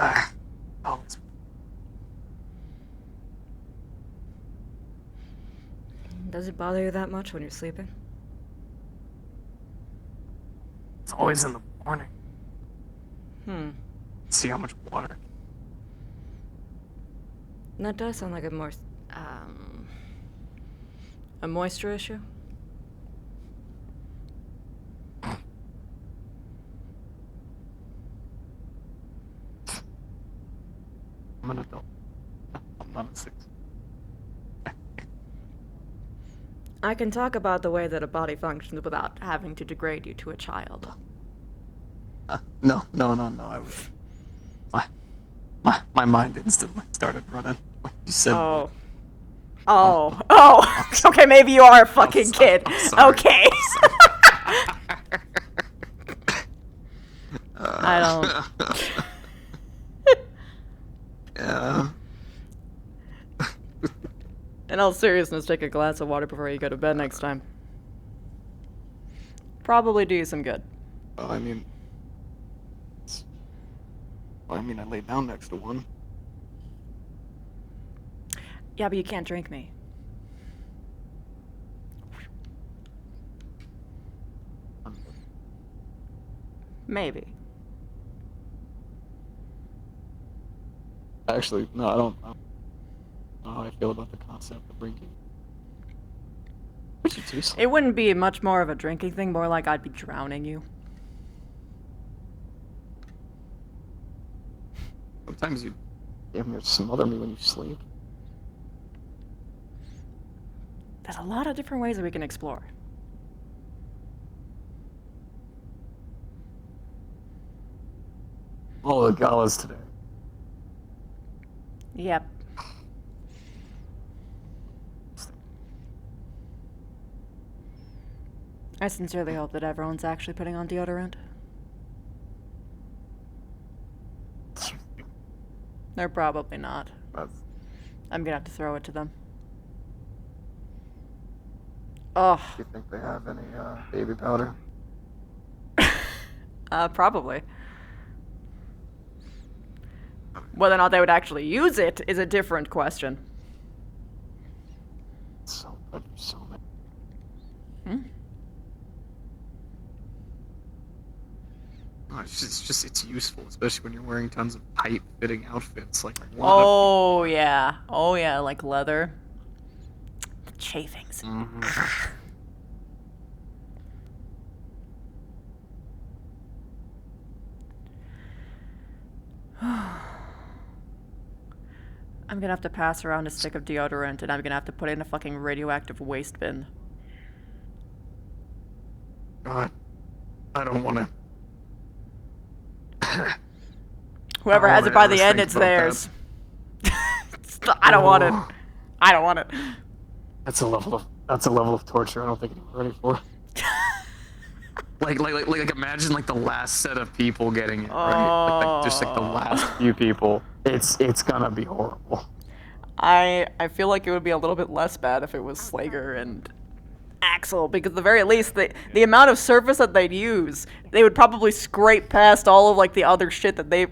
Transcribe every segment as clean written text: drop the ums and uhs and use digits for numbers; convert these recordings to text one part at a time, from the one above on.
Oh, Does it bother you that much when you're sleeping? it's always in the morning. See how much water. That does sound like a moisture issue. I'm an adult. I'm not a 6. I can talk about the way that a body functions without having to degrade you to a child. No. I was. My mind instantly started running when you said. Oh. Okay, maybe you are a fucking kid. Okay. I don't. Yeah. In all seriousness, take a glass of water before you go to bed next time. Probably do you some good. Well, I laid down next to one. Yeah, but you can't drink me. Maybe. Actually, no, I don't know how I feel about the concept of drinking. It wouldn't be much more of a drinking thing, more like I'd be drowning you. Sometimes you damn near smother me when you sleep. There's a lot of different ways that we can explore. All the galas today. Yep. I sincerely hope that everyone's actually putting on deodorant. They're probably not. I'm gonna have to throw it to them. Oh. Do you think they have any baby powder? Probably. Whether or not they would actually use it is a different question. So many. Oh, it's useful, especially when you're wearing tons of tight-fitting outfits. Like yeah, like leather. The chafings. Mm-hmm. I'm gonna have to pass around a stick of deodorant, and I'm gonna have to put it in a fucking radioactive waste bin. God, I don't want to. Whoever has it by the end, it's theirs. I don't want it. I don't want it. That's a level of torture I don't think I'm ready for. like imagine like the last set of people getting it, right? Like just like the last few people. It's gonna be horrible. I feel like it would be a little bit less bad if it was Slager and Axel, because at the very least, the amount of surface that they'd use, they would probably scrape past all of like the other shit that they,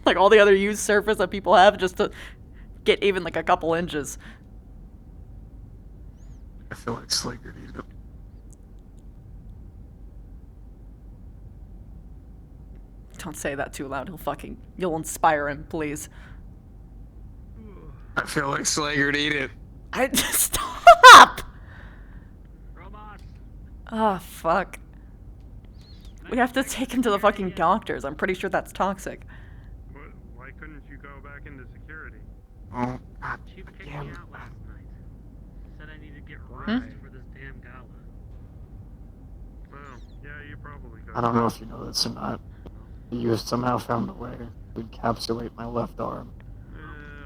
like all the other used surface that people have, just to get even like a couple inches. I feel like Slager needs it. Don't say that too loud. You'll inspire him, please. I feel like Slager need it. Stop! Oh, fuck. We have to take him to the fucking doctors. I'm pretty sure that's toxic. Why couldn't you go back into security? Oh, God. She kicked me out last night. Said I need to get rest for this damn gala. Well, yeah, you probably could. I don't know if you know this or not. You somehow found a way to encapsulate my left arm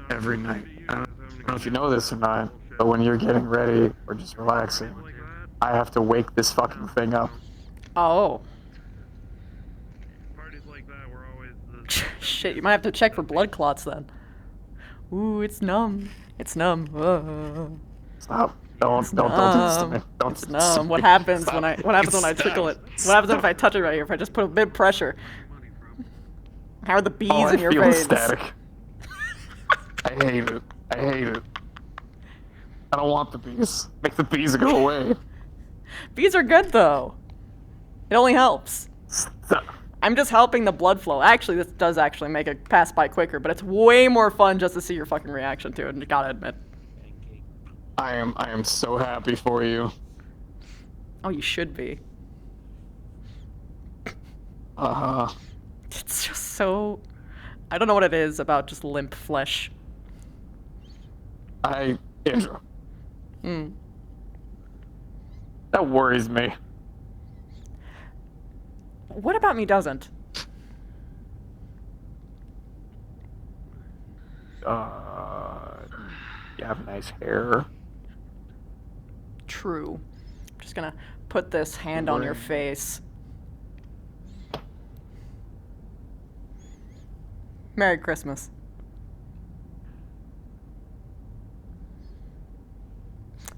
every night. I don't know if you know this or not, but when you're getting ready or just relaxing, I have to wake this fucking thing up. Oh. Parties like that were always the... Shit, you might have to check for blood clots then. Ooh, it's numb. It's numb. Stop. Don't do this to me. Don't It's numb. What happens when I tickle it? What happens if I touch it right here? If I just put a bit of pressure? How are the bees Oh, in your I feel veins? static. I hate it. I hate it. I don't want the bees. Make the bees go away. Bees are good though. It only helps. Stop. I'm just helping the blood flow. Actually, this does actually make it pass by quicker, but it's way more fun just to see your fucking reaction to it, and you gotta admit. I am so happy for you. Oh, you should be. Uh-huh. It's just so... I don't know what it is about just limp flesh. Indra, Hmm. that worries me. What about me doesn't? You have nice hair. True. I'm just gonna put this hand on your face. Merry Christmas.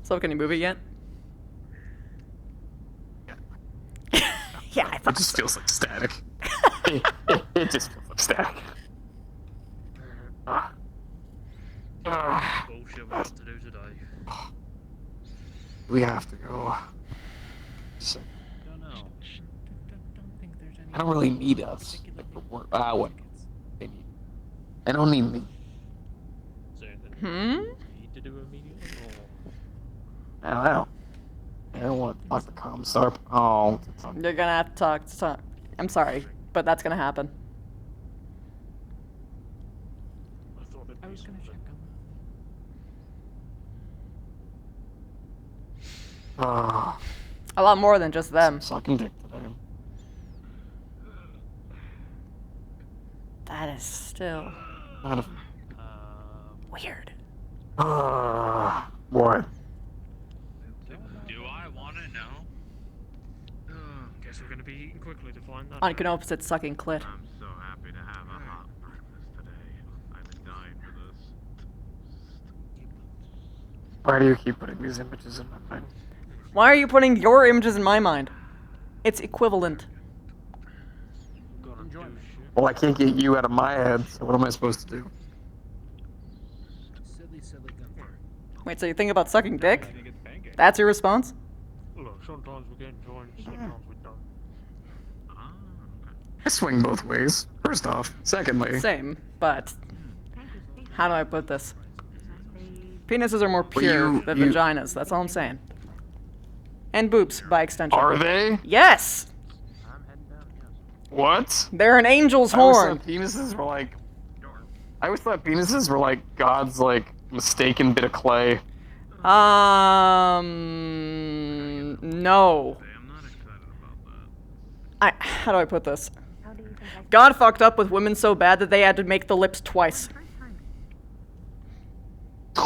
So, can you move it yet? Yeah, I It thought just so. feels like static. It just feels like static. Bullshit we have to do today. We have to go. So, Don't know. Don't think there's any. I don't really need us. Like, for work. What? They need. I don't need me. Is there anything Hmm? we need to do immediately? I don't want to talk to Comstar. Oh, You're gonna have to talk. I'm sorry, but that's gonna happen. I thought it'd be I was gonna check on A lot more than just them. sucking dick today. That is still Kind of. weird. What? Do I want to know? Guess we're gonna be eating quickly to find that. On opposite sucking clit. I'm so happy to have a hot breakfast today. I've been dying for this. Why do you keep putting these images in my mind? Why are you putting your images in my mind? It's equivalent. Gonna do shit. Well, I can't get you out of my head, so what am I supposed to do? Silly gunfire. Wait, so you think about sucking dick? That's your response? Look, sometimes we get joined, sometimes we don't. I swing both ways. First off. Secondly. Same, but how do I put this? Penises are more Well, pure you- than you- vaginas, that's all I'm saying. And boobs, by extension. Are they? Yes! I'm heading down, yes. What? They're an angel's I always horn. thought penises were like. I always thought penises were like God's like mistaken bit of clay. No. I'm not excited about that. How do I put this? God fucked up with women so bad that they had to make the lips twice. For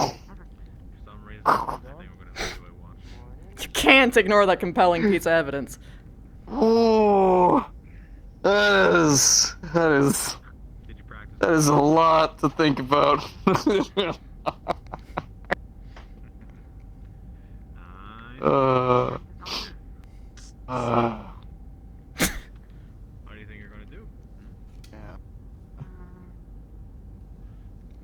some reason, I think we're gonna enjoy watching. You can't ignore that compelling piece of evidence. Oh, that Did you practice? is a lot to think about. Nice. uh, What do you think you're gonna do? yeah.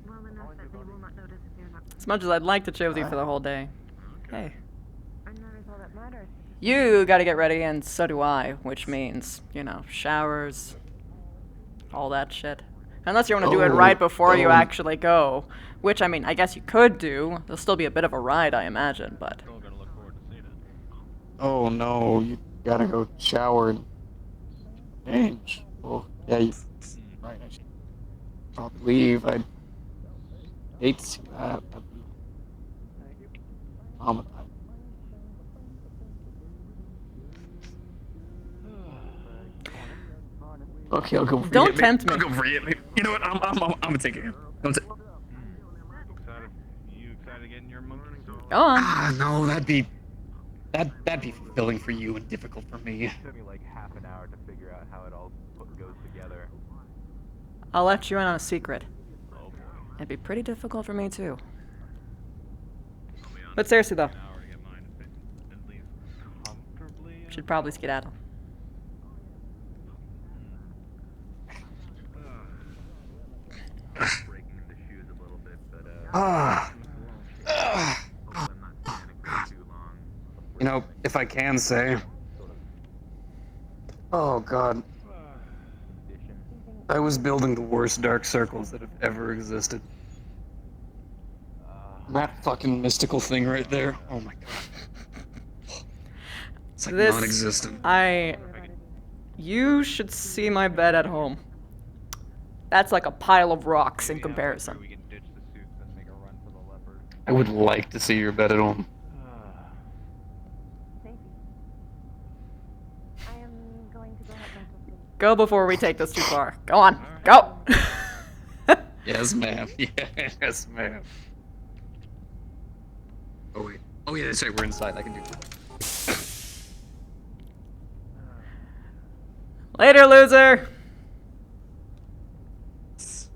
Well enough that they will not notice if you're not. As much as I'd like to chill with you for the whole day. Okay. Hey. And that is all that matters. You gotta get ready, and so do I, which means, you know, showers, all that shit. Unless you want to do it Oh, right before you oh. actually go. Which, I mean, I guess you could do. There'll still be a bit of a ride, I imagine, but... Still gonna look forward to seeing it. Oh no, you gotta go shower and change. Well, yeah, you. Right, I should probably leave. I'd hate to see that. That'd be traumatizing. Okay, I'll go. Don't tempt me. I'll go re-hit me. You know what? I'm gonna take it. Excited? You excited to get in your monkey suit? Go on. No, that'd be fulfilling for you and difficult for me. Took me like half an hour to figure out how it all goes together. I'll let you in on a secret. Oh boy. It'd be pretty difficult for me, too. I'll be honest, But seriously, though, an hour to get mine and leave comfortably. should probably skedaddle. Ah. You know, if I can say. Oh god. I was building the worst dark circles that have ever existed. That fucking mystical thing right there. Oh my god. It's like This- non-existent. You should see my bed at home. That's like a pile of rocks in comparison. We can ditch the suits and make a run for the leopard. I would like to see your bed at home. Thank you. I am going to go help myself. Go before we take this too far. Go on. Go! Yes, ma'am. Yes, ma'am. Oh wait. Oh yeah, that's right. We're inside. I can do that. Later, loser! So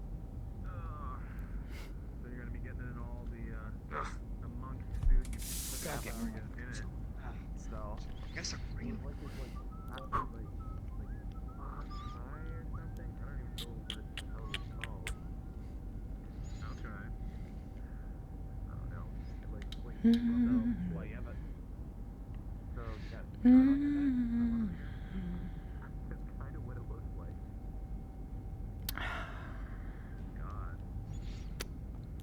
you're gonna be getting in all the monk food you took out when we were getting in it. So. You guys are real.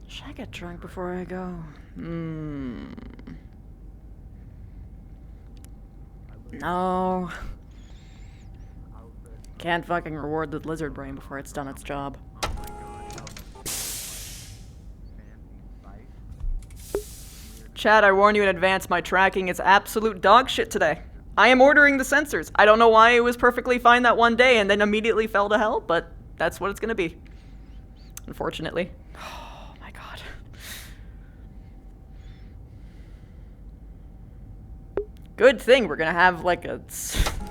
Should I get drunk before I go? No. Can't fucking reward the lizard brain before it's done its job. Chad, I warn you in advance, my tracking is absolute dog shit today. I am ordering the sensors. I don't know why it was perfectly fine that one day and then immediately fell to hell, but that's what it's gonna be. Unfortunately. Oh my god. Good thing we're gonna have like a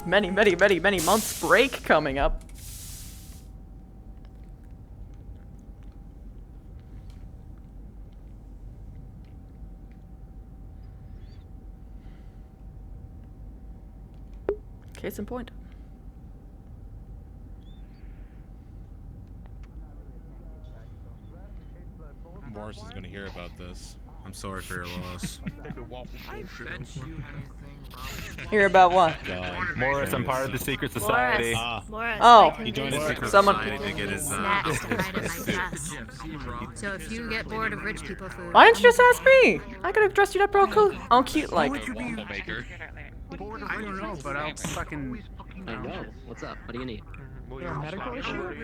many months break coming up. Case in point. Morris is going to hear about this. I'm sorry for your loss. Hear about what? God. Morris, I'm part of the secret society. Morris, Oh. I He joined the secret Someone- society to get his snacks to hide in my desk. So if you get bored of rich people food, Why didn't you just ask me? I could have dressed you up real cool. Oh, cute like. waffle maker. I don't know, but I'll fucking. I know. What's up? What do you need? We were like, We were doing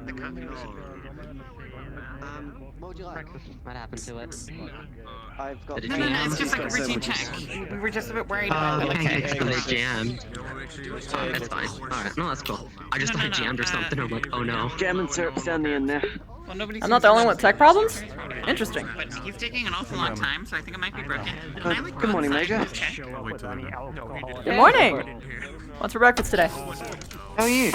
the cognition. What would you like? What happened to it? I've got. Did it jam? it's just like a routine check. We were just a bit worried about it. Okay, so they jammed. Oh, that's fine. Alright, no, that's cool. I just thought it jammed or something. I'm like, oh no. Jam and syrup's down the end there. I'm not the only one with tech problems? Interesting. But he's taking an awful long time, so I think it might be broken. And I like Good morning, roadside. Major. Okay. Good morning. What's for breakfast today? How are you?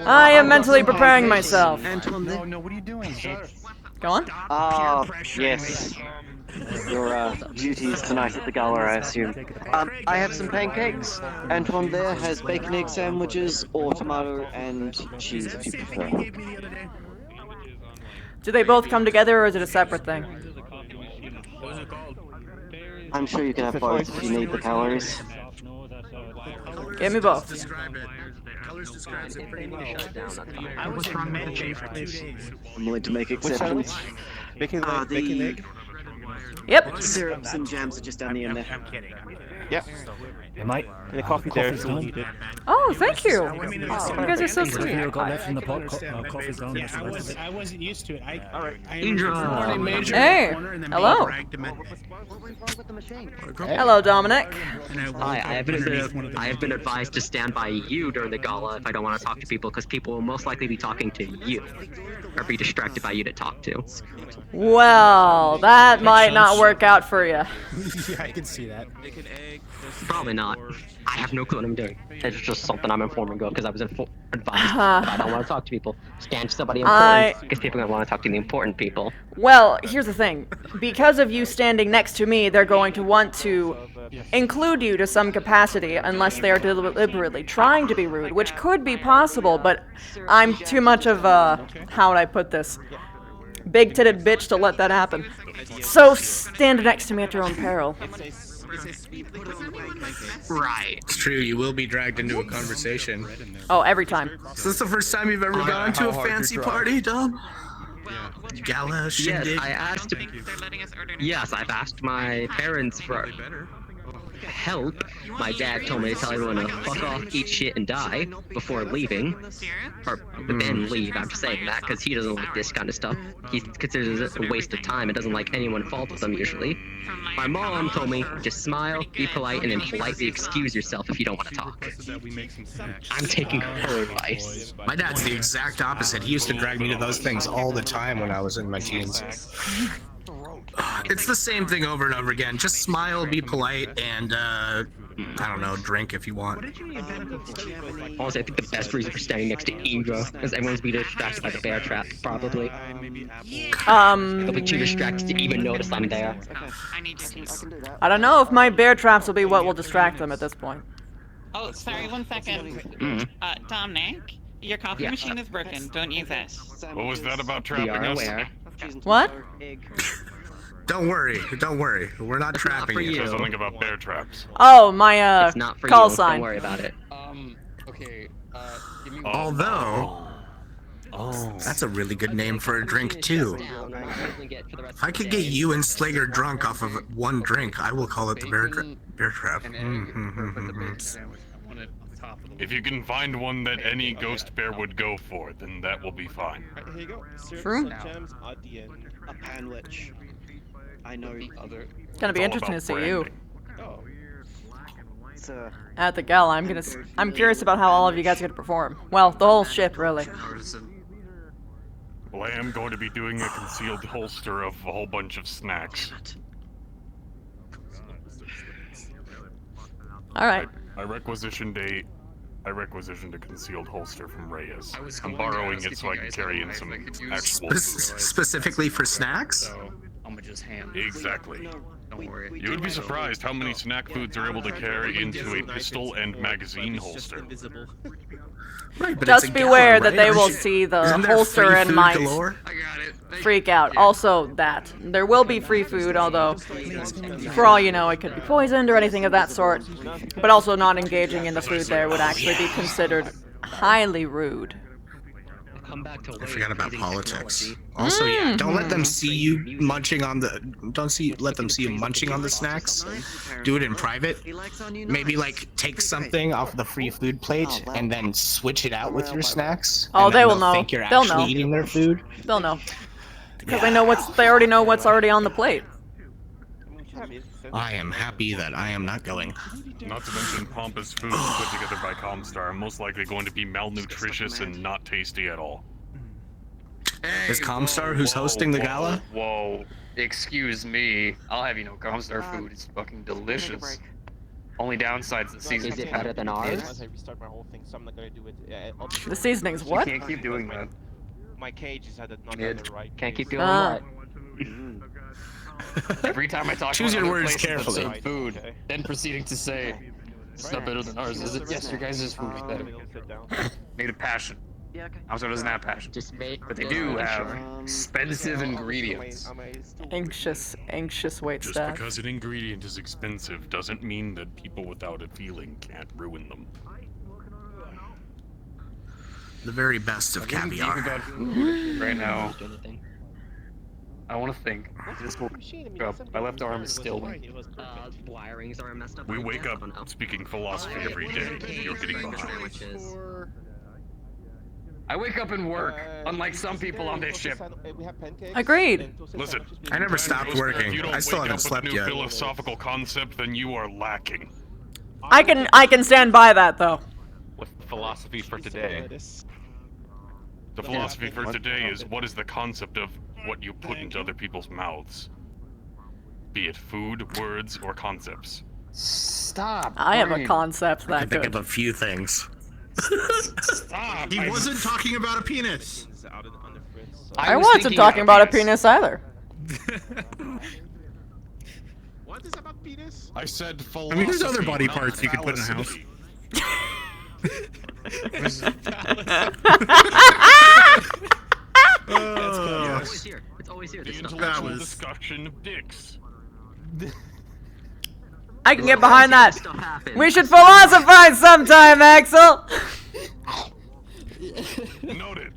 I am mentally preparing myself. No, what are you doing, sir? Go on. Ah, yes. Your duties tonight at the gala, I assume. I have some pancakes. Antoine there has bacon egg sandwiches or tomato and cheese if you prefer. Do they both come together or is it a separate thing? I'm sure you can have both if you need the calories. Give me both. I was from MAJ for 2 days. I'm willing to make exceptions. Bacon egg? Yep. Syrups and jams are just down the end there. I'm kidding. Yeah. And the coffee there is still needed. Oh, thank you. You guys are so sweet. I wasn't used to it. Indra. Hey. Hello. Hello, Dominic. Hi, I have been advised to stand by you during the gala if I don't want to talk to people, because people will most likely be talking to you, or be distracted by you to talk to. Well, that might not work out for you. Yeah, I can see that. Probably not. not. I have no clue what I'm doing. It's just something I'm informing of because I was advised that I don't want to talk to people. Stand to somebody important because people don't want to talk to the important people. Well, here's the thing. Because of you standing next to me, they're going to want to include you to some capacity unless they are deliberately trying to be rude, which could be possible, but I'm too much of a, how would I put this, big-titted bitch to let that happen. So stand next to me at your own peril. Right. It's true, you will be dragged into a conversation. Oh, every time. Is this the first time you've ever gone to a fancy party, Dom? Gala, shindig? Yes, I asked. Yes, I've asked my parents for help. My dad told me to tell everyone to fuck off, eat shit, and die before leaving. Or then leave, I'm saying that, because he doesn't like this kind of stuff. He considers it a waste of time and doesn't like anyone fault with them usually. My mom told me, just smile, be polite, and then politely excuse yourself if you don't want to talk. I'm taking her advice. My dad's the exact opposite. He used to drag me to those things all the time when I was in my teens. It's the same thing over and over again. Just smile, be polite, and I don't know, drink if you want. Honestly, I think the best reason for standing next to Indra is everyone's being distracted by the bear trap, probably. They'll be too distracted to even notice I'm there. I don't know if my bear traps will be what will distract them at this point. Oh, sorry, 1 second. Dominic, your coffee machine is broken. Don't use it. What was that about trapping us? What? Don't worry, we're not trapping you. There's something about bear traps. Oh, my it's not for call you. sign. Don't worry about it. Okay, give me Although, that's a really good name for a drink too. If I could get you and Slager drunk off of one drink, I will call it the bear trap. If you can find one that any ghost bear would go for, then that will be fine. Here you go. True. A panwich. I know other. It's gonna be interesting to see you Oh. at the gala. I'm curious about how all of you guys are gonna perform. Well, the whole ship, really. Well, I am going to be doing a concealed holster of a whole bunch of snacks. All right. I requisitioned a concealed holster from Reyes. I'm borrowing it so I can carry in some actual food. Specifically for snacks? Exactly. Don't worry. You would be surprised how many snack foods are able to carry into a pistol and magazine holster. Right, but just beware that they will see the holster and might freak out. Also, that there will be free food, although for all you know, it could be poisoned or anything of that sort. But also, not engaging in the food there would actually be considered highly rude. I forgot about politics. Also, yeah, don't let them see you munching on the. Let them see you munching on the snacks. Do it in private. Maybe like take something off the free food plate and then switch it out with your snacks. Oh, they will they'll know. Think you're They'll actually know. eating their food. They'll know because they already know what's already on the plate. I am happy that I am not going. Not to mention pompous food put together by Comstar. I'm most likely going to be malnutritious and not tasty at all. Is Comstar who's hosting the gala? Whoa, excuse me. I'll have you know, Comstar food is fucking delicious. Only downside's the season. Is it better than ours? I restart my whole thing, so I'm not gonna do it. The seasonings, what? You can't keep doing that. My cage is not on the right. Can't keep doing what? Every time I talk Choose about your other words places that carefully. serve food, then proceeding to say, it's not better than ours, is it? Yes, your guys' food is better. Negative passion. Comstar doesn't have passion. But they do have expensive ingredients. Anxious wait Just staff. because an ingredient is expensive doesn't mean that people without a feeling can't ruin them. The very best of caviar. About food right now. I want to think. This woke up. My left arm is still. Wirings are messed up. We wake up speaking philosophy every day. You're getting behind. I wake up and work, unlike some people on this ship. Agreed. Listen, I never stopped working. If you don't I still wake haven't up slept with a new yet. philosophical concept, then you are lacking. I can stand by that though. What's the philosophy for today? The philosophy for today is what is the concept of what you put into other people's mouths? Be it food, words, or concepts. Stop. I have a Brian. concept I that can think good. of a few things. Stop. He wasn't talking about a penis. I wasn't talking about a penis either. What is about penis? I said I mean, there's other body not parts you can put in a house. It's always here. It's always here. The This stuff. intellectual discussion of dicks. I can get behind that. Stuff happens. We should philosophize sometime, Axel. Noted.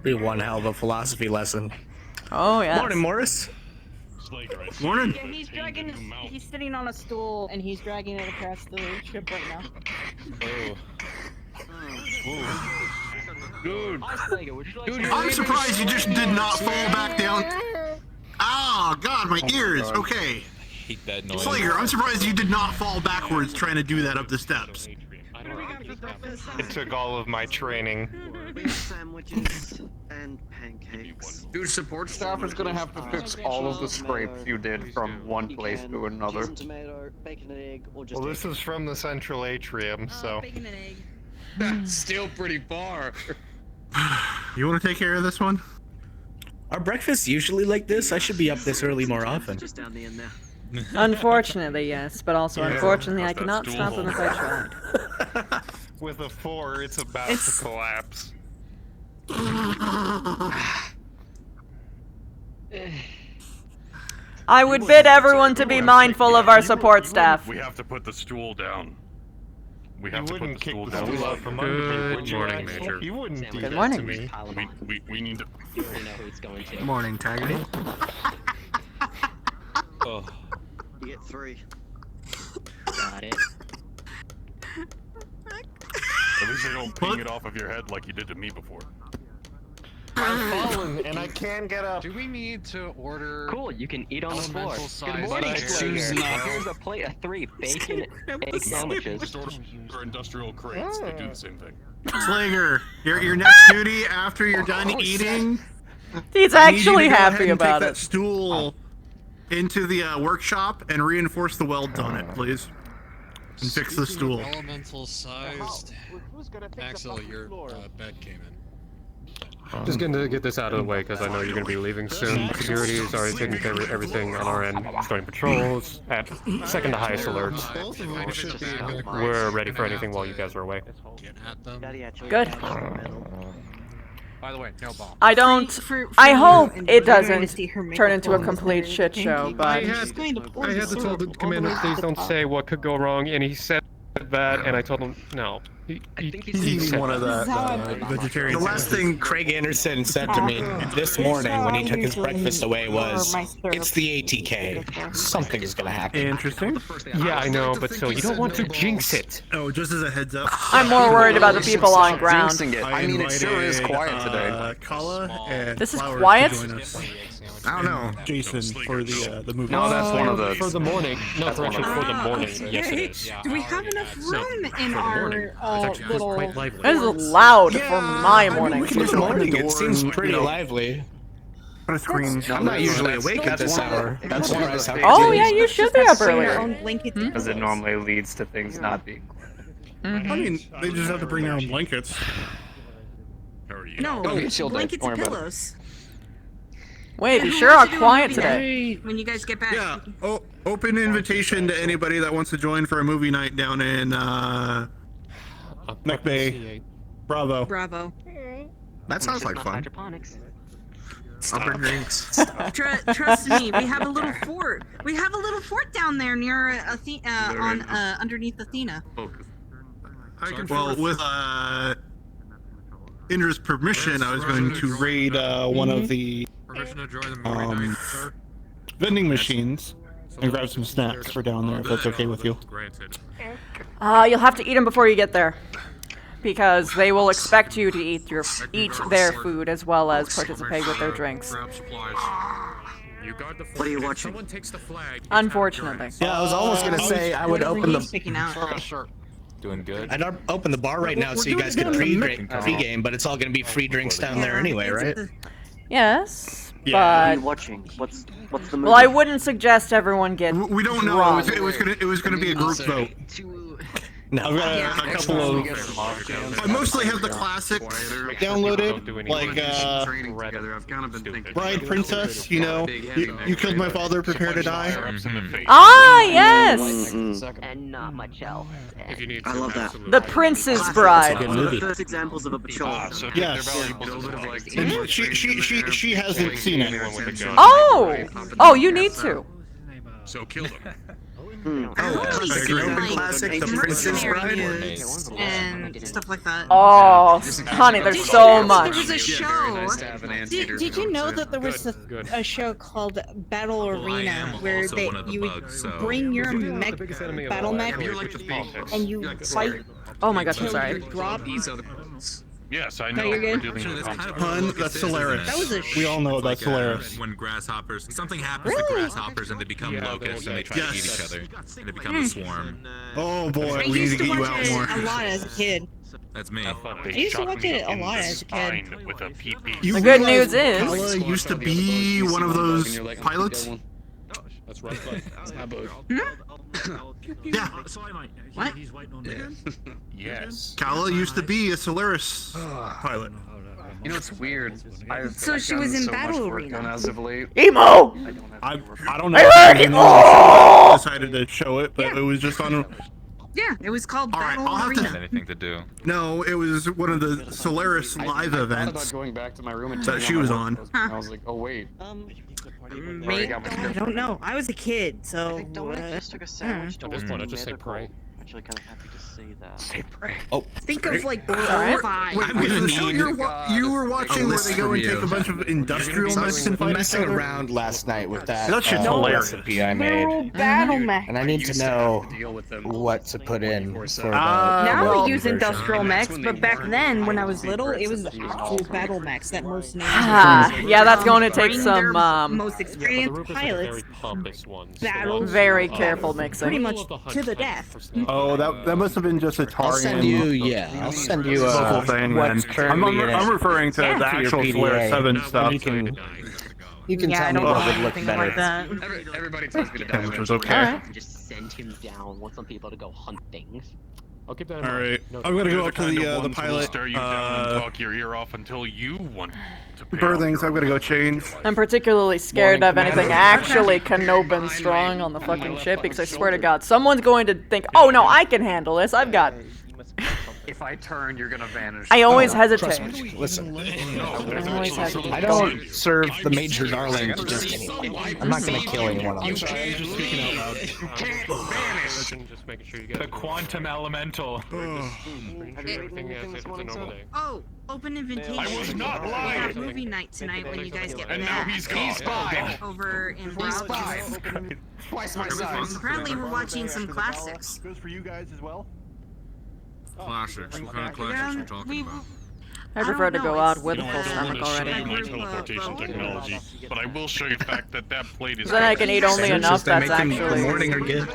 Be one hell of a philosophy lesson. Oh yeah. Morning, Morris. Morning. Yeah, he's sitting on a stool and he's dragging it across the ship right now. Dude. I'm surprised you just did not fall back down. Oh, God, my ears. Okay. Hate that noise. Slager, I'm surprised you did not fall backwards trying to do that up the steps. It took all of my training. Sandwiches and pancakes. Dude, support staff is gonna have to fix all of the scrapes you did from one place to another. Cheese and tomato, bacon and egg, or just Well, this is from the central atrium, so. Bacon and egg. That's still pretty far. You want to take care of this one? Are breakfasts usually like this? I should be up this early more often. just down the end there. Unfortunately, yes, but also Yeah. unfortunately, I How's that cannot stool stop them if I tried. With a 4, it's about to collapse. I would bid everyone to be mindful of our support staff. We have to put the stool down. We have You to put wouldn't the kick stool the down. stool out from under me, Good would you, morning, Axel? Major. You wouldn't do Good that morning. to me. We need to. You already know who it's going to. Morning, Taggart. Oh. You get 3. Got it. At least they don't ping it off of your head like you did to me before. I've fallen and I can't get up. Do we need to order? Cool, you can eat on the floor. elemental Good size morning, chairs? Slayer. Here's a plate of 3 bacon egg sandwiches. Just order industrial crates. They do the same thing. Slager, your next duty after you're done eating. He's I need you actually to go ahead happy and about take that it. stool into the workshop and reinforce the welds on it, please. And fix the stool. Elemental sized. Who's gonna fix Axel, the fucking your floor? bed came in. Just going to get this out of the way because I know you're going to be leaving soon. Security is already taking care of everything on our end. Starting patrols at second to highest alerts. We're ready for anything while you guys are away. Get at them. Good. By the way, no bomb. I don't. I hope it doesn't turn into a complete shit show, I but. had to tell the commander, please don't say what could go wrong, and he said that, and I told him no. He's eating one of the vegetarian. The last thing Craig Anderson said to me this morning when he took his breakfast away was, "It's the ATK. Something is gonna happen." Interesting. Yeah, I know, but still, you don't want to jinx it. Oh, just as a heads up. I'm more worried about the people on ground. Jinxing it. I mean, it sure is quiet today. Kala and This is Flowers quiet? to join us. I don't know, Jason, for the movie. No, that's one of the. For the morning. No, That's one of correction, the- for the morning. Yes, it is. Do we have enough room in for the our morning. little... lively. This is loud for my morning. We can do the morning. It seems and, pretty you know, lively. Put a screen. I'm not usually awake at this hour. That's one of surprised the how Oh yeah, you should be up earlier. Because it normally leads to things not being. I mean, they just have to bring their own blankets. How are you? No, Don't get chilled out. blankets Don't and worry about it. pillows. Wait, you And sure we'll are have to do a quiet movie today. night When you guys get back. Yeah. Oh, open invitation to anybody that wants to join for a movie night down in Neck Bay. Bravo. Bravo. That sounds like fun. Hydroponics. Upper drinks. Trust me, we have a little fort. We have a little fort down there near underneath Athena. Well, with Indra's permission, I was going to raid one of the vending machines and grab some snacks for down there, if that's okay with you. You'll have to eat them before you get there, because they will expect you to eat their food as well as participate with their drinks. What are you watching? Unfortunately. Yeah, I was almost gonna say I would open the. Doing good. I'd open the bar right now so you guys could pre-game, but it's all gonna be free drinks down there anyway, right? Yes, What But are you watching? What's the movie? well, I wouldn't suggest everyone get. We don't know. drunk. It was gonna be a group vote. No, I've got a couple of. I mostly have the classics downloaded, like Bride Princess. You know, you killed my father, prepare to die. Ah, yes. And not much else. I love that. The Prince's Bride. First examples of a patrol. Yes. And she hasn't seen it. Oh, you need to. So kill them. Classic, The Princess Bride. And stuff like that. Oh, honey, there's so much. There was a show. Did you know that there was a show called Battle Arena where you would bring your battle mech and you fight? Oh my gosh, I'm till sorry. you drop? Yes, I No, know. you're good. We're dealing with Hun, that's Solaris. That was a We all know that's Solaris. When grasshoppers, something happens to grasshoppers and they become locusts and they try to eat each other and they become a swarm. Oh boy, I we need used to get you watch out it more. a lot as a kid. That's me. I used to watch it a lot as a kid. with a PP. You The good realize news is- Kala used to be one of those pilots. That's right. Yeah. What? Yes. Kala used to be a Solaris pilot. You know what's weird? So she was in Battle Arena. As of late. Emo. I don't know. I decided to show it, but it was just on. Yeah, it was called All right, Battle I'll have to- Arena. Anything to do. No, it was one of the Solaris live I thought events about going back to my room and that turning she on was my on. work. And I was like, oh wait. Mate, I don't know. I was a kid, so. Just took a sandwich. At this point, I just say pray. Actually, kind of happy to see that. Say pray. Oh, Think of like Alright. 5. wait, was the show you were watching where they go and take a bunch of industrial mechs and fight each messing other? around last night with that That shit's hilarious. recipe I Literal made, battle mech. and I need to know what to put in for the Now well- we use industrial mechs, but back then, when I was little, it was actual battle mechs that most names. Ah, yeah, that's going to take bring some their most Yeah, but the experienced Rupers are pilots very pompous ones. battle very careful pretty mixing. much to the death. Oh, that must have been just a I'll send Tarian you, I'll send you local thing then. what's currently in it. I'm referring to Yeah. the For your actual PDA, Solaris 7 and stuff. You can Yeah, I tell me don't what know would look anything better. like that. Everybody tells me to die. Which was okay. Alright. Just send him down. Want some people to go hunt things. I'll keep that in All mind. right, No, I'm gonna They're go up to kind of the ones who will pilot. stare you down and talk your ear off until you want to pay off Birthings. your I'm gonna go change. I'm particularly scared of anything actually Canobin strong on the fucking ship because I swear to God, someone's going to think, oh no, I can handle this. I've got. If I turn, you're gonna vanish. I always Trust hesitate. me. Listen, I always hesitate. I don't serve the Major Darling to just anyone. I'm not gonna kill anyone on the ship. Just making sure you get The quantum elemental. everything as if it's a normal day. Oh, open invitation. I was not for lying. movie night tonight when you guys get And now mad he's gone. over in Broward. Twice my size. Apparently, we're watching some classics. Goes for you guys as well. Classics. What kind of classics are we talking about? I prefer to don't go know, out it's- with a I full don't stomach want to show already. you my Group, teleportation technology, but I will show you the fact that that plate is. Then I can eat only enough that's actually. morning are good.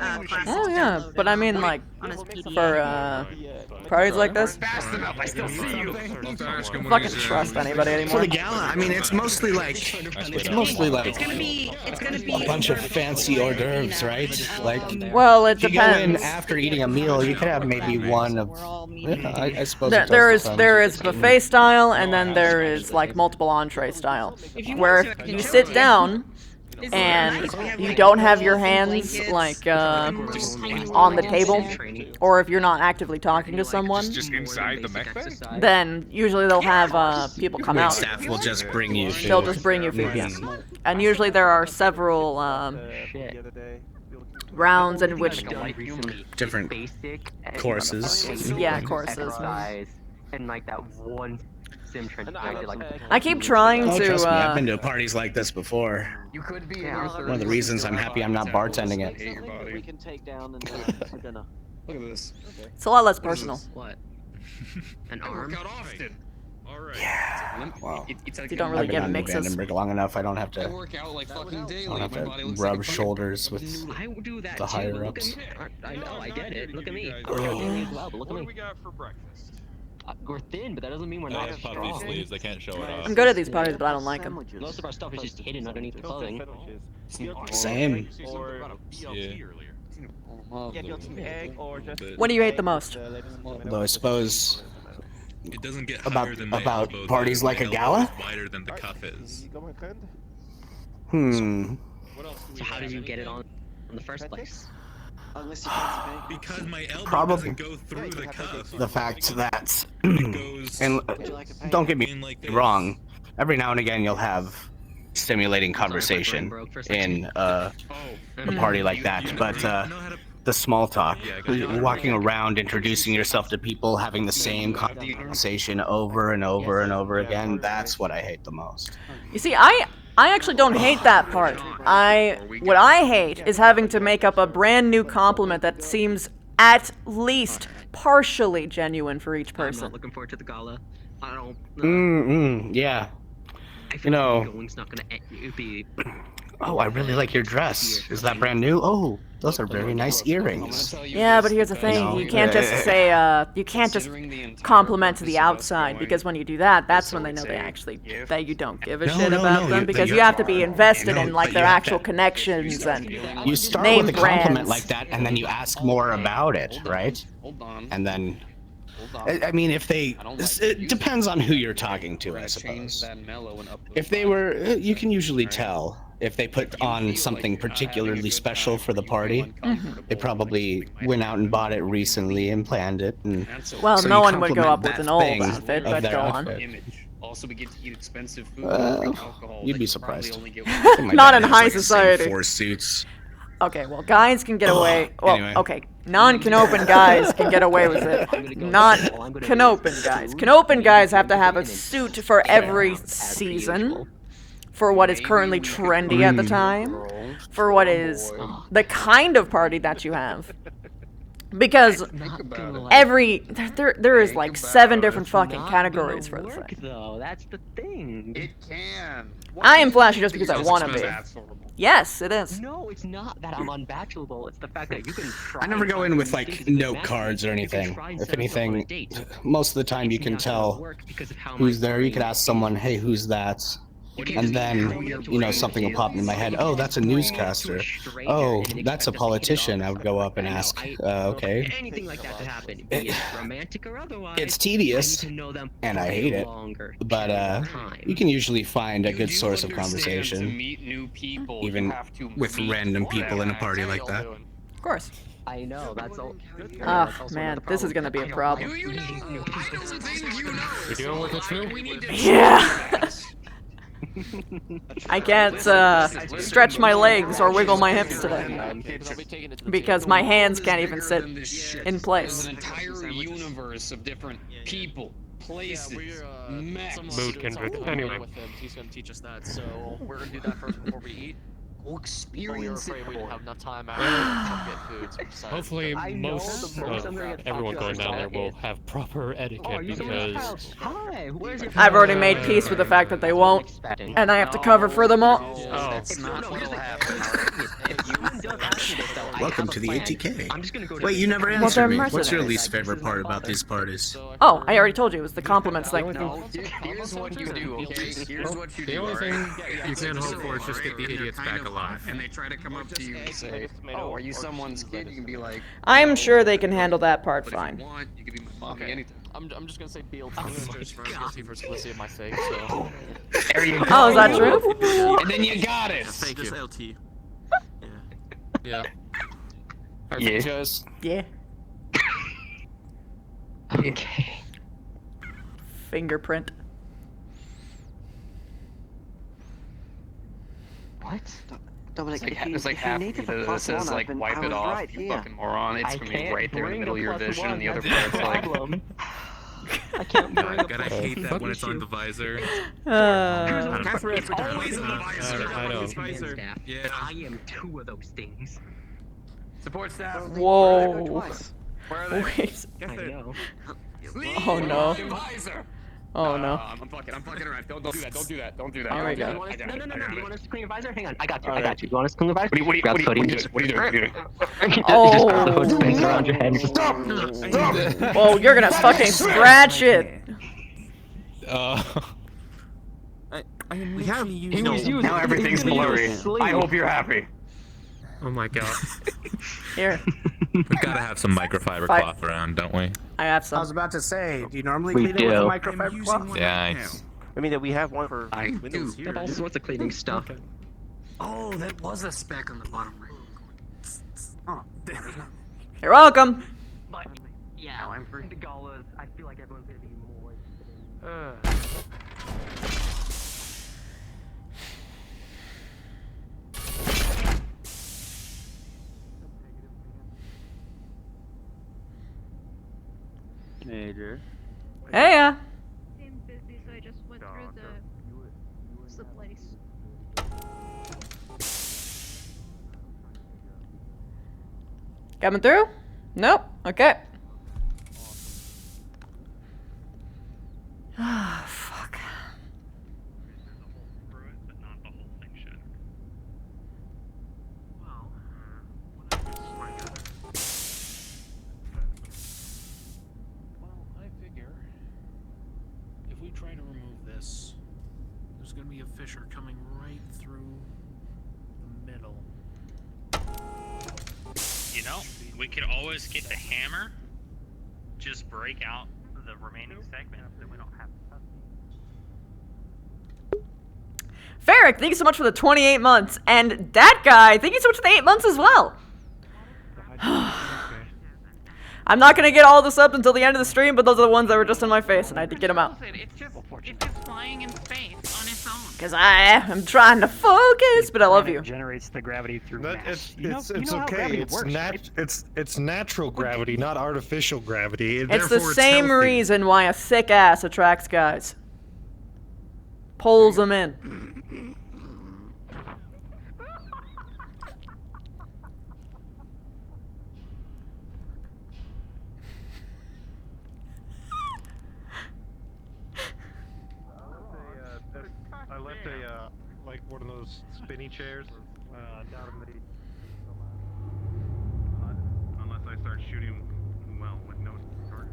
Oh yeah, but I mean like On his PDA. for parties like this, Fast enough, I still see you. fucking trust anybody For anymore. the gala, I mean, it's mostly like It's gonna be a bunch of fancy hors d'oeuvres, right? Like, Well, it if you go in depends. after eating a meal, you could have maybe one of. Yeah, I suppose. There, it there does is depend. buffet style, and then there is like multiple entree style, where you sit down and you don't have your hands like on the table, or if you're not actively talking to someone, Just inside the mech bay? then usually they'll have people come out. Staff will just bring you food. They'll just bring you food, yes. And usually there are several rounds in which different Basic courses. Yeah, courses. exercise, and like that one sim trend I did like. I keep trying Oh, to. trust me, I've been to parties like this before. You could be One of the reasons I'm happy I'm not bartending it. We can take down and for dinner. Look at this. It's a lot less personal. What? An arm? Work out often. All right. Yeah. Wow. It's like You don't I've really been get on mixes. Vandenberg long enough. I don't have I to. work out like fucking I daily. don't have My body to looks like rub a fucking- shoulders with I do that the too. higher Look ups. at me. I know, I get it. Look at me. What Look at me as well, but look at do me. we got for breakfast? We're thin, but that doesn't mean we're They not have puffy strong. sleeves. They can't show it off. I'm good at these parties, but I don't like them. Most of our stuff is just hidden underneath the clothing. Same. What do you hate the most? Though I suppose It doesn't get about higher than my about elbow, parties though. like My a elbow gala. is wider than the cuff is. So how did you get it on in the first place? Because my elbow Probably doesn't go through the cuff. the fact that, and don't get me wrong, every now and again you'll have stimulating conversation in a party like that, but the small talk, walking around, introducing yourself to people, having the same conversation over and over and over again, that's what I hate the most. You see, I actually don't hate that part. What I hate is having to make up a brand new compliment that seems at least partially genuine for each person. I'm not looking forward to the gala. I don't. Yeah. I You feel know. like going's not gonna be. Oh, I really like your dress. Is that brand new? Oh, those are very nice earrings. Yeah, but here's the thing: you can't just say, you can't just compliment to the outside, because when you do that, that's when they know that you don't give a shit about them, because you have to be invested in like their actual connections and You start name with a compliment brands. like that, and then you ask more about it, right? And then, I mean, if they, it depends on who you're talking to, I suppose. If they were, you can usually tell if they put on something particularly special for the party. They probably went out and bought it recently and planned it. And Well, so no you one would go compliment up with that an old thing outfit, of but their go on. outfit. Also, we get to eat expensive food. Well, you'd be surprised. Not in high society. 4 suits. Okay, well, guys can get away. Well, Anyway. okay, non-Canopen guys can get away with it. Not Canopen guys. Canopen guys have to have a suit for every season, for what is currently trendy at the time, for what is the kind of party that you have. Because there is like 7 different fucking categories for the thing. Though that's the thing. It can. I am flashy just because I want to be. Yes, it is. No, it's not that I'm unbachelorable. It's the fact that you can try. I never go in with like note cards or anything. If anything, most of the time you can tell who's there. You could ask someone, "Hey, who's that?" And then, you know, something will pop in my head. Oh, that's a newscaster. Oh, that's a politician. I would go up and ask, okay. Anything like that to happen, be it romantic or otherwise. It's tedious, and I hate it. But you can usually find a good source of conversation, even with random people in a party like that. Of course. I know, that's all. Oh, man, this is gonna be a problem. You're dealing with it too? Yeah. I can't stretch my legs or wiggle my hips today because my hands can't even sit in place. There's an entire universe of different people, places, mechs. Mood kindred. Anyway. He's gonna teach us that, so we're gonna do that first before we eat. We'll experience we didn't have enough time after to get food. So we decided- Hopefully, most everyone going down there will have proper etiquette because I've already made peace with the fact that they won't, and I have to cover for them all. That's not what'll happen. Welcome to the ATK. Wait, you never answered me. What's your least favorite part about these parties? Oh, I already told you, it was the compliments thing. No, here's what you do, okay? Here's what you do. the only thing alright? you can hope for is just get the idiots back alive. And they try to come up to you and say, "Oh, are you someone's kid?" You can be like, I'm sure they can handle that part fine. "You can be my mommy, anything." I'm just gonna say BLT just for guilty for simplicity of my sake. So. There you go. Oh, is that true? And then you got it. Thank you. Just LT. Yeah. Yeah. Guys. Yeah. Okay. Fingerprint. What? Dominic, It's like half of it that says like wipe it off, you fucking moron. It's gonna be right there in the middle of your vision, and the other part's like. I can't God, I hate that when it's on the visor. It's always on the visor. I know. Yeah. I am 2 of those things. Support staff. Whoa. Where are they? Wait. I know. Oh no. Visor. Oh no. I'm fucking around. Don't do that. Don't do that. Don't do that. Here we go. No. Do you want us to clean your visor? Hang on. I got you. Alright. You want us to clean your visor? What are you Grab the hoodie. doing? Just grab the hood space around your head. Stop! Whoa, you're gonna fucking scratch it! We have. Now everything's blurry. I hope you're happy. Oh my god. Here. We've got to have some microfiber cloth around, don't we? I have I some. was about to say, do you normally We clean it with a do. microfiber cloth? Yeah. I mean, we have one for I windows do. here. All sorts of cleaning stuff. Oh, that was a speck on the bottom right. Oh, You're welcome. But yeah, I'm for the galas. I feel like everyone's gonna be more. Major. Hey, yeah. I'm busy, so I just went through the place. Coming through? Nope. Okay. Ah, fuck. Well, I figure if we try to remove this, there's gonna be a fissure coming right through the middle. You know, we could always get the hammer, just break out the remaining segment, then we don't have to. Ferric, thank you so much for the 28 months. And that guy, thank you so much for the 8 months as well. I'm not gonna get all the subs until the end of the stream, but those are the ones that were just in my face, and I had to get them out. It's just flying in space on its own. Because I am trying to focus, but I love you. Generates the gravity through That, mass. it's You know how okay. gravity It's works, right? it's natural gravity, not artificial gravity. It's the Therefore, same healthy. reason why a thick ass attracts guys. Pulls them in. I left a like one of those spinny chairs down in the. Unless I start shooting well with no target.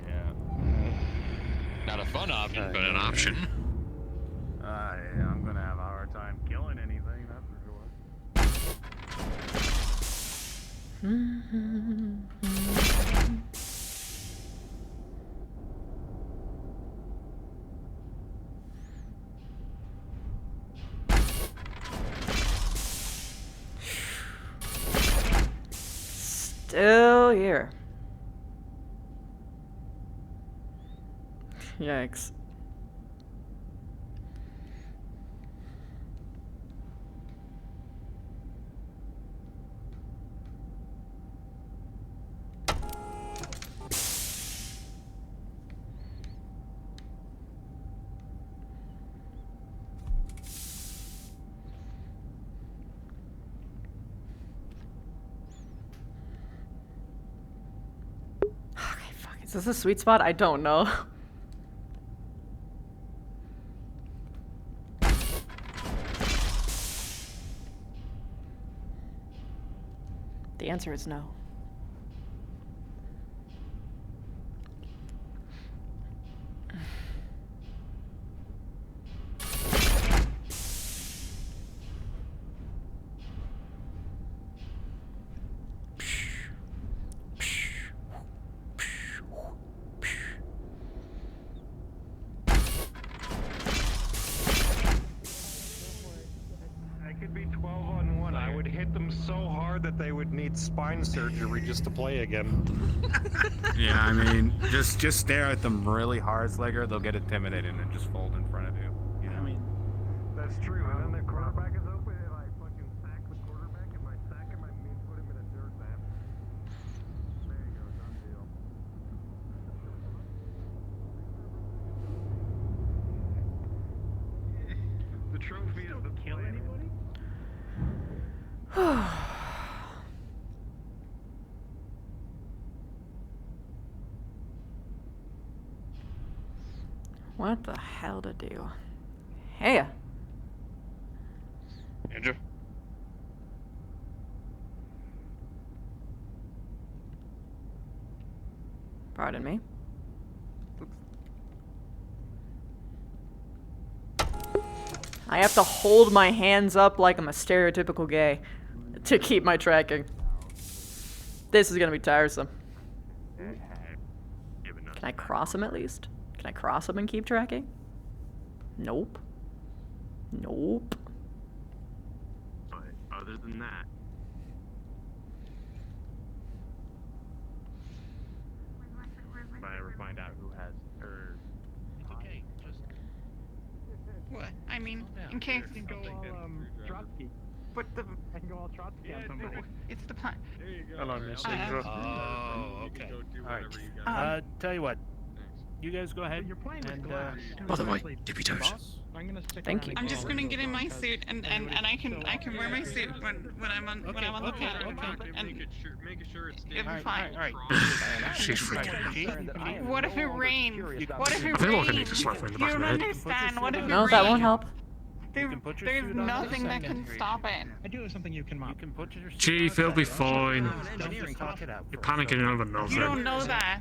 Yeah. Not a fun option, but an option. Yeah, I'm gonna have a hard time killing anything. That's for sure. Still here. Yikes. Is this a sweet spot? I don't know. The answer is no. I could be 12 on 1. I would hit them so hard that they would need spine surgery just to play again. Yeah, I mean, just stare at them really hard, Slugger. They'll get intimidated and just fold in front of you. You know? I mean, That's true. And then the quarterback is open, and I fucking sack the quarterback, and my sack him, I mean put him in a dirt nap. There you go, done deal. The trophy is to kill anybody? What the hell to do? Hey. Andrew? Pardon me. I have to hold my hands up like I'm a stereotypical gay to keep my tracking. This is gonna be tiresome. Can I cross him at least? Can I cross him and keep tracking? Nope. Nope. But other than that, if I ever find out who has her, It's okay. Just What? I mean, in case. I can go all Trotsky. But the. I can go all Trotsky on somebody. It's the plan. There you go. Hello, Miss Indra. Oh, okay. All Um, right. Tell you what. You guys go ahead. And, By the way, dippy toes. Thank you. I'm just gonna get in my suit, and I can wear my suit when I'm on the panel. And it'll be fine. All right. She's freaking. What if it rains? What if it I feel like I need rains? to slap her in the You back of don't the head. understand. What if it No, rains? that won't help. There's nothing that can stop it. I do have something you can mop. Chief, it'll be fine. You're panicking over nose. You don't know that.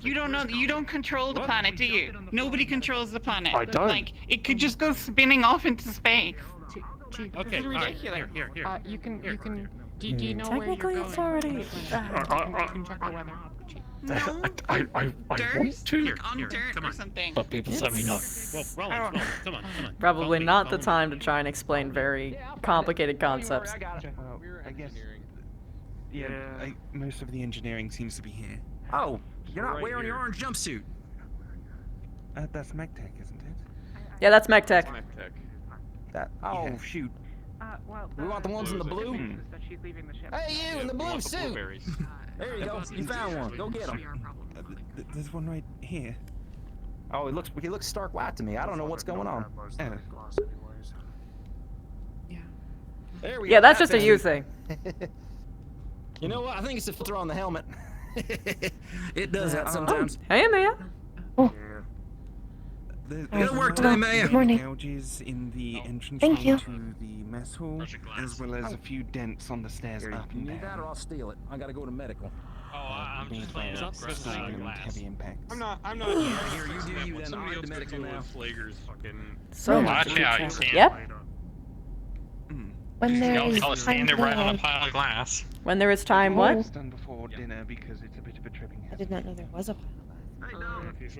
You don't know. You don't control the planet, do you? Nobody controls the planet. I don't. Like it could just go spinning off into space. Chief, This is ridiculous. Here. You can. Do you know Technically, where it's you're already. going? You can check the weather. No. I Dirt? want to. On dirt or something. But people tell me no. Well, Rollins, come on. Probably not the time to try and explain very complicated concepts. I guess. Yeah, most of the engineering seems to be here. Oh, you're not wearing your orange jumpsuit. That's MechTech, isn't it? Yeah, that's MechTech. That. Oh shoot. We want the ones in the blue. Hey, you in the blue suit. There you go. You found one. Go get him. There's one right here. Oh, he looks stark white to me. I don't know what's going on. There we go. Yeah, that's just a you thing. You know what? I think it's a filter on the helmet. It does that sometimes. Hey, Maya. Good work today, Maya. Good morning. Gouges in the entrance Thank you. to the mess hall, as well as a few dents on the stairs up You and need that, or down. I'll steal it. I gotta go to medical. Oh, I'm just playing up Heavy impacts. I'm not. Here, you do you then. I'll go to medical now. So much. Watch out, you can't. Yep. When there's Y'all stand there right on a pile of glass. When there is time, what? It's done before dinner because it's a bit of a tripping I hazard. did not know there was a pile.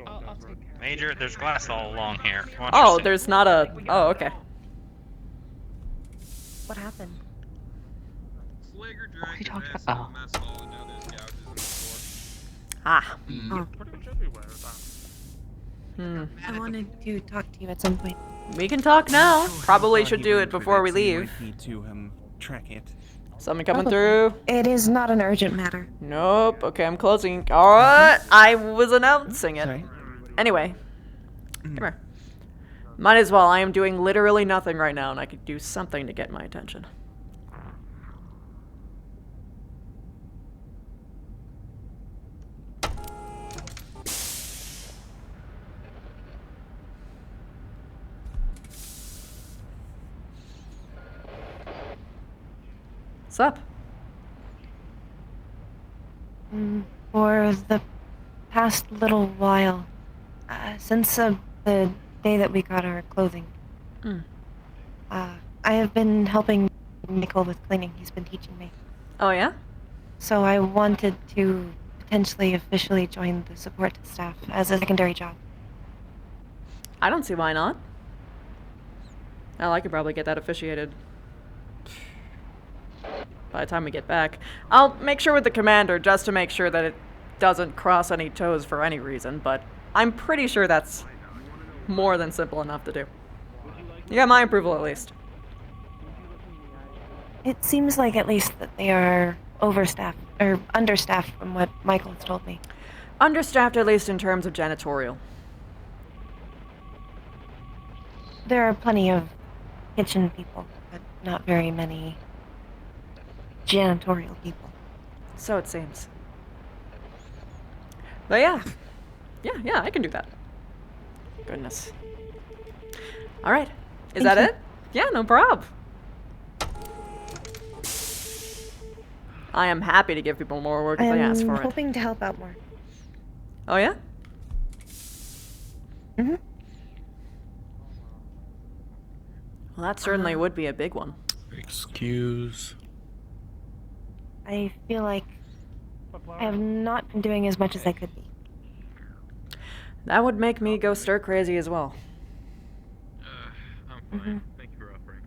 I'll take care. Major, there's glass all along here. Watch Oh, your there's not a. Oh, okay. What happened? What are you talking about? Ah. Oh. Hmm. I wanted to talk to you at some point. We can talk now. Probably should do it before we So you leave. might need to track it. Something coming through. It is not an urgent matter. Nope. Okay, I'm closing. Alright. I was announcing it. Sorry. Anyway. Come here. Might as well. I am doing literally nothing right now, and I could do something to get my attention. What's up? For the past little while, since the day that we got our clothing, I have been helping Nickel with cleaning. He's been teaching me. Oh, yeah? So I wanted to potentially officially join the support staff as a secondary job. I don't see why not. Hell, I could probably get that officiated by the time we get back. I'll make sure with the commander just to make sure that it doesn't cross any toes for any reason, but I'm pretty sure that's more than simple enough to do. You got my approval at least. It seems like at least that they are overstaffed, or understaffed from what Michael's told me. Understaffed at least in terms of janitorial. There are plenty of kitchen people, but not very many janitorial people. So it seems. But yeah. Yeah, I can do that. Goodness. All right. Is Thank that you. it? Yeah, no prob. I am happy to give people more work if they ask for I'm it. hoping to help out more. Oh yeah? Mm-hmm. Well, that certainly would be a big one. Excuse. I feel like I have not been doing as much as I could be. That would make me go stir crazy as well. I'm fine. Mm-hmm. Thank you for offering.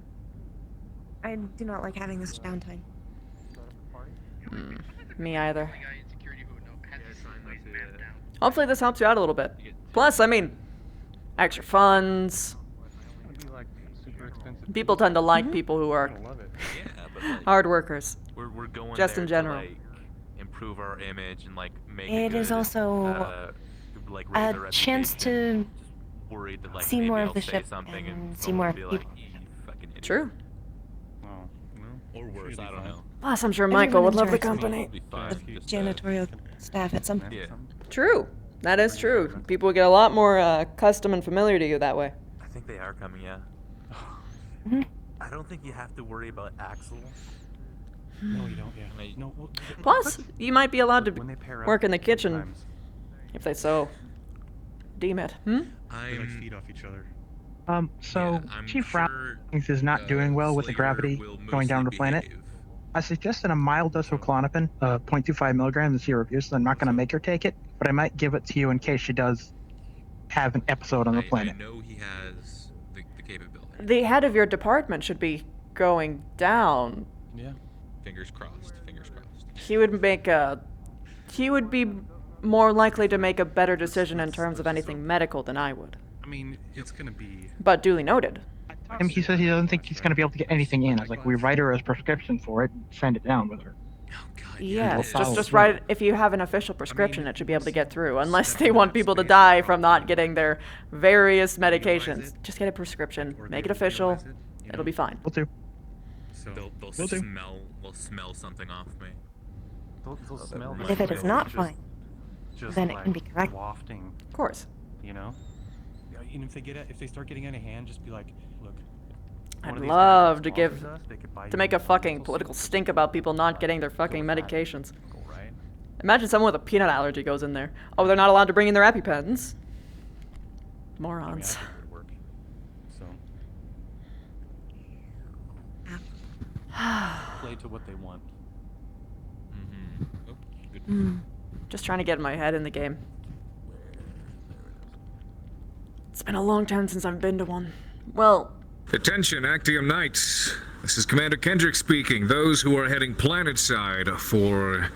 I do not like having this downtime. Me either. Hopefully this helps you out a little bit. Plus, I mean, extra funds. People tend to like people who are hard workers. We're going Just there in general. to, like, improve our image and like make It is good, also like, raise our a chance to worried that, like, see maybe more I'll of the say ship something and see someone more will be of like, people. "You fucking idiot." True. Or worse, I don't know. Plus, I'm sure Michael would love the Everyone company. The janitorial staff at some point. Yeah. True. That is true. People would get a lot more custom and familiar to you that way. I think they are coming, yeah. Mhm. I don't think you have to worry about Axel. No, you don't. Yeah. No. Well, Plus, you might be allowed to when they pair up work in the kitchen sometimes if they so deem it. they like feed off each other. So Chief Rounds is not doing well with the gravity going down the planet. I suggested a mild dose of Klonopin, 0.25 milligrams, and see her reviews. So I'm not going to make her take it, but I might give it to you in case she does have an episode on the planet. I know he has the capability. The head of your department should be going down. Yeah. Fingers crossed. Fingers crossed. He would be more likely to make a better decision in terms of anything medical than I would. I mean, it's gonna be. But duly noted. He says he doesn't think he's going to be able to get anything in. I was like, we write her a prescription for it, send it down with her. Yes, just write it. If you have an official prescription, it should be able to get through. Unless they want people to die from not getting their various medications. Just get a prescription, make it official, it'll be fine. We'll do. So they'll smell something off me. They'll smell. If it is not fine, then it like can be corrected. Wafting. Of course. You know. Yeah, and if they start getting out of hand, just be like, look. I'd love to make a fucking political stink about people not getting their fucking medications. Imagine someone with a peanut allergy goes in there. Oh, they're not allowed to bring in their EpiPens. Morons. Play to what they want. Just trying to get my head in the game. It's been a long time since I've been to one. Well, attention, Actium Knights. This is Commander Kendrick speaking. Those who are heading planetside for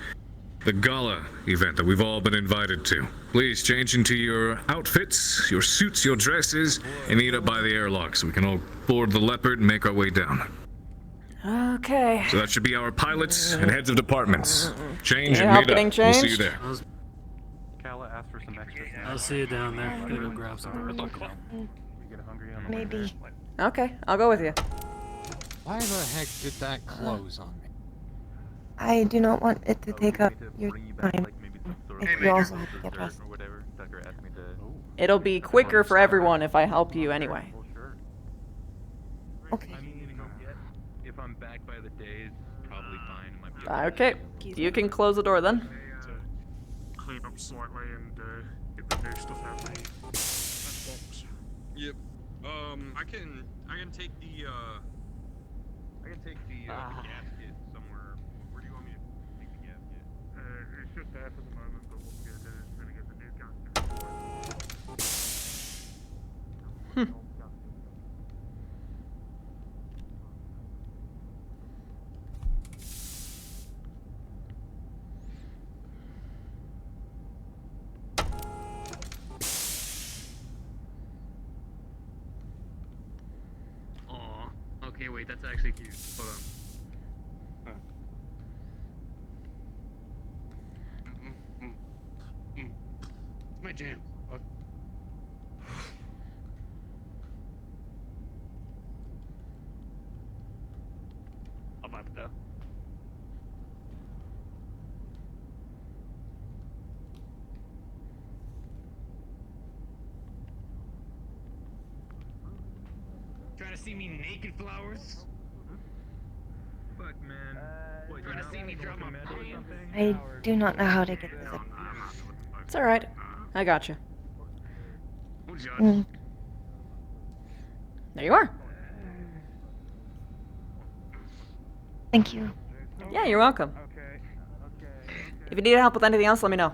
the gala event that we've all been invited to. Please change into your outfits, your suits, your dresses, and meet up by the airlock so we can all board the Leopard and make our way down. okay. So that should be our pilots and heads of departments. Change Any and help meet getting up. We'll see you changed? there. Kala asked for some extra. I'll see you down there. Gotta go grab something. You get hungry on the Maybe. Okay, I'll go with you. Why the heck did that close on me? I do not want it to take up your time. If you also have to get dressed. It'll be quicker for everyone if I help you anyway. Okay. If I'm back by the day, it's probably fine. It might be Okay, you can close the door then. Clean up slightly and get the new stuff out of the box. Yep. I can take the gasket somewhere. Where do you want me to take the gasket? It's just there for the moment, but what we're gonna do is we're gonna get the new gasket. Aw. Okay, wait, that's actually cute. Hold on. My jam. I'm about to go. see me naked flowers? Fuck, man. What, Trying to see me drop my pants? I do not know how to get this up. It's alright. I got you. Mm. There you are. Thank you. Yeah, you're welcome. If you need help with anything else, let me know.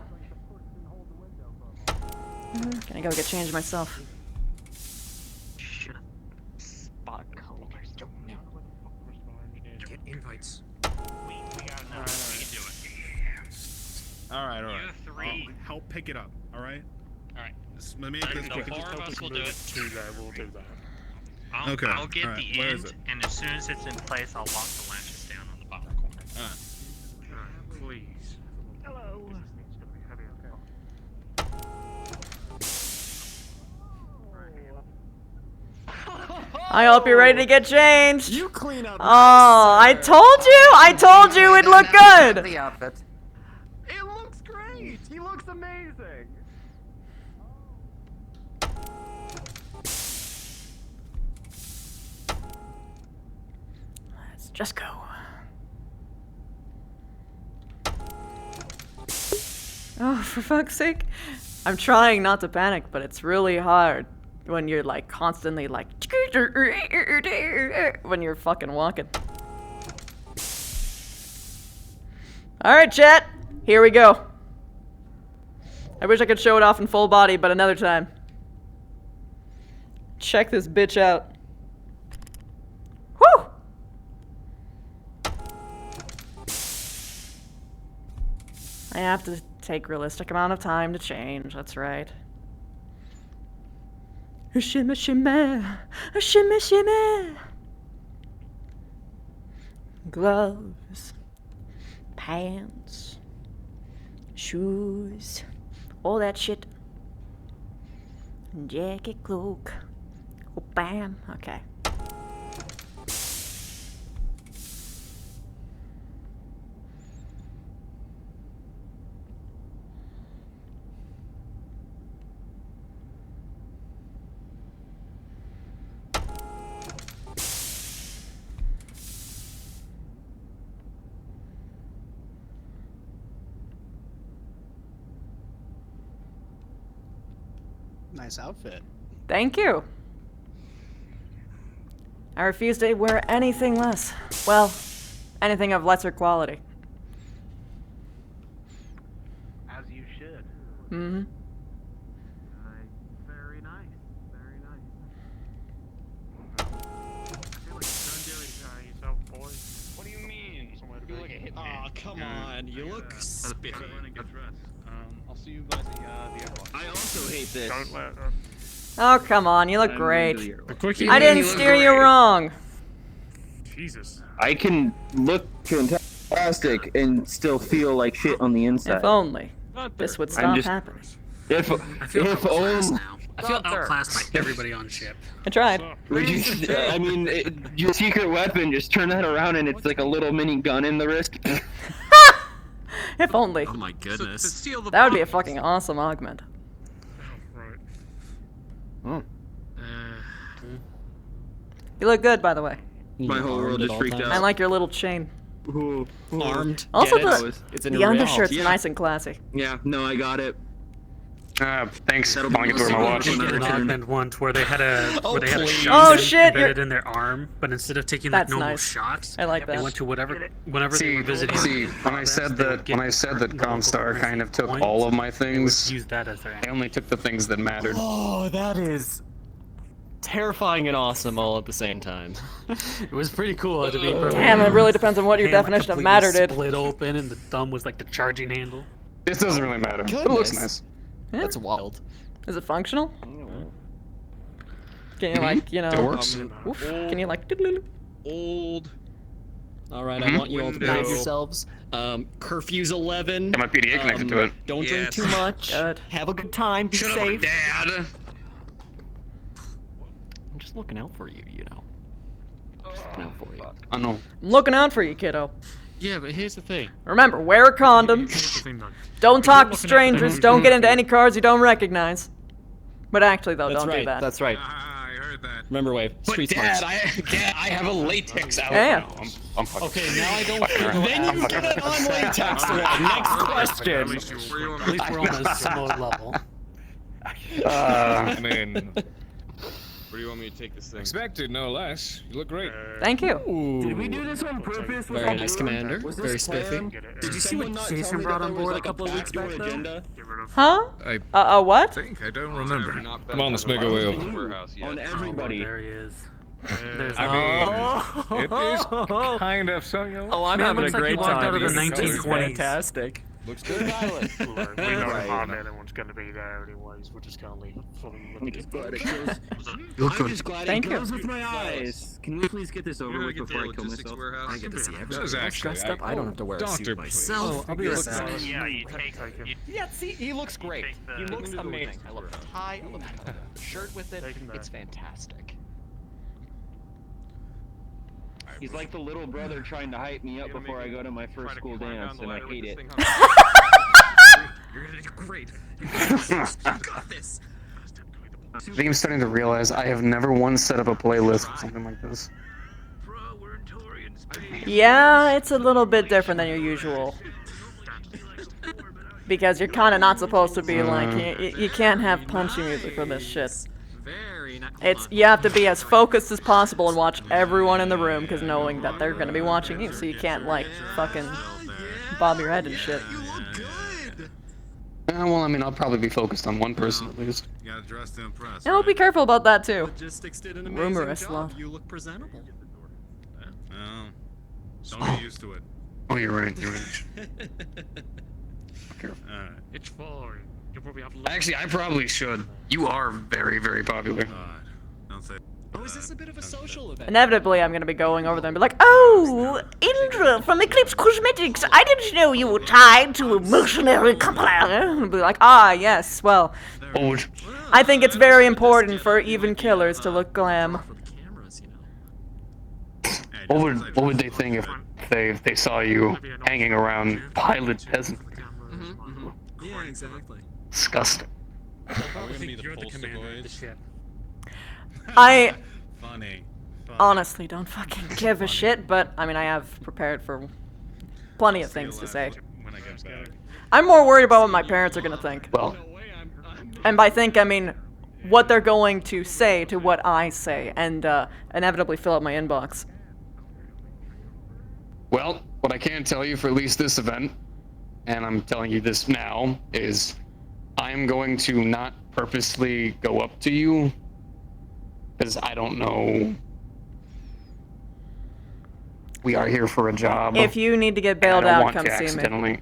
Gonna go get changed myself. Spot colors. Get invites. We gotta know. We can do it. Alright, You alright. three. Help pick it up, alright? Alright. Let me make this The quick. four of us will do it. We'll do that. Okay, I'll get alright, the where end, is it? and as soon as it's in place, I'll lock the latches down on the bottom corner. Please. Hello. I hope you're ready to get changed. You clean up. Oh, I told you it'd look good. The outfit. It looks great. He looks amazing. Let's just go. Oh, for fuck's sake. I'm trying not to panic, but it's really hard when you're like constantly like when you're fucking walking. Alright, chat. Here we go. I wish I could show it off in full body, but another time. Check this bitch out. Whew! I have to take realistic amount of time to change, that's right. A shimmy shimmy, a shimmy shimmy. Gloves, pants, shoes, all that shit. Jacket, cloak. Oh, bam. Okay. Nice outfit. Thank you. I refuse to wear anything less. Well, anything of lesser quality. As you should. Mm-hmm. Very nice. Very nice. I feel like you're doing yourself, boys. What do you mean? You look a hitman. Aw, come on. You look spiffy. I'll see you guys at the airlock. I also hate this. Don't let Oh, come on. You look I'm great. into the I didn't steer you wrong. Jesus. I can look fantastic and still feel like shit on the inside. If only this would stop happening. If I feel if outclassed only. now. I feel outclassed by everybody on ship. I tried. Would you, I mean, your secret weapon, just turn that around and it's like a little mini gun in the wrist. If only. Oh my goodness. That would be a fucking awesome augment. You look good, by the way. My whole world just freaked out. I like your little chain. Ooh. Armed. Also, Get it? the, It's in the real. undershirt's Yeah. nice and classy. Yeah, no, I got it. Thanks. That'll I'll get to wear my watch. Did an augment once where they had a please. shot shit, embedded in their arm, but instead of taking like That's normal nice. shots, I like they that. went to whenever they were visiting. See, when I said that Comstar kind of took all of my things, use that as their I only took the things that mattered. Oh, that is terrifying and awesome all at the same time. It was pretty cool to be perfect. Damn, it really depends on what your Hand, definition of completely matter did. Split open, and the thumb was like the charging handle. This doesn't really matter. But it looks nice. Yeah. That's wild. Is it functional? Can you like, you know? It works. Oof, can you like? doodle-doodle? Old. All right, I want you all to behave yourselves. Curfew's 11. Got my PDA connected to it. Don't drink too much. Good. Have a good time. Be Shut up, safe. Dad. I'm just looking out for you, you know. Just looking out for you. I know. I'm looking out for you, kiddo. Yeah, but here's the thing. Remember, wear a condom. Don't talk to strangers. Don't get into any cars you don't recognize. But actually, though, That's don't right. do that. That's right. I heard that. Remember, Wave. But Street Dad, smarts. I have a latex out. Yeah. I'm fucking. Okay, now I don't. Then you get it on latex. Next question. At least we're on a similar level. I mean, Where do you want me to take this thing? expected, no less. You look great. Thank you. Did we do this on purpose? Very nice, Commander. Very spiffy. Did you see what Jason brought on board a couple of weeks back, though? Huh? What? I don't remember. Come on, let's make a wheel. On everybody. There he is. I mean, it is kind of so. You know, Oh, I'm Man, having a looks like great he walked time. out of the This is 1920s. fantastic. looks good. We know how anyone's gonna be there anyways. We're just gonna leave it for I'm just glad it goes. You look I'm good. just glad Thank it you. goes with my eyes. Can we please get this over with before I kill myself? I get to see This everybody is else actually. dressed up. I don't have to wear a Doctor, suit please. myself. I'll be right back. Yeah, you take. Yeah, see, he looks great. He looks amazing. I love the tie. I love the shirt with it. It's fantastic. He's like the little brother trying to hype me up before I go to my first school dance, and I hate it. You're gonna do great. You got this. I think I'm starting to realize I have never once set up a playlist for something like this. Yeah, it's a little bit different than your usual. Because you're kind of not supposed to be like, you can't have punchy music for this shit. You have to be as focused as possible and watch everyone in the room, because knowing that they're gonna be watching you, so you can't like fucking bob your head and shit. Well, I mean, I'll probably be focused on one person at least. You gotta dress to impress. And be careful about that too. Logistics did an amazing Rumorous job. love. You look presentable. Oh, don't get used to it. Oh, you're right. You're right. Alright. It's fine. You probably have. Actually, I probably should. You are very, very popular. Don't say. Oh, is this a bit of a social event? Inevitably, I'm gonna be going over there and be like, "Oh, Indra from Eclipse Cosmetics. I didn't know you were tied to a mercenary couple." And be like, "Ah, yes. Well, I think it's very important for even killers to look glam." What would they think if they saw you hanging around pilot peasant? Yeah, exactly. Disgusting. You're the commander of the ship. I Funny. honestly don't fucking give a shit, but I mean, I have prepared for plenty of things to say. When I get back. I'm more worried about what my parents are gonna think. Well, And by think, I mean what they're going to say to what I say, and inevitably fill up my inbox. well, what I can tell you for at least this event, and I'm telling you this now, is I'm going to not purposely go up to you, because I don't know. We are here for a job. If you need to get bailed and I don't out, want come to see me. accidentally.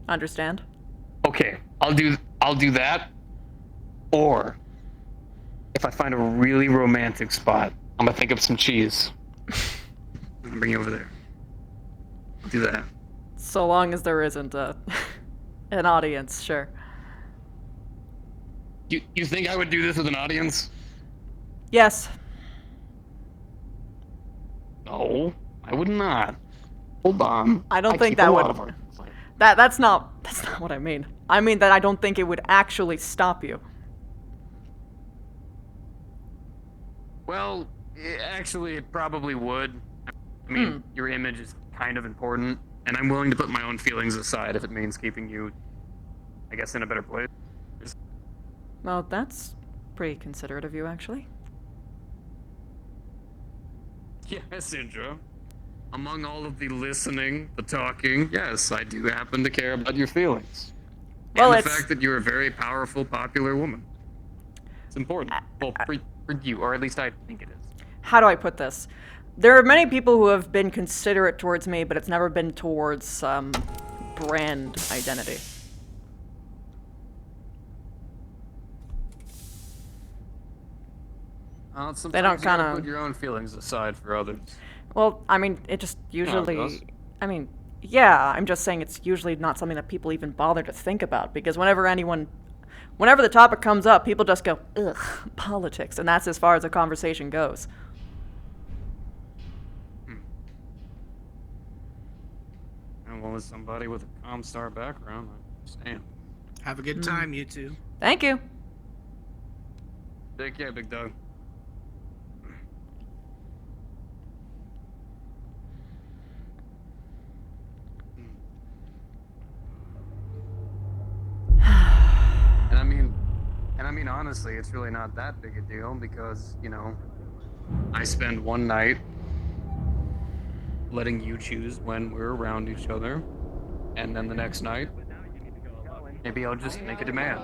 Understand? Okay, I'll do that. Or if I find a really romantic spot, I'm gonna think of some cheese. I'm gonna bring you over there. I'll do that. So long as there isn't an audience, sure. You think I would do this with an audience? Yes. No, I would not. Hold on. I don't think keep that a would. lot of our- That's not what I mean. I mean that I don't think it would actually stop you. Well, actually, it probably would. I mean, your image is kind of important, and I'm willing to put my own feelings aside if it means keeping you, I guess, in a better place. Well, that's pretty considerate of you, actually. Yes, Indra. Among all of the listening, the talking, yes, I do happen to care about your feelings. Well, and the it's- fact that you're a very powerful, popular woman. It's important. Well, for you, or at least I think it is. How do I put this? There are many people who have been considerate towards me, but it's never been towards brand identity. They don't Sometimes you gotta kinda- put your own feelings aside for others. Well, I mean, it just how it goes. usually. I mean, yeah, I'm just saying it's usually not something that people even bother to think about, because whenever the topic comes up, people just go, ugh, politics, and that's as far as the conversation goes. And well, as somebody with a Comstar background, I understand. Have a good time, you two. Thank you. Take care, big dog. And I mean, honestly, it's really not that big a deal because, you know, I spend one night letting you choose when we're around each other, and then the next night, maybe I'll just make a demand.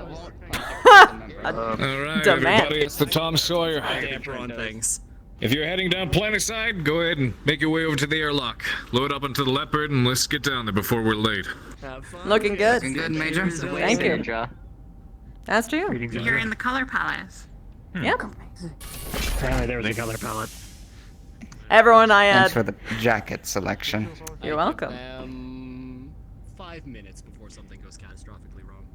Alright, everybody, it's the Tom Sawyer. Damper on things. If you're heading down Planetside, go ahead and make your way over to the airlock. Load up into the Leopard and let's get down there before we're late. Looking good. Looking good, Major. Thank you. That's to you. You're in the color palace. Yep. Apparently there was a color palette. Everyone I had. Thanks for the jacket selection. You're welcome. 5 minutes before something goes catastrophically wrong.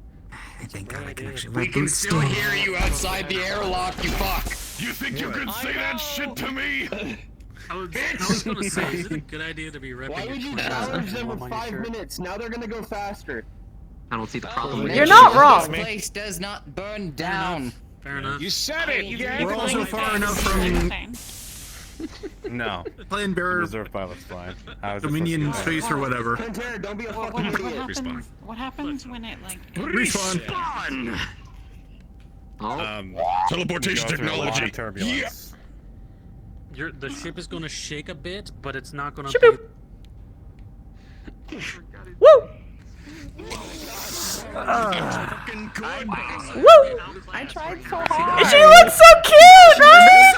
Thank God I can actually We can still hear you outside the airlock, you fuck! You think you could say that shit to me? I was gonna say, is it a good idea to be repping? Why would you challenge them for 5 minutes? Now they're gonna go faster. I don't see the problem. You're not wrong. This place does not burn down. Fair enough. You said it! We're also far enough from... No. Plane bearer... Reserve pilot's fine. Dominion space or whatever. Pantera, don't be a fucking idiot. What happens when it like? Respawn! Teleportation technology. Turbulence. The ship is gonna shake a bit, but it's not gonna. Woo! Woo! I tried so hard. She looks so cute, right?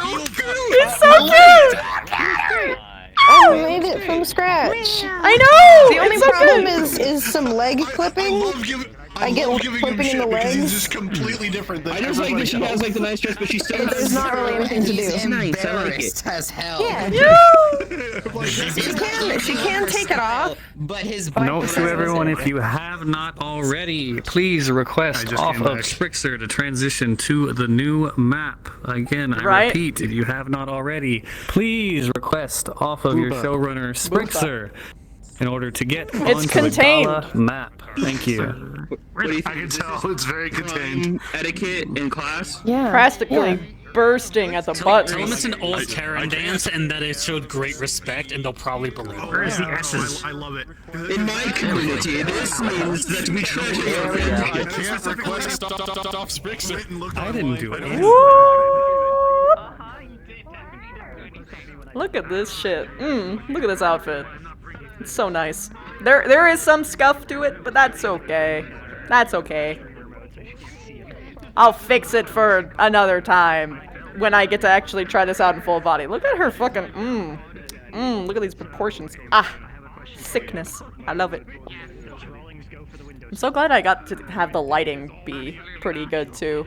She's so cute. I made it from scratch. I know. The only it's so problem good. is some leg clipping. I get clipping in the legs. It's just completely different than I just like that she has like the nice dress, but she's still There's not really anything to do. He's embarrassed as hell. Yeah. She can take it off. But his Note to everyone, if you have not already, please request off of Sprixer to transition to the new map. Again, I repeat, if you have not already, please request off of your showrunner Sprixer in order to get onto the Gala map. Thank you. I can tell it's very contained. Etiquette in class? Yeah. Practically bursting at the buttons. Tell them it's an old Terran dance and that it showed great respect, and they'll probably believe it. Where's the S's? I love it. In my community, this means that we treasure I can't request off Sprixer. I didn't do it. Look at this shit. Look at this outfit. It's so nice. There is some scuff to it, but that's okay. That's okay. I'll fix it for another time when I get to actually try this out in full body. Look at her fucking look at these proportions. Sickness. I love it. I'm so glad I got to have the lighting be pretty good too.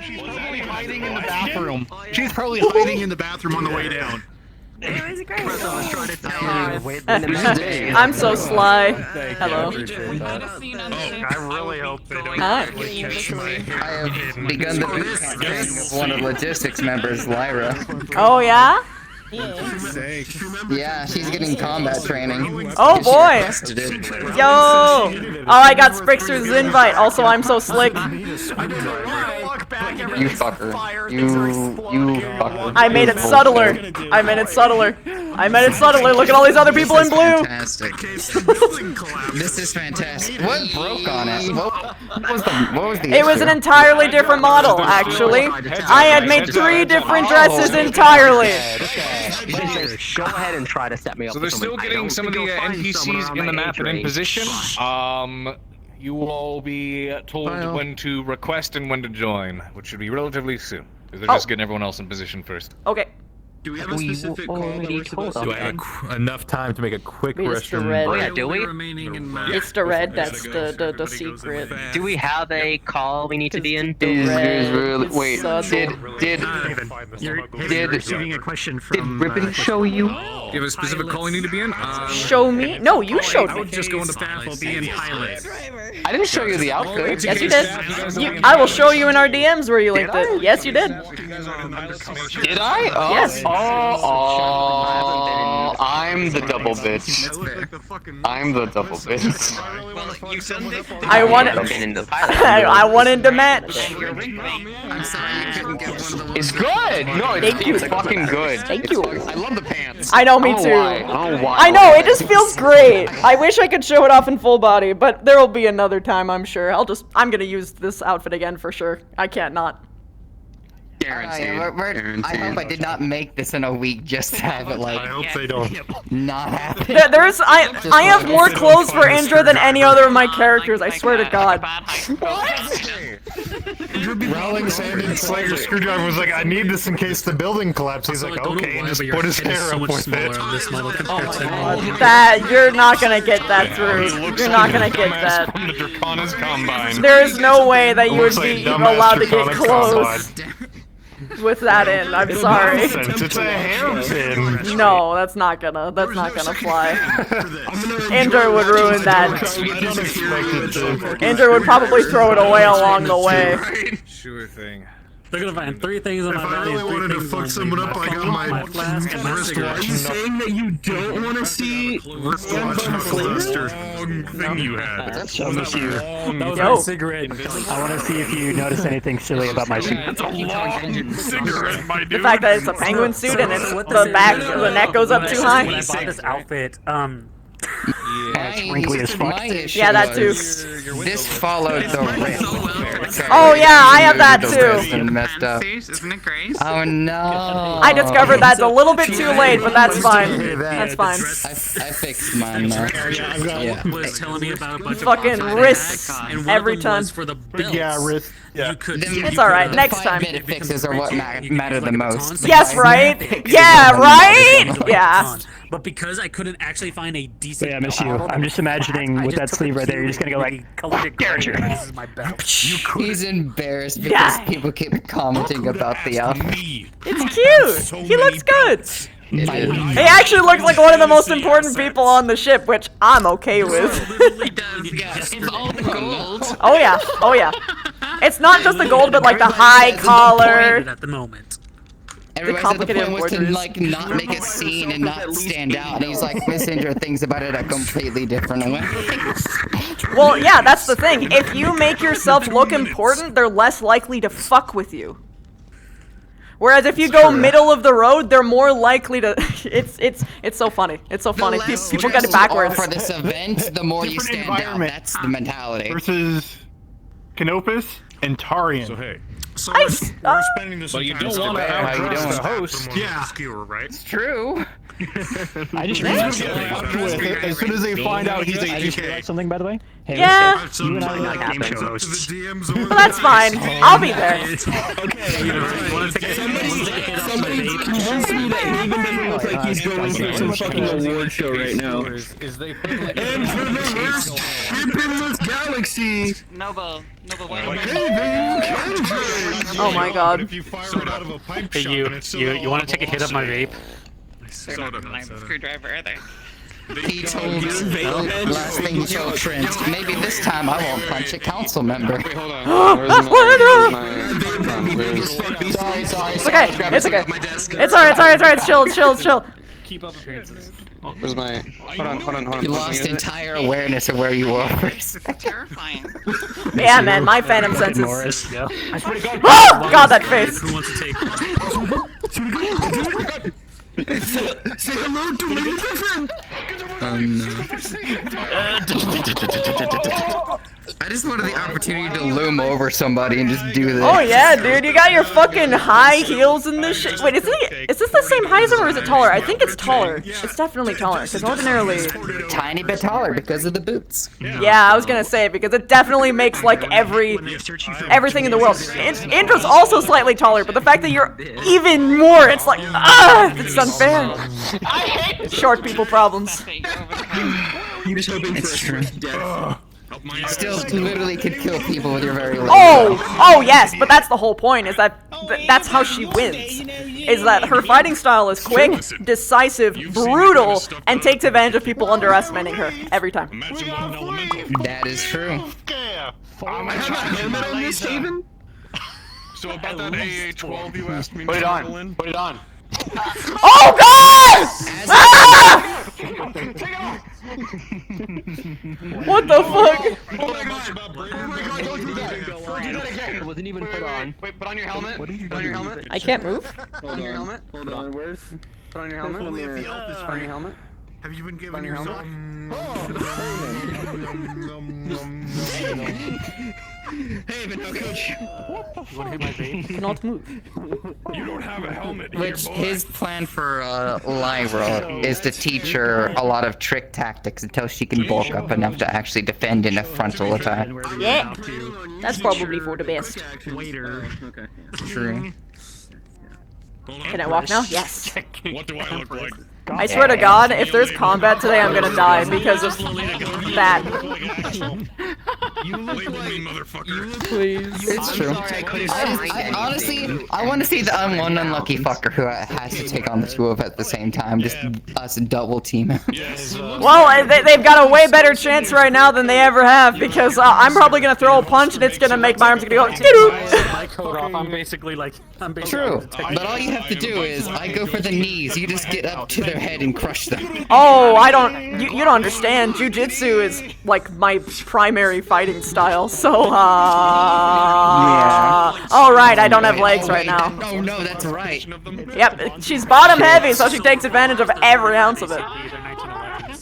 She's probably hiding in the bathroom. She's probably hiding in the bathroom on the way down. It was great. I'm so sly. Hello. I really hope they don't Hi. catch my hair. I have begun the boot camp training of one of logistics members, Lyra. Oh yeah? Yeah, she's getting combat training. Oh boy! Requested it. Yo! Oh, I got Sprixer's invite. Also, I'm so slick. You fucker. You fucker. I made it subtler. I made it subtler. I made it subtler. Look at all these other people in blue. Fantastic. This is fantastic. What broke on it? What was the It was an entirely different model, actually. I had made 3 different dresses entirely. Go ahead and try to set me up. So they're still getting some of the NPCs in the map and in position. You will all be told when to request and when to join, which should be relatively soon. They're just getting everyone else in position first. Okay. Do we have a specific call that we're supposed to Do I have enough time to make a quick It's the restroom red. break? Yeah, do we? It's the red. That's the secret. Do we have a call we need to be in? Wait, You're receiving a question from. Ribbon show you? Do you have a specific call you need to be in? Show me? No, you showed I me. would just go into staff will be in pilot. I didn't show you the outfit. Yes, you did. I will show you in our DMs where you linked it. Yes, you did. Did I? Oh, Yes. Oh, I'm I'm the double bitch. I'm the double bitch. Well, you done this. I wanted to match. It's good. No, it's fucking good. Thank you. I love the pants. I know, me too. I know, it just feels great. I wish I could show it off in full body, but there will be another time, I'm sure. I'm gonna use this outfit again for sure. I can't not. I hope I did not make this in a week just to have it like. I hope they don't. Not happen. I have more clothes for Indra than any other of my characters. I swear to God. Rolling sand and Slayer screwdriver was like, I need this in case the building collapses. He's like, okay, and just put his hair up with it. That you're not gonna get that through. You're not gonna get that. From the Draconis Combine. There is no way that you would be even allowed to get close with that in. I'm sorry. It's a hairpin. No, that's not gonna fly. Indra would ruin that. Indra would probably throw it away along the way. Sure thing. They're gonna find 3 things on my body. If I really wanted to fuck someone up, I got my flask and my cigarette. Are you saying that you don't want to see wristwatch knuckle duster thing you had? That was my cigarette. I want to see if you notice anything silly about my suit. That's a long cigarette, my dude. The fact that it's a penguin suit and it's the neck goes up too high. When I bought this outfit, it's wrinkly as fuck. Yeah, that too. This followed the rip. Oh yeah, I have that too. Messed up. Isn't it great? Oh no. I discovered that's a little bit too late, but that's fine. That's fine. I fixed mine now. Yeah. Was telling me about a bunch fucking of wrists every time. for the belts. Yeah, wrist. Yeah. It's alright, next time. 5-minute fixes are what matter the most. Yes, right? Yeah, right? Yeah. But because I couldn't actually find a decent I miss you. I'm just imagining with that sleeve right there, you're just gonna go like, Garrett, this is my belt. He's embarrassed because people keep commenting about the outfit. It's cute. He looks good. He actually looks like one of the most important people on the ship, which I'm okay with. It's all the gold. Oh yeah, oh yeah. It's not just the gold, but like the high collar. At the moment. Everybody's at the point was to like not make a scene and not stand out, and he's like, Miss Indra thinks about it a completely different way. Well, yeah, that's the thing. If you make yourself look important, they're less likely to fuck with you. Whereas if you go middle of the road, they're more likely to. It's so funny. It's so funny. People get it backwards. For this event, the more you stand out, that's the mentality. Versus Canopus and Tarian. So hey. So we're spending this. But you don't want to outdress the host. Yeah. Skewer, right? It's true. I just realized as soon as they find out he's I just realized something, by the way. Hey, yeah. You and I are like game show hosts. Well, that's fine. I'll be there. Somebody tells me that Haven doesn't look like he's going for some fucking award show right now. And for the first ship in this galaxy, Noble, oh my god. If you fire it out of a pipe Hey, shot, you want to take a hit of my vape? They're not gonna have a screwdriver, are they? He told last thing he told Trent, maybe this time I won't punch a council member. Wait, hold on. It's okay. It's okay. It's alright. It's chill. Keep up appearances. Where's my? Hold on. You lost entire awareness of where you were. Terrifying. Yeah, man, my phantom senses. Yeah. Oh, God, that face. Who wants to take? say hello to me, different. I just wanted the opportunity to loom over somebody and just do this. Oh yeah, dude, you got your fucking high heels in this shit. Wait, is this the same height as him or is it taller? I think it's taller. It's definitely taller, because ordinarily... Tiny bit taller because of the boots. Yeah, I was gonna say, because it definitely makes, like, everything in the world. Indra's also slightly taller, but the fact that you're even more, it's like, it's unfair. I hate short people problems. You just hoping for a death. Still literally could kill people with your very legs. Oh yes, but that's the whole point, is that that's how she wins. Is that her fighting style is quick, decisive, brutal, and takes advantage of people underestimating her every time. That is true. So about that AA-12 you asked me Put it to on. Put it on. Oh god! can. Wait, put on your helmet. Put on your helmet. I can't move. Put on your helmet. Hold on, where's... Put on your helmet. Only if the elf is Put on your helmet. Have you been Put given on your your son? Hey, but no, coach. You wanna hit my vein? Cannot move. You don't have a helmet here, Which boy. his plan for Lyra is to teach her a lot of trick tactics until she can bulk up enough to actually defend in a frontal attack. Yeah, that's probably for the best. Waiter. Okay. True. Can I walk now? Yes. What do I look like? I swear to God, if there's combat today, I'm gonna die because of that. You look like motherfucker. Please. It's true. Honestly, I want to see the one unlucky fucker who has to take on the two of at the same time. Just us double team him. Well, they've got a way better chance right now than they ever have because I'm probably gonna throw a punch and it's gonna make my arms gonna go. My coat off. I'm basically True, but all you have to do is I go for the knees. You just get up to their head and crush them. Oh, I don't. You don't understand. Jiu-jitsu is like my primary fighting style. So Yeah. All right, I don't have legs right now. Oh no, that's right. Yep, she's bottom heavy, so she takes advantage of every ounce of it. I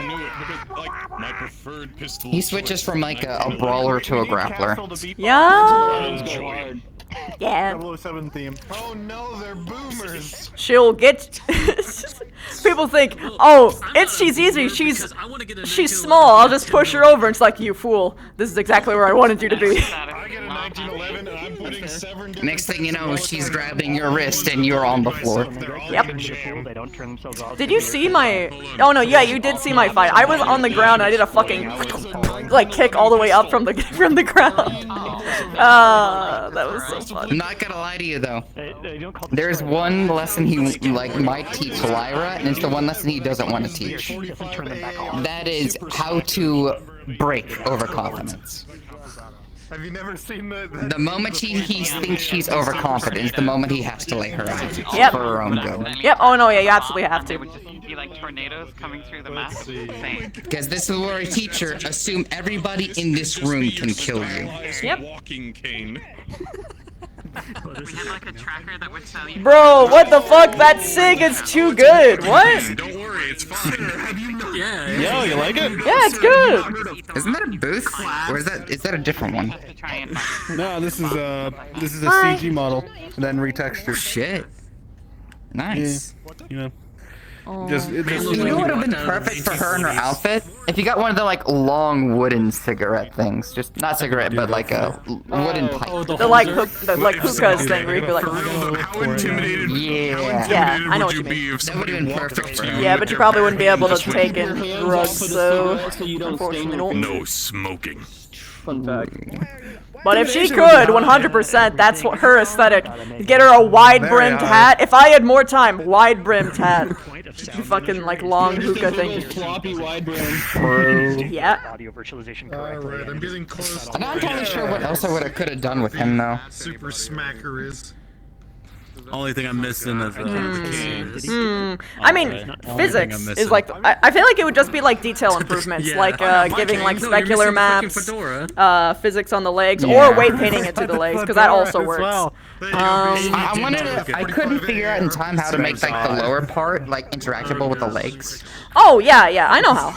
knew it because, like, my preferred pistol. He switches from like a brawler to a grappler. Yeah. Yeah. 007 theme. Oh no, they're boomers. She'll get. People think, oh, she's easy. She's small. I'll just push her over. And it's like, you fool. This is exactly where I wanted you to be. I get a 1911 and I'm putting 7 different... Next thing you know, she's grabbing your wrist and you're on the floor. Yep. Did you see my? Oh no, yeah, you did see my fight. I was on the ground and I did a fucking like kick all the way up from the ground. That was so fun. Not gonna lie to you though. There's one lesson he might teach Lyra, and it's the one lesson he doesn't want to teach. That is how to break overconfidence. Have you never seen The moment he thinks she's overconfident is the moment he has to lay her out Yep. for her own good. Yep. Oh no, yeah, you absolutely have to. Would just be like tornadoes coming through the map. Same. Because this is where a teacher assume everybody in this room can kill you. Yep. Walking cane. We had like a tracker that would tell you. Bro, what the fuck? That SIG is too good. What? Don't worry, it's fine. Yeah. Yo, you like it? Yeah, it's good. Isn't that a booth? Or is that a different one? No, this is a CG model and then retextured. Shit. Nice. Yeah, you know. You know what would have been perfect for her and her outfit? If you got one of the like long wooden cigarette things, just not cigarette, but like a wooden pipe. The like hookahs thing where you could like. How intimidated? Yeah, I know what you mean. That would have been perfect for her. Yeah, but you probably wouldn't be able to take in drugs, so unfortunately, no. No smoking. Fun fact. But if she could, 100%, that's what her aesthetic. Get her a wide-brimmed hat. If I had more time, wide-brimmed hat. Fucking like long hookah thing. Floppy wide brim. Yeah. Audio virtualization Alright, I'm getting close. I'm not entirely sure what else I could have done with him though. Super smacker is. Only thing I'm missing is I mean, physics is like, I feel like it would just be like detail improvements, like giving like specular maps, physics on the legs, or weight painting it to the legs, because that also works. I couldn't figure out in time how to make like the lower part like interactable with the legs. Oh yeah, I know how.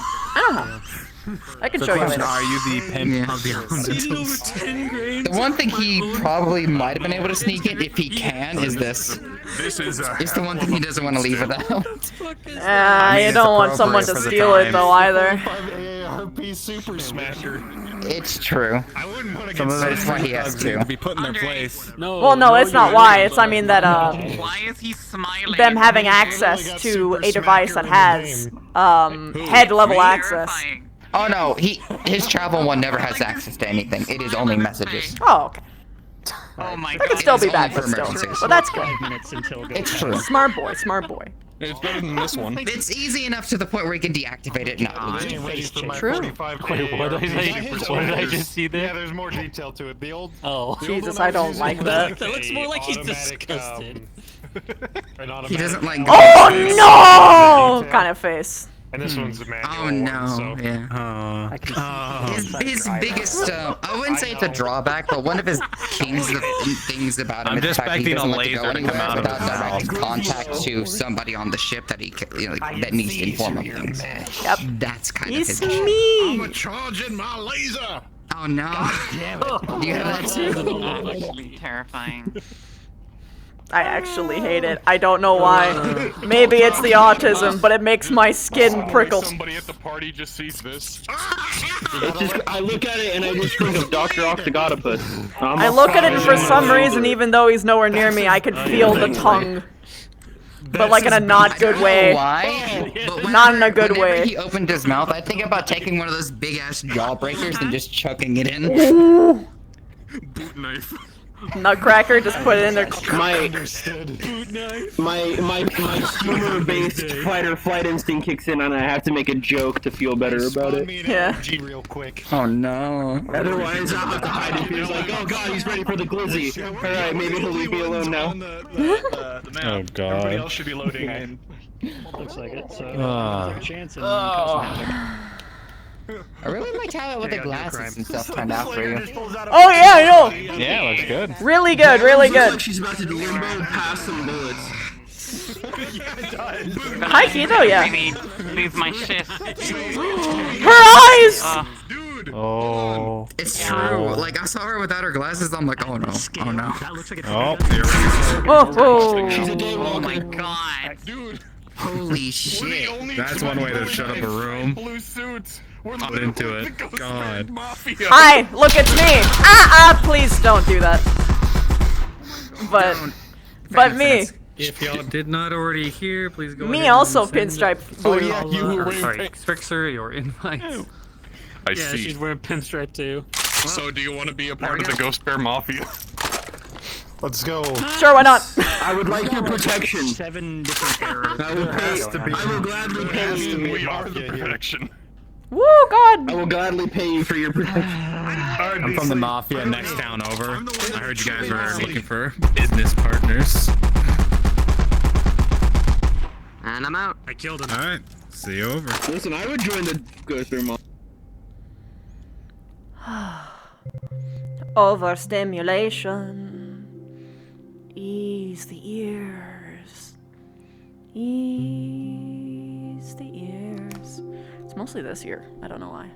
I can show you later. Are you the pimp of the elementals? The one thing he probably might have been able to sneak in, if he can, is this. This is It's the one thing he doesn't want to leave without. You don't want someone to steal it though either. ATK-RP Super Smasher. It's true. Some of it's why he has to. Be put in their place. Well, no, it's not why. It's, I mean, that Why is he smiling? them having access to a device that has head level access. Oh no, his travel one never has access to anything. It is only messages. Oh, okay. Oh my That god. could still be bad, for but still. emergencies. But that's good. It's true. Smart boy, smart boy. It's better than this one. It's easy enough to the point where you can deactivate it and not lose it. True. Wait, what did I just see there? Yeah, there's more detail to it. The old. Oh. Jesus, I don't like that. That looks more like he's disgusted. He doesn't like. Oh no! Kind of face. And this one's the manual Oh no, one, so. yeah. His biggest, I wouldn't say it's a drawback, but one of his things about him I'm is the just fact that he expecting a doesn't like to laser go to come anywhere out of without his direct mouth. contact to somebody on the ship that he that needs to inform of things. Yep. That's kind of He's his issue. me. I'm charging my laser. Oh no. Do you have that too? Actually terrifying. I actually hate it. I don't know why. Maybe it's the autism, but it makes my skin prickle. Somebody at the party just sees this. I look at it and I just think of Dr. Octogotopus. I look at it and for some reason, even though he's nowhere near me, I could feel the tongue. But like in a not good way. Why? Not in a good Whenever way. he opened his mouth, I think about taking one of those big ass jawbreakers and just chucking it in. Boot knife. Nutcracker, just put it in there. My humor-based fight or flight instinct kicks in, and I have to make a joke to feel better about it. Yeah. Real quick. Oh no. Otherwise, I'll have to hide it. He's like, oh god, he's ready for the glizzy. Alright, maybe he'll leave me alone now. Oh god. Everybody else should be loading in. Looks like it. So Ah. chance I really liked how with the glasses and stuff turned out for you. Oh yeah, I know. Yeah, looks good. Really good, really Looks good. like she's about to limbo past some bullets. High key though, yeah. Move my shift. Her eyes! Oh. It's true. Like I saw her without her glasses. I'm like, oh no, oh no. Oh, there we go. Oh, She's a daywalker. Oh my god. Dude. Holy shit. That's one way to shut up a room. Blue suits. We're Not into it. God. Mafia. Hi, look, it's me. Please don't do that. But me. If y'all did not already hear, please go Me ahead also and send pinstripe blue. Oh, yeah, you were sorry, Strixer, your invite. I Yeah, see. she's wearing pinstripe too. So do you want to be a part of the Ghost Bear Mafia? Let's go. Sure, why not? I would like your protection. 7 different errors. I will gladly pay you. We are the protection. Woo, God. I will gladly pay you for your protection. I'm from the Mafia next town over. I heard you guys were looking for business partners. And I'm out. I killed him. Alright, see you over. Listen, I would join the Ghost Bear Mafia. Overstimulation. Ease the ears. Ease the ears. It's mostly this year. I don't know why.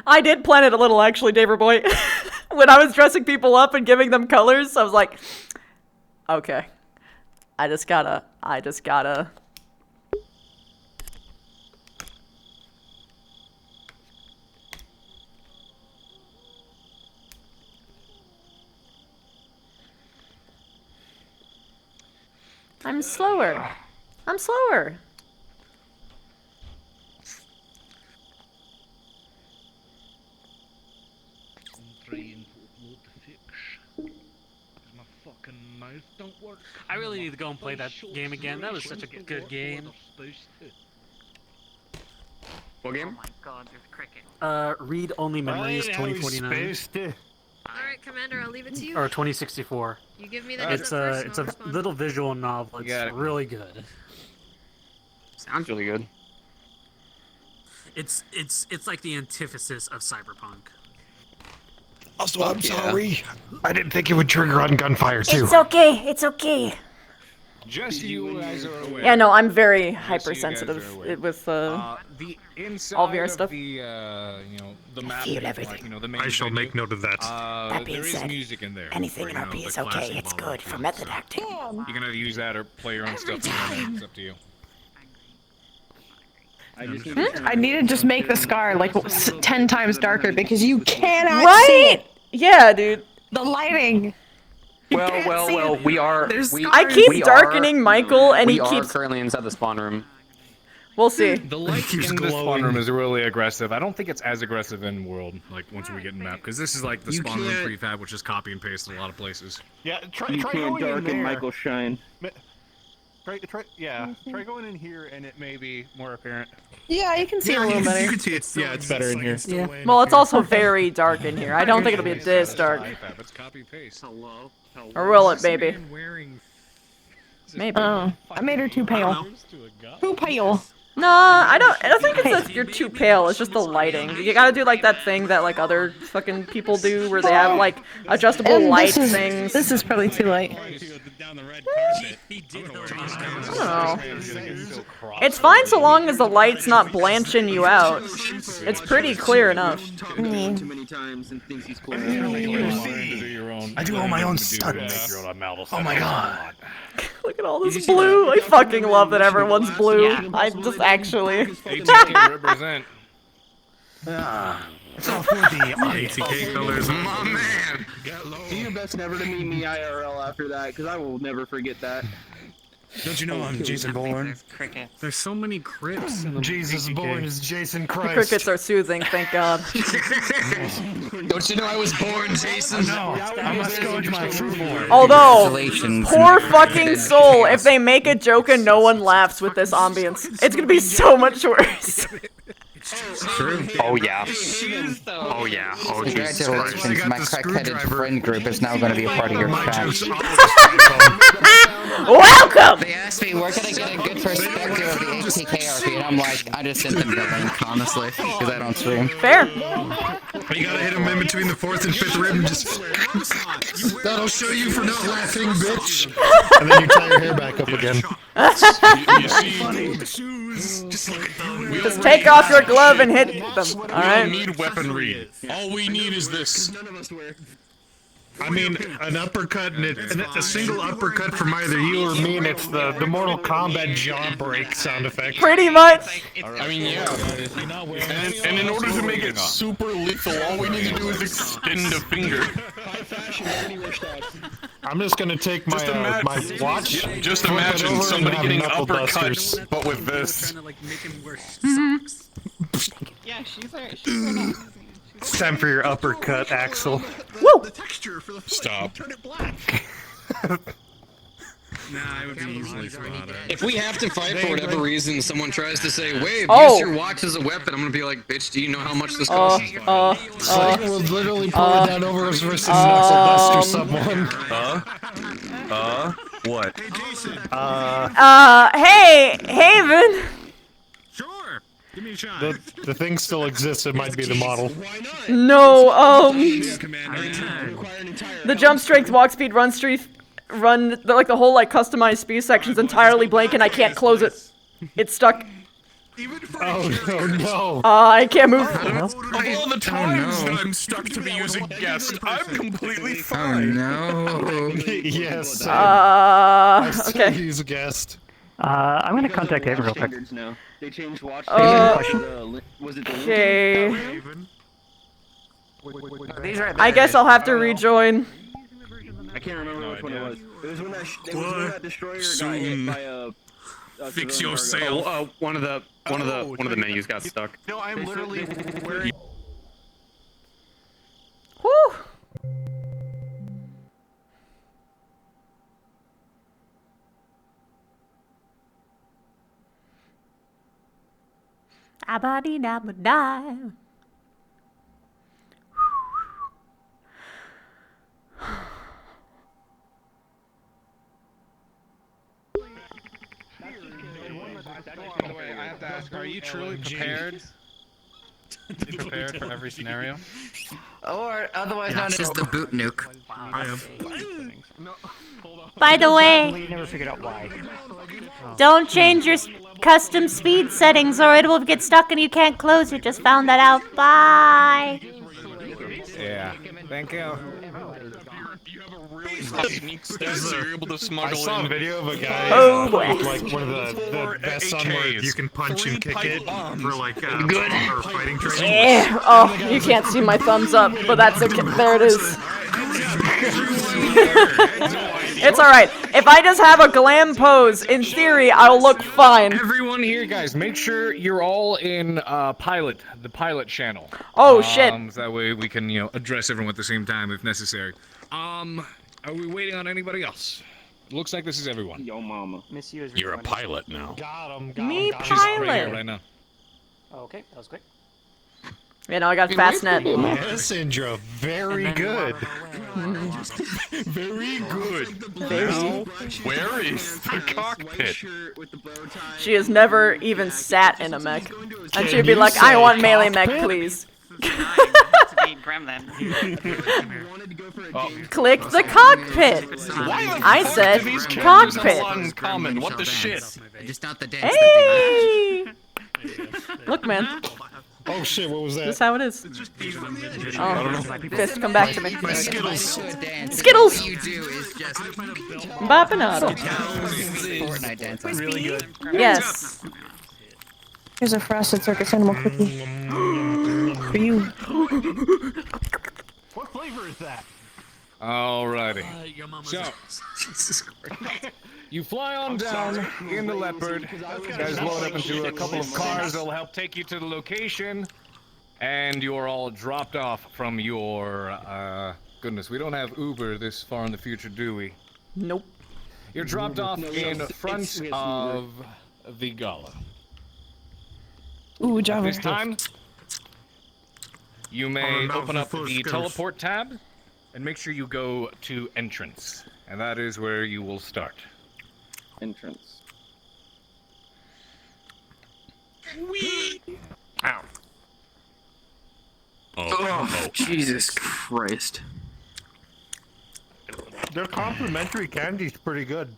I did plan it a little, actually, Daver Boy. When I was dressing people up and giving them colors, I was like, okay. I just gotta. I'm slower. I'm slower. I really need to go and play that game again. That was such a good game. What game? Oh my god, there's cricket. Read Only Memories 2029. Alright, Commander, I'll leave it to you. Or 2064. You give me that It's info a first, it's and a I'll respond. little visual novel. It's got it. really good. Sounds really good. It's like the antithesis of cyberpunk. Also, I'm sorry. I didn't think it would trigger on gunfire, too. It's okay. It's okay. Just you guys are aware. Yeah, no, I'm very Just so you guys hypersensitive are aware. with The inside all VR of stuff. the, you know, the map, feel like, everything. you know, the main I shall menu, make note of that. That being there is said, music in there. anything for, in you know, RP the is okay. classic It's Valhalla good for theme, method so acting. You can either use that or play your own stuff. It's up to you. I need to just make the scar like 10 times darker because you cannot see Right? it. Yeah, dude. The lighting. Well, we are. I keep darkening Michael, and he we keeps. are currently inside the spawn room. We'll see. The light in the spawn room is really aggressive. I don't think it's as aggressive in world, like once we get in map, because this is like the You spawn room can't- prefab, which is copy and paste in a lot of places. Yeah, try You going can't in darken there. Michael Shine. Try going in here, and it may be more apparent. Yeah, you can see a little better. You can see it's it's better in here. Yeah. Well, it's also very dark in here. I don't think it'll be this dark. Hello. Or will it, baby? Maybe. I made her too pale. Too pale. No, I don't think it's that you're too pale. It's just the lighting. You gotta do like that thing that like other fucking people do, where they have like adjustable light things. This is probably too light. I don't know. It's fine so long as the light's not blanching you out. It's pretty clear enough. I do all my own stunts. Oh my god. Look at all this blue. I fucking love that everyone's blue. I just actually. Represent. It's all for the ATK colors. My man. Do your best never to meet me IRL after that, because I will never forget that. Don't you know I'm Jason Bourne? There's so many crypts. In the Jesus Bourne is Jason The Christ. crickets are soothing, thank God. Don't you know I was born, Jason? No, I must go into my true form. Although, Congratulations. poor fucking soul, if they make a joke and no one laughs with this ambience, it's gonna be so much worse. True. Oh yeah. Oh yeah. Oh Jesus Christ. Congratulations, my crack-headed friend group is now going to be a part of your chat. Welcome! They asked me where can I get a good perspective of the ATK-RP, and I'm like, I just sent them the link, honestly, because I don't stream. Fair. You gotta hit him in between the 4th and 5th rib and just... That'll show you for not laughing, bitch! And then you tie your hair back up again. Just take off your glove and hit them, alright? We don't need weaponry. All we need is this. I mean, an uppercut, and a single uppercut from either you or me, and it's the Mortal Kombat jaw break sound effect. Pretty much. I mean, yeah. And in order to make it super lethal, all we need to do is extend a finger. I'm just gonna take my my watch. Just imagine somebody getting uppercuts, but with this. Yeah, she's our It's time for your uppercut, Axel. Woo! Stop. Nah, I would be easily spotted. If we have to fight for whatever reason, someone tries to say, "Wave, Oh. use your watch as a weapon," I'm gonna be like, "Bitch, do you know how much this costs?" We'll literally pull it down over us versus Knuckle Buster someone. What? Hey, Haven! Sure. Give me a shot. The thing still exists, it might be the model. No, the jump strength, walk speed, run, like the whole like customized speed section's entirely blank and I can't close it. It's stuck. Oh no. I can't move. Of all the times that I'm stuck to be using guest, I'm completely fine. Oh no. Yes. I still okay. use guest. I'm gonna contact Haven real quick. They changed watch. Was it okay. I guess I'll have to rejoin. I can't remember which one it was. It was when that destroyer got hit by a. Fix yourself. One of the menus got stuck. No, I'm literally wearing. Whew. Abadi-dabba-die. By the way, I have to ask, are you truly prepared? Prepared for every scenario? Or otherwise known as the boot nuke. I am. By the way, We never figured out why. don't change your custom speed settings or it will get stuck and you can't close it. Just found that out. Bye. Yeah. Thank you. You're able to smuggle I saw a video of a guy boy. like one of the vests on where you can punch and kick it for like Good. or fighting training. Yeah. Oh, you can't see my thumbs up, but that's okay. There it is. It's alright. If I just have a glam pose, in theory, I'll look fine. Everyone here, guys, make sure you're all in the pilot channel. Oh, shit. So that way we can, address everyone at the same time if necessary. Are we waiting on anybody else? Looks like this is everyone. Yo, mama. Miss you is You're a pilot now. Got him. Me She's right here pilot. right now. Oh, okay, that was quick. You know, I got Fastnet. Yes, Indra. Very good. Very good. Very. Now, where is the cockpit? She has never even sat in a mech. And she'd be like, I want melee mech, please. Click the cockpit. I said cockpit. Uncommon. What the shit? Just not the dance. Hey! Look, man. Oh shit, what was that? That's how it is. Oh, Fist, come back to me. My Skittles. Skittles! What you do is just Bapinado. Fortnite dancing. Really good. Yes. Here's a frosted circus animal cookie. For you. What flavor is that? Alrighty. So, you fly on down in the Leopard. You guys load up into a couple of cars that'll help take you to the location. And you're all dropped off from your, goodness, we don't have Uber this far in the future, do we? Nope. You're dropped off in front of the Gala. Ooh, Java. This time, you may open up the teleport tab and make sure you go to entrance. And that is where you will start. Entrance. Whee! Ow. Oh, Jesus Christ. Their complimentary candy's pretty good.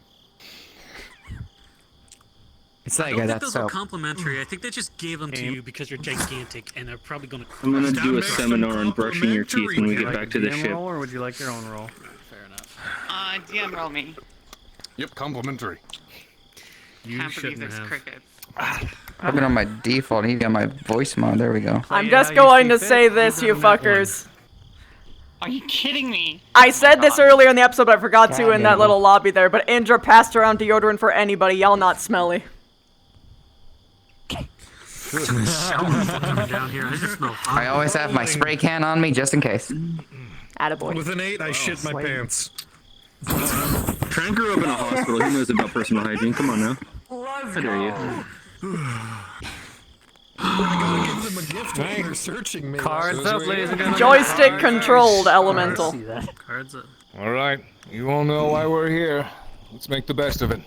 It's like I don't think that's those so. are complimentary. I think they just gave them to you because you're gigantic, and they're probably gonna. I'm gonna do a seminar on brushing your teeth when we get back to the ship. Or would you like your own roll? Fair enough. DM roll me. Yep, complimentary. You Can't believe shouldn't there's have. crickets. I've been on my default. He's got my voice mod. There we go. I'm just going to say this, you fuckers. Are you kidding me? I said this earlier in the episode, but I forgot to in that little lobby there, but Indra passed around deodorant for anybody. Y'all not smelly. I always have my spray can on me just in case. Attaboy. With an 8, I shit my pants. Tran grew up in a hospital. He knows about personal hygiene. Come on now. How dare you? I gotta give them a gift when they're searching me. Cards up, ladies and gentlemen. Joystick controlled elemental. Cards up. All right, you all know why we're here. Let's make the best of it.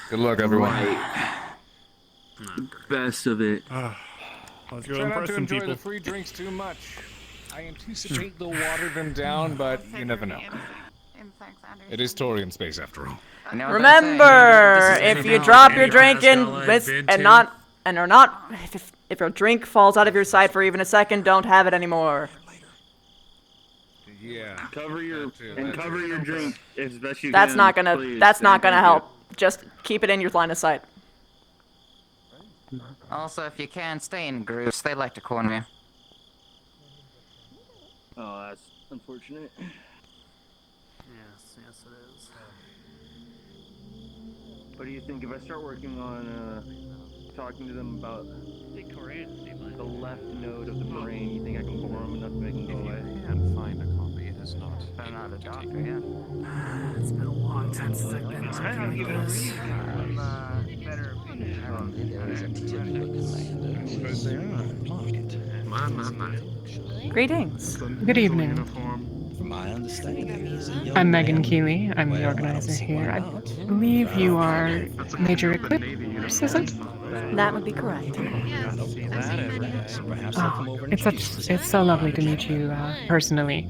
Good luck, everyone. Best of it. Let's go Try not impress to some enjoy people. the free drinks too much. I anticipate they'll water them down, but you never know. It is Torian space after all. Remember, if you drop your drink in this and if your drink falls out of your sight for even a second, don't have it anymore. Yeah. Cover your drink as best you That's can. not gonna. Please. That's not Thank gonna you. help. Just keep it in your line of sight. Also, if you can, stay in groups. They like to corner you. Oh, that's unfortunate. Yes, yes it is. What do you think if I start working on talking to them about the left node of the brain? You think I can bore them enough to make them go away? Can't find a copy. It is not. I'm not a doctor yet. It's been a long time since I've been to this. Greetings. Good evening. I'm Megan Keeley. I'm the organizer here. I believe you are Major Eclipse, is it? That would be correct. It's so lovely to meet you personally.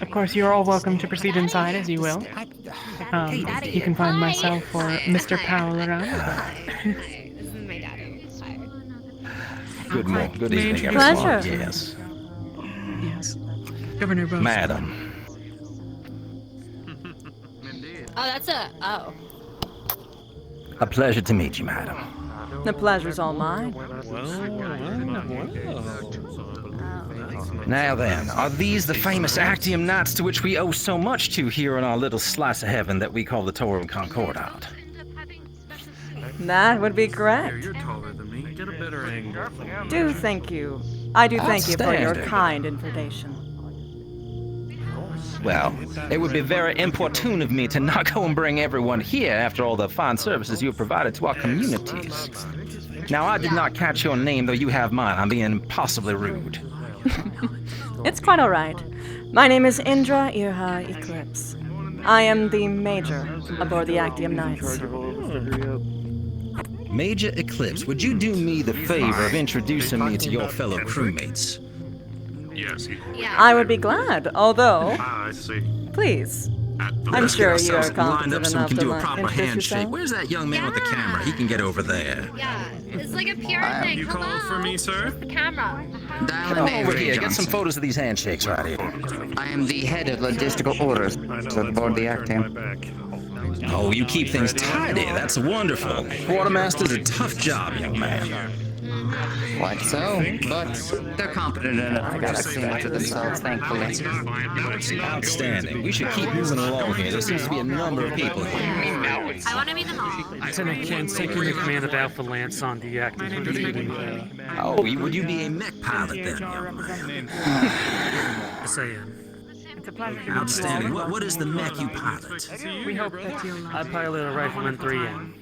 Of course, you're all welcome to proceed inside as you will. You can find myself or Mr. Powell around. Good morning. Good evening, Pleasure. everyone. Yes. Yes. Governor Rose. Madam. Oh, that's oh. A pleasure to meet you, madam. The pleasure's all mine. Now then, are these the famous Actium Knights to which we owe so much to here on our little slice of heaven that we call the Torum Concordat? That would be correct. You're taller than me. Get a better angle. Do thank you. I do thank you for your Outstanding. kind invitation. Well, it would be very importune of me to not go and bring everyone here after all the fine services you have provided to our communities. Now, I did not catch your name, though you have mine. I'm being impossibly rude. It's quite alright. My name is Indra, Irhaa, Eclipse. I am the Major aboard the Actium Knights. Major Eclipse, would you do me the favor of introducing me to your fellow crewmates? Yes. I would be glad, although... I see. Please. I'm Let's sure get you are ourselves lined competent up so we enough can to do a proper introduce handshake. yourself. Where's that young man with the camera? He can get over there. Yeah, it's like a PR thing. You called for me, sir? The camera. Come over here. Get some photos of these handshakes right here. I am the head of logistical orders aboard the Actium. Oh, you keep things tidy. That's wonderful. Quartermaster's a tough job, young man. Quite so, but they're competent enough to see to themselves, thankfully. Outstanding. We should keep moving along here. There seems to be a number of people here. I want to meet them all. Lieutenant Kent, taking the command of Alpha Lance on the Actium. Oh, would you be a mech pilot then, young man? Yes, I am. Outstanding. What is the mech you pilot? We hope that I pilot a Rifleman 3M.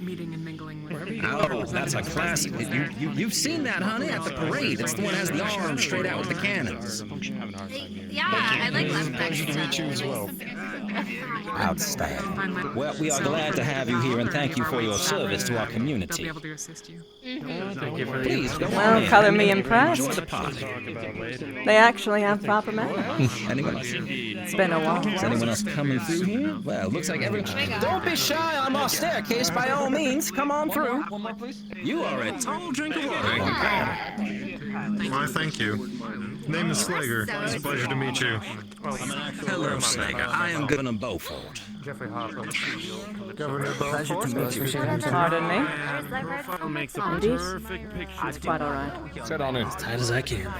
Oh, that's a classic. You've seen that, honey, at the parade. It's the one that has the arm straight out with the cannons. Yeah, I like left next to meet you as well. Outstanding. Well, we are glad to have you here and thank you for your service to our community. Thank you for Please go Well, on color in. me impressed. Join the party. They actually have proper manners. Anyone else? It's been a while. Is anyone else coming through here? Well, looks like everyone. Don't be shy on our staircase, by all means. Come on through. You are a tall drink of water. Why, thank you. Name is Slager. It's a pleasure to meet you. Hello, Slager. I am Governor Beaufort. Jeffrey Hopper. Governor Beaufort. Pleasure to meet you. Pardon me? Profile makes a Indeed. perfect picture. It's quite alright. Sit on it as tight as I can.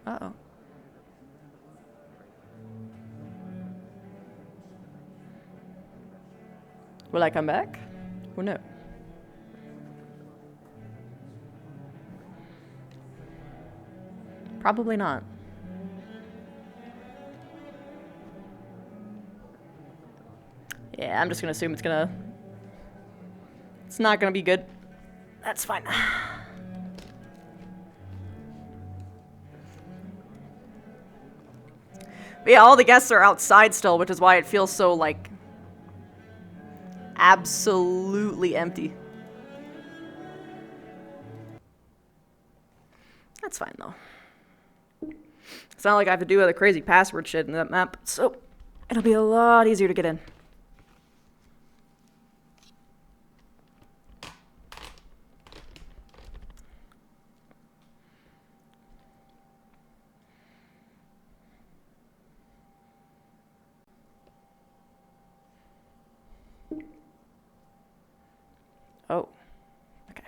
Uh-oh. Will I come back? Or no? Probably not. Yeah, I'm just gonna assume it's not gonna be good. That's fine. But yeah, all the guests are outside still, which is why it feels so, like, absolutely empty. That's fine, though. It's not like I have to do other crazy password shit in that map, so it'll be a lot easier to get in. Oh, okay.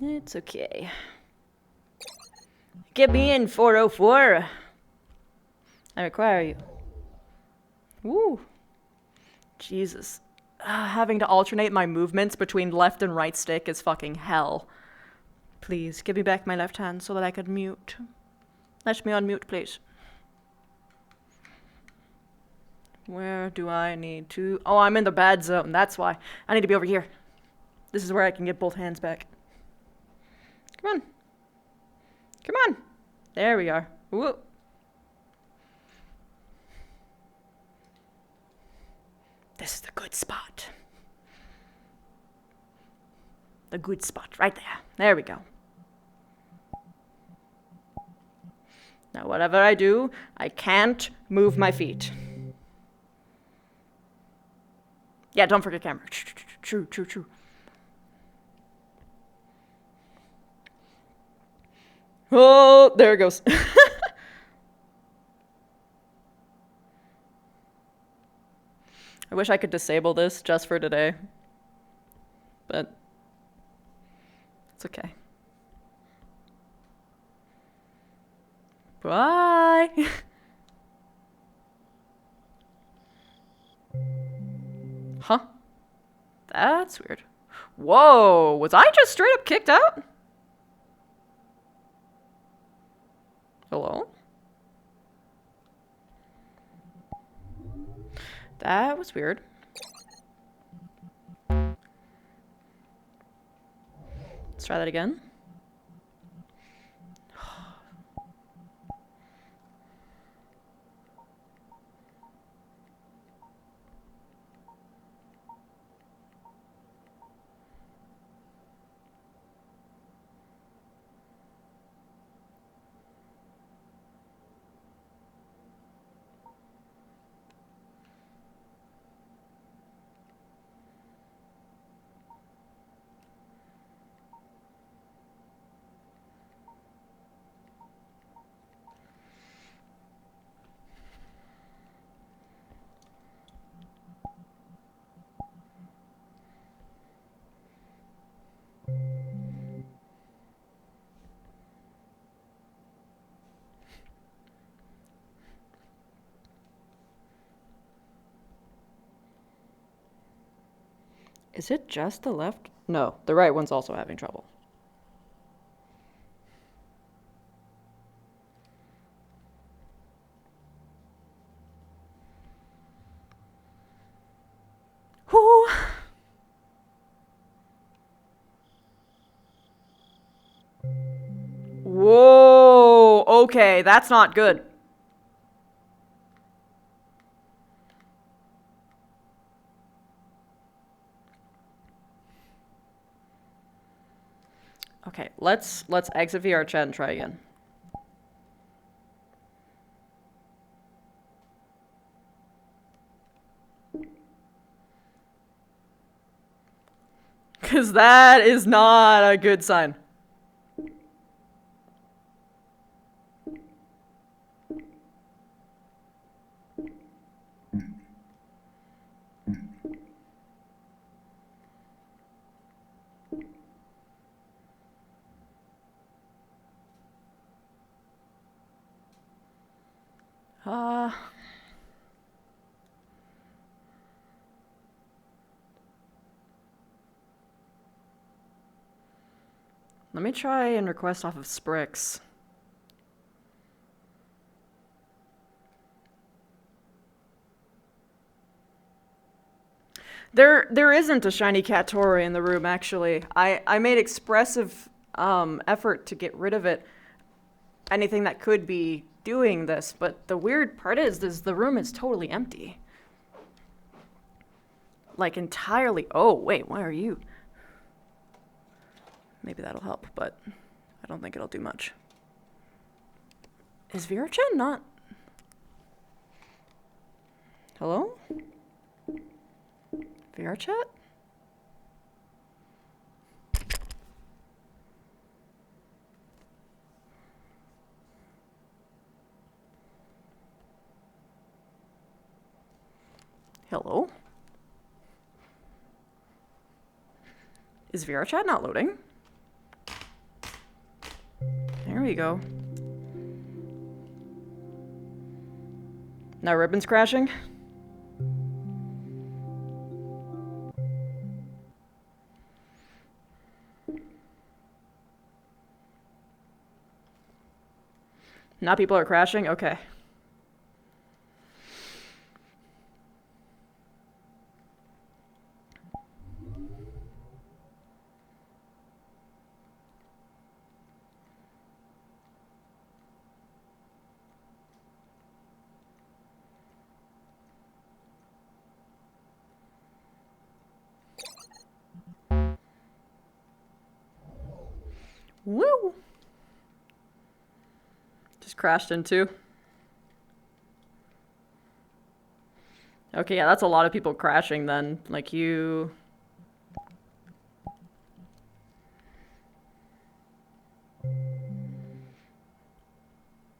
It's okay. Get me in, 404. I require you. Woo. Jesus. Having to alternate my movements between left and right stick is fucking hell. Please, give me back my left hand so that I can mute. Let me unmute, please. Where do I need to... Oh, I'm in the bad zone. That's why. I need to be over here. This is where I can get both hands back. Come on. Come on. There we are. Woo. This is the good spot. The good spot, right there. There we go. Now, whatever I do, I can't move my feet. Yeah, don't forget camera. True, true, true. Oh, there it goes. I wish I could disable this just for today. But it's okay. Bye. Huh? That's weird. Whoa, was I just straight up kicked out? Hello? That was weird. Let's try that again. Is it just the left? No, the right one's also having trouble. Whoo! Whoa! Okay, that's not good. Okay, let's exit VR chat and try again. Because that is not a good sign. Let me try and request off of Sprix. There isn't a shiny cat Tori in the room, actually. I made expressive effort to get rid of it. Anything that could be doing this, but the weird part is the room is totally empty. Like entirely. Oh, wait, why are you? Maybe that'll help, but I don't think it'll do much. Is Vera-chan not? Hello? Vera-chat? Hello? Is Vera-chat not loading? There we go. Now Ribbon's crashing? Now people are crashing? Okay. Woo! Just crashed into. Okay, yeah, that's a lot of people crashing then. Like you...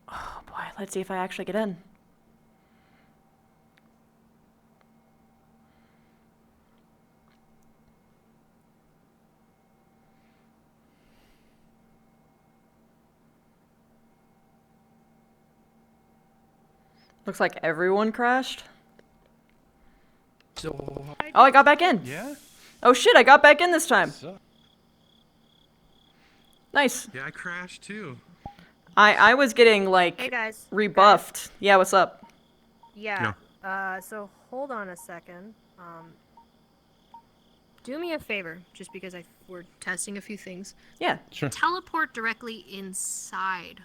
Oh boy, let's see if I actually get in. Looks like everyone crashed. So, oh, I got back in. Yeah? Oh shit, I got back in this time. Nice. Yeah, I crashed too. I was getting like Hey guys. rebuffed. Yeah, what's up? Yeah. So hold on a second. Do me a favor, just because we're testing a few things. Yeah. Sure. Teleport directly inside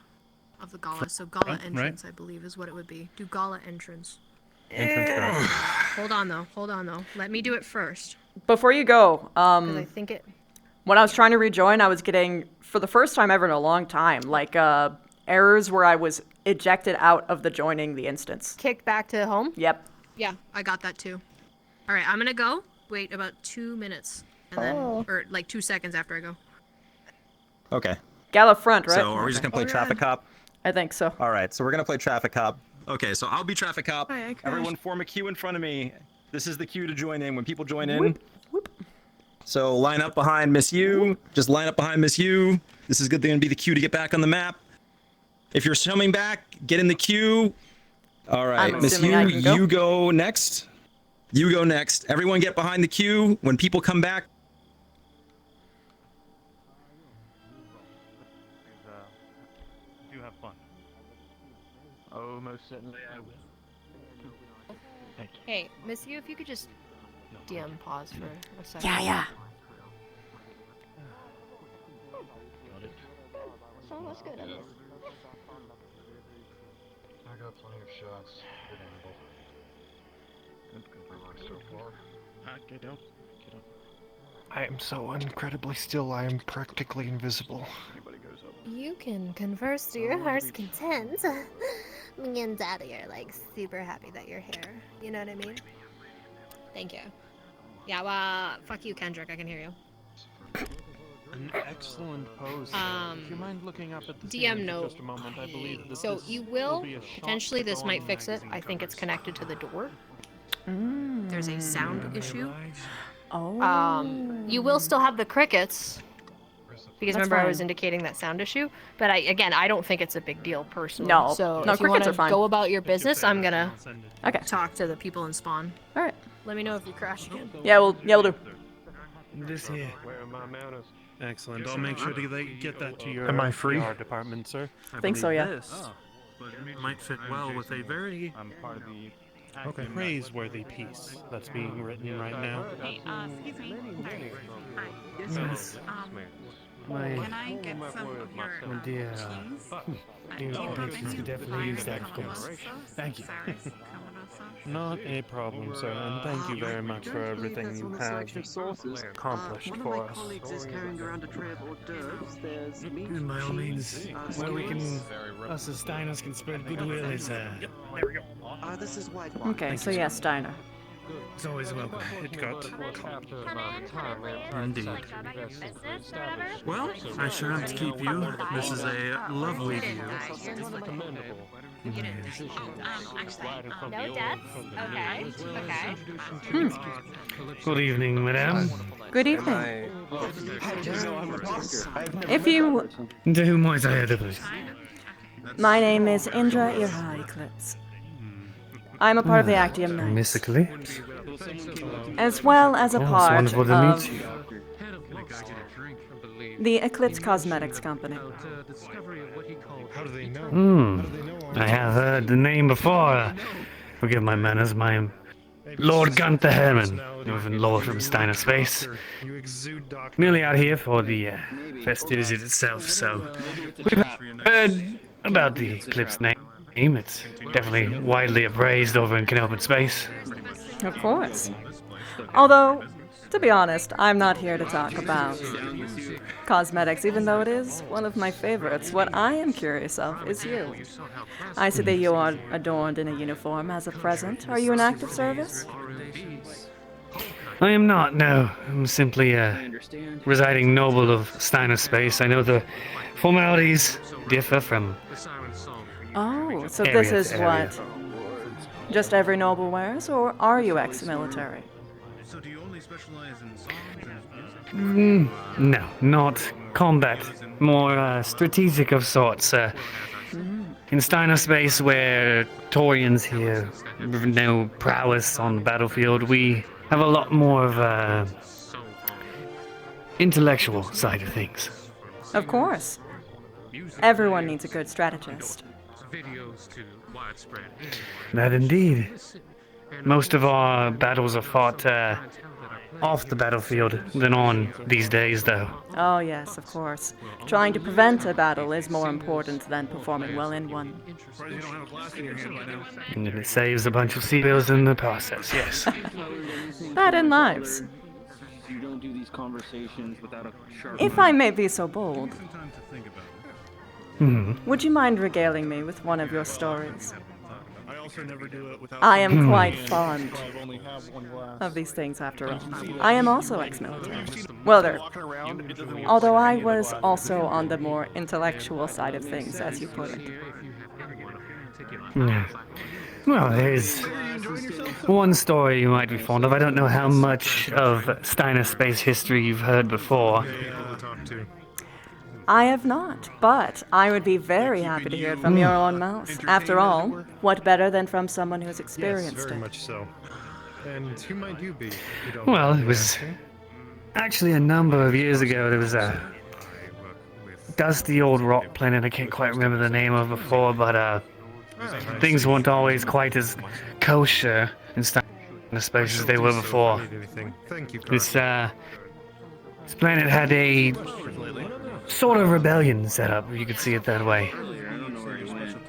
of the Gala. So Gala entrance, I believe, is what it would be. Do Gala entrance. Hold on though. Let me do it first. Before you go, Because I think it. when I was trying to rejoin, I was getting, for the first time ever in a long time, like errors where I was ejected out of the joining the instance. Kicked back to home? Yep. Yeah, I got that too. All right, I'm gonna go. Wait about 2 minutes, and then, or like 2 seconds after I go. Okay. Gala front, right? So are we just gonna play traffic cop? I think so. All right, so we're gonna play traffic cop. Okay, so I'll be traffic cop. Hi, I crashed. Everyone form a queue in front of me. This is the queue to join in. When people join in, Whoop, whoop. So line up behind Miss U. Just line up behind Miss U. This is gonna be the queue to get back on the map. If you're coming back, get in the queue. All right, Miss U, you go next. You go next. Everyone get behind the queue. When people come back. Do have fun. Oh, most certainly I will. Thank you. Hey, Miss U, if you could just DM pause for a second. Yeah. Got it. So what's good at this? I got plenty of shots. Good angle. Good so far. Get up. Get up. I am so incredibly still, I am practically invisible. Anybody goes up. You can converse to your heart's content. Me and Daddy are like super happy that you're here. You know what I mean? Thank you. Yeah, well, fuck you, Kendrick. I can hear you. An excellent pose. If you mind looking up at the DM ceiling for note. just a moment, I believe that So this you will be a shot potentially to this go might on fix it. magazine I think it's covers. connected to the door. Mm. There's a sound issue. Oh. You will still have the crickets. Because That's remember I was fine. indicating that sound issue, but I don't think it's a big deal personally. No. So No, if you crickets want are to fine. go about your business, I'm gonna talk to the people in spawn. All right. Let me know if you crash again. Yeah, we'll do. This here. Where are my manners? Excellent. I'll make sure to get that to your Am I free? PR department, sir. I think so, yeah. This might fit well with a very praiseworthy piece that's being written right now. Hey, excuse me. Hi. Yes. Can I get some of your dear, cheese? dear patients could definitely use that, of course. Thank you. Not a problem, sir, and thank you very much for everything you have accomplished for us. And by all means, where we can, us as Steiners can spread goodwill is, there we go. This is white Okay, so yeah, Steiner. It's always welcome. It got Indeed. Well, I shan't keep you. This is a lovely view. No deaths? Okay. Good evening, madame. Good evening. If you... To whom might I have the pleasure? My name is Indra Irhaa Eclipse. I'm a part of the Actium Knights, Miss Eclipse. as well as a It's part wonderful to of meet you. the Eclipse Cosmetics Company. I have heard the name before. Forgive my manners, my Lord Gunther Herman, even Lord from Steiner Space. Merely out here for the festivity itself, so we've heard about the Eclipse name. It's definitely widely appraised over in Canopin Space. Of course. Although, to be honest, I'm not here to talk about cosmetics, even though it is one of my favorites. What I am curious of is you. I see that you are adorned in a uniform as a present. Are you in active service? I am not, no. I'm simply a residing noble of Steiner Space. I know the formalities differ from Oh, so this area is to area. what just every noble wears, or are you ex-military? No, not combat. More strategic of sorts. In Steiner Space, where Torians here no prowess on the battlefield, we have a lot more of a intellectual side of things. Of course. Everyone needs a good strategist. That indeed. Most of our battles are fought off the battlefield than on these days, though. Oh yes, of course. Trying to prevent a battle is more important than performing well in one. And it saves a bunch of seabills in the process, yes. That and lives. You don't do these conversations without a sharp If I may be so bold, would you mind regaling me with one of your stories? I am quite fond of these things, after all. I am also ex-military. Well, although I was also on the more intellectual side of things, as you put it. Yeah. Well, there's one story you might be fond of. I don't know how much of Steiner Space history you've heard before. I have not, but I would be very happy to hear it from your own mouth. After all, what better than from someone who has experienced it? Much so. And who might you be? Well, it was actually a number of years ago. There was a dusty old rock planet I can't quite remember the name of before, but things weren't always quite as kosher in Steiner Space as they were before. This planet had a sort of rebellion set up, if you could see it that way.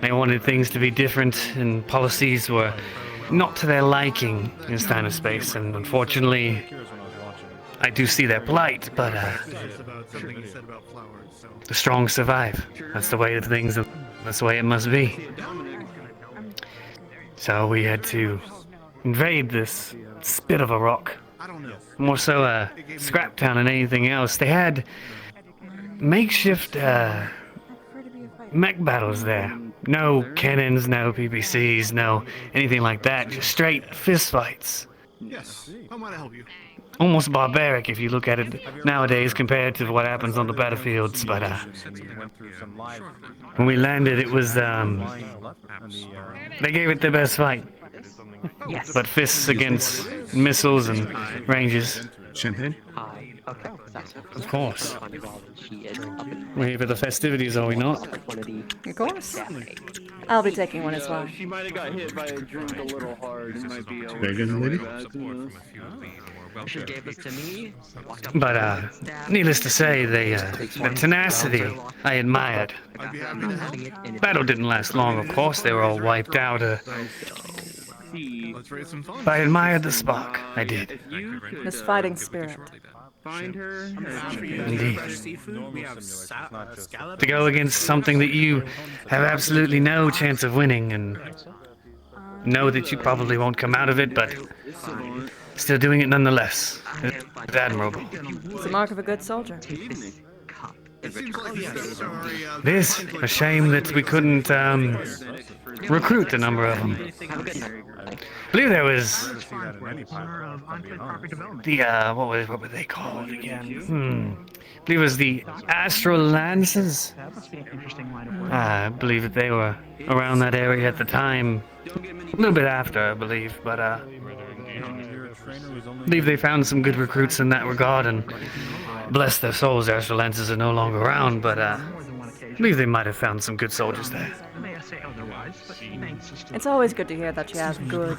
They wanted things to be different, and policies were not to their liking in Steiner Space, and unfortunately, I do see their plight, but the strong survive. That's the way of things, that's the way it must be. So we had to invade this spit of a rock. More so a scrap town than anything else. They had makeshift mech battles there. No cannons, no PPCs, no anything like that. Just straight fist fights. Yes. How might I help you? Almost barbaric if you look at it nowadays compared to what happens on the battlefields, but when we landed it was they gave it their best fight. Yes. But fists against missiles and ranges. Champagne? Of course. We're here for the festivities, are we not? Of course. I'll be taking one as well. She might have got hit by a drink a little hard. It might be Vegan lady? She gave this to me. But, needless to say, the tenacity I admired. Battle didn't last long, of course. They were all wiped out. But I admired the spark. I did. This fighting spirit. Find her. Indeed. To go against something that you have absolutely no chance of winning and know that you probably won't come out of it, but still doing it nonetheless. It's admirable. It's the mark of a good soldier. It is a shame that we couldn't recruit a number of them. I believe there was the what were they called again? I believe it was the Astral Lances. I believe that they were around that area at the time, a little bit after, I believe, but I believe they found some good recruits in that regard, and bless their souls, Astral Lances are no longer around, but I believe they might have found some good soldiers there. It's always good to hear that you have good.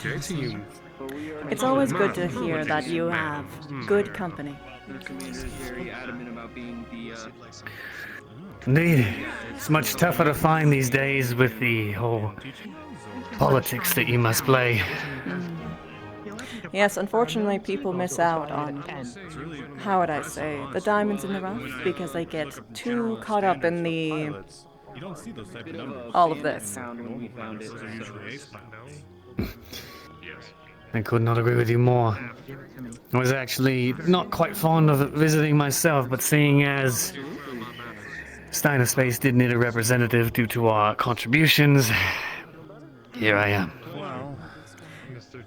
It's always good to hear that you have good company. Indeed, it's much tougher to find these days with the whole politics that you must play. Yes, unfortunately, people miss out on, how would I say, the diamonds in the rough because they get too caught up in the all of this. I could not agree with you more. I was actually not quite fond of visiting myself, but seeing as Steiner Space did need a representative due to our contributions, here I am.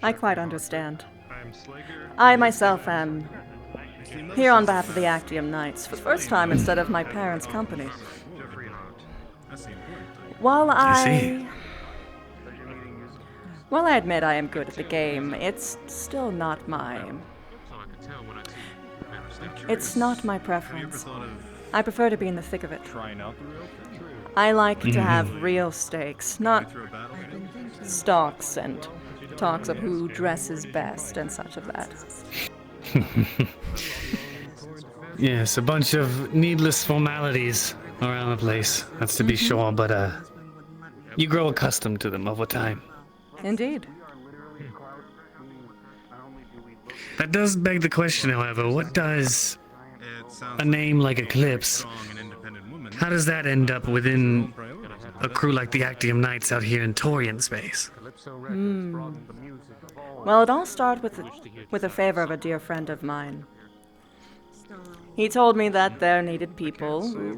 I quite understand. I myself am here on behalf of the Actium Knights for the first time instead of my parents' company. While I admit I am good at the game, it's still not my... It's not my preference. I prefer to be in the thick of it. I like to have real stakes, not stalks and talks of who dresses best and such of that. Yes, a bunch of needless formalities around the place, that's to be sure, but you grow accustomed to them over time. Indeed. That does beg the question, however, what does a name like Eclipse, how does that end up within a crew like the Actium Knights out here in Torian space? Well, it all started with a favor of a dear friend of mine. He told me that there needed people who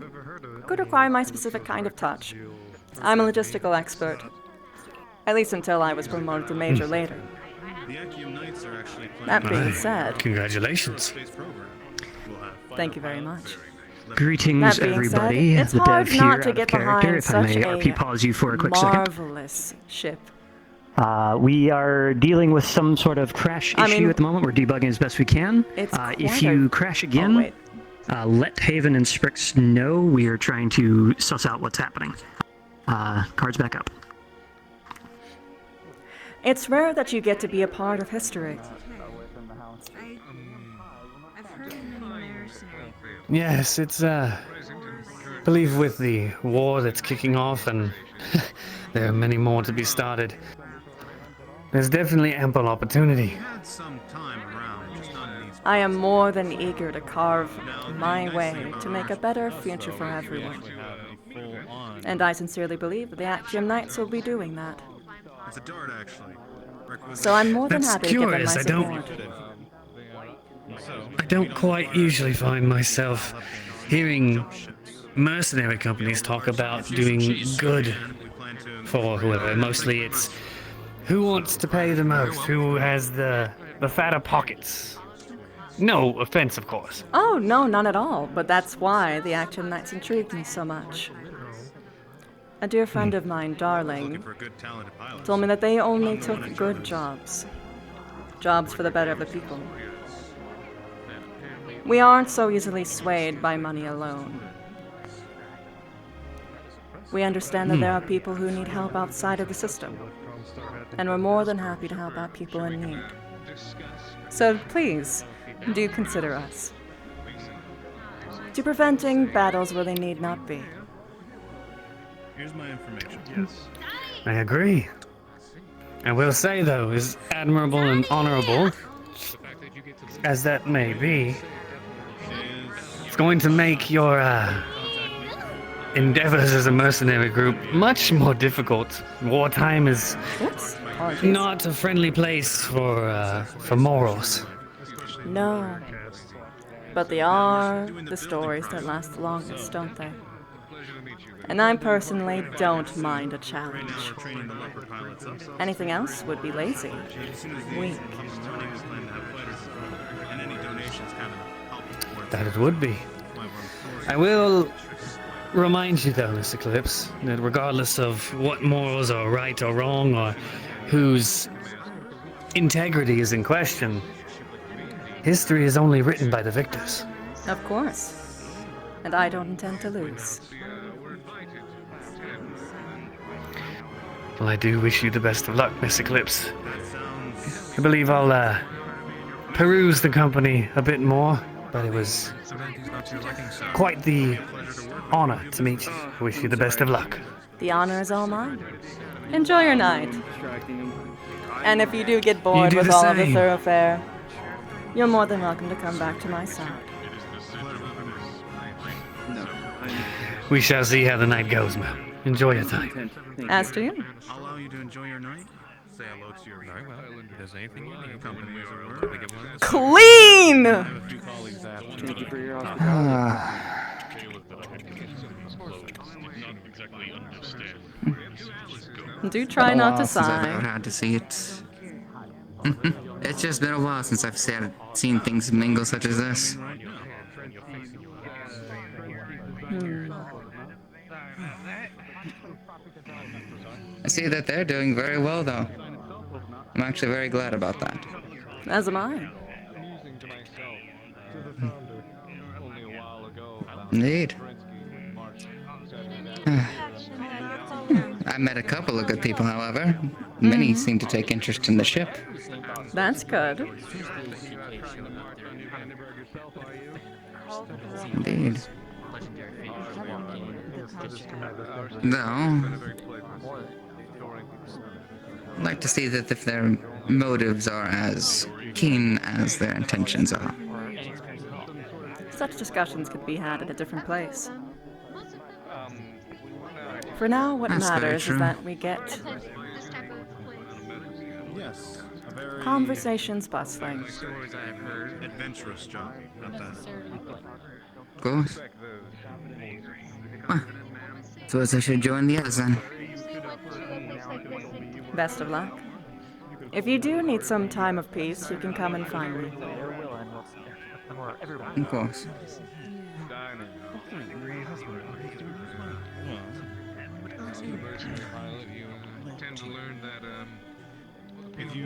could require my specific kind of touch. I'm a logistical expert. At least until I was promoted to major later. That being said... Congratulations. Thank you very much. Greetings, everybody. It's the hard dev not here to out of get character, if I behind may such RP pause you for a quick second. marvelous ship. We are dealing with some sort of crash issue at the moment. We're debugging as best we can. If you crash again, let Haven and Sprix know. We are trying to suss out what's happening. Cards back up. It's rare that you get to be a part of history. Yes, it's, I believe with the war that's kicking off, and there are many more to be started, there's definitely ample opportunity. I am more than eager to carve my way to make a better future for everyone. And I sincerely believe that the Actium Knights will be doing that. So I'm more than happy to give them my support. I don't quite usually find myself hearing mercenary companies talk about doing good for whoever. Mostly it's who wants to pay the most, who has the fatter pockets. No offense, of course. Oh, no, none at all. But that's why the Action Knights intrigued me so much. A dear friend of mine, Darling, told me that they only took good jobs. Jobs for the better of the people. We aren't so easily swayed by money alone. We understand that there are people who need help outside of the system, and we're more than happy to help out people in need. So please, do consider us. To preventing battles where they need not be. Here's my information. Yes. I agree. I will say, though, as admirable and honorable as that may be, it's going to make your endeavors as a mercenary group much more difficult. Wartime is not a friendly place for morals. No. But they are the stories that last the longest, don't they? And I personally don't mind a challenge. Anything else would be lazy, weak. That it would be. I will remind you, though, Miss Eclipse, that regardless of what morals are right or wrong, or whose integrity is in question, history is only written by the victors. Of course. And I don't intend to lose. Well, I do wish you the best of luck, Miss Eclipse. I believe I'll peruse the company a bit more, but it was quite the honor to meet you. I wish you the best of luck. The honor is all mine. Enjoy your night. And if you do get bored with all of the thoroughfare, you're more than welcome to come back to my side. We shall see how the night goes, ma'am. Enjoy your time. As do you. I'll allow you to enjoy your night. Say hello to your very well. If there's anything you need, company is a word. Clean! Thank you for your hospitality. Do try not to sigh. I've ever had to see it. It's just been a while since I've seen things mingle such as this. I see that they're doing very well, though. I'm actually very glad about that. As am I. Indeed. I met a couple of good people, however. Many seem to take interest in the ship. That's good. Indeed. Though, I'd like to see that if their motives are as keen as their intentions are. Such discussions could be had at a different place. For now, what That's very matters true. is that we get conversations bustling. Adventurous job. Not that. Of course. Huh. Suppose I should join the others then. Best of luck. If you do need some time of peace, you can come and find me. Of course. If you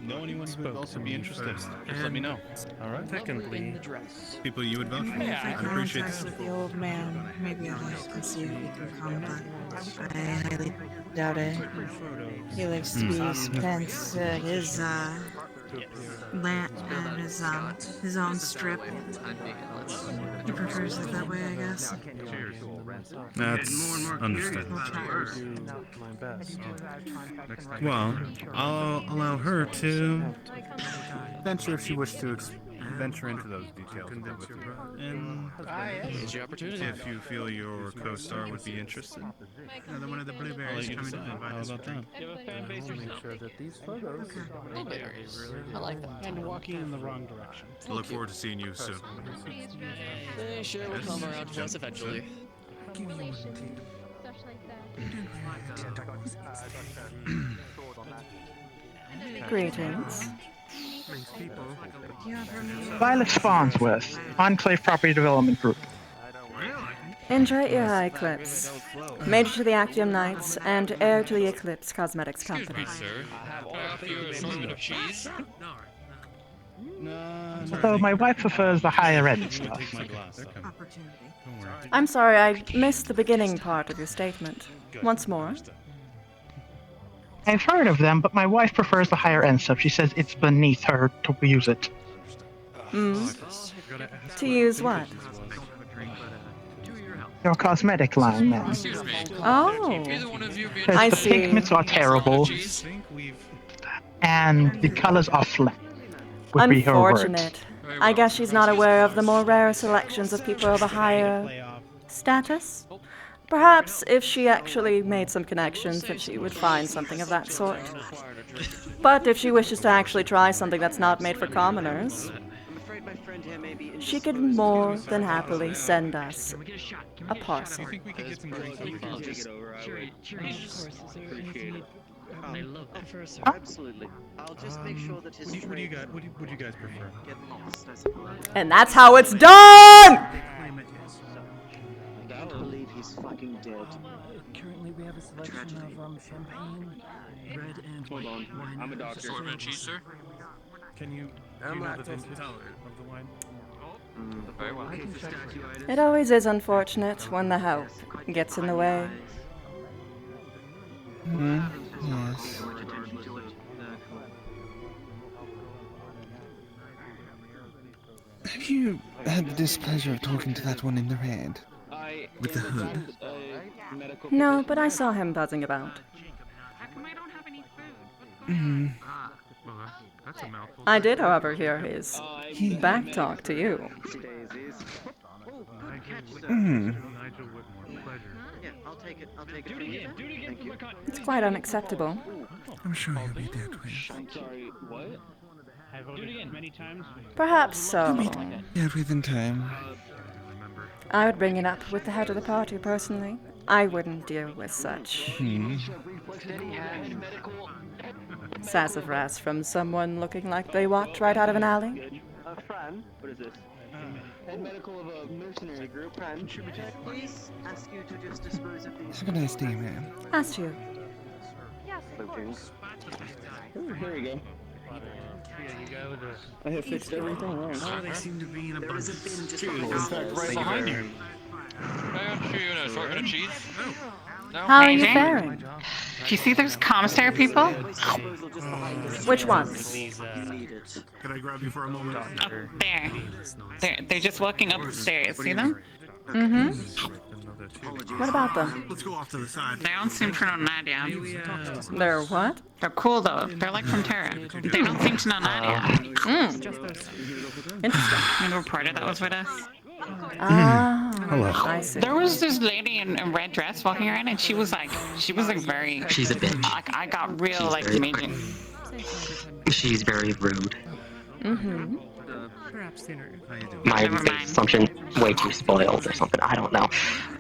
know anyone who would also be interested, just let me know. All right. Secondly, People you would vote for. If I I'd can appreciate contact this. the old man, maybe I'll look and see if he can come, but I highly doubt it. He likes to be spent at his land and his own strip. He prefers it that way, I guess. That's understood. We'll try. Well, I'll allow her to venture if she wishes to venture into those details. And Here's your opportunity. if you feel your co-star would be interested, another one of the blueberries coming to invite us. How about that? You have a fan base yourself. Make sure that these photos. Blueberries. I like that. And walking in the wrong direction. Look forward to seeing you soon. They sure will come around to us eventually. Greetings. Violet Farnsworth, Enclave Property Development Group. Indra, Irhaa, Eclipse. Major to the Actium Knights and heir to the Eclipse Cosmetics Company. Although my wife prefers the higher end stuff. I'm sorry, I missed the beginning part of your statement. Once more. I've heard of them, but my wife prefers the higher end stuff. She says it's beneath her to use it. To use what? Your cosmetic line, ma'am. Oh, I The see. pigments are terrible, and the colors are flat. Would be her words. Unfortunate. I guess she's not aware of the more rare selections of people of a higher status? Perhaps if she actually made some connections that she would find something of that sort. But if she wishes to actually try something that's not made for commoners, she could more than happily send us a parcel. Absolutely. I'll just make sure that his What do you guys prefer? get lost, I suppose. And that's how it's done! I can't believe he's fucking dead. Currently, we have a selection of champagne, red and white wine. I'm a doctor. Assortment cheese, sir. Can you know the vintage of the wine? Very well. It always is unfortunate when the help gets in the way. Yes. Have you had the displeasure of talking to that one in the red? With the hood? No, but I saw him buzzing about. Mm. I did, however, hear his back talk to you. Yeah, I'll take it. I'll take it from you. Thank you. It's quite unacceptable. I'm sure he'll be dead with. I'm sorry, what? I voted again many times. Perhaps so. Dead with in time. I would bring it up with the head of the party, personally. I wouldn't deal with such sassafras from someone looking like they walked right out of an alley. Fran, what is this? Head medical of a mercenary group. Fran, should we please ask you to just dispose of these? Have a nice day, ma'am. Asked you. Here we go. I have fixed everything right. Oh, they seem to be in a bunch. In fact, right behind you. Can I show you an assortment of cheese? No? How are you faring? Do you see those commissary people? Which ones? Can I grab you for a moment? Up there. They're just walking up the stairs. See them? Mm-hmm. What about them? Let's go off to the side. They don't seem to know Nadia. They're what? They're cool though. They're like from Terra. They don't seem to know Nadia. Interesting. And the reporter that was with us. Ah, I see. There was this lady in a red dress walking around, and she was like very. She's a bitch. I got real She's like very amazing. She's very rude. Mm-hmm. My assumption, way too spoiled or something. I don't know.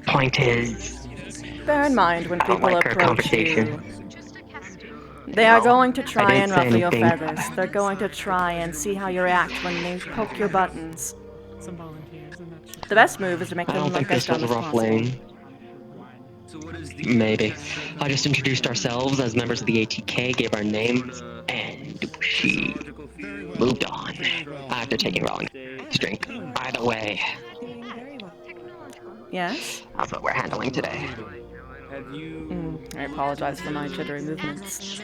Point is, Bear in mind when I don't people like her approach conversation. you, they are going to try didn't and say ruffle your anything. feathers. They're going to try and see how you react when they poke your buttons. The best move is to make I them don't look think as this was dumb a as rough possible. lane. Maybe. I just introduced ourselves as members of the ATK, gave our names, and she moved on. After taking wrong drink. Either way, Yes? that's what we're handling today. I apologize for my jittery movements.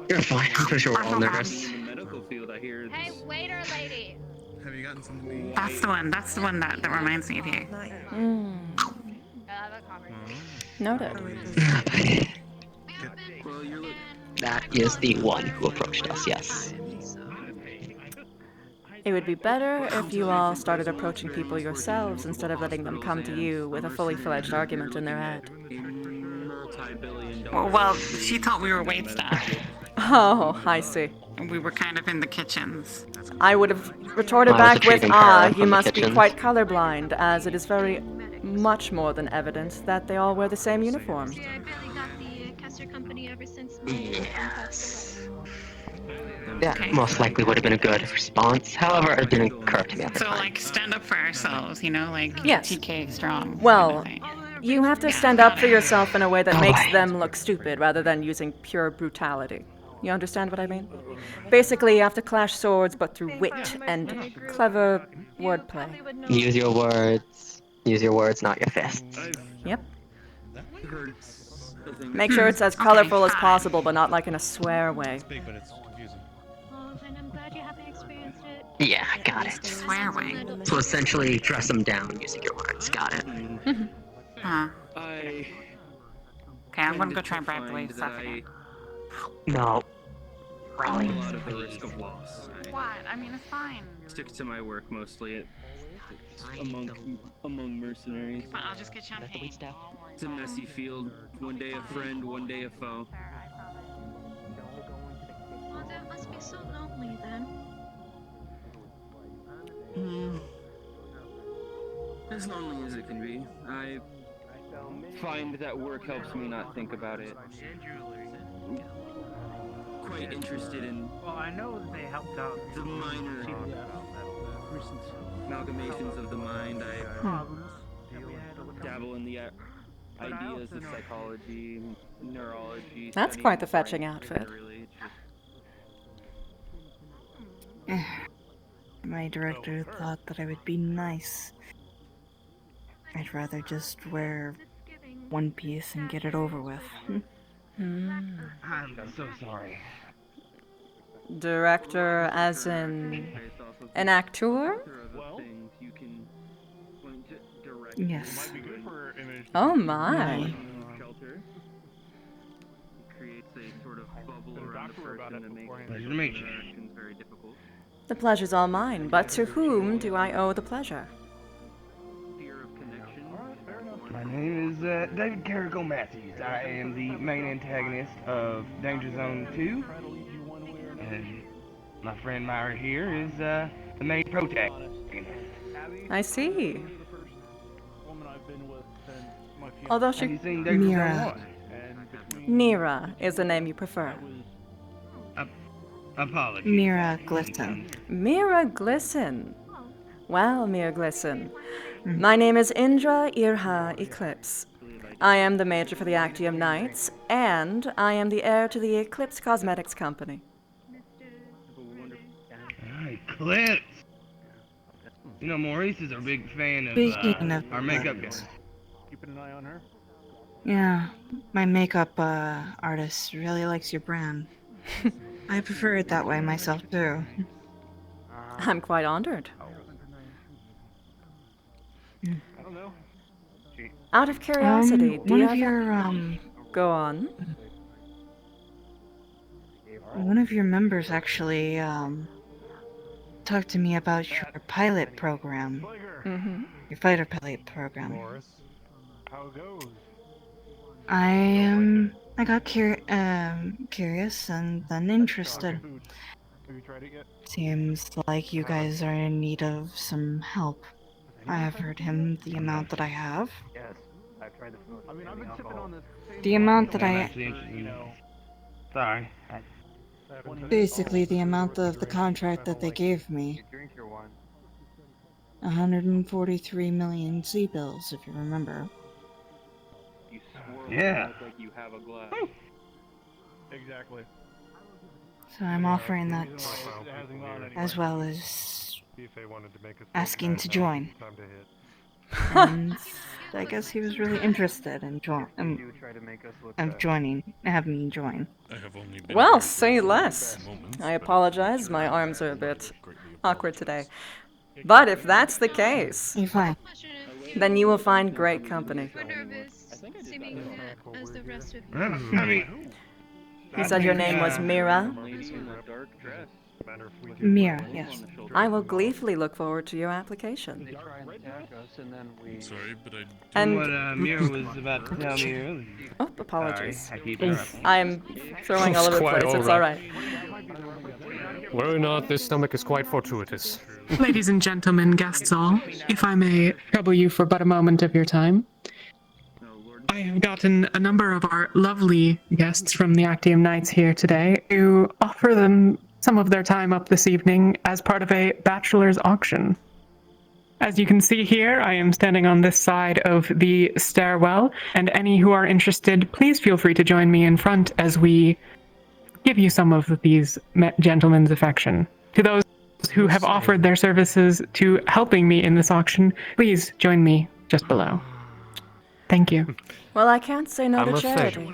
You're fine. I'm pretty sure we're all nervous. Hey, waiter lady. Have you gotten something to eat? That's the one that reminds me of you. Noted. That is the one who approached us, yes. It would be better if you all started approaching people yourselves instead of letting them come to you with a fully fledged argument in their head. Well, she thought we were waitstaff. Oh, I see. We were kind of in the kitchens. I would have retorted back with, you must be quite colorblind, as it is very much more than evident that they all wear the same uniform. Yes. That most likely would have been a good response. However, it didn't occur to me at the So, time. like, stand up for ourselves, you know, like Yes. TK strong. Well, you have to stand up for yourself in a way that makes them look stupid rather than using pure brutality. You understand what I mean? Basically, you have to clash swords, but through wit and clever wordplay. Use your words. Use your words, not your fists. Yep. Make sure it's as colorful as possible, but not like in a swear way. Yeah, got it. Swear way. So essentially, dress them down using your words. Got it. Huh. Okay, I'm gonna go try and bribe the wait stuff again. No. A lot of the risk of loss. What? I mean, it's fine. Stick to my work mostly. Among mercenaries. But I'll just get champagne. It's a messy field. One day a friend, one day a foe. Well, that must be so lonely then. As lonely as it can be. I find that work helps me not think about it. Quite interested in they helped out the minor amalgamations of the mind. I dabble in the ideas of psychology, neurology. That's quite the fetching outfit. My director thought that I would be nice. I'd rather just wear one piece and get it over with. I'm so sorry. Director as in an actor? Yes. Oh my. Pleasure to meet you. The pleasure's all mine, but to whom do I owe the pleasure? My name is David Carrico Matthews. I am the main antagonist of Danger Zone 2. And my friend Myra here is the main protagonist. I see. Although she... Mira. Nira is the name you prefer. Apologies. Mira Glisten. Mira Glisten. Well, Mira Glisten. My name is Indra, Irhaa, Eclipse. I am the major for the Actium Knights, and I am the heir to the Eclipse Cosmetics Company. Eclipse! You know, Maurice is a big fan of our makeup guy. Keeping an eye on her? Yeah, my makeup artist really likes your brand. I prefer it that way myself too. I'm quite honored. I don't know. Out of curiosity, do you have your Go on. One of your members actually talked to me about your pilot program. Your fighter pilot program. How it goes? I got curious and then interested. Have you tried it yet? Seems like you guys are in need of some help. I have heard him the amount that I have. Yes, I've tried the food. I mean, I've been sipping on this. The amount that I... Sorry. Basically, the amount of the contract that they gave me. 143 million Z-bills, if you remember. Yeah. Like you have a glass. Exactly. So I'm offering that, as well as asking to join. And I guess he was really interested in having me join. Well, say less. I apologize, my arms are a bit awkward today. But if that's the case, you're fine. Then you will find great company. I mean, You said your name was Mira? Mia, yes. I will gleefully look forward to your application. Sorry, but I. And what Mira was about to tell me earlier. Oh, apologies. Sorry, I keep interrupting. I'm throwing all over the place. It's all right. Were or not, this stomach is quite fortuitous. Ladies and gentlemen, guests all, if I may trouble you for but a moment of your time. I have gotten a number of our lovely guests from the Actium Knights here today to offer them some of their time up this evening as part of a bachelor's auction. As you can see here, I am standing on this side of the stairwell, and any who are interested, please feel free to join me in front as we give you some of these gentlemen's affection. To those who have offered their services to helping me in this auction, please join me just below. Thank you. Well, I can't say no to I'm charity.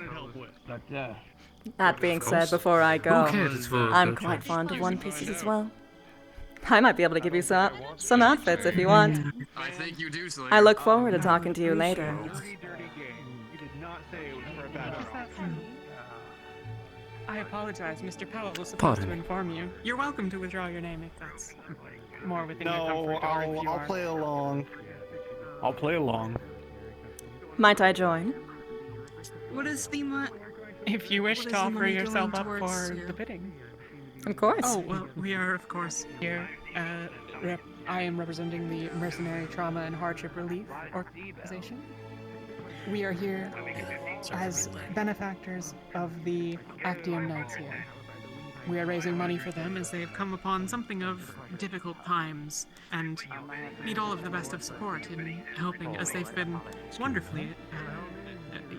That being said, before I go, I'm quite fond of One Pieces as well. I might be able to give you some outfits if you want. I think you do, Slayer. I look forward to talking to you later. I apologize, Mr. Powell was supposed to inform you. You're welcome to withdraw your name if that's more within your comfort. I'll play along. I'll play along. Might I join? What is the If you wish to offer yourself up for the bidding. Of course. Oh, well, we are, of course, here. I am representing the Mercenary Trauma and Hardship Relief Organization. We are here as benefactors of the Actium Knights here. We are raising money for them as they have come upon something of difficult times and need all of the best of support in helping, as they've been wonderfully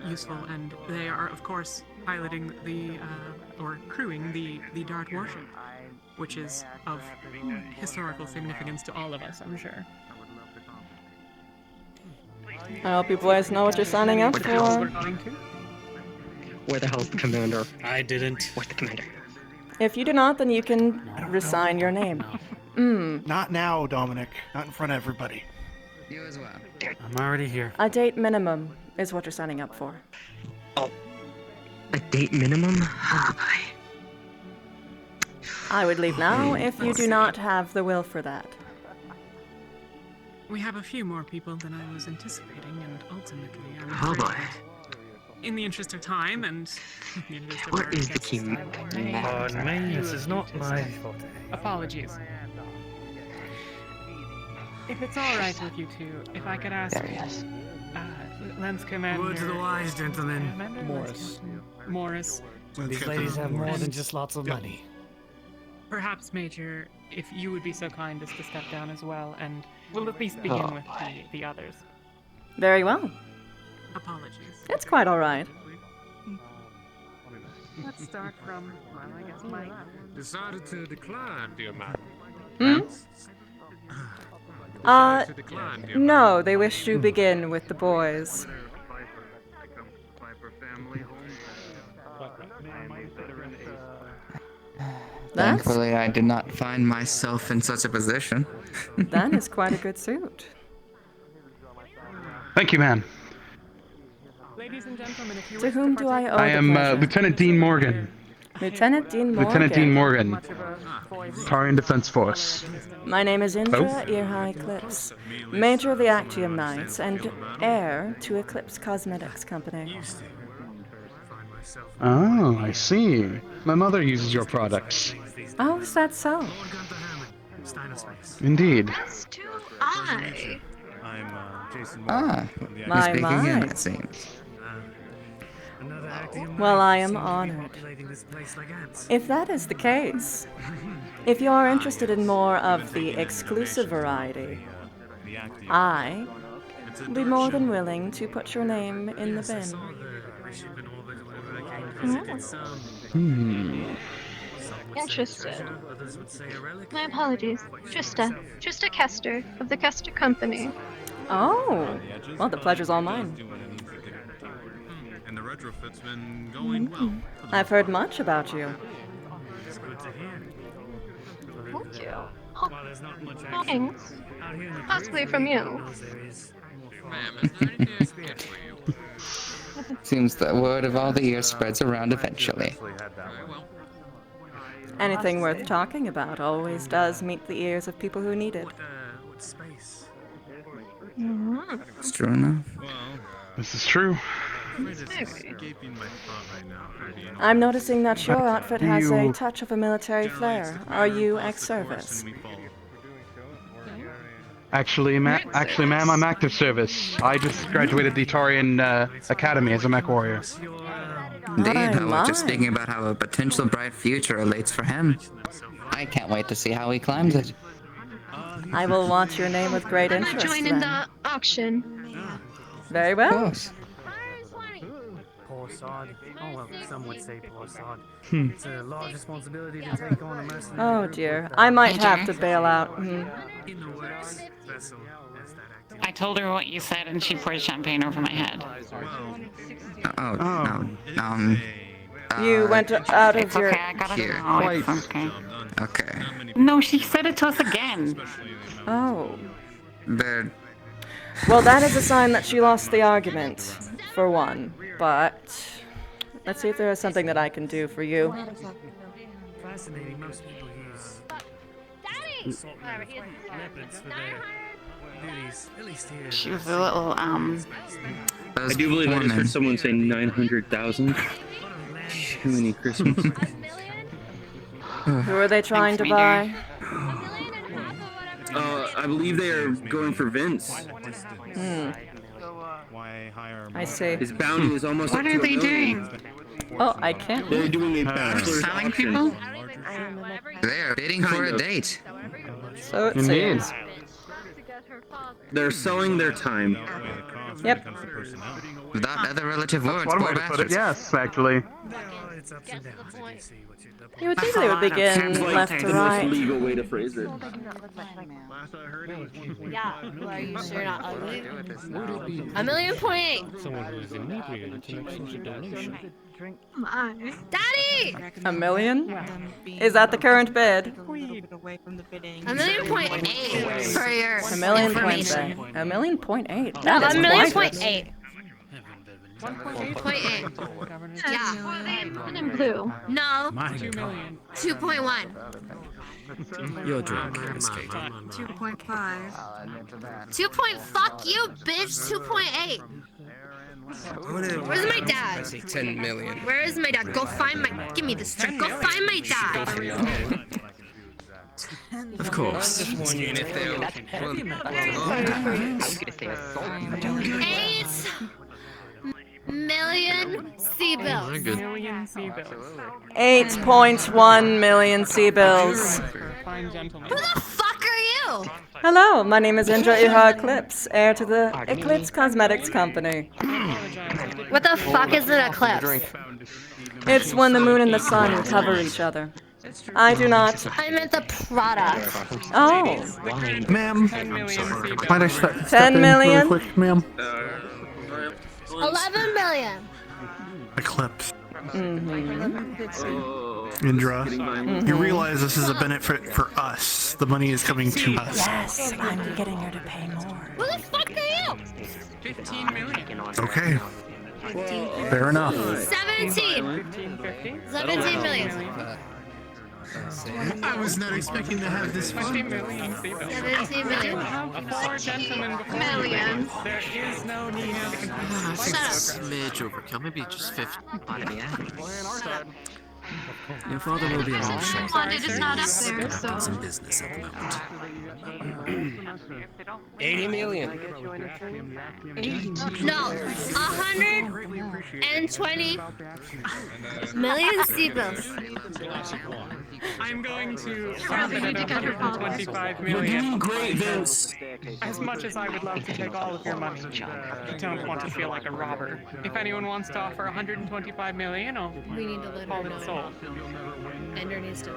useful, and they are, of course, piloting or crewing the Dart warship, which is of historical significance to all of us, I'm sure. I hope you boys know what you're signing up for. Where the hell's the commander? I didn't. Where's the commander? If you do not, then you can resign your name. Not now, Dominic. Not in front of everybody. You as well. I'm already here. A date minimum is what you're signing up for. Oh. A date minimum? Oh, boy. I would leave now if you do not have the will for that. We have a few more people than I was anticipating, and ultimately, I'm Oh, afraid boy. that in the interest of time and in the interest of What our is the guests, key? I may This is not my fault. Apologies. If it's all right with you two, if I could ask, Lance Commander. Words of the wise, gentlemen. Morris. These ladies have more than just lots of money. Perhaps, Major, if you would be so kind as to step down as well, and we'll at least begin with the others. Very well. Apologies. It's quite all right. Let's start from, well, I guess Mike. Decided to decline, dear man. No, they wish to begin with the boys. Thankfully, I did not find myself in such a position. That is quite a good suit. Thank you, ma'am. Ladies and gentlemen, if you To whom do I owe I the am pleasure? Lieutenant Dean Morgan. Lieutenant Dean Morgan. Lieutenant Dean Morgan. Tarian Defense Force. My name is Indra, Both? Irhaa Eclipse, Major of the Actium Knights and heir to Eclipse Cosmetics Company. Oh, I see. My mother uses your products. Oh, is that so? Indeed. I. I'm Jason Ah, My, speaking my. in, it seems. Well, I am honored. If that is the case, if you are interested in more of the exclusive variety, I will be more than willing to put your name in the bin. Interested. My apologies. Trista Kester of the Kester Company. Oh, well, the pleasure's all mine. And the retrofit's been going well. I've heard much about you. It's good to hear. Thank you. Thanks. Possibly from you. Seems the word of all the years spreads around eventually. Anything worth talking about always does meet the ears of people who need it. What space? It's true enough. This is true. I'm noticing that your outfit has a touch of a military flair. Are you ex-service? Actually, ma'am, I'm active service. I just graduated the Tarian Academy as a mech warrior. Indeed, I was just thinking about how a potential bright future awaits for him. I can't wait to see how he climbs it. I will watch your name with great interest. I'm joining the auction. Very well. Of course. Poor sod. Oh well, some would say poor sod. It's a large responsibility to take on a mercenary. Oh dear, I might have to bail out. I told her what you said, and she poured champagne over my head. You went out of your... Okay, I got it. Okay. Okay. No, she said it to us again. Oh. But... Well, that is a sign that she lost the argument, for one. But let's see if there is something that I can do for you. Fascinating. Most people use leopards for their duties. At least here. She was a little, I do believe I just heard someone say 900,000. Too many Christmas. Who are they trying to buy? I believe they are going for Vince. I see. His bounty is almost what up are to they $1 million. doing? Oh, I can't. They're doing a bachelor's Selling auction. people? They're bidding for a date. So it seems. They're selling their time. Yep. Without other relative words, One way poor to put it, bastards. yes, actually. You would think they would begin left to the right. most legal way to phrase it. Yeah, are you sure not ugly? $1.8 million. Someone who is inebriated to make such a donation. Daddy! $1 million? Is that the current bid? $1.8 million for your $1 million information. $1.8 million? That No, is $1 million quite point eight. 1.8. Yeah. In blue. No. 2.1. You're drunk, escape. 2.5. 2. Fuck you, bitch. 2.8. Where's my dad? I say 10 million. Where is my dad? Go find my. Give me this drink. Go find my dad. Of course. Just warn you, and if they $8 million C-bills. 8.1 million C-bills. Who the fuck are you? Hello, my name is Indra Irhaa Eclipse, heir to the Eclipse Cosmetics Company. What the fuck is an eclipse? It's when the moon and the sun cover each other. I do not. I meant the product. Oh. Ma'am, might I step 10 in million? really quick, ma'am? 11 million. Eclipse. Mm-hmm. Indra, you realize this is a benefit for us. The money is coming to us. Yes, I'm getting her to pay more. Who the fuck are you? 15 million. Okay. Fair enough. 17. 17 million. I was not expecting to have this fun. 17 million. 4 gentlemen before Million. there is no need to I think it's a smidge overkill. Maybe just 50. Your father will be along shortly. Funded is not up there, so. Some business at the moment. 80 million. No, 120 million C-bills. I'm going to stop it at 125 million. Great, Vince. As much as I would love to take all of your money, I don't want to feel like a robber. If anyone wants to offer 125 million, I'll We need to let call her it know. sold. Ender needs to.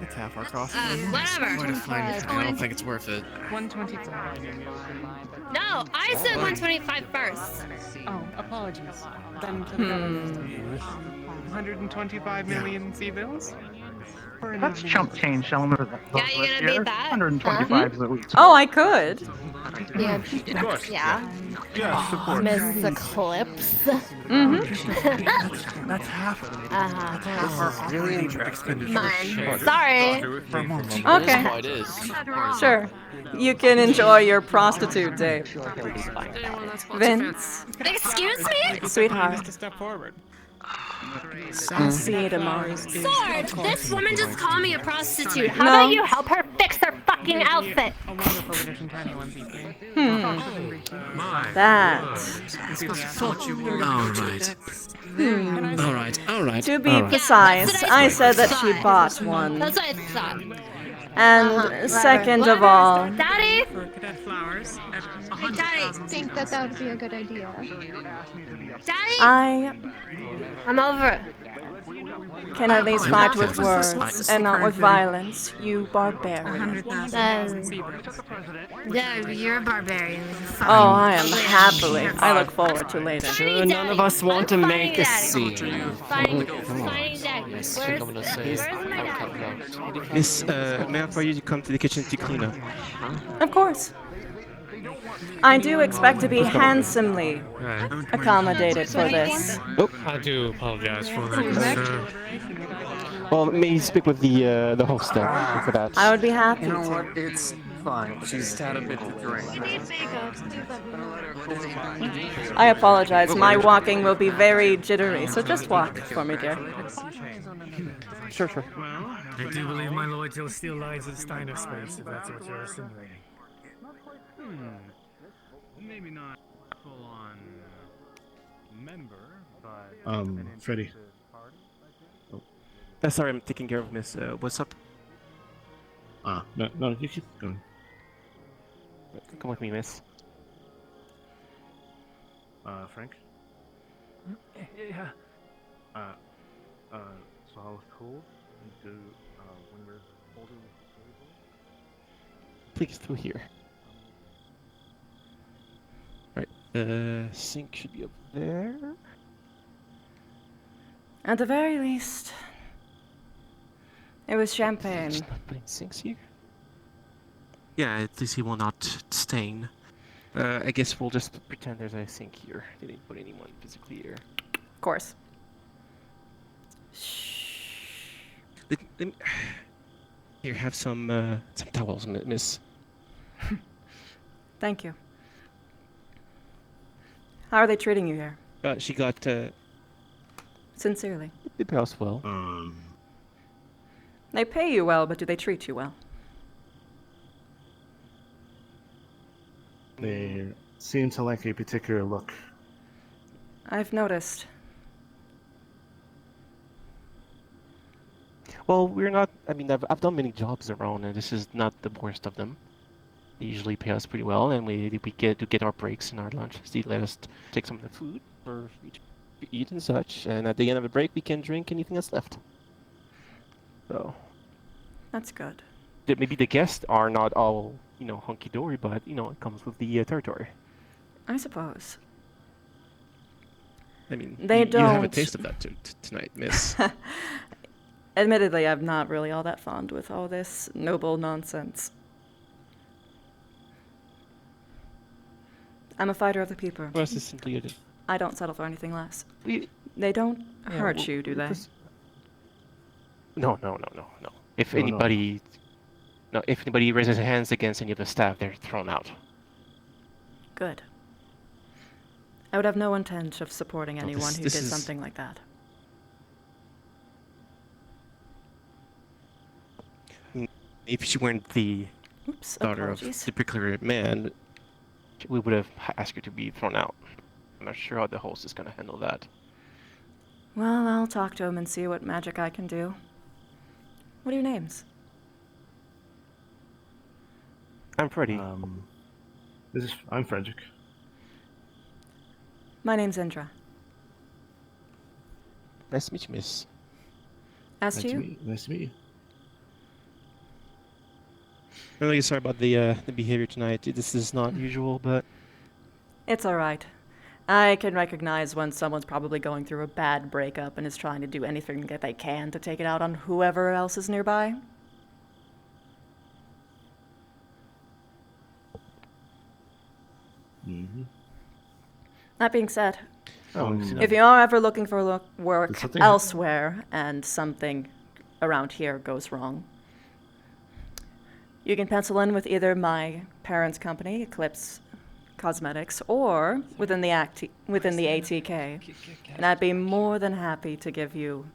It's half our cost. Whatever. What a fine. I don't think it's worth it. 125. No, I said 125 first. Oh, apologies. Then to the 125 million C-bills? That's chump change. I'll remember that. Yeah, you gonna beat that? 125 is at least. Oh, I could. Yeah. Of course. Yeah. Yeah, support. Miss Eclipse. That's half of it. Uh-huh. Really Mine. Sorry. Okay. Sure. You can enjoy your prostitute date. Vince. Excuse me? Sweetheart. Just a step forward. I'll see you tomorrow. Sword, this woman just called me a prostitute. How No. about you help her fix her fucking outfit? That. All right. To be precise, I said that she bought one. That's what I thought. And second of all, Daddy? Flowers. Hey, Daddy. I think that would be a good idea. Daddy? I'm over it. Can at least fight with words and not with violence, you barbarian. Yeah, you're a barbarian. Oh, I am happily. I look forward to later. Sure, none of us want to make a scene. Finding Daddy. Where's my dad? Miss, may I offer you to come to the kitchen to clean up? Of course. I do expect to be handsomely accommodated for this. Oh, I do apologize for that. well, may you speak with the host for that? I would be happy You know to. what? It's fine. She's had a bit to drink. I apologize. My walking will be very jittery, so just walk for me, dear. Sure. I do believe my loyalty still lies in Steiner space, if that's what you're assuming. Maybe not full-on member, but... Freddy. Sorry, I'm taking care of Miss. What's up? No, you keep going. Come with me, Miss. Frank? Yeah. So I was told to, when we're holding... Please, through here. Right, sink should be up there. At the very least, it was champagne. Just not putting sinks here? Yeah, at least he will not stain. I guess we'll just pretend there's a sink here. They didn't put anyone physically here. Of course. Here, have some towels, Miss. Thank you. How are they treating you here? She got, Sincerely. They pay us well. They pay you well, but do they treat you well? They seem to like a particular look. I've noticed. Well, we're not. I mean, I've done many jobs around, and this is not the worst of them. They usually pay us pretty well, and we get our breaks and our lunches. They let us take some of the food for eat and such, and at the end of the break, we can drink anything that's left. So. That's good. Maybe the guests are not all, hunky dory, but it comes with the territory. I suppose. I mean, they you don't. have a taste of that tonight, Miss. Admittedly, I'm not really all that fond with all this noble nonsense. I'm a fighter of the people. Well, this is simply I don't settle for anything less. They don't hurt you, do they? No. If anybody raises their hands against any of the staff, they're thrown out. Good. I would have no intent of supporting anyone who did something like that. If she weren't the daughter of the particular man, we would have asked her to be thrown out. I'm not sure how the host is going to handle that. Well, I'll talk to him and see what magic I can do. What are your names? I'm Freddy. I'm Frederick. My name's Indra. Nice to meet you, Miss. As to you? Nice to meet you. I'm really sorry about the behavior tonight. This is not usual, but... It's alright. I can recognize when someone's probably going through a bad breakup and is trying to do anything that they can to take it out on whoever else is nearby. That being said, if you are ever looking for work elsewhere and something around here goes wrong, you can pencil in with either my parents' company, Eclipse Cosmetics, or within the ATK, and I'd be more than happy to give you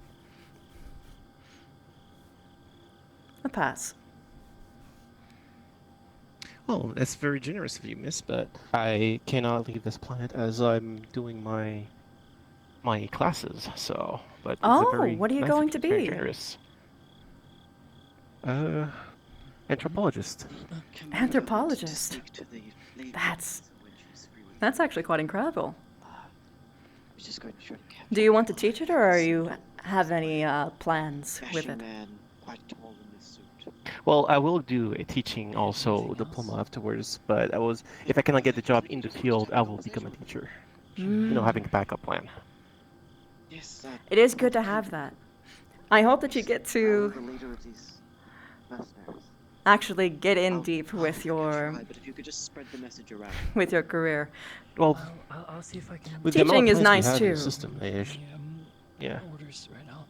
a pass. Well, that's very generous of you, miss, but I cannot leave this planet as I'm doing my classes, so... But it's a very what are you nice going of to you, very be? generous. Anthropologist. Anthropologist? That's actually quite incredible. Do you want to teach it, or are you have any plans with it? Well, I will do a teaching also diploma afterwards, but if I cannot get the job in the field, I will become a teacher. You know, having a backup plan. It is good to have that. I hope that you get to actually get in deep with your career. Well, I'll see if I can. with the amount Teaching of is plans we nice have in the too. system, yeah. Orders right now.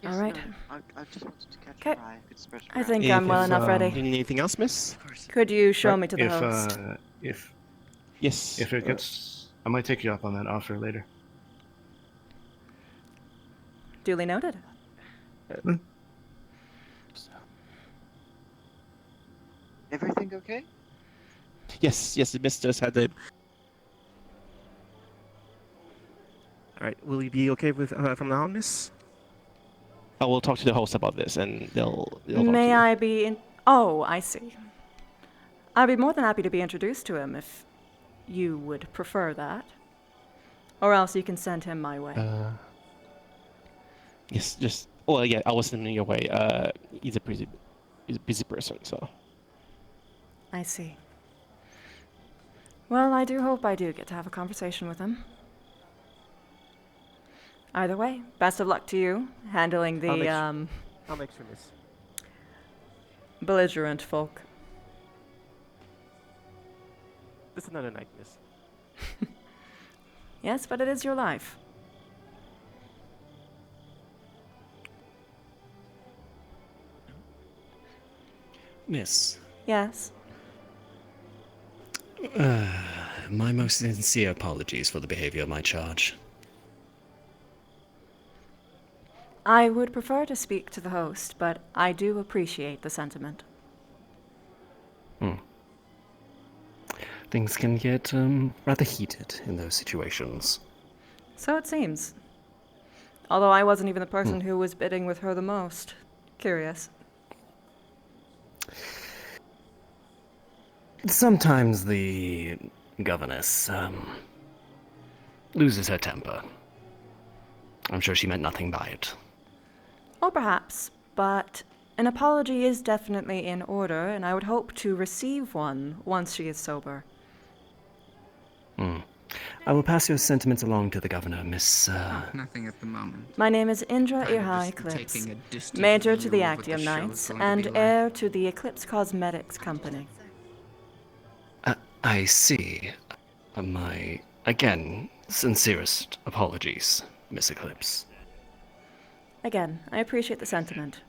All right. I just wanted to catch Okay. your eye. Could spread I think I'm well enough ready. You need anything else, miss? Could you show me to the host? Yes. If it gets, I might take you up on that offer later. Duly noted. Everything okay? Yes, the miss just had the... Alright, will you be okay with from now on, miss? I will talk to the host about this, and they'll talk to May you. I be in... Oh, I see. I'd be more than happy to be introduced to him if you would prefer that. Or else you can send him my way. Yes, just... Well, yeah, I was sending your way. He's a busy person, so... I see. Well, I do hope I do get to have a conversation with him. Either way, best of luck to you, handling the, I'll make sure, miss. belligerent folk. This is another night, miss. Yes, but it is your life. Miss. Yes. My most sincere apologies for the behavior of my charge. I would prefer to speak to the host, but I do appreciate the sentiment. Things can get rather heated in those situations. So it seems. Although I wasn't even the person who was bidding with her the most. Curious. Sometimes the governess loses her temper. I'm sure she meant nothing by it. Or perhaps, but an apology is definitely in order, and I would hope to receive one once she is sober. I will pass your sentiments along to the governor, Miss... Nothing at the moment. My name is Indra Irhaa Eclipse, Major to the Actium Knights, and heir to the Eclipse Cosmetics Company. I see. My, again, sincerest apologies, Miss Eclipse. Again, I appreciate the sentiment.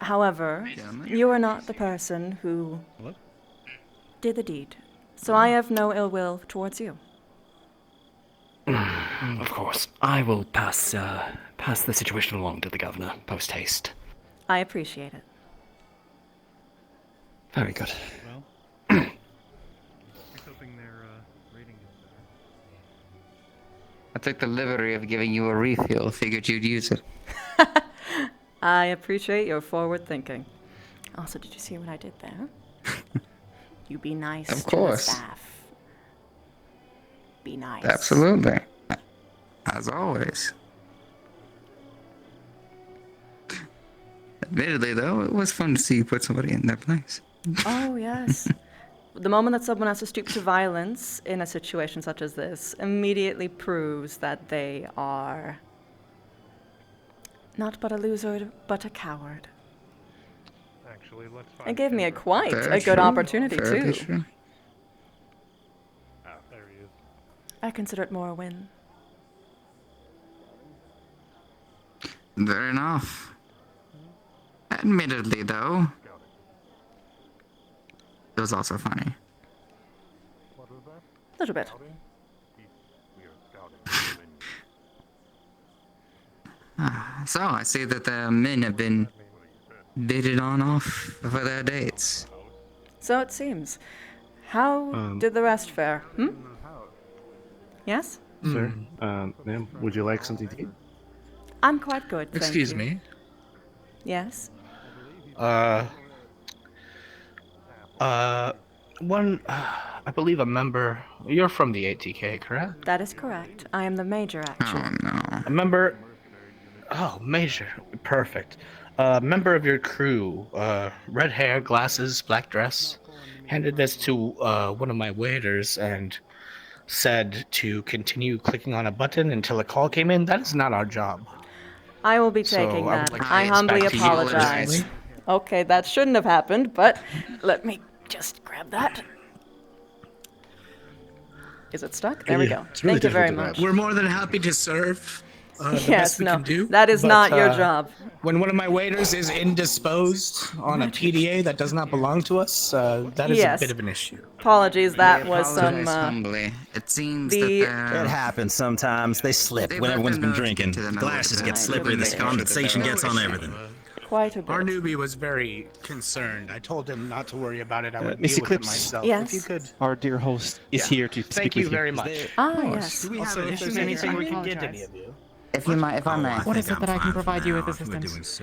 However, you are not the person who did the deed, so I have no ill will towards you. Of course. I will pass the situation along to the governor, post-haste. I appreciate it. Very good. Well, I'm hoping their rating is better. I took the liberty of giving you a refill. Figured you'd use it. I appreciate your forward thinking. Also, did you see what I did there? You be nice Of to the course. staff. Be nice. Absolutely. As always. Admittedly, though, it was fun to see you put somebody in their place. Oh, yes. the moment that someone has to stoop to violence in a situation such as this immediately proves that they are not but a loser, but a coward. Actually, let's It gave me quite Very a good true. opportunity, Very too. true. There he is. I consider it more a win. Fair enough. Admittedly, though, it was also funny. A little bit. So, I see that the men have been dated on off for their dates. So it seems. How did the rest fare? Yes? Sir, ma'am, would you like something to eat? I'm quite good, thank Excuse you. me? Yes? I believe a member. You're from the ATK, correct? That is correct. I am the Major, actually. Oh, no. A member. Oh, Major. Perfect. A member of your crew, red hair, glasses, black dress, handed this to one of my waiters and said to continue clicking on a button until a call came in. That is not our job. I will be So, taking I would that. like to I get humbly back to you apologize. personally. Okay, that shouldn't have happened, but let me just grab that. Is it stuck? There we go. Thank you very much. We're more than happy to serve. The Yes, best we no, can do. that is but, not your job. When one of my waiters is indisposed on a PDA that does not belong to us, that is Yes. a bit of an issue. Apologies, that was some. Humbly. It seems the- that It happens sometimes. They slip when everyone's been drinking. Glasses get slippery. This condensation gets on everything. Quite a bit. Our newbie was very concerned. I told him not to worry about it. I would Miss deal with it Eclipse. myself. Yes. If you could. Our dear host is Yeah. here to speak Thank with you very much. Yes. Do we have Also, if if there's you anything may- we can I get apologize. any of you? if I may. What is it that I can provide you with assistance?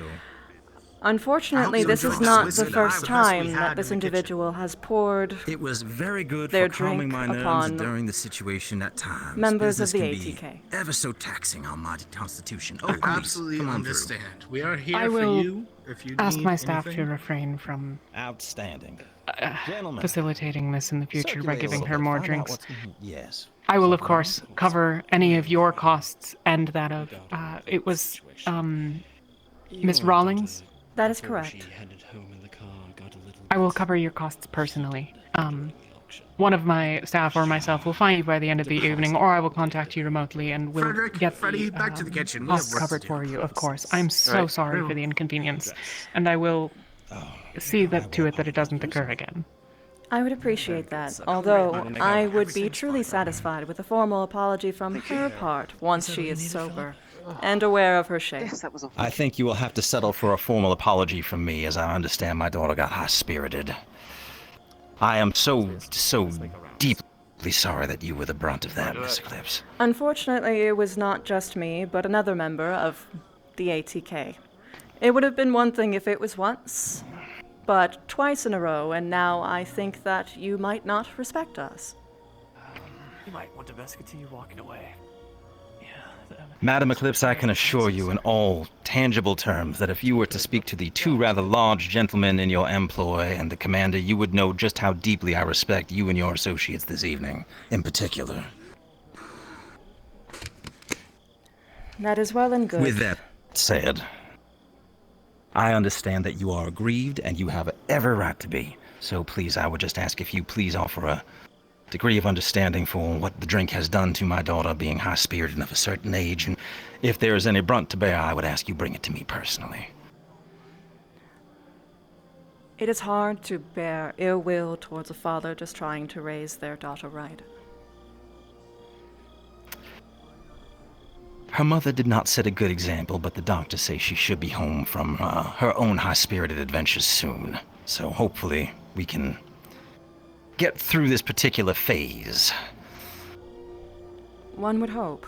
Unfortunately, this is not the first time that this individual has poured It was very good their for calming drink my nerves upon during the situation at times. members of Business the can ATK. be ever so taxing on my constitution. Oh, I please, absolutely come on through. understand. We are here I for will you. If you ask need my staff anything. to refrain from Outstanding. Gentlemen, facilitating this in the future by circulate a giving little her bit, more find out drinks. what's- Yes. I will, of course, cover any of your costs and that of. It was Miss Rawlings. That is correct. I will cover your costs personally. One of my staff or myself will find you by the end of the evening, or I will contact you remotely and we'll Frederick, get Freddie, the back to the kitchen. We have costs work to covered do. for you, of course. I'm so Right. sorry for the inconvenience, and I will see to it that it doesn't occur again. I would appreciate that, although I would be truly satisfied with a formal apology from her part once she is sober and aware of her shame. I think you will have to settle for a formal apology from me, as I understand my daughter got high-spirited. I am so deeply sorry that you were the brunt of that, Miss Eclipse. Unfortunately, it was not just me, but another member of the ATK. It would have been one thing if it was once, but twice in a row, and now I think that you might not respect us. You might want to best continue walking away. Madam Eclipse, I can assure you in all tangible terms that if you were to speak to the two rather large gentlemen in your employ and the commander, you would know just how deeply I respect you and your associates this evening, in particular. That is well and good. With that said, I understand that you are aggrieved and you have every right to be. So please, I would just ask if you please offer a degree of understanding for what the drink has done to my daughter being high-spirited and of a certain age, and if there is any brunt to bear, I would ask you bring it to me personally. It is hard to bear ill will towards a father just trying to raise their daughter right. Her mother did not set a good example, but the doctors say she should be home from her own high-spirited adventures soon. So hopefully we can get through this particular phase. One would hope.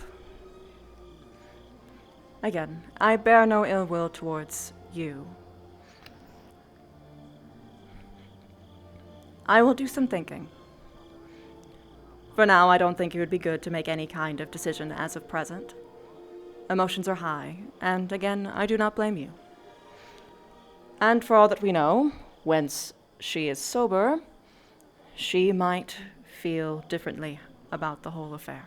Again, I bear no ill will towards you. I will do some thinking. For now, I don't think it would be good to make any kind of decision as of present. Emotions are high, and again, I do not blame you. And for all that we know, whence she is sober, she might feel differently about the whole affair.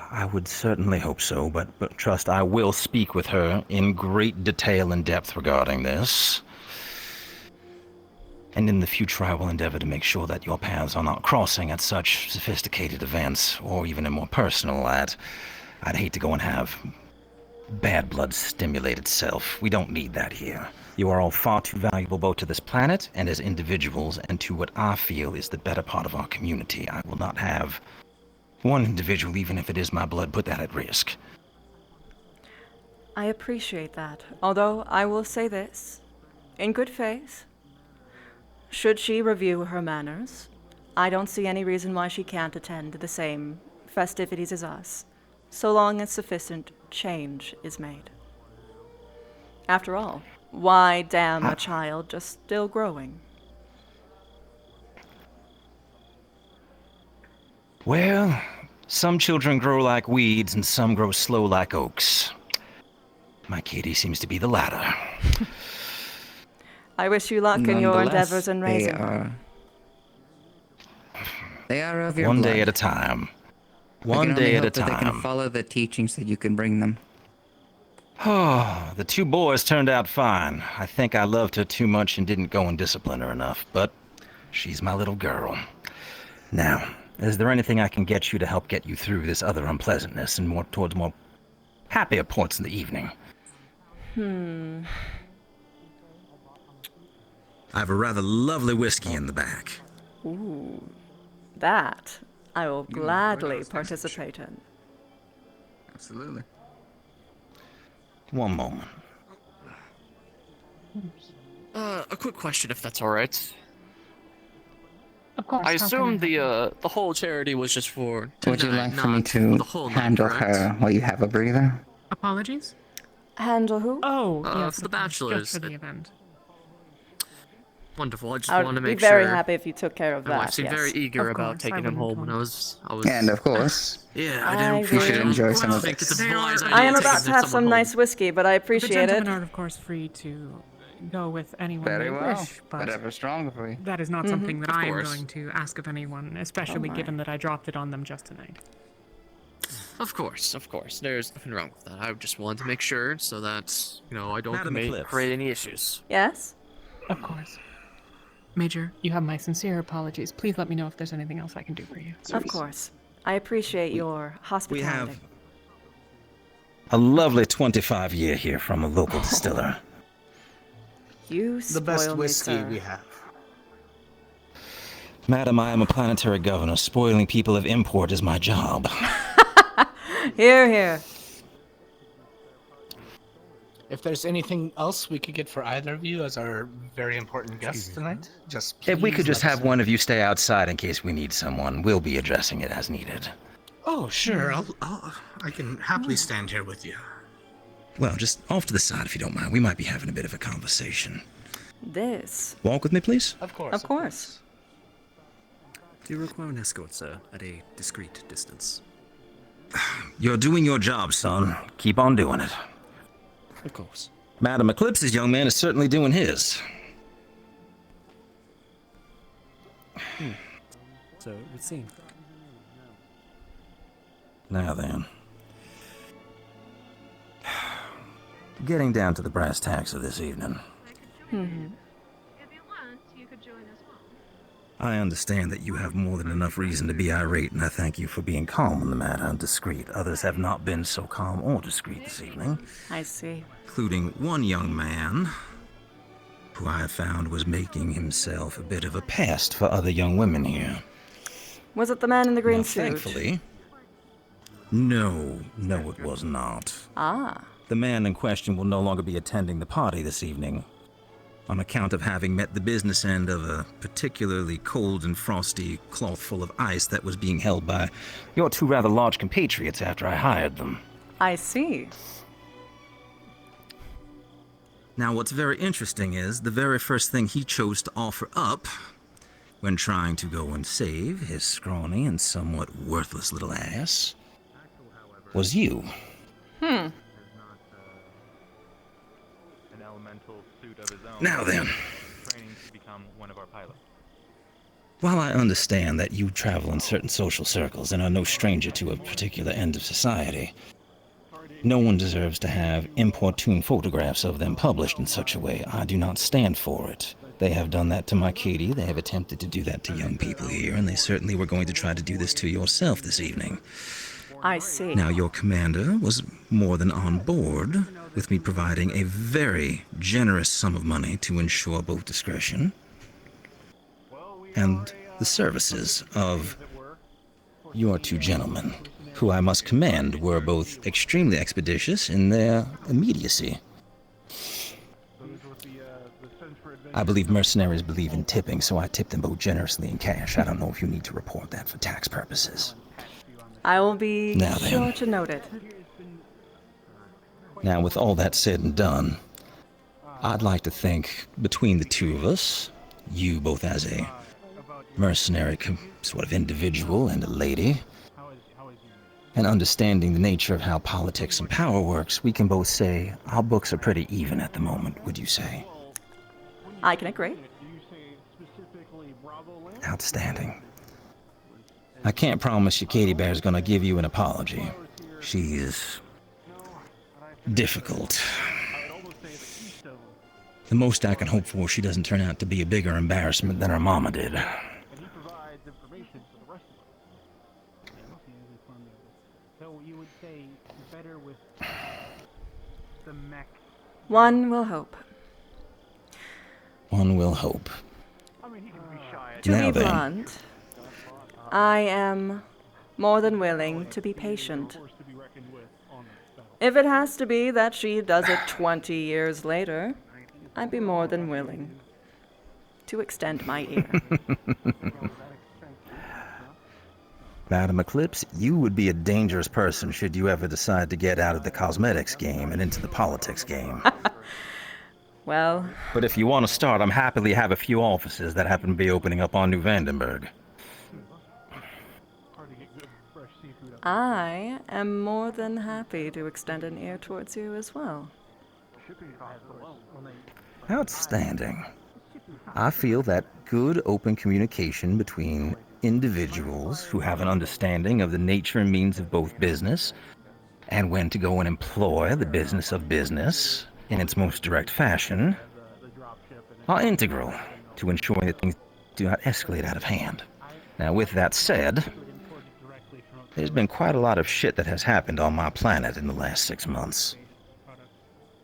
I would certainly hope so, but trust I will speak with her in great detail and depth regarding this. And in the future, I will endeavor to make sure that your paths are not crossing at such sophisticated events, or even in more personal. I'd hate to go and have bad blood stimulate itself. We don't need that here. You are all far too valuable both to this planet and as individuals, and to what I feel is the better part of our community. I will not have one individual, even if it is my blood, put that at risk. I appreciate that, although I will say this, in good faith, should she review her manners, I don't see any reason why she can't attend the same festivities as us, so long as sufficient change is made. After all, why damn a child just still growing? Well, some children grow like weeds and some grow slow like oaks. My kitty seems to be the latter. I wish you luck in your endeavors in raising her. They are of your One blood. day at a time. I One can only day at a hope that they can time. follow the teachings that you can bring them. Oh, the two boys turned out fine. I think I loved her too much and didn't go and discipline her enough, but she's my little girl. Now, is there anything I can get you to help get you through this other unpleasantness and more towards more happier points in the evening? I have a rather lovely whiskey in the back. Ooh, that I will gladly participate in. Absolutely. One moment. A quick question, if that's all right. Of course. I how can assume help the whole charity was just for Would you tonight, like for me not to the whole night, handle correct? her while you have a breather? Apologies? Handle who? Oh, yes, for the of course, bachelors. just for the event. Wonderful. I just I want to would be make very sure. happy if you took care of My that. wife seemed yes. very eager Of about course, I taking him wouldn't home when I was. And of course, Yeah, I you should enjoy some of think this. it's a wise I am idea about take to have someone some home. nice whiskey, but I The appreciate it. gentlemen are, of course, free to go with anyone Very they well. wish, but Whatever's stronger for you. that is not something that Of I am course. going to ask of anyone, especially my. given that I dropped it on them just tonight. Of course. There's nothing wrong with that. I just wanted to make sure so that I don't Madam Eclipse. create any issues. Yes? Of course. Major, you have my sincere apologies. Please let me know if there's anything else I can do for you. Of course. I appreciate your We hospitality. have a lovely 25-year here from a local distiller. You The best spoil me, whiskey sir. we have. Madam, I am a planetary governor. Spoiling people of import is my job. Here, here. If there's anything else we could get for either of you as our very important guests tonight, just If we please could just let us have know. one of you stay outside in case we need someone, we'll be addressing it as needed. Oh, sure. I can happily stand here with you. Well, just off to the side if you don't mind. We might be having a bit of a conversation. This. Walk with me, please. Of course. Of course. Do you require an escort, sir, at a discreet distance? You're doing your job, son. Keep on doing it. Of course. Madam Eclipse's young man is certainly doing his. So it would seem. Now then. Getting down to the brass tacks of this evening. I understand that you have more than enough reason to be irate, and I thank you for being calm on the matter and discreet. Others have not been so calm or discreet this evening, I see. including one young man who I have found was making himself a bit of a pest for other young women here. Was it the man in the green Now, suit? thankfully, no, it was not. Ah. The man in question will no longer be attending the party this evening on account of having met the business end of a particularly cold and frosty cloth full of ice that was being held by your two rather large compatriots after I hired them. I see. Now, what's very interesting is the very first thing he chose to offer up when trying to go and save his scrawny and somewhat worthless little ass was you. An elemental suit of his own. Now then. Training to become one of our pilots. While I understand that you travel in certain social circles and are no stranger to a particular end of society, no one deserves to have importune photographs of them published in such a way. I do not stand for it. They have done that to my Katie, they have attempted to do that to young people here, and they certainly were going to try to do this to yourself this evening. I see. Now, your commander was more than on board with me providing a very generous sum of money to ensure both discretion and the services of your two gentlemen, who I must commend were both extremely expeditious in their immediacy. I believe mercenaries believe in tipping, so I tipped them both generously in cash. I don't know if you need to report that for tax purposes. I will be Now then. sure to note it. Now, with all that said and done, I'd like to think between the two of us, you both as a mercenary sort of individual and a lady, and understanding the nature of how politics and power works, we can both say our books are pretty even at the moment, would you say? I can agree. Outstanding. I can't promise you Katie Bear's gonna give you an apology. She's difficult. The most I can hope for, she doesn't turn out to be a bigger embarrassment than her mama did. One will hope. One will hope. To Now be then. blunt, I am more than willing to be patient. If it has to be that she does it 20 years later, I'd be more than willing to extend my ear. Madam Eclipse, you would be a dangerous person should you ever decide to get out of the cosmetics game and into the politics game. Well, But if you want to start, I'm happily have a few offices that happen to be opening up on New Vandenberg. I am more than happy to extend an ear towards you as well. Outstanding. I feel that good open communication between individuals who have an understanding of the nature and means of both business and when to go and employ the business of business in its most direct fashion are integral to ensuring that things do not escalate out of hand. Now, with that said, there's been quite a lot of shit that has happened on my planet in the last 6 months.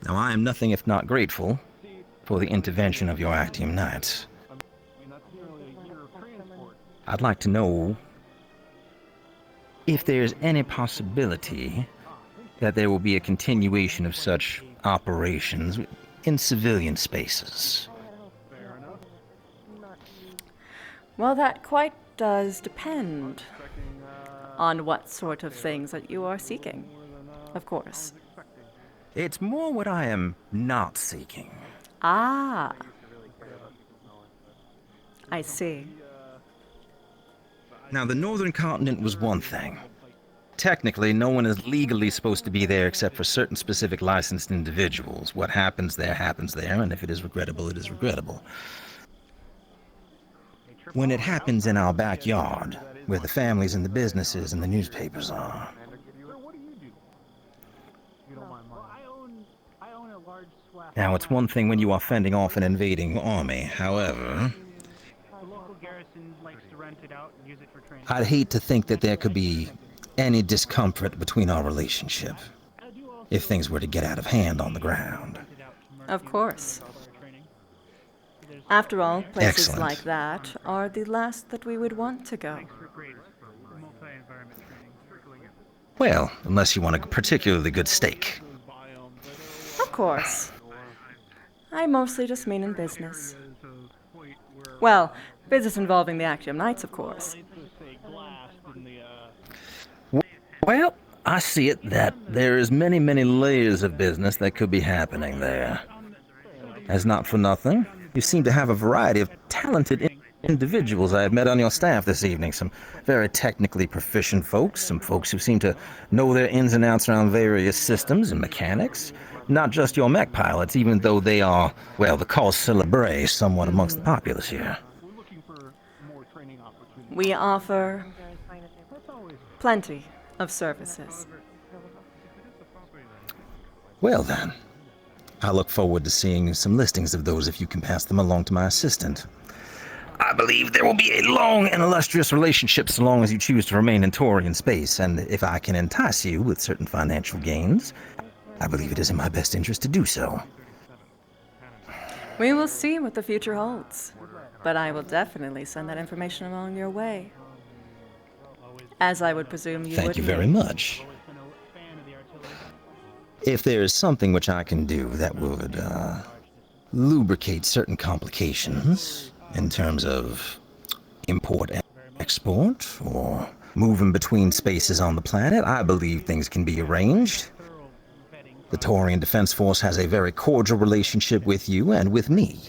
Now, I am nothing if not grateful for the intervention of your Actium Knights. I'd like to know if there's any possibility that there will be a continuation of such operations in civilian spaces. Well, that quite does depend on what sort of things that you are seeking, of course. It's more what I am not seeking. Ah. I see. Now, the Northern Continent was one thing. Technically, no one is legally supposed to be there except for certain specific licensed individuals. What happens there, and if it is regrettable, it is regrettable. When it happens in our backyard, where the families and the businesses and the newspapers are, now, it's one thing when you are fending off an invading army. However, I'd hate to think that there could be any discomfort between our relationship if things were to get out of hand on the ground. Of course. After all, places Excellent. like that are the last that we would want to go. Well, unless you want a particularly good steak. Of course. I mostly just mean in business. Well, business involving the Actium Knights, of course. Well, I see it that there is many, many layers of business that could be happening there. As not for nothing, you seem to have a variety of talented individuals I have met on your staff this evening. Some very technically proficient folks, some folks who seem to know their ins and outs around various systems and mechanics. Not just your mech pilots, even though they are, well, the cause célèbre somewhat amongst the populace here. We offer plenty of services. Well then, I look forward to seeing some listings of those if you can pass them along to my assistant. I believe there will be a long and illustrious relationship so long as you choose to remain in Taurian space, and if I can entice you with certain financial gains, I believe it is in my best interest to do so. We will see what the future holds, but I will definitely send that information along your way. As I would presume you would. Thank you very much. If there is something which I can do that would lubricate certain complications in terms of import and export or moving between spaces on the planet, I believe things can be arranged. The Taurian Defense Force has a very cordial relationship with you and with me.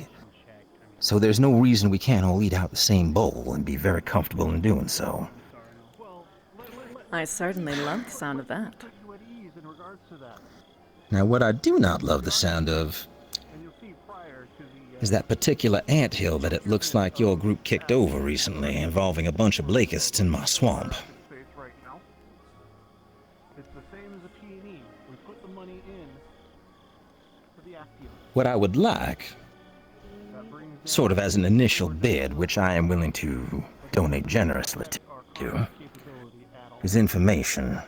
So there's no reason we can't all eat out the same bowl and be very comfortable in doing so. I certainly love the sound of that. Now, what I do not love the sound of is that particular anthill that it looks like your group kicked over recently, involving a bunch of Blakists in my swamp. What I would like, sort of as an initial bid, which I am willing to donate generously to, is information.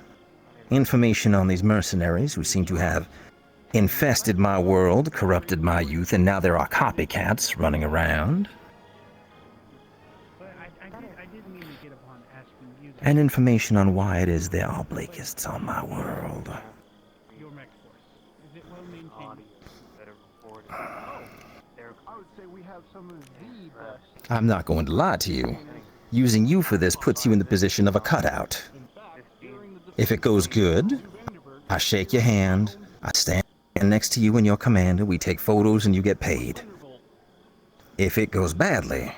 Information on these mercenaries who seem to have infested my world, corrupted my youth, and now there are copycats running around. And information on why it is there are Blakists on my world. I'm not going to lie to you. Using you for this puts you in the position of a cutout. If it goes good, I shake your hand, I stand next to you and your commander, we take photos and you get paid. If it goes badly,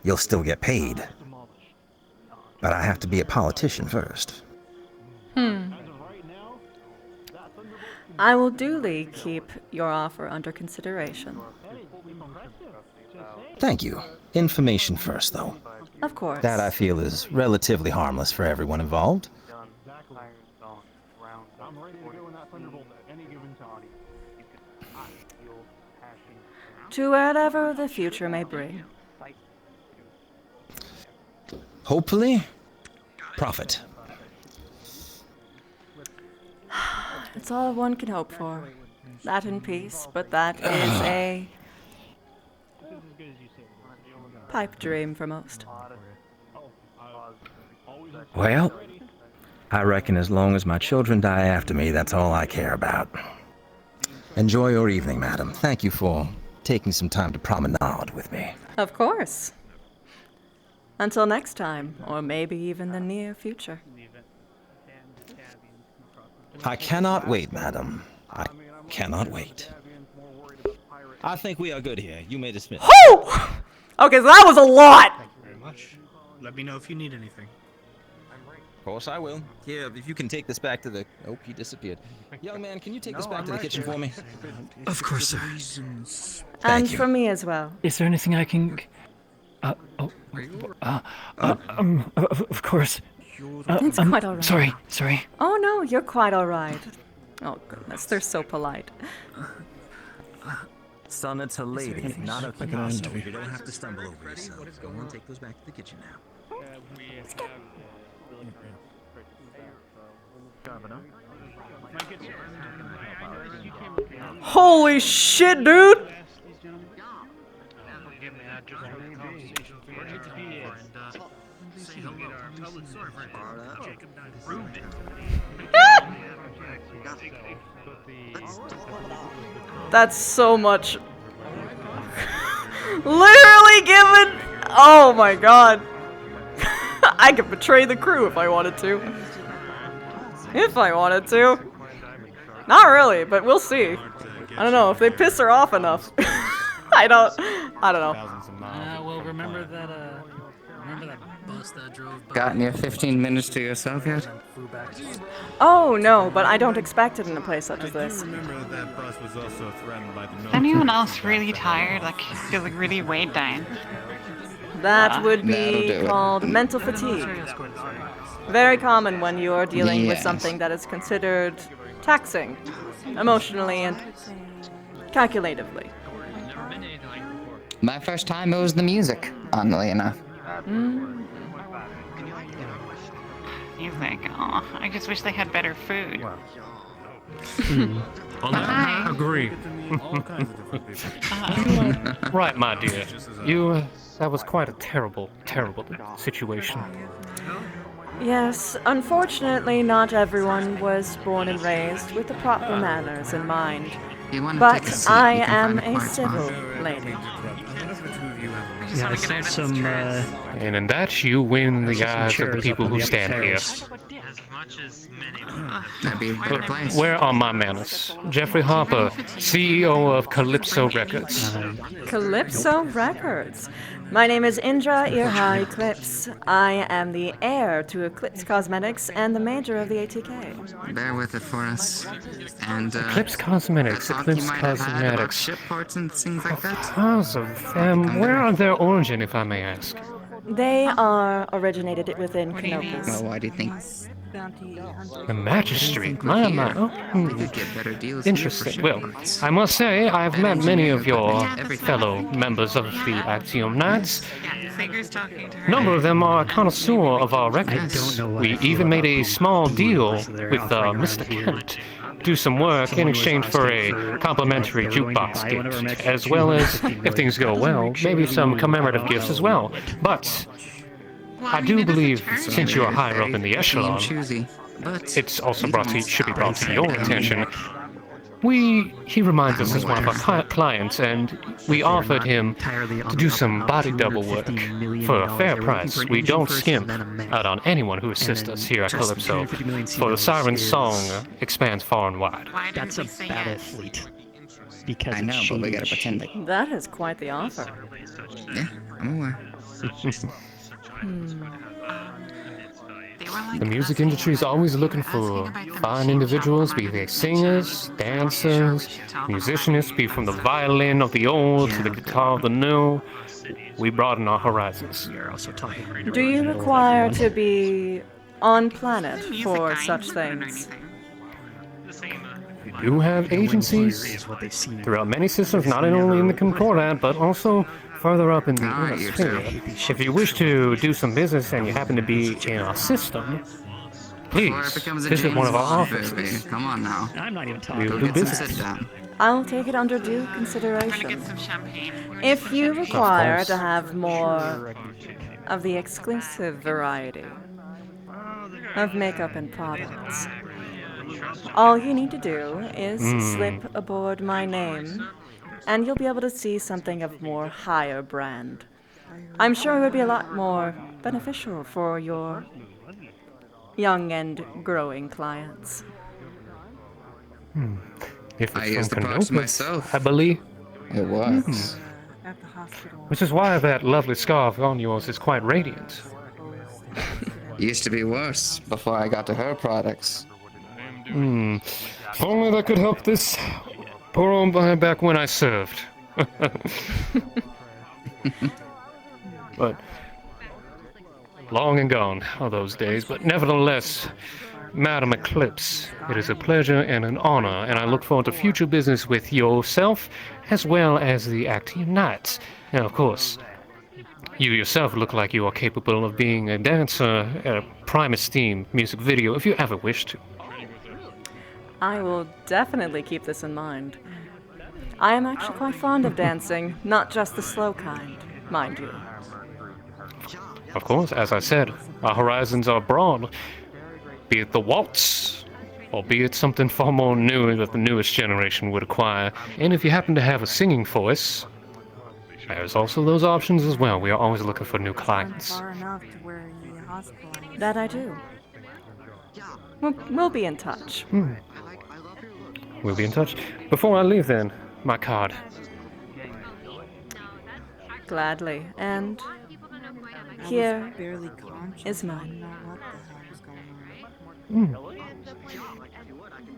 you'll still get paid. But I have to be a politician first. I will duly keep your offer under consideration. Thank you. Information first, though. Of course. That I feel is relatively harmless for everyone involved. To whatever the future may bring. Hopefully, profit. It's all one can hope for. That in peace, but that is a pipe dream for most. Well, I reckon as long as my children die after me, that's all I care about. Enjoy your evening, madam. Thank you for taking some time to promenade with me. Of course. Until next time, or maybe even the near future. I cannot wait, madam. I cannot wait. I think we are good here. You may dismiss. Whew! Okay, so that was a lot! Thank you very much. Let me know if you need anything. Of course I will. Yeah, if you can take this back to the... Oh, he disappeared. Young man, can you take this back to the kitchen for me? Of course, sir. And for me as well. Is there anything I can... of course. It's quite alright. Sorry. Oh no, you're quite alright. Oh goodness, they're so polite. Son, it's a lady, not a constable. You don't have to stumble over yourself. Go on, take those back to the kitchen now. Holy shit, dude! That's so much. Literally given. Oh my god. I could betray the crew if I wanted to. If I wanted to. Not really, but we'll see. I don't know if they piss her off enough. I don't know. Well, remember that bus that drove by? Gotten your 15 minutes to yourself yet? Oh no, but I don't expect it in a place such as this. Remember that bus was also threatened by the Is anyone else really tired? Like, feels like really weighed down? That would That'll be do it. called mental fatigue. Very common when you're dealing with Yes. something that is considered taxing, emotionally and calculatively. My first time it was the music, oddly enough. You think, oh, I just wish they had better food. On that, I agree. Right, my dear. That was quite a terrible, terrible situation. Yes, unfortunately, not everyone was born and raised with the proper manners in mind. But I am a civil lady. Yeah, I saw some, And in that, you win the eyes of the people who stand here. That'd be a better place. Where are my manners? Jeffrey Harper, CEO of Calypso Records. Calypso Records. My name is Indra, Irhaa, Eclipse. I am the heir to Eclipse Cosmetics and the major of the ATK. Bear with it for us. And Eclipse Cosmetics, I thought you Eclipse might have heard about Cosmetics. ship parts and things like that. Because of them, where are their origin, if I may ask? They are originated within Canopus. Well, why do you think? The Magistrate, my. We could get better deals Interesting. here Well, for ship I must say, I've met many of your everything. fellow members of the Axiom Knights. Fingers talking to her. A number of them are a connoisseur of our records. We even made a small deal with Mr. Kent. Do some work in exchange for a complimentary jukebox gift, as well as, if things go well, maybe some commemorative gifts as well. But I do believe, since you are higher up in the echelon, it's also should be brought to your attention. He reminds us as one of our clients, and we offered him to do some body double work for a fair price. We don't skimp out on anyone who assists us here at Calypso, for the Siren's song expands far and wide. That's a battle fleet. Because I know, but we gotta pretend that. That is quite the offer. Yeah, I'm aware. The music industry is always looking for fine individuals, be they singers, dancers, musicians, be from the violin of the old to the guitar of the new. We broaden our horizons. Do you require to be on planet for such things? We do have agencies throughout many systems, not only in the Concordat, but also further up in the inner sphere. If you wish to do some business and you happen to be in our system, please visit one of our offices. Come on now. I'm not even We will do business. I'll take it under due consideration. If you require to have more of the exclusive variety of makeup and products, all you need to do is slip aboard my name, and you'll be able to see something of more higher brand. I'm sure it would be a lot more beneficial for your young and growing clients. If I it's used from the box Canopus, myself. I believe. It was. Which is why that lovely scarf on yours is quite radiant. Used to be worse before I got to her products. If only that could help this poor old boy back when I served. But long and gone are those days. But nevertheless, Madam Eclipse, it is a pleasure and an honor, and I look forward to future business with yourself as well as the Actium Knights. And of course, you yourself look like you are capable of being a dancer at a Primus theme music video if you ever wish to. I will definitely keep this in mind. I am actually quite fond of dancing, not just the slow kind, mind you. Of course, as I said, our horizons are broad. Be it the waltz, or be it something far more new that the newest generation would acquire. And if you happen to have a singing voice, there's also those options as well. We are always looking for new clients. That I do. We'll be in touch. We'll be in touch. Before I leave then, my card. Gladly. And here is mine.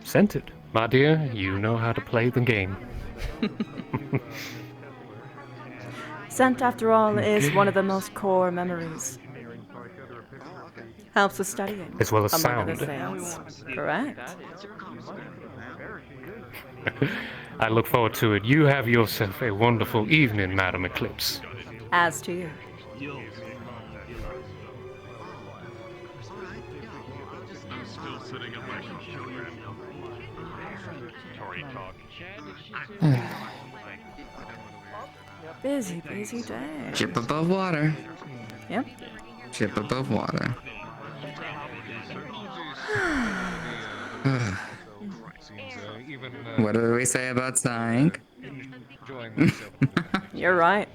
Scented. My dear, you know how to play the game. Scent, after all, is one of the most core memories. Helps with studying, As well as among other sound. things. Correct. I look forward to it. You have yourself a wonderful evening, Madam Eclipse. As to you. Busy, busy day. Chip above water. Yep. Chip above water. What do we say about sighing? You're right.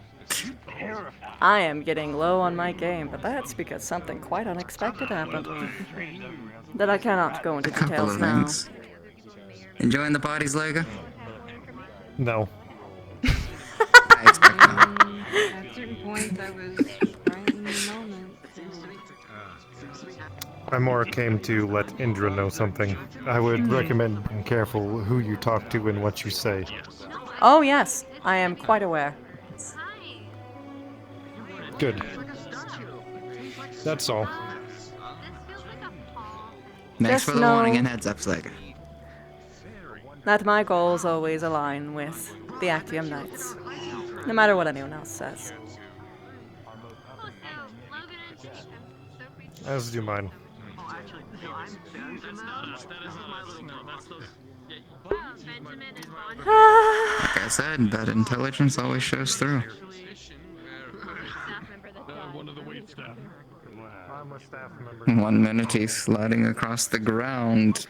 I am getting low on my game, but that's because something quite unexpected happened. That I cannot go into Couple details of now. things. Enjoying the parties, Lega? No. I expect not. At certain points, I was right in the moment. I more came to let Indra know something. I would recommend being careful who you talk to and what you say. Oh, yes. I am quite aware. Good. That's all. Thanks Just for the know warning and heads up, Lega. that my goals always align with the Actium Knights. No matter what anyone else says. As do mine. Like I said, that intelligence always shows through. One minute he's sliding across the ground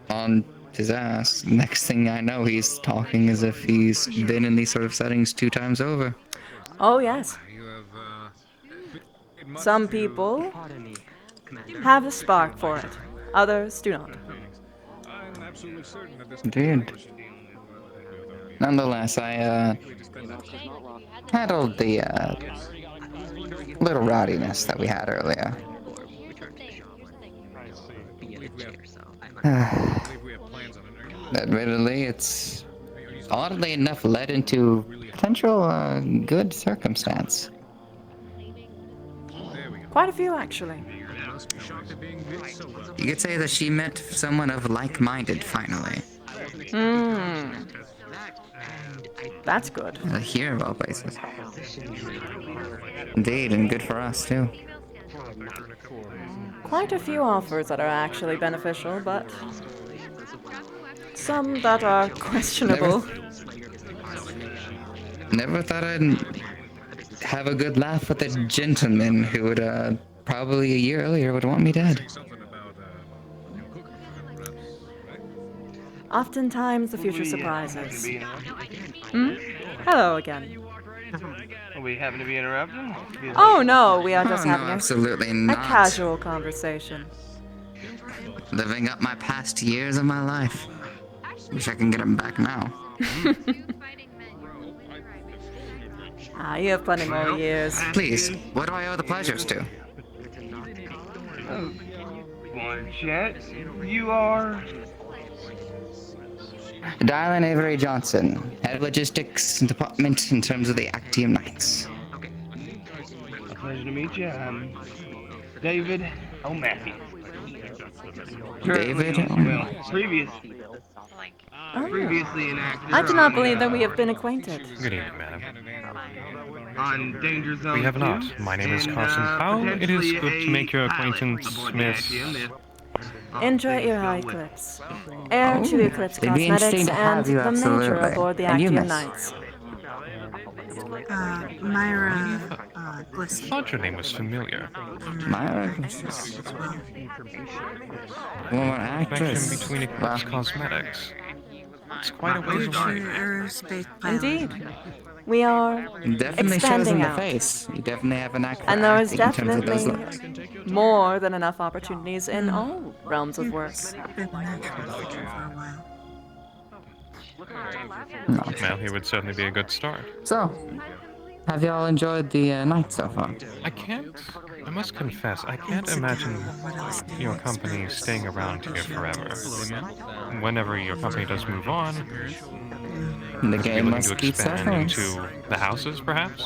on his ass. Next thing I know, he's talking as if he's been in these sort of settings 2 times over. Oh, yes. Some people have a spark for it. Others do not. Indeed. Nonetheless, I handled the little rowdiness that we had earlier. Admittedly, it's oddly enough led into potential good circumstance. Quite a few, actually. You could say that she met someone of like-minded, finally. That's good. Here, of all places. Indeed, and good for us, too. Quite a few offers that are actually beneficial, but some that are questionable. Never thought I'd have a good laugh with a gentleman who would, probably a year earlier would want me dead. Oftentimes, the future surprises. Hello again. Are we happen to be interrupted? Oh no, we are just Oh, no, having absolutely a not. casual conversation. Living up my past years of my life. Wish I can get them back now. You have plenty more years. Please, what do I owe the pleasures to? One chat. You are. Dylan Avery Johnson, head of logistics department in terms of the Actium Knights. A pleasure to meet you. I'm David O'Mackey. David? Well, previously an actor. I do not believe that we have been acquainted. Good evening, madam. On Danger Zone. We have not. My name is Carson Powell. It is good to make your acquaintance, Miss... Indra Irhaa Eclipse. Heir to the Eclipse It'd be interesting Cosmetics to have and you, the major absolutely. aboard the And you, Actium miss? Knights. Myra Glisten. I thought your name was familiar. Myra? Woman actress. Between Eclipse Cosmetics. It's quite a ways away. Aerospace pilot. Indeed. We are Definitely shows expanding in the out. face. You definitely have an act for And there is acting in terms of those looks. definitely more than enough opportunities in all realms of work. Been an actress for a while. Well, he would certainly be a good start. So, have y'all enjoyed the night so far? I must confess, I can't imagine your company staying around here forever. Whenever your company does move on, The game looking must to keep expand circling. into the houses, perhaps?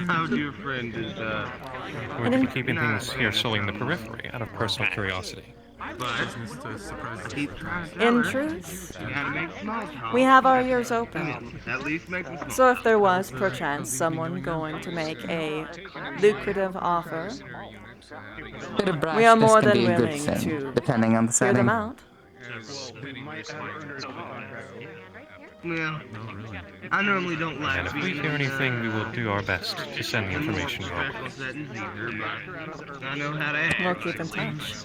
How dear friend is, We're to be keeping things here solely in the periphery, out of personal curiosity. In truth, we have our ears open. So if there was, perchance, someone going to make a lucrative offer, Bit of we are brashness more can than be a good willing thing, to depending on the hear them setting. out. Yeah. I normally don't like And if we hear anything, we will do our best to send the information your way. I know how to act. We'll keep in touch.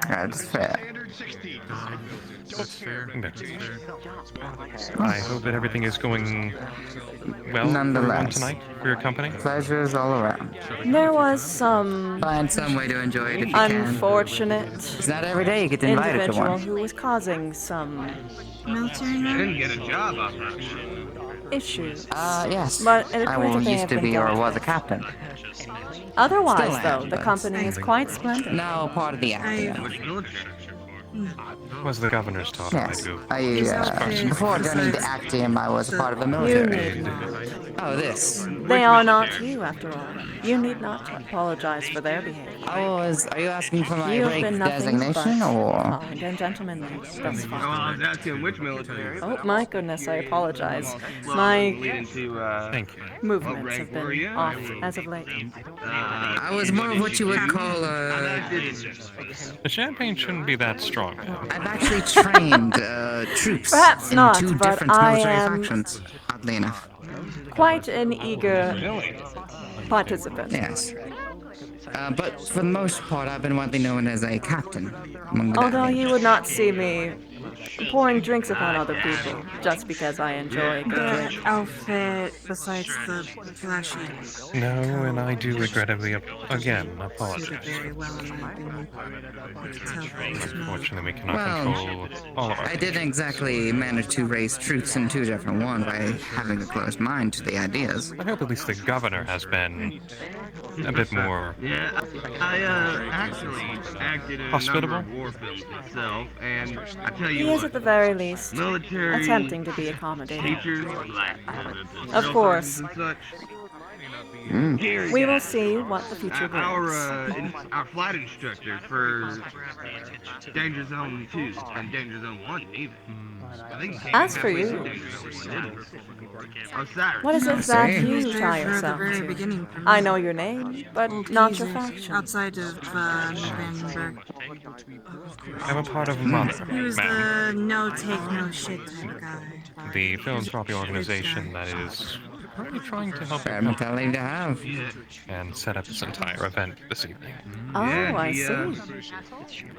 That's fair. That's fair. I hope that everything is going well for everyone Nonetheless, tonight, for your company. pleasures all around. There was some Find some way to enjoy it if you can. unfortunate It's not every day you get invited to individual one. who was causing some Military I man? didn't get a job off that. issues. Yes. But it I appears that they used have to been be or dealt was a with. captain. Otherwise, Still though, am, the but- company is quite splendid. Now part of the Actium. Was the governor's daughter, Yes. I do. Before joining the Actium, I was a part of the You military. need not. Oh, this. They are not you, after all. You need not apologize for their behavior. Are you asking for my You have rank been nothing designation, but or? kind and gentlemanly thus Oh, far. I was asking which military. Oh my goodness, I apologize. Well, My leading to, Thank you. movements have been off as of late. I was more of what you would call The champagne shouldn't be that strong. I've actually trained troops Perhaps in not, two but different I military am factions, oddly enough. quite an eager participant. Yes. But for the most part, I've been widely known as a captain among the Although Daphne. you would not see me pouring drinks upon other people just because I enjoy a good The drink. outfit besides the flashy. No, and I do regrettably, again, apologize. Unfortunately, we cannot control all of our I didn't exactly manage to raise troops in two different ones by having a closed mind to the ideas. I hope at least the governor has been a bit more Yeah, I actually acted in a hospitable. number of war films myself, and I tell you He what, is at the very least military attempting to be accommodating. teachers, like Of course. and such. We will see what the future brings. Our flight instructor for Danger Zone 2 and Danger Zone 1 even. I think he came As for halfway you, through Danger Zone 1. Osiris. what is it that you There tie for the yourself very to? beginning for me. I know your name, but not your faction. Outside of Vandenberg. I'm a part of Mother, He was ma'am. the no take no shit type of guy. The philanthropy organization that is really trying to help Fair mentality to have. and set up this entire event this evening. Oh, I see.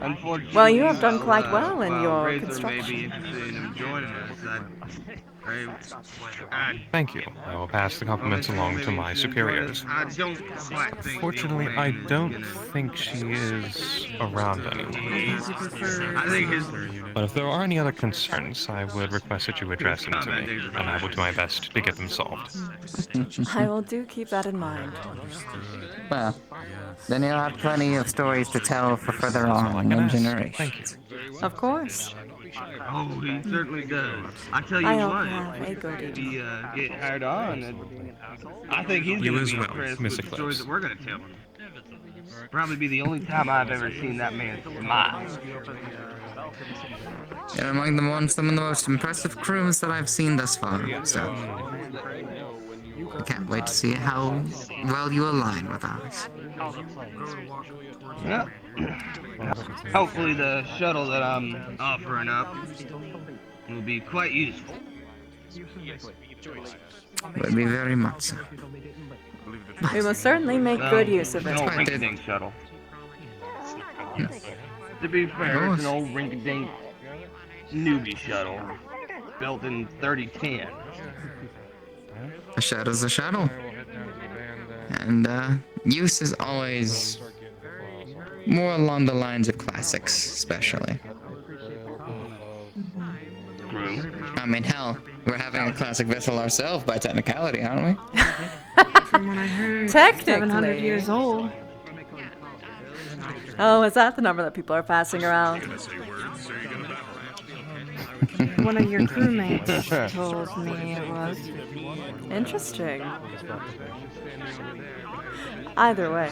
Unfortunately, Well, you have done quite well in while your Razor may be construction. interested in him joining us, Thank you. I will pass the compliments along to my superiors. I don't quite think Fortunately, I don't think she is around anymore. I think his But if there are any other concerns, I would request that you address them to me, and I will do my best to get them solved. I will do keep that in mind. Well, then you'll have plenty of stories to tell for further on in generations. Of course. Oh, he certainly does. I tell you I hope what, you have a good if evening. he get hired on, I think he's You going to as be well, impressed Miss with the Eclipse. stories that we're going to tell him. Probably be the only time I've ever seen that man smile. You're among some of the most impressive crews that I've seen thus far, so I can't wait to see how well you align with ours. Yeah. Hopefully the shuttle that I'm offering up will be quite useful. Would be very much so. We will certainly make good use of An it. old rinky-dink shuttle. To be fair, it's an old rinky-dink newbie shuttle built in 3010. A shadow's a shadow. And use is always more along the lines of classics, especially. I mean, hell, we're having a classic vessel ourselves by technicality, aren't we? From what I heard, Technically. 700 years old. Oh, is that the number that people are passing around? one of your crewmates told me it was. Interesting. Either way.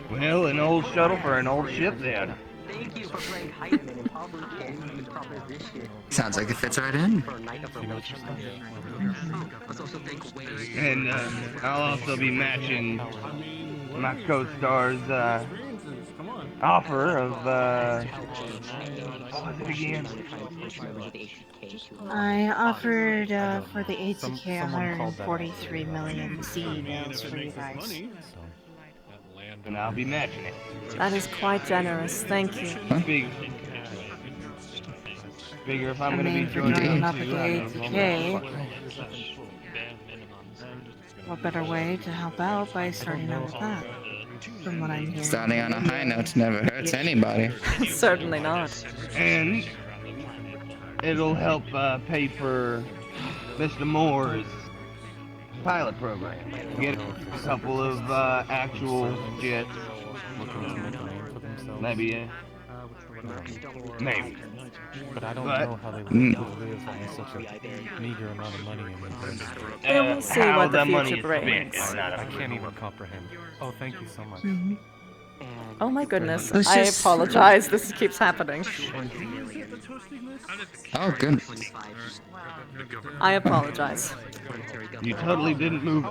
Well, an old shuttle for an old ship then. Sounds like it fits right in. And I'll also be matching my co-star's offer of what was it again? I offered for the ATK 143 million seed meals for you guys. And I'll be matching it. That is quite generous. Thank you. Figure if I'm gonna be for joining joining up up with the ATK, what better way to help out by starting out with that? From what I'm hearing. Starting on a high note never hurts anybody. Certainly not. And it'll help pay for Mr. Moore's pilot program. Get a couple of actual jets. Maybe. Maybe. But I don't know how they live on such a meager amount of money. We'll see how what the money future is brings. spent. I can't even comprehend. Oh, thank you so much. Oh my goodness. Let's I just- apologize. This keeps happening. Oh, good. I apologize. You totally didn't move.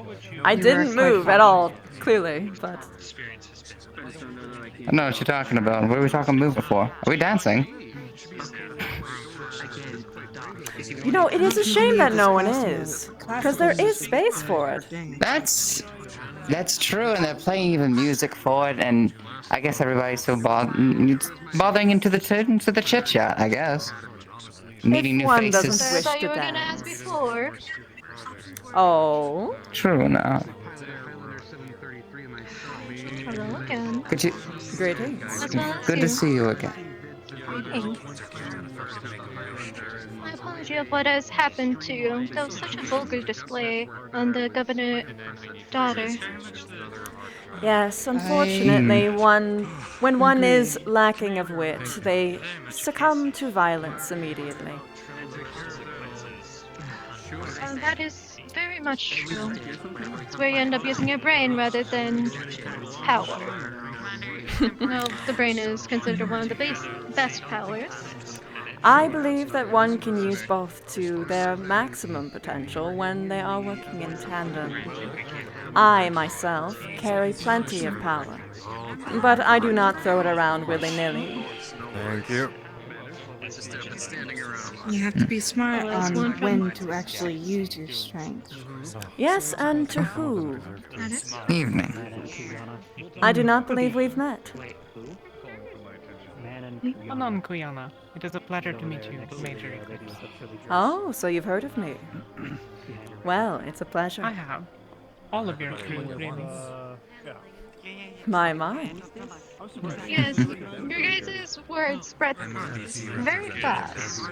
I didn't move at all, clearly, but I know what you're talking about. What are we talking moving for? Are we dancing? you know, it is a shame that no one is, because there is space for it. That's true, and they're playing even music for it, and I guess everybody's so bothering into the chit chat. I guess meeting new one faces. doesn't I wish thought to you were gonna dance. ask before. Oh. True enough. Hello again. Could you? Greetings. Good to see you again. My apology of what has happened to you. That was such a vulgar display on the governor's daughter. Yes, unfortunately, when one is lacking of wit, they succumb to violence immediately. That is very much true. It's where you end up using your brain rather than power. Well, the brain is considered one of the best powers. I believe that one can use both to their maximum potential when they are working in tandem. I, myself, carry plenty of power, but I do not throw it around willy-nilly. Thank you. You have to be smart on when to actually use your strength. Yes, and to who? Evening. I do not believe we've met. Anon Kuyana. It is a pleasure to meet you, Major Eclipse. Oh, so you've heard of me. Well, it's a pleasure. I have. All of your crew, really. My. Yes, your guys' word spread very fast.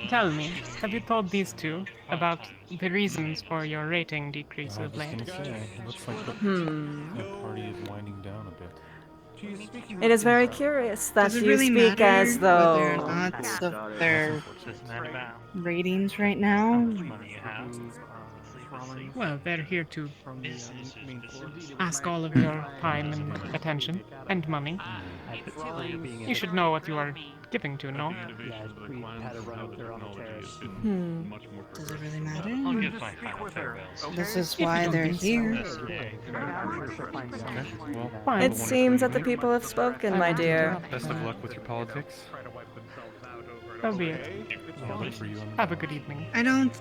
Tell me, have you told these two about the reasons for your rating decrease of late? It looks like the party is winding down a bit. It is very curious that Does it you really speak matter as though... whether or not of their ratings right now? Well, they're here to ask all of your time and attention and money. You should know what you are giving to, no? Does it really matter? This is why they're here. It seems that the people have spoken, my dear. Best of luck with your politics. So be it. Have a good evening. I don't...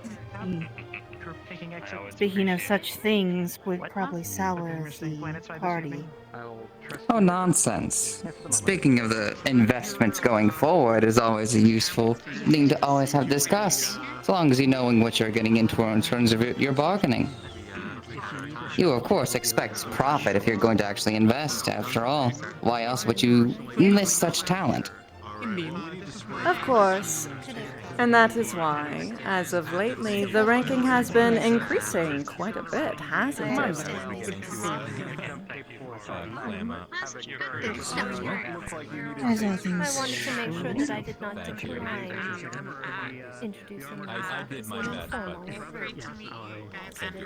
Speaking of such things, would probably sour the party. Oh, nonsense. Speaking of the investments going forward is always a useful thing to always have discussed, as long as you knowing what you're getting into in terms of your bargaining. You, of course, expect profit if you're going to actually invest, after all. Why else would you enlist such talent? Of course. And that is why, as of lately, the ranking has been increasing quite a bit, hasn't it? clam up. There's other I things. wanted to make sure that I did not decline introducing myself I did as my an best, informal. but It is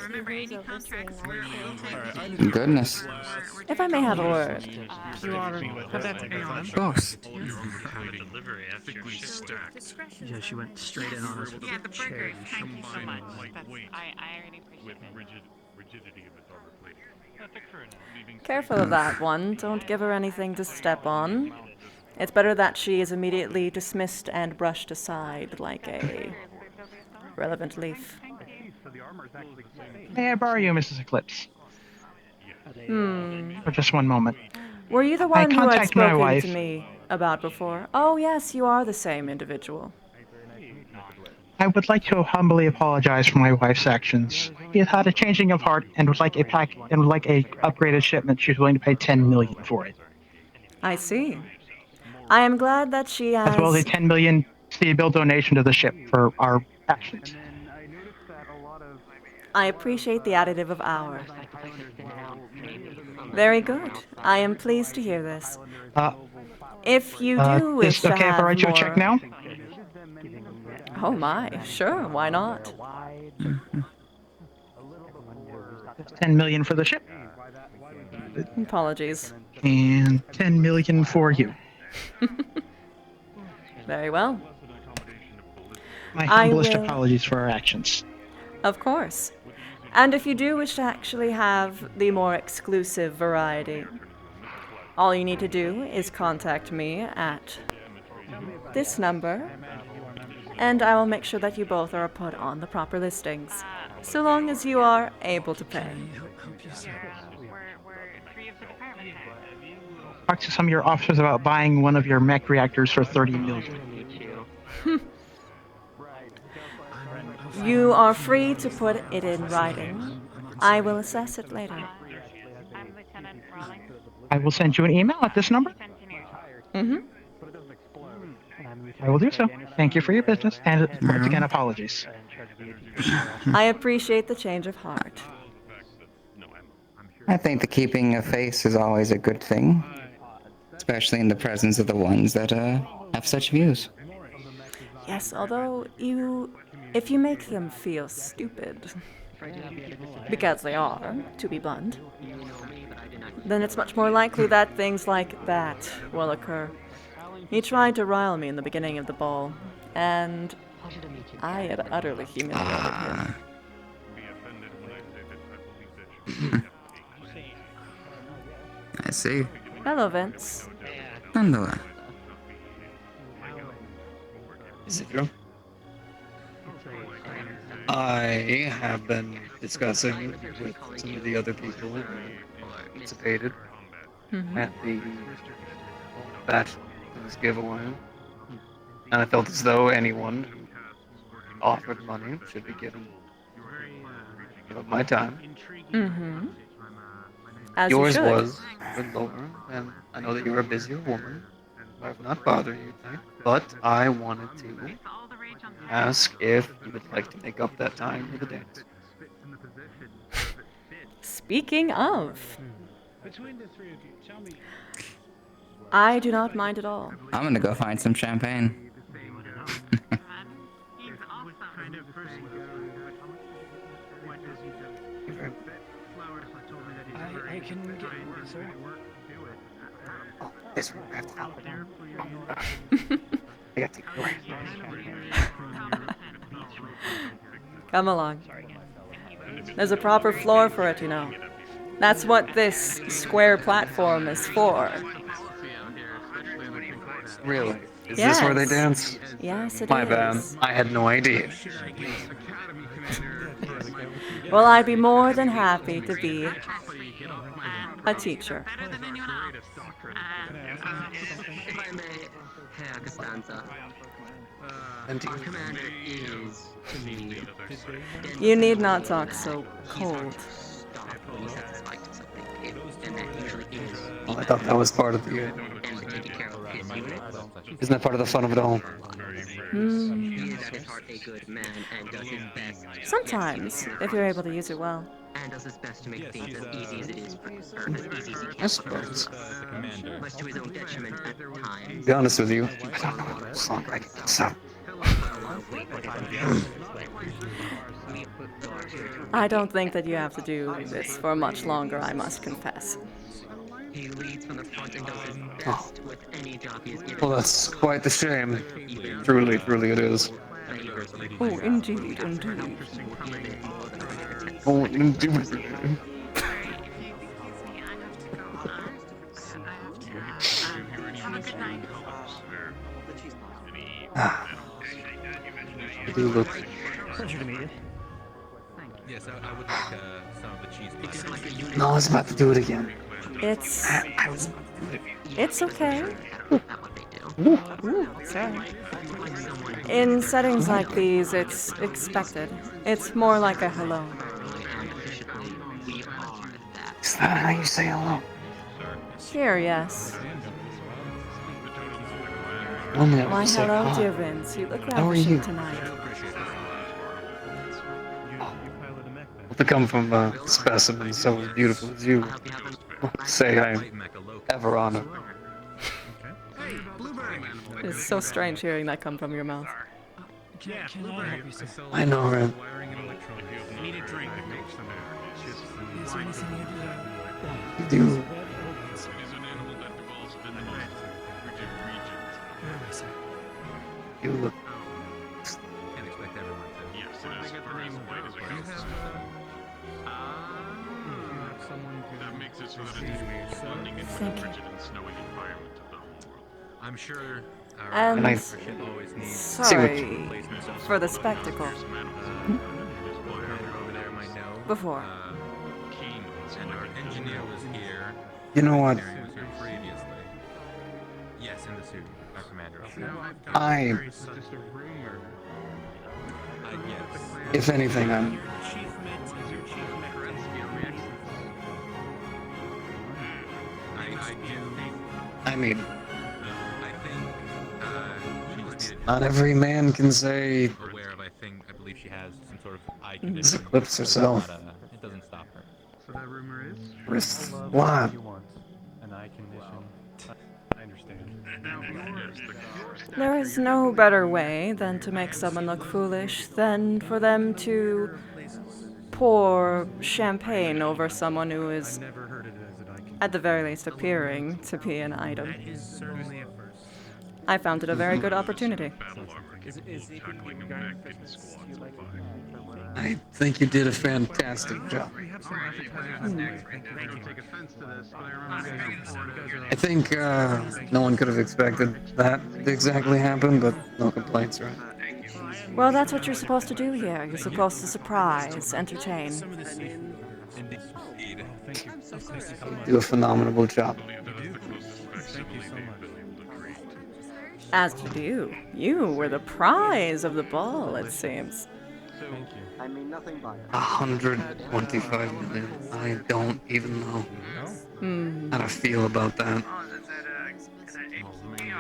me who's overseeing our trade. Goodness. If I may have a word. You are Cadet Aeon. Of course. Yeah, she went straight in on us with a cherry. Thank you so much. I really appreciate it. Careful of that one. Don't give her anything to step on. It's better that she is immediately dismissed and brushed aside like a relevant leaf. May I borrow you, Mrs. Eclipse? For just one moment. Were you the one who had contacted my spoken wife. to me about before? Oh, yes, you are the same individual. I would like to humbly apologize for my wife's actions. She has had a changing of heart and would like a upgraded shipment. She's willing to pay 10 million for it, I see. I am glad that she has... as well as a 10 million bill donation to the ship for our actions. I appreciate the additive of our. Very good. I am pleased to hear this. If you do wish Is it to okay if I have write you a check more- now? Oh my, sure, why not? 10 million for the ship Apologies. and 10 million for you. Very well. My I humblest will- apologies for our actions. Of course. And if you do wish to actually have the more exclusive variety, all you need to do is contact me at this number, and I will make sure that you both are put on the proper listings, so long as you are able to pay. Talk to some of your officers about buying one of your mech reactors for 30 million. You are free to put it in writing. I will assess it later. I will send you an email at this number. Mm-hmm. I will do so. Thank you for your business, and once again, apologies. I appreciate the change of heart. I think the keeping a face is always a good thing, especially in the presence of the ones that have such views. Yes, although if you make them feel stupid, because they are, to be blunt, then it's much more likely that things like that will occur. He tried to rile me in the beginning of the ball, and I had utterly humiliated him. I see. Hello, Vince. Hello. Is it true? I have been discussing with some of the other people who participated at the that this giveaway, and I felt as though anyone who offered money should be given of my time. Mm-hmm. As Yours you should. was a bit lower, and I know that you're a busier woman. I will not bother you tonight, but I wanted to ask if you would like to make up that time for the dance. Speaking of, I do not mind at all. I'm gonna go find some champagne. I can get sorry. Oh, this one I have to I got to go. Come along. There's a proper floor for it, you know. That's what this square platform is for. Really? Is this where they dance? Yes, it My is. bad. I had no idea. Well, I'd be more than happy to be a teacher. If I may, Herr Costanza, our commander is, to me, You need not talk so cold. when he sets his mind to something, and that usually is. Well, I thought that was part of the. And to take care of his unit. Isn't that part of the fun of it all? Hmm. He is his heart a good man and does his best. Sometimes, if you're able to use it well. And does his best to make things as easy as it is, or as easy as he I can. suppose. Much to his own detriment at times. To be honest with you, I don't know what songwriting so. I don't think that you have to do this for much longer, I must confess. He leads from the front and does his best with any job he is given. Well, that's quite the shame. Truly, truly it is. Oh, indeed, indeed. Oh, indeed. You do look. Pleasure to meet you. Yes, I would like some of the cheese pie. No, I was about to do it again. It's... I was... It's okay. Ooh, sorry. In settings like these, it's expected. It's more like a hello. Is that how you say hello? Here, yes. Normally I Why, would say hello, hi. dear Vince. You look How are you? ravishing tonight. Well, to come from a specimen so as beautiful as you, say I'm ever honored. It's so strange hearing that come from your mouth. I know, right? You do. You look. Can't expect everyone to. Yes, it is That makes it so that it is blending into the frigid and snowy environment of the home world. I'm sure our And electrician always needs sorry for the spectacle. over there might know. Before. And our engineer was here. You know what? Engineering was here previously. Yes, in the suit, our commander. I- Just a rumor. I guess. If anything, I'm. I do. I mean, I think she just needed not every man can say. aware of. I believe she has some sort of eye It's condition. Eclipse herself. But, it doesn't stop her. So that rumor is? Wrist. What? An eye condition. I understand. There is no better way than to make someone look foolish than for them to pour champagne over someone who is, at the very least, appearing to be an item. I found it a very good opportunity. I think you did a fantastic job. I think no one could have expected that to exactly happen, but no complaints, right? Well, that's what you're supposed to do here. You're supposed to surprise, entertain. Do a phenomenal job. As did you. You were the prize of the ball, it seems. I mean nothing by it. 125 million. I don't even know how to feel about that.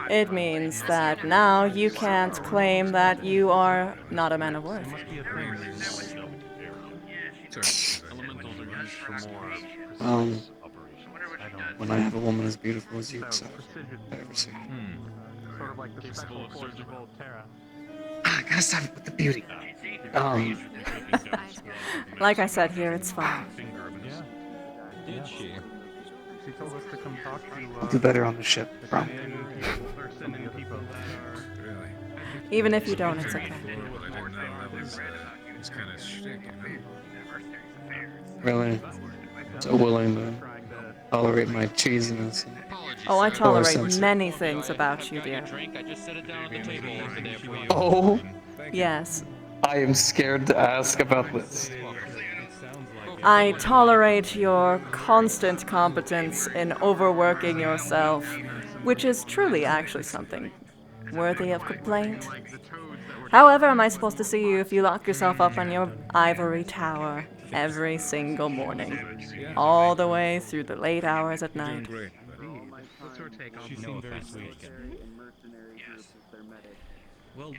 It means that now you can't claim that you are not a man of worth. When I have a woman as beautiful as you, so I ever see. Sort of like the special surgical Terra. I gotta stop with the beauty. Like I said here, it's fine. Did she? She told us to come talk to I'll do better on the ship, probably. Even if you don't, it's okay. It's kind of shtick, you know? Really? So willing to tolerate my cheesiness. Oh, I tolerate sense. many things about you, dear. Oh, Yes. I am scared to ask about this. I tolerate your constant competence in overworking yourself, which is truly actually something worthy of complaint. However, am I supposed to see you if you lock yourself up in your ivory tower every single morning, all the way through the late hours at night? She seemed very sweet.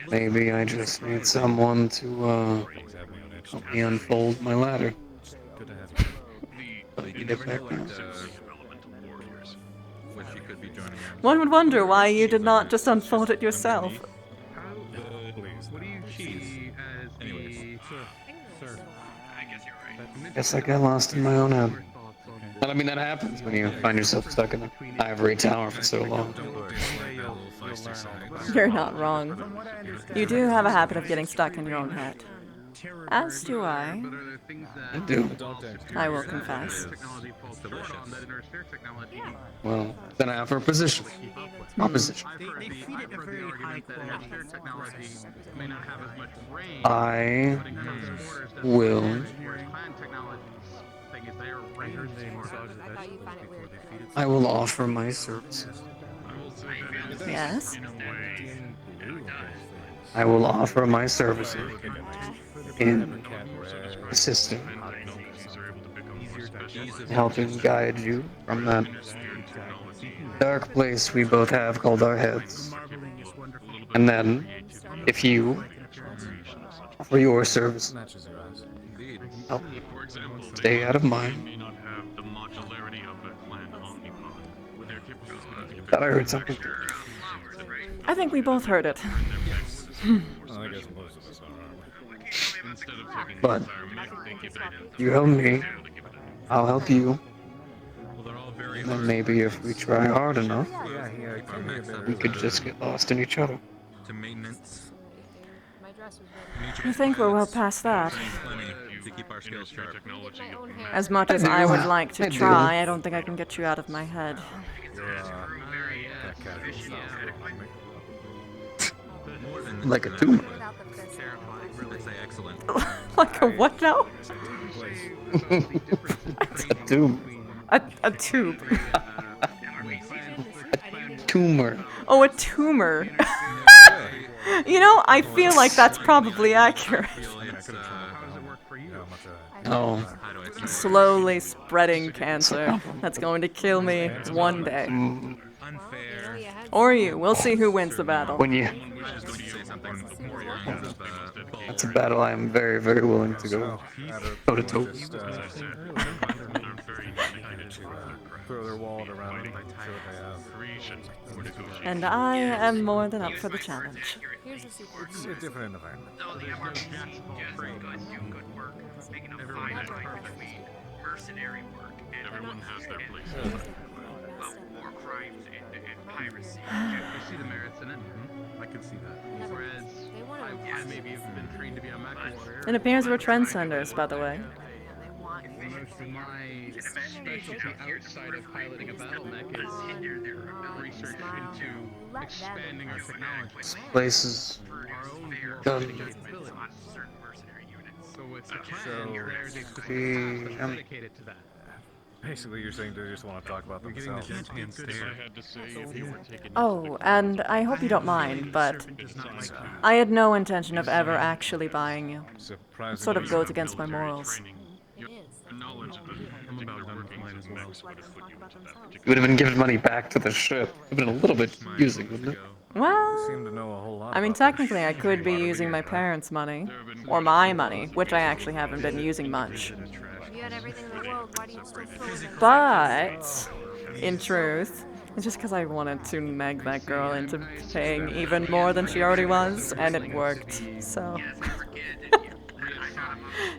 Maybe I just need someone to help me unfold my ladder. But I need it back now. One would wonder why you did not just unfold it yourself. What do you see as the... Sir. Guess I got lost in my own head. But I mean, that happens when you find yourself stuck in an ivory tower for so long. You're not wrong. You do have a habit of getting stuck in your own head. As do I. I do. I will confess. Well, then I offer a position. Opposition. I will... I will offer my services. Yes? I will offer my services in assisting, helping guide you from that dark place we both have called our heads. And then, if you offer your service, help stay out of mine. Thought I heard something. I think we both heard it. But you help me, I'll help you. And then maybe if we try hard enough, we could just get lost in each other. I think we're well past that. As much as I would like to try, I don't think I can get you out of my head. Like a tumor. Like a what now? It's a tube. A tube. A tumor. Oh, a tumor. You know, I feel like that's probably accurate. Oh. Slowly spreading cancer that's going to kill me one day. Or you. We'll see who wins the battle. When you... That's a battle I am very, very willing to go toe-to-toe. And I am more than up for the challenge. It's a different environment. Everyone has their place. War crimes and piracy. You see the merits in it. I can see that. Whereas I maybe have been trained to be a mech warrior. It appears we're trendsetters, by the way. My specialty outside of piloting a battle mech is research into expanding our technology. This place is done. So it's a plan. There's a specific dedicated to that. Basically, you're saying they just want to talk about themselves. Oh, and I hope you don't mind, but I had no intention of ever actually buying you. It sort of goes against my morals. You would have been giving money back to the ship. It would have been a little bit confusing, wouldn't it? Well, I mean, technically I could be using my parents' money, or my money, which I actually haven't been using much. But, in truth, it's just because I wanted to nag that girl into paying even more than she already was, and it worked, so...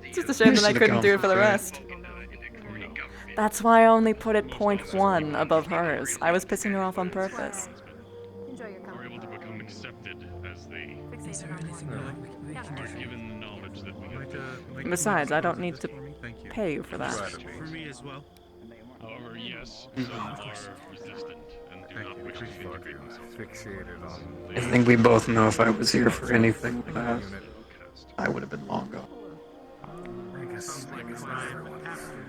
It's just a shame that I couldn't do it for the rest. That's why I only put it 0.1 above hers. I was pissing her off on purpose. We're able to become accepted as the given the knowledge that we Besides, I don't need to pay you for that. For me as well. However, yes, some are resistant and do not wish to integrate themselves. Fixated on I think we both know if I was here for anything past, I would have been long gone.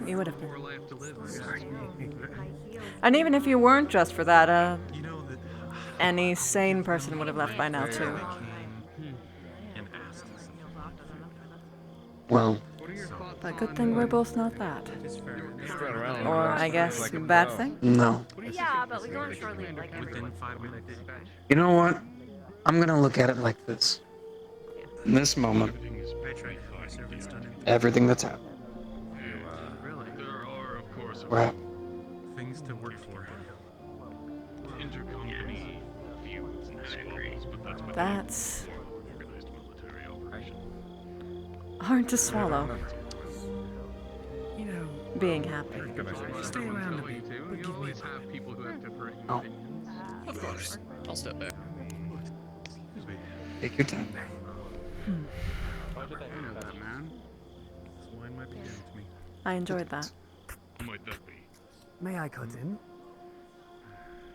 You would have been. And even if you weren't just for that, any sane person would have left by now, too. Well, But good thing we're both not that. Or, I guess, bad thing? no. Yeah, but we go on shortly, like You know what? I'm gonna look at it like this. In this moment, everything that's happened, we're happy. Things to work for. Intercompany feuds and squabbles, but that's what That's hard to swallow. You know, Being happy. stay around a bit. We always have people who have differing opinions. Of course. I'll step back. Take your time. I know that, man. This wine might be getting to me. I enjoyed that. Might that be? May I cut in?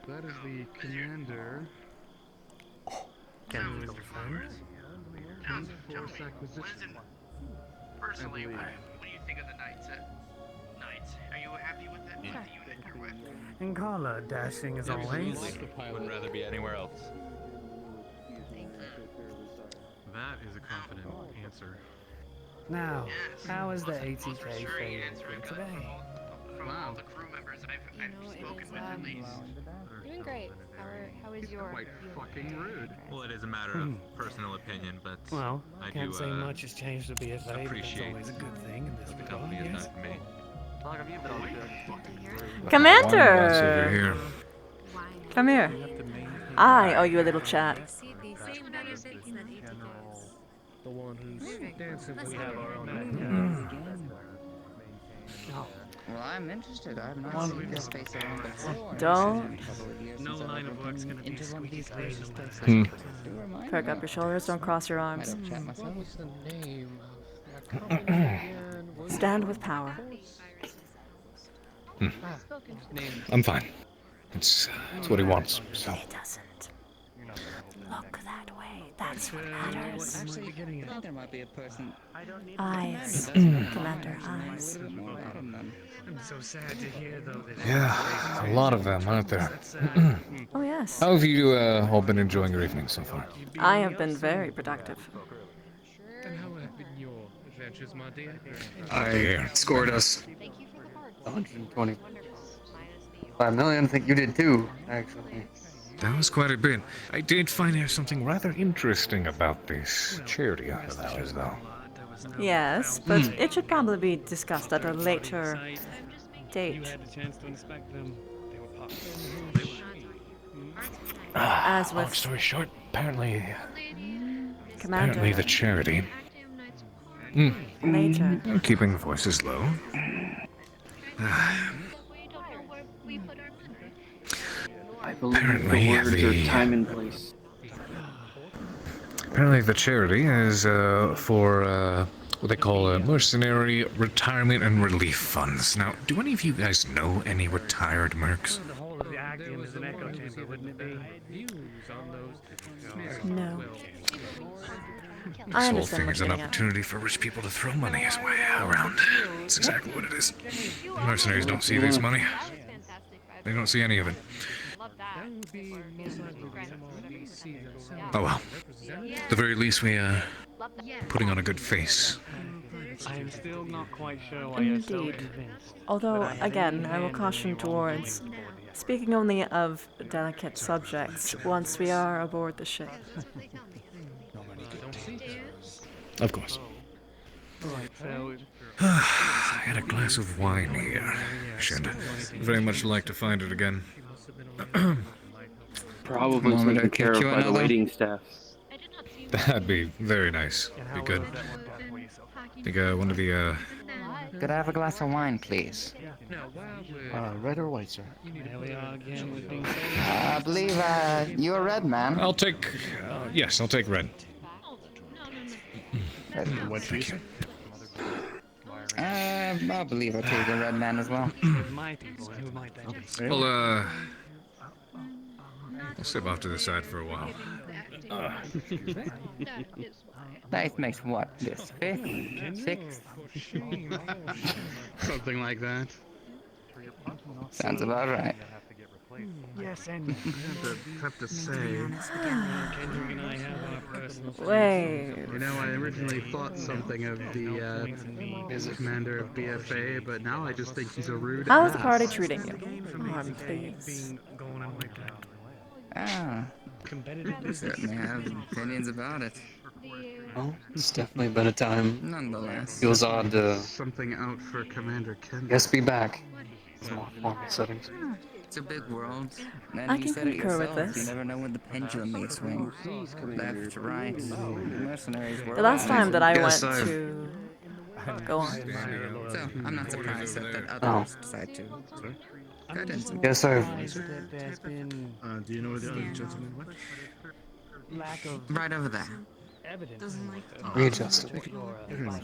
That is the commander. Can we go friend? Force acquisition. Personally, what do you think of the Knights? Knights, are you happy with the unit you're with? And Carla, dashing as always. Would rather be anywhere else. That is a confident answer. Now, how is the ATK failing today? From all the crew members I've spoken with, at least. Doing great. How is your? Quite fucking rude. Well, it is a matter of personal opinion, but Well, I can't do say much has changed to BFA, but that's appreciate always a good thing in this what the regard, company has yes? done for me. Commander! Come here. I owe you a little chat. The one who's dancing, we have our own. Well, I'm interested. I've not seen this face around before. Don't. No line of work's gonna be squeaky Hmm. Perk up your shoulders, don't cross your arms. What's the name of that company again? Stand with power. I'm fine. It's what he wants. So. He doesn't. Look that way. That's what matters. Actually, I think there might be a person. Eyes. Commander, eyes. I'm so sad to hear, though, that Yeah, a lot of them, aren't there? Oh, yes. How have you all been enjoying your evening so far? I have been very productive. And how have been your adventures, my dear? I scored us 125 million. I think you did too, actually. That was quite a bit. I did find out something rather interesting about this charity of ours, though. Yes, but it should probably be discussed at a later date. As Long with story short, apparently Commander. the charity. Later. Keeping voices low. I believe the words are time and place. Apparently the charity is for what they call mercenary retirement and relief funds. Now, do any of you guys know any retired mercs? The whole of the Actium is an echo chamber, wouldn't it be? Views on those. No. This I whole understand thing what is you're an getting at. opportunity for rich people to throw money his way around. That's exactly what it is. Mercenaries don't see this money. They don't see any of it. Oh well. At the very least, we putting on a good face. I am still not quite sure why you're so Indeed. convinced. Although, again, I will caution towards speaking only of delicate subjects once we are aboard the ship. Of course. I had a glass of wine here. Should very much like to find it again. Probably taken care of by the waiting staff. That'd be very nice. Be good. I think one of the Could I have a glass of wine, please? Red or white, sir? I believe you're red, man. I'll take. Yes, I'll take red. Thank you. I believe I'll take a red man as well. Well, I'll step off to the side for a while. That makes what? This fifth? Sixth? Something like that. Sounds about right. Yes, and have to say. Wait. You know, I originally thought something of the commander of BFA, but now I just think he's a rude How is the ass. party treating you? Please. Ah, We certainly have opinions about it. Well, it's definitely been a time. Nonetheless. Feels odd to, Something out for Commander Ken. guess, be back. It's more formal settings. It's a big world. And I you can said it concur with yourself, this. you never know when the pendulum may swing. Left, right, mercenaries were The last time that I went I've- to... Go on. So, I'm not surprised that others decide to. Cut in some. Yes, I've. There's been Do you know where the other gentleman went? lack of Right over there. evidence. Readjusted. Everyone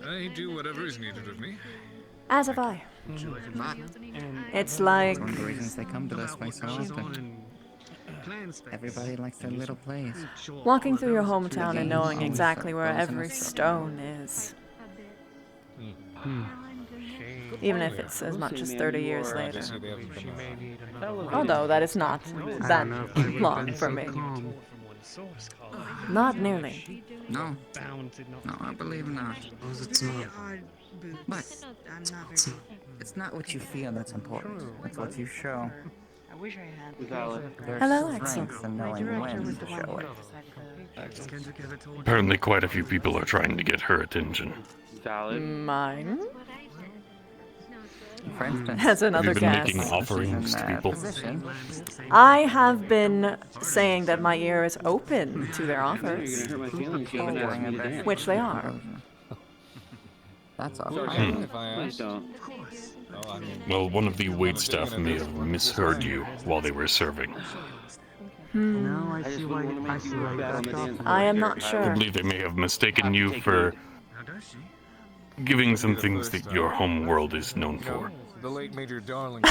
I do whatever is needed of me. As have I. But It's like... it's one of the reasons they come to this place so often. Everybody likes their little place. walking through your hometown and knowing exactly where every stone is. Even if it's as much as 30 years later. Although that is not that long for me. Not nearly. No. No, I believe not. But it's not what you feel that's important. It's what you show. I wish I had. There's Hello, Axel. strength in knowing when to show it. Apparently quite a few people are trying to get her attention. Mine? For instance, As another Have you been guess. making offerings to people? I have been saying that my ear is open to their offers. Which they are. That's all. Well, one of the waitstaff may have misheard you while they were serving. I am not I sure. believe they may have mistaken you for giving some things that your home world is known for. The late Major Darling.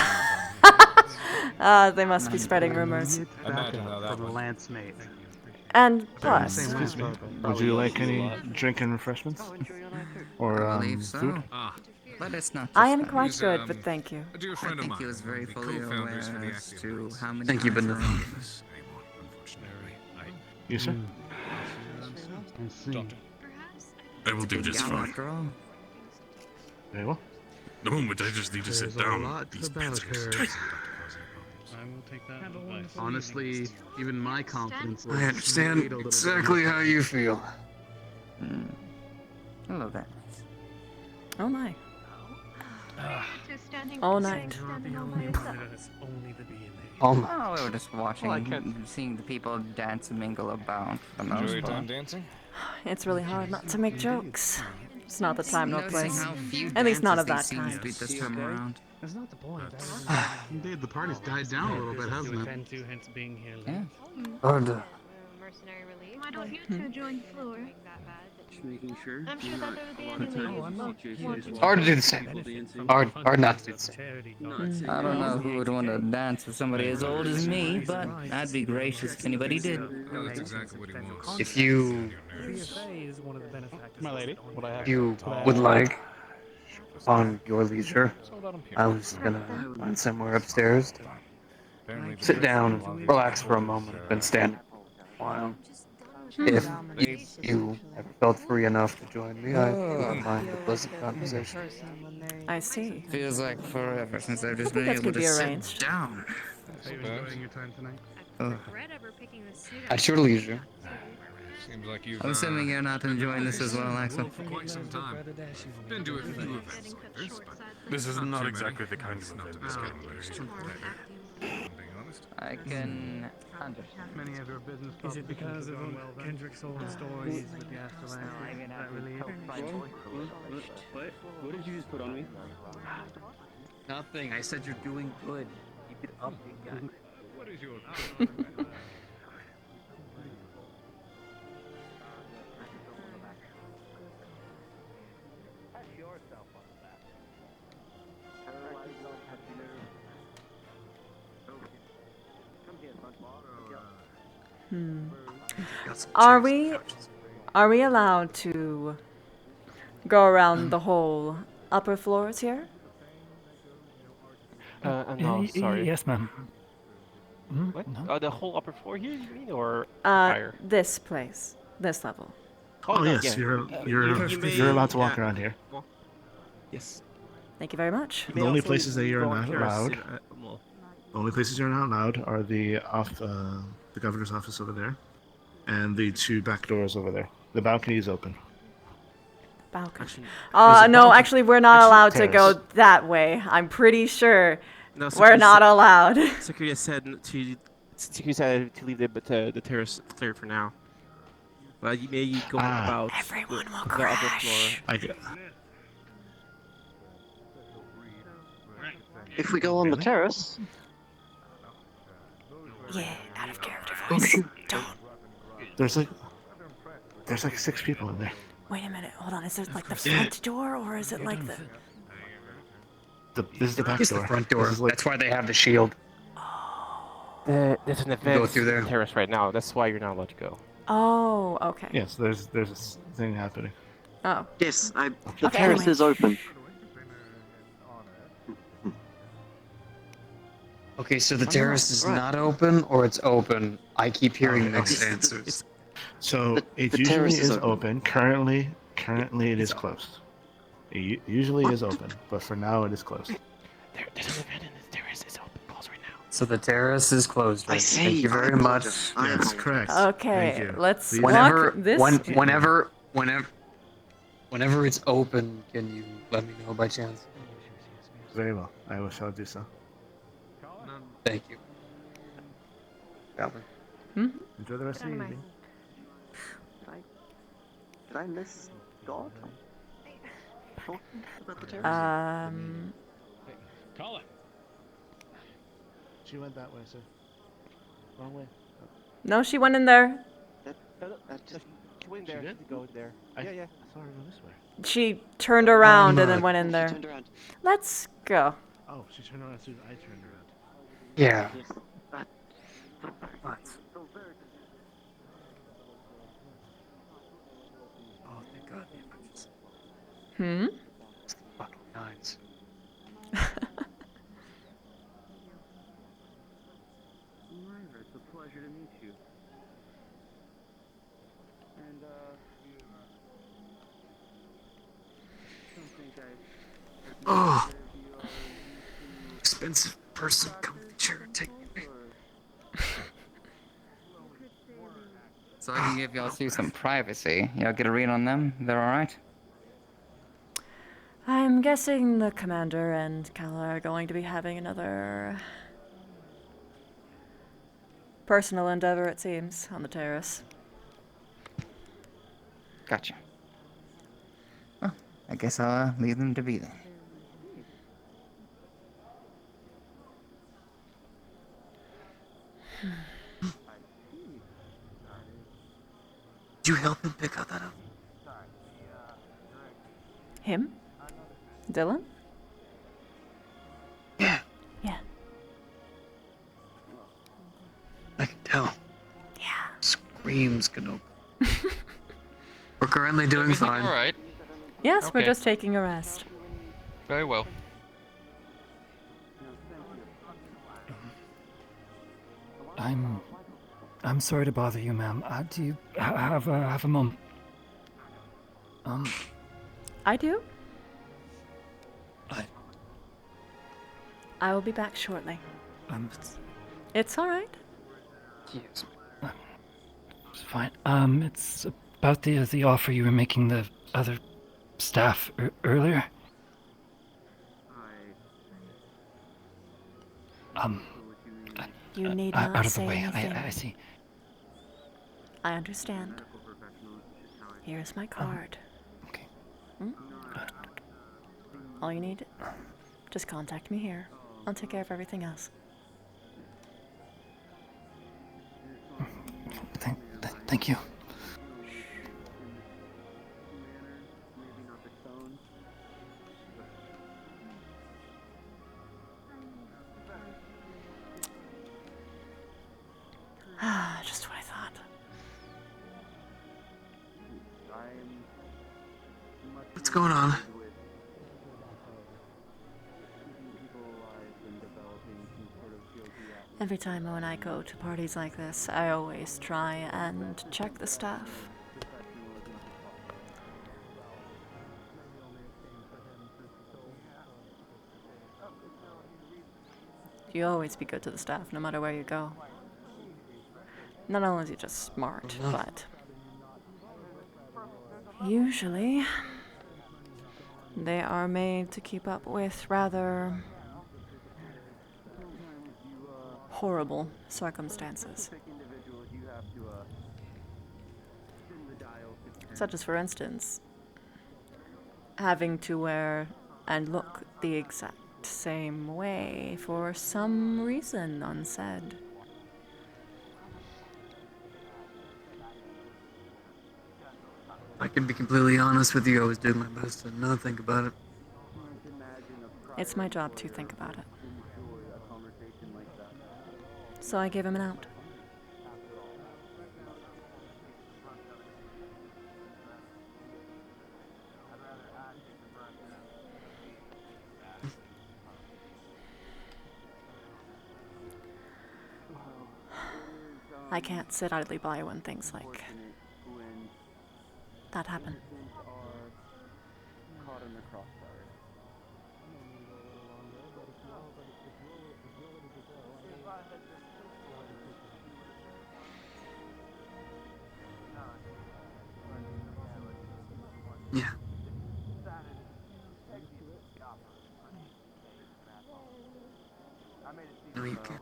They must be spreading rumors. Imagine how that was. Lance mate. And plus, Excuse me. Would you like any drink and refreshments? Or I believe so. food? But it's not just I am that. quite good, but thank you. A dear I friend of think mine. he was very fully aware as to how many Thank you, eyes Bender. were on him. You sir? I will do just Yeah, fine. after all. Very well. The moment I just need to sit down, these pants are stressing. I will take that advice. Honestly, even my confidence. I understand exactly how you feel. Hello there. Oh my. Just standing, All night. standing all by yourself. Oh, we were just watching, seeing the people dance and mingle about for the most Enjoy your time part. dancing? It's really hard not to make jokes. It's not the time nor Noticing place. how few At least not dances of these that seems kind. to be this time around. That's not the point. Indeed, the party's died down a little bit, hasn't it? Tend to, hence being here. Yeah. Odd. Mercenary relief. Why don't you two join the floor? Just making sure. I'm sure that over the enemy. It's hard to do the same. Hard not to do the same. I don't know who would want to dance with somebody as old as me, but I'd be gracious if anybody did. That's exactly what he wants. If you is one of the benefactors. My lady, what I have? you would like, on your leisure, I was gonna find somewhere upstairs to sit down and relax for a moment. I've been standing for a while. If you ever felt free enough to join me, I wouldn't mind a pleasant conversation. I see. Feels like forever since I've just I think been that able could to be sit arranged. down. Are you enjoying your time tonight? At your leisure. Seems like you've I'm assuming you're not enjoying this as well, Axel. for quite some time. Been to a few events like this, but this is not exactly the kind of event that's getting loosed. I can understand. Many of your business Is it because of Kendrick's old stories with the afterlife that really What did you just put on me? Nothing. I said you're doing good. Keep it up, big guy. What is your Are we allowed to go around the whole upper floors here? No, sorry. Yes, ma'am. What? The whole upper floor here, you mean, or Uh, higher? this place, this level. Oh no, yes, yeah. you're allowed to walk around here. Yes. Thank you very much. The only places that you're not allowed. Well, The only places you're not allowed are the governor's office over there, and the 2 back doors over there. The balcony is open. Balcony. There's a No, balcony- actually, we're not actually, allowed to terrace. go that way. I'm pretty sure no, we're not allowed. Security said to leave the terrace clear for now. But you may go about Everyone will the upper floor. I get. If we go on the terrace, Yeah, out of character voice. Don't. There's like 6 people in there. Wait a minute. Hold on. Is it like the front door or is it like the? This is the back It's door. the front door. This is like- That's why they have the shield. There's an event Go through there. terrace right now. That's why you're not allowed to go. Oh, okay. Yes, there's a thing happening. Oh. yes, the Okay, terrace anyway. is open. Okay, so the terrace is not open, or it's open. I keep hearing mixed answers. So it the usually terrace is is open. Currently it is closed. It usually is open, but for now it is closed. There's an event in the terrace. It's open. Close right now. So the terrace is closed. I Right? see. Thank you very much. Yes, correct. Okay, Thank you. let's Please. walk this. Whenever it's open, can you let me know by chance? Very well. I shall do so. Thank you. Calvin. Enjoy the rest of the evening. Did I miss God? Talking about the terrace? Call it. She went that way, sir. Wrong way. No, she went in there. Just Go in there. did? Go in there. I Yeah. saw her go this way. She turned around and then not- went in there. turned around. Let's go. Oh, she turned around as soon as I turned around. Yeah. Yes. Oh, thank God. Hmm? Fucking nines. It's a pleasure to meet you. And, don't think Oh. Expensive person. Come to the chair. Take me. So I can give y'all some privacy. Y'all get a read on them? They're alright? I'm guessing the commander and Kala are going to be having another personal endeavor, it seems, on the terrace. Gotcha. Well, I guess I'll leave them to be then. Did you help him pick out that up? Him? Dylan? Yeah. Yeah. I can tell. Yeah. Screams Kenobi. We're currently doing fine. All right. Yes, we're Okay. just taking a rest. Very well. I'm sorry to bother you, ma'am. Do you have a moment? I do. I- I will be back shortly. It's all right. Yes. It's fine. It's about the offer you were making the other staff earlier. You need not Out of the say way. anything. I see. I understand. Here is my card. Okay. All you need, just contact me here. I'll take care of everything else. Thank you. Ah, just what I thought. What's going on? Every time when I go to parties like this, I always try and check the staff. You always be good to the staff, no matter where you go. Not only is he just smart, but usually they are made to keep up with rather horrible circumstances. Such as, for instance, having to wear and look the exact same way for some reason unsaid. I can be completely honest with you, I was doing my best to not think about it. It's my job to think about it. So I gave him an out. I can't sit idly by when things like that happen. Yeah. No, you can't.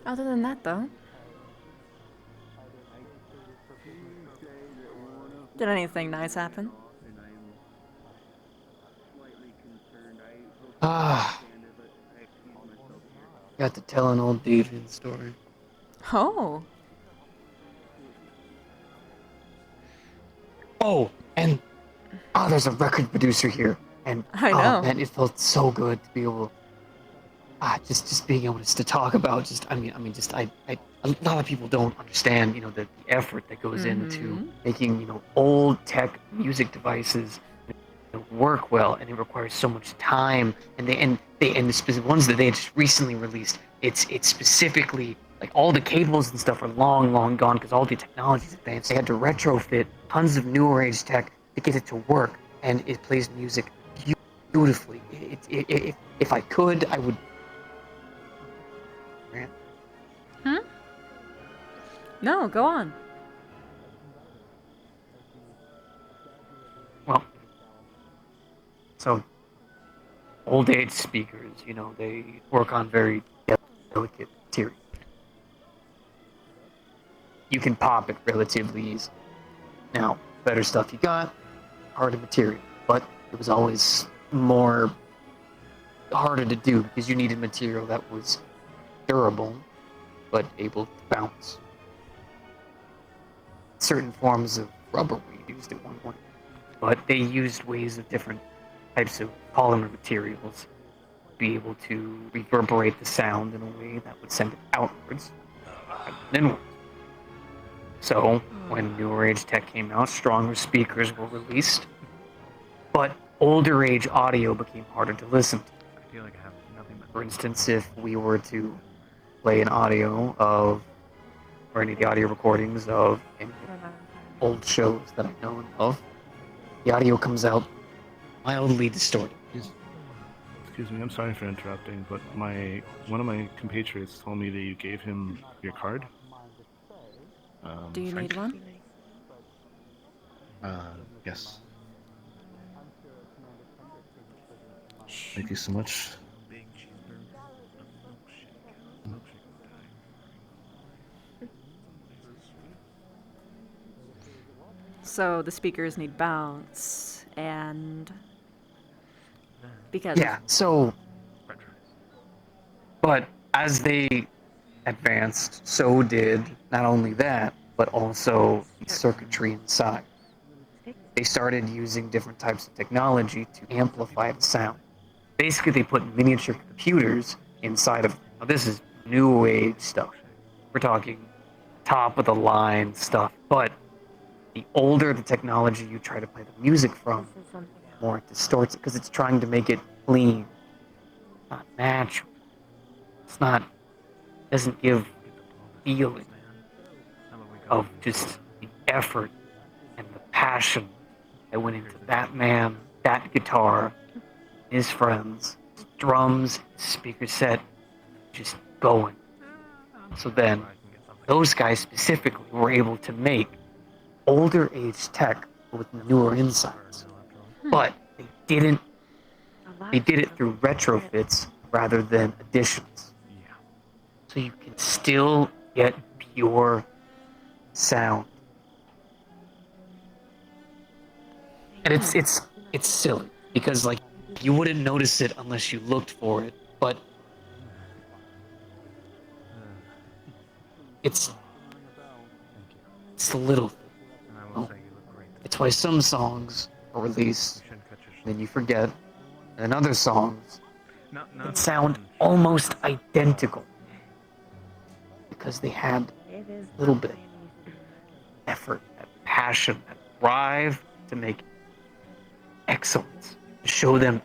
Other than that, though, did anything nice happen? Got to tell an old Deviant story. Oh. Oh, and there's a record producer here, and I know. man, it felt so good to be able, just being able to talk about. A lot of people don't understand, the effort that goes into making, old tech music devices work well, and it requires so much time. And the specific ones that they just recently released, it's specifically like all the cables and stuff are long gone because all the technology's advanced. They had to retrofit tons of newer age tech to get it to work, and it plays music beautifully. If I could, I would. No, go on. Well, so old age speakers, they work on very delicate material. You can pop it relatively easy. Now, better stuff you got, harder material, but it was always more harder to do because you needed material that was durable but able to bounce. Certain forms of rubber were used at one point, but they used ways of different types of polymer materials to be able to reverberate the sound in a way that would send it outwards rather than inwards. So, when newer age tech came out, stronger speakers were released, but older age audio became harder to listen to. I feel like I have nothing but. For instance, if we were to play an audio of, or any of the audio recordings of any old shows that I know and love, the audio comes out mildly distorted. Excuse me, I'm sorry for interrupting, but one of my compatriots told me that you gave him your card. Do you Frank? need one? Yes. Thank you so much. So the speakers need bounce, and because Yeah, so, but as they advanced, so did not only that, but also the circuitry inside. They started using different types of technology to amplify the sound. Basically, they put miniature computers inside of, now this is new age stuff. We're talking top of the line stuff, but the older the technology you try to play the music from, the more it distorts it, because it's trying to make it clean, not natural. Doesn't give feeling of just effort and the passion that went into that man, that guitar, his friends, his drums, his speaker set, just going. So then, those guys specifically were able to make older age tech with newer insights. But they did it through retrofits rather than additions. So you can still get pure sound. And it's silly because like you wouldn't notice it unless you looked for it, but it's the little thing. You know? It's why some songs are released, then you forget, and other songs that sound almost identical because they had a little bit of effort, that passion, that drive to make excellence, to show them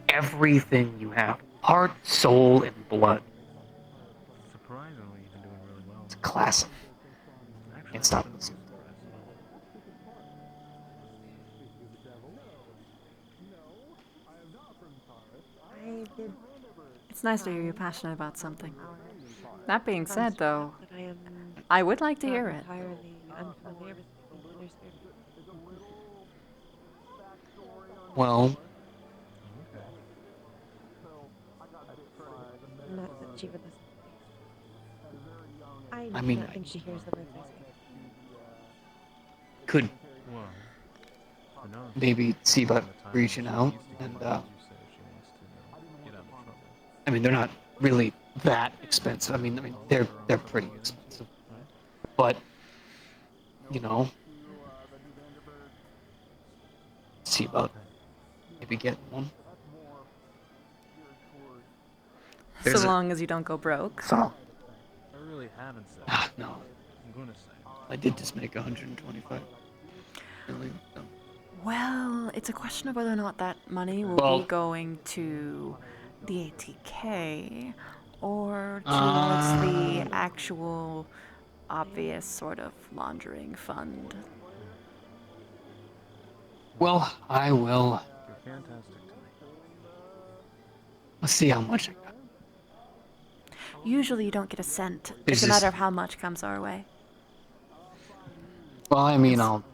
everything you have, heart, soul, and blood. Surprisingly, you've been doing really well. It's a classic. Can't stop listening. It's nice to hear you're passionate about something. That being said, though, I would like to hear it. Well, I mean, think she hears the words I say. could maybe see about reaching out and I mean they're not really that expensive. I mean they're pretty expensive. But you know, see about maybe getting one. So long as you don't go broke. So I really haven't said. No. I'm gonna say. I did just make 125 million. So. Well, it's a question of whether or not that money will be going to the ATK or towards the actual obvious sort of laundering fund. Well, I will. You're fantastic tonight. Let's see how much I got. Usually you don't get a cent. It's a matter of how much comes our way. Well, I mean, I'll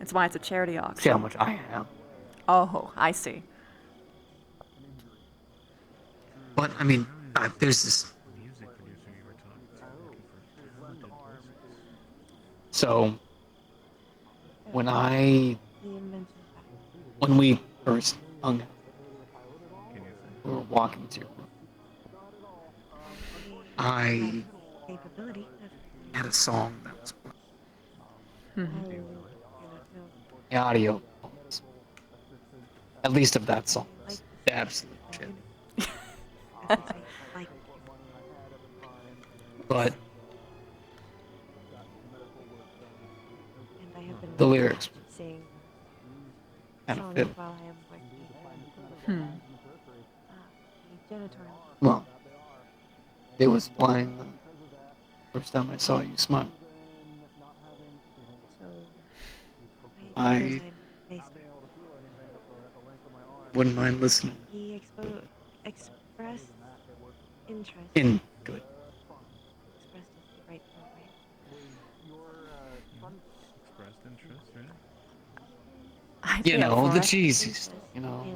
It's why it's a charity auction. see how much I have. Oh, I see. But I mean, there's this. So when we first hung out, we were walking to. I had a song that was the audio, at least of that song, was the absolute shit. But the lyrics kind of fit. Well, it was playing the first time I saw you smile. I wouldn't mind listening. He expressed interest. In good. Expressed is the right word, right? Expressed interest, right? You know, the cheesy stuff, you know.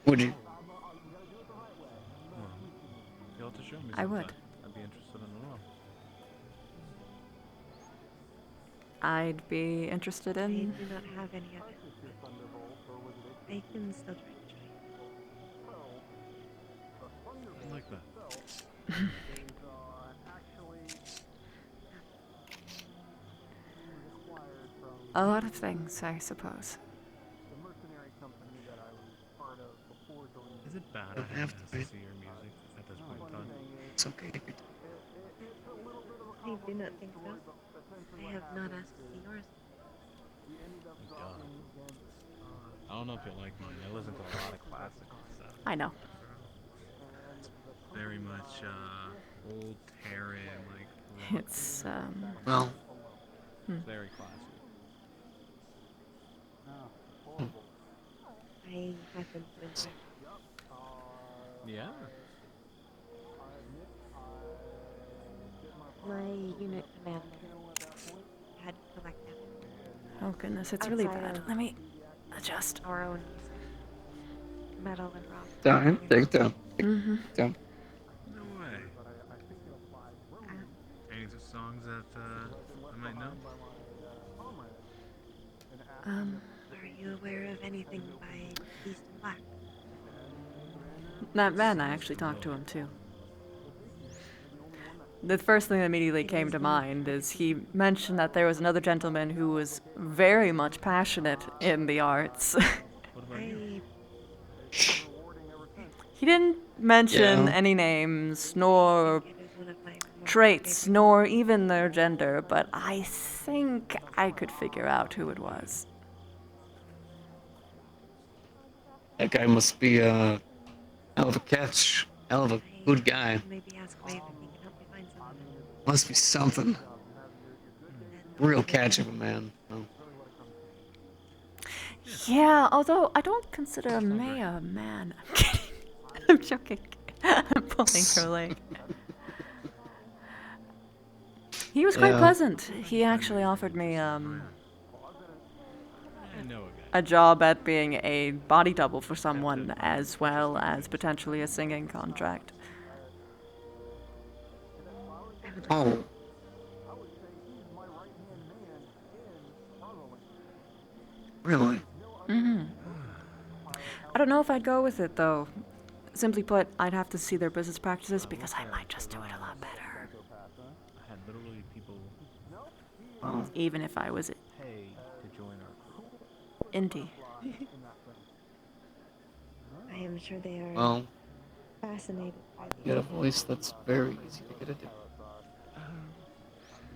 Would you? You'll have to show me I would. sometime. I'd be interested in it all. I'd be interested in. I do not have any of it. I can still try to train. I like that. A lot of things, I suppose. Is it bad? Don't have to see your music at this point in time. It's okay. I do not think so. I have not asked to see yours. God. I don't know if you'll like mine. I listen to a lot of classical stuff. I know. very much old Terran, like. It's Well. Very classy. I haven't been there. Yeah. My unit commander had collected. Oh goodness, it's really outside bad. of Let me adjust. our own metal and rock. Down. Take it down. Mm-hmm. Down. No way. Any songs that I might know? Are you aware of anything by Beast and Black? That man, I actually talked to him too. The first thing that immediately came to mind is he mentioned that there was another gentleman who was very much passionate in the arts. He didn't mention any names, nor traits, nor even their gender, but I think I could figure out who it was. That guy must be a hell of a catch. Hell of a good guy. Maybe ask Wave if he can help me find someone. Must be something. Real catch of a man. Oh. Yeah, although I don't consider May a man. I'm kidding. I'm joking. I'm pulling her leg. He was quite pleasant. He actually offered me a job at being a body double for someone, as well as potentially a singing contract. Oh. Really? Mm-hmm. I don't know if I'd go with it, though. Simply put, I'd have to see their business practices because I might just do it a lot better. I had literally people Even if I was pay to join our group. indie. I am sure they are Well, fascinated by you the get a voice that's very easy to get into.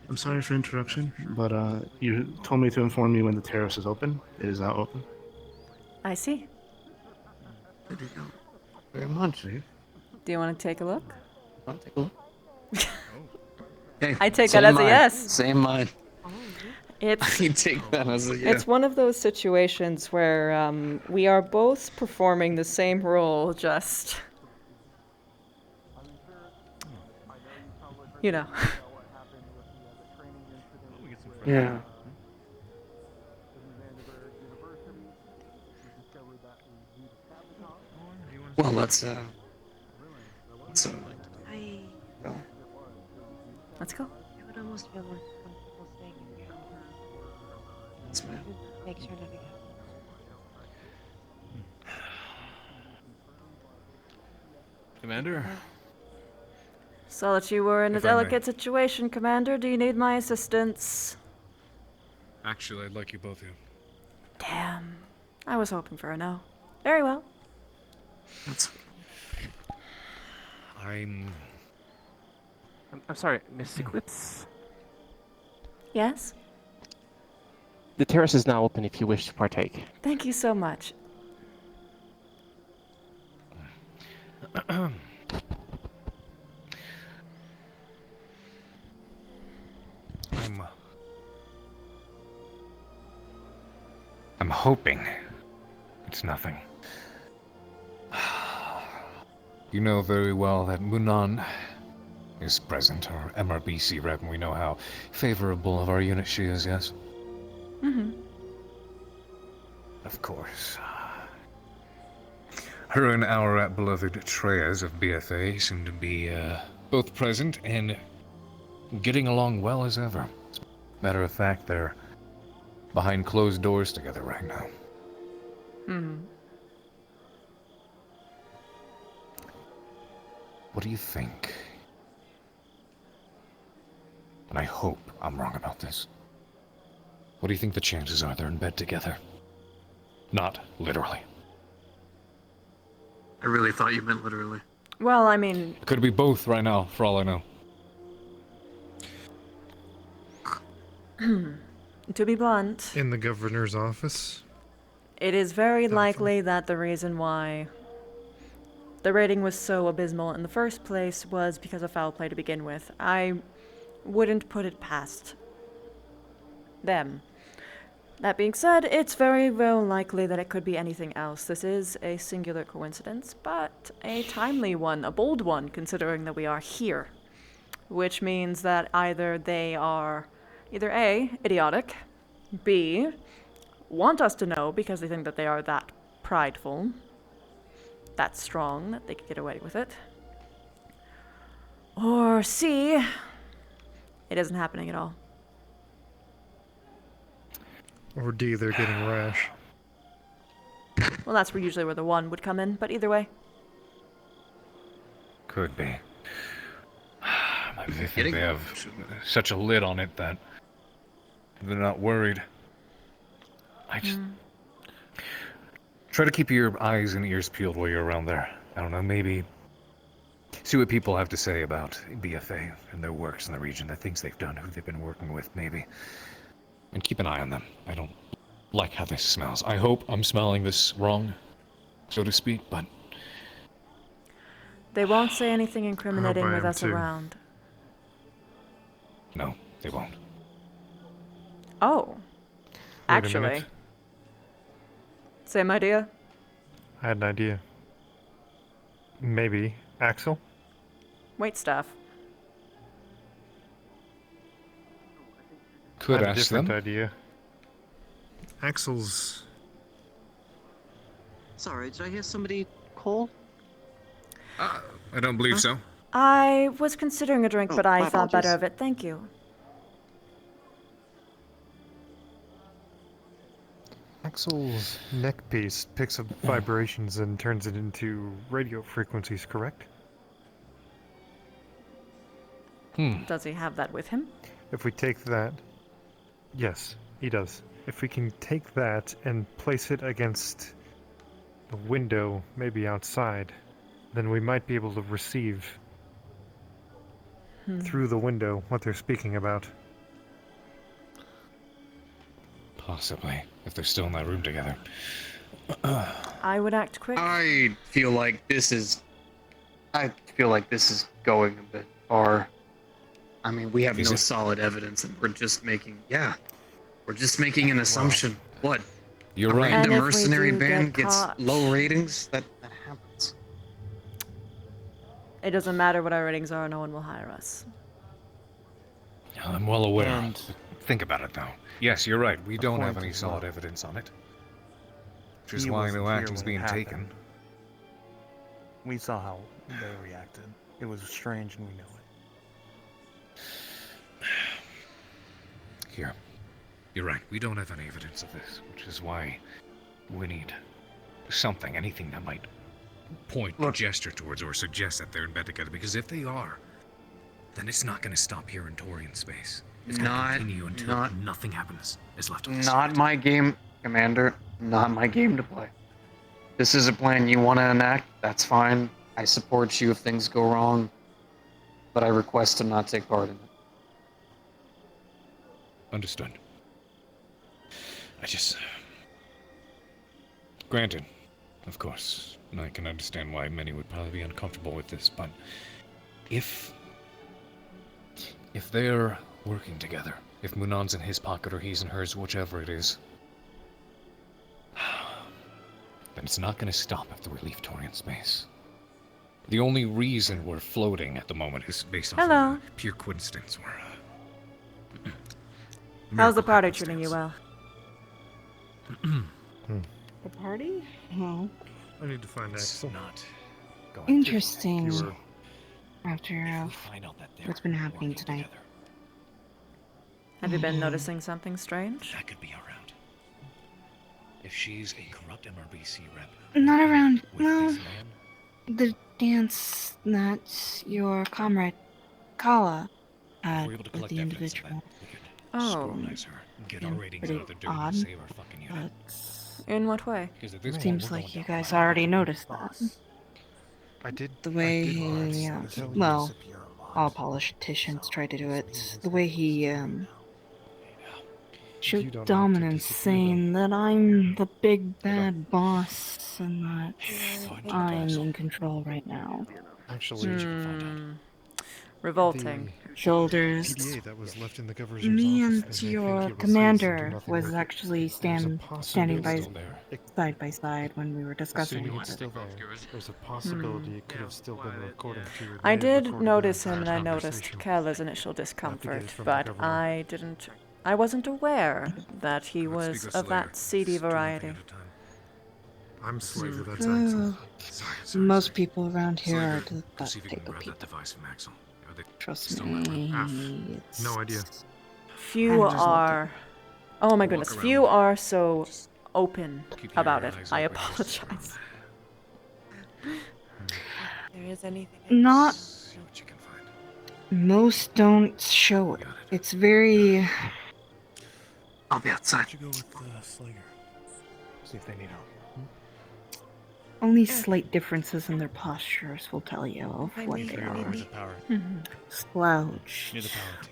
I'm sorry for interruption, but you told me to inform you when the terrace is open. It is now open. I see. There you go. Very much. Do you want to take a look? I'll take a look. Hey, I take that as a yes. Same mind. It's I take that as a yes. It's one of those situations where we are both performing the same role, just you know. Yeah. Well, let's go. Let's go. I would almost feel more comfortable staying in here. Yes, ma'am. Make sure nothing happens. Commander? Saw that you were in a If I may. delicate situation, Commander. Do you need my assistance? Actually, I'd like you both here. Damn. I was hoping for a no. Very well. I'm sorry, Miss Eclipse. Yes? The terrace is now open if you wish to partake. Thank you so much. I'm hoping it's nothing. You know very well that Munan is present, our MRBC rep, and we know how favorable of our unit she is, yes? Mm-hmm. Of course. Her and our beloved Treyas of BFA seem to be both present and getting along well as ever. Matter of fact, they're behind closed doors together right now. Hmm. What do you think? And I hope I'm wrong about this. What do you think the chances are they're in bed together? Not literally. I really thought you meant literally. Well, I mean... It could be both right now, for all I know. To be blunt, In the governor's office? it is very likely that the reason why the rating was so abysmal in the first place was because of foul play to begin with. I wouldn't put it past them. That being said, it's very well likely that it could be anything else. This is a singular coincidence, but a timely one, a bold one, considering that we are here. Which means that either they are either A, idiotic, B, want us to know because they think that they are that prideful, that strong, that they could get away with it, or C, it isn't happening at all. Or D, they're getting rash. Well, that's usually where the one would come in, but either way. Could be. Maybe they think they have such a lid on it that they're not worried. I just... Try to keep your eyes and ears peeled while you're around there. I don't know, maybe... See what people have to say about BFA and their works in the region, the things they've done, who they've been working with, maybe. And keep an eye on them. I don't like how this smells. I hope I'm smelling this wrong, so to speak, but... They won't say anything incriminating I with am us too. around. No, they won't. Oh. Wait a Actually. minute. Same idea? I had an idea. Maybe Axel? Wait staff. Could I had a ask different them. idea. Axel's... Sorry, did I hear somebody call? I don't believe so. I was considering a drink, Oh, but I my thought better apologies. of it. Thank you. Axel's neck piece picks up vibrations and turns it into radio frequencies, correct? Does he have that with him? If we take that... Yes, he does. If we can take that and place it against the window, maybe outside, then we might be able to receive through the window what they're speaking about. Possibly, if they're still in that room together. I would act quick. I feel like this is going a bit far. I mean, we have Is no it? solid evidence, and we're just making an assumption. What? You're A right. random And if we mercenary do band get gets caught- low ratings. That happens. It doesn't matter what our ratings are, no one will hire us. I'm well aware. And- Think about it, though. Yes, you're right. We don't have point any as solid well. evidence on it. Which is He why wasn't no here action's when it being happened. taken. We saw how they reacted. It was strange and we knew it. Here. You're right. We don't have any evidence of this, which is why we need something, anything that might point or gesture towards or suggest that they're in bed together. Because if they are, then it's not going to stop here in Torian space. It's going to continue until nothing happens is left of us. Not my game, Commander. Not my game to play. This is a plan you want to enact. That's fine. I support you if things go wrong, but I request to not take part in it. Understood. I just... Granted, of course, I can understand why many would probably be uncomfortable with this, but if they're working together, if Munon's in his pocket or he's in hers, whichever it is, then it's not going to stop after we leave Torian space. The only reason we're floating at the moment is based off Hello. of pure coincidence. How's the party treating you well? The party? Oh. I need to find Axel. Not Interesting. You were- After what's been happening tonight. Have you been noticing something strange? That could be around. If she's a corrupt MRBC rep. Not around. with Well, this man, the dance that your comrade Kala had we're able to with collect the evidence of that. individual. We could Oh. scrutinize her and get our ratings Pretty out of the dirt odd, and save our fucking unit. In what way? Because at this point, Seems we're like going you down guys the already line. noticed that. I did. The way I did he, notice that. well, all politicians try to do it. The way he You show don't need to dominance, disappear, saying that I'm the big bad boss and that I'm in control right now. Actually, Revolting. Shoulders. PDA that was left in the governor's Me office, and and they your think it was used to do commander nothing was with it. actually There's a standing by possibility there. side by side when we were discussing Assuming it. it's still there, there's a possibility it could have still been recording to your I may have did recorded notice that him, and I noticed conversation. Kayla's initial discomfort, from the but governor. I wasn't aware that he was of that seedy variety. I'm slave to that Uh, most people around here are to that perceiving type of about people. that device from Axel. Are they Trust still me. No idea. Few are. Oh my goodness, few are so open about it. I apologize. There is anything. Not. Most don't show it. It's very. I'll be outside. Why don't you go with Slager? See if they need help. Only slight differences in their postures will tell you of what they are. Slouched. Near the power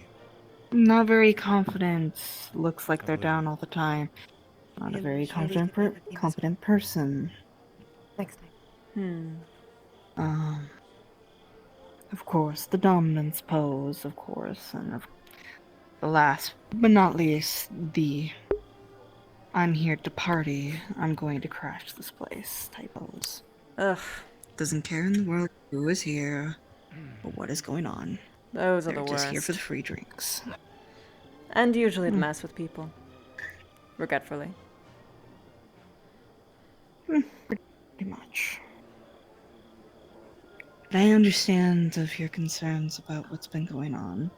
team. Not very confident. Looks like they're down all the time. Not a very confident person. Next time. Of course, the dominance pose, of course, and the last but not least, the I'm here to party, I'm going to crash this place type pose. Ugh. Doesn't care in the world who is here, or what is going on. Those are They're the just here worst. for the free drinks. And usually to mess with people. Regretfully. Pretty much. But I understand of your concerns about what's been going on.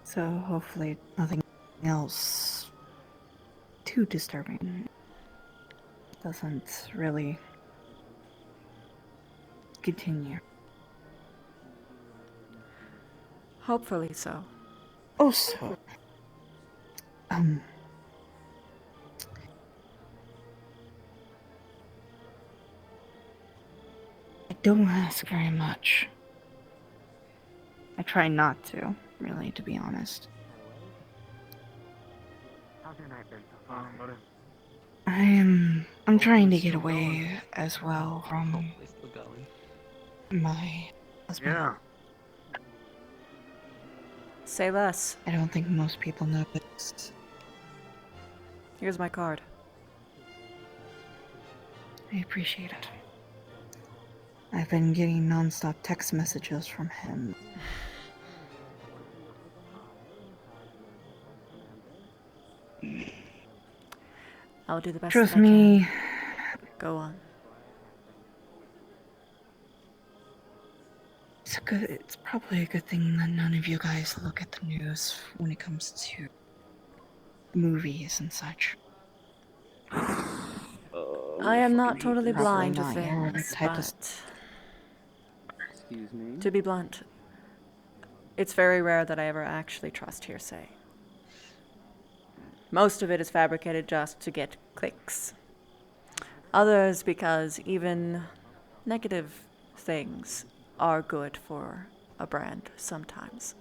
So hopefully nothing else too disturbing doesn't really continue. Hopefully so. Also, I don't ask very much. I try not to, really, to be honest. I'm trying to get away as well from my husband. Yeah. Say less. I don't think most people know this. Here's my card. I appreciate it. I've been getting non-stop text messages from him. I'll do the best Trust that I me. can. Go on. It's probably a good thing that none of you guys look at the news when it comes to movies and such. I am not totally blind to Probably not your things, type of but Excuse me. to be blunt, it's very rare that I ever actually trust hearsay. Most of it is fabricated just to get clicks. Others because even negative things are good for a brand sometimes.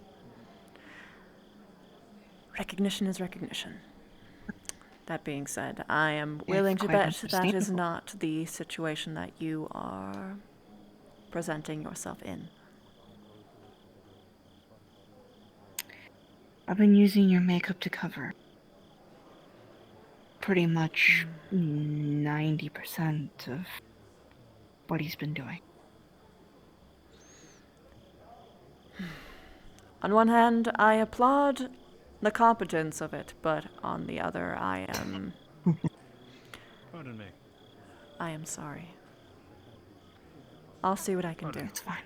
Recognition is recognition. That being said, I am willing to quite bet that is understandable. not the situation that you are presenting yourself in. I've been using your makeup to cover pretty much 90% of what he's been doing. On one hand, I applaud the competence of it, but on the other, I am Pardon me. sorry. I'll see what I can do. It's fine.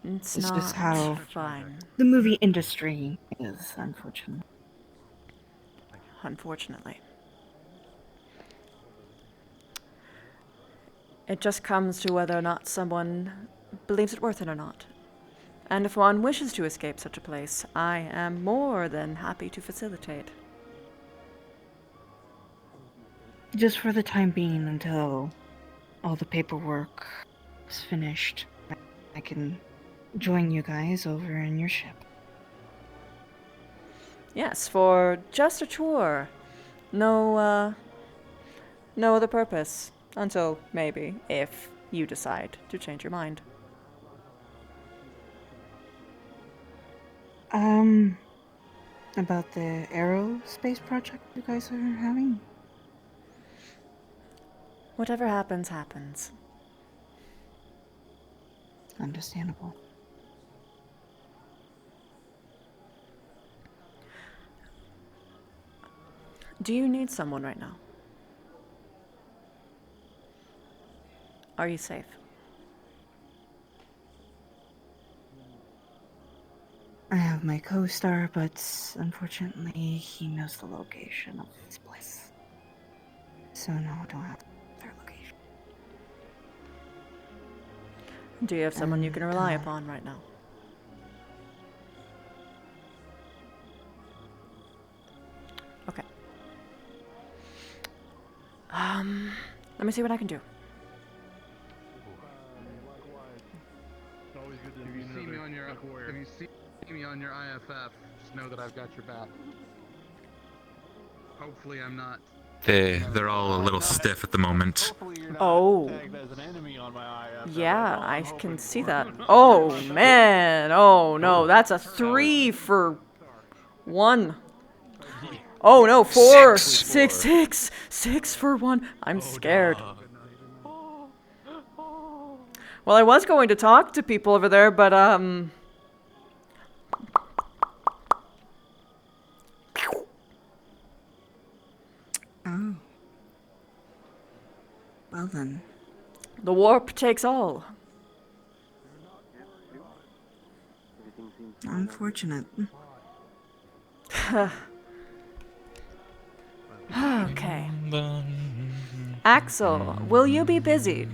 It's It's not just how fine. the movie industry is, unfortunately. Unfortunately. It just comes to whether or not someone believes it worth it or not. And if one wishes to escape such a place, I am more than happy to facilitate. Just for the time being, until all the paperwork is finished, I can join you guys over in your ship. Yes, for just a tour. No other purpose. Until maybe, if you decide to change your mind. About the aerospace project you guys are having? Whatever happens, happens. Understandable. Do you need someone right now? Are you safe? I have my co-star, but unfortunately he knows the location of this place. So no, I don't have their location. Do you have someone you can rely upon right now? Okay. Let me see what I can do. If you see me on your IFF, just know that I've got your back. Hopefully I'm not. They're all a little stiff at the moment. Oh. Yeah, I can see that. Oh, man. Oh, no. That's a 3 for 1. Oh, no. 4. 6 for 1. I'm scared. Well, I was going to talk to people over there, but, Oh. Well then. The warp takes all. Unfortunate. Okay. Axel, will you be busy?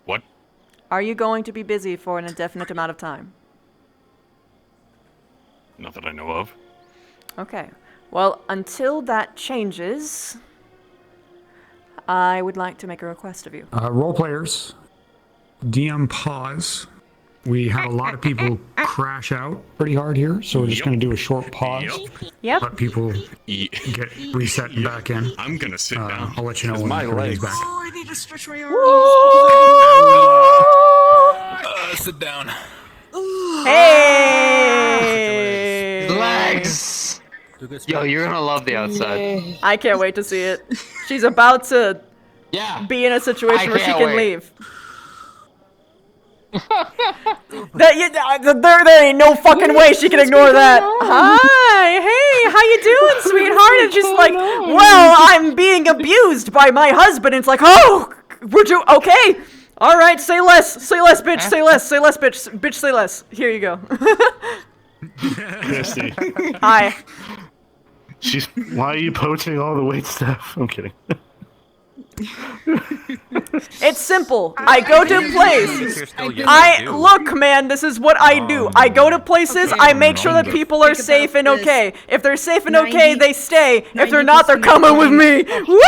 What? Are you going to be busy for an indefinite amount of time? Not that I know of. Okay. Well, until that changes, I would like to make a request of you. Role players, DM pause. We had a lot of people crash out pretty hard here, so we're just going to do a short pause. Yep. Let people get reset and back in. I'm going to sit down. I'll let you know when everybody's back. Oh, I need to stretch my arms. Sit down. Hey! Legs! Yo, you're gonna love the outside. I can't wait to see it. She's about to be in a situation where she can leave. There ain't no fucking way she can ignore that. Hi, hey, how you doing, sweetheart? And she's like, well, I'm being abused by my husband. And it's like, oh, would you, okay. All right, say less, bitch, say less, bitch, say less. Here you go. Christy. Hi. Why are you poaching all the wait staff? I'm kidding. It's simple. I go to places. Look, man, this is what I do. I go to places, I make sure that people are safe and okay. If they're safe and okay, they stay. If they're not, they're coming with me. Woo!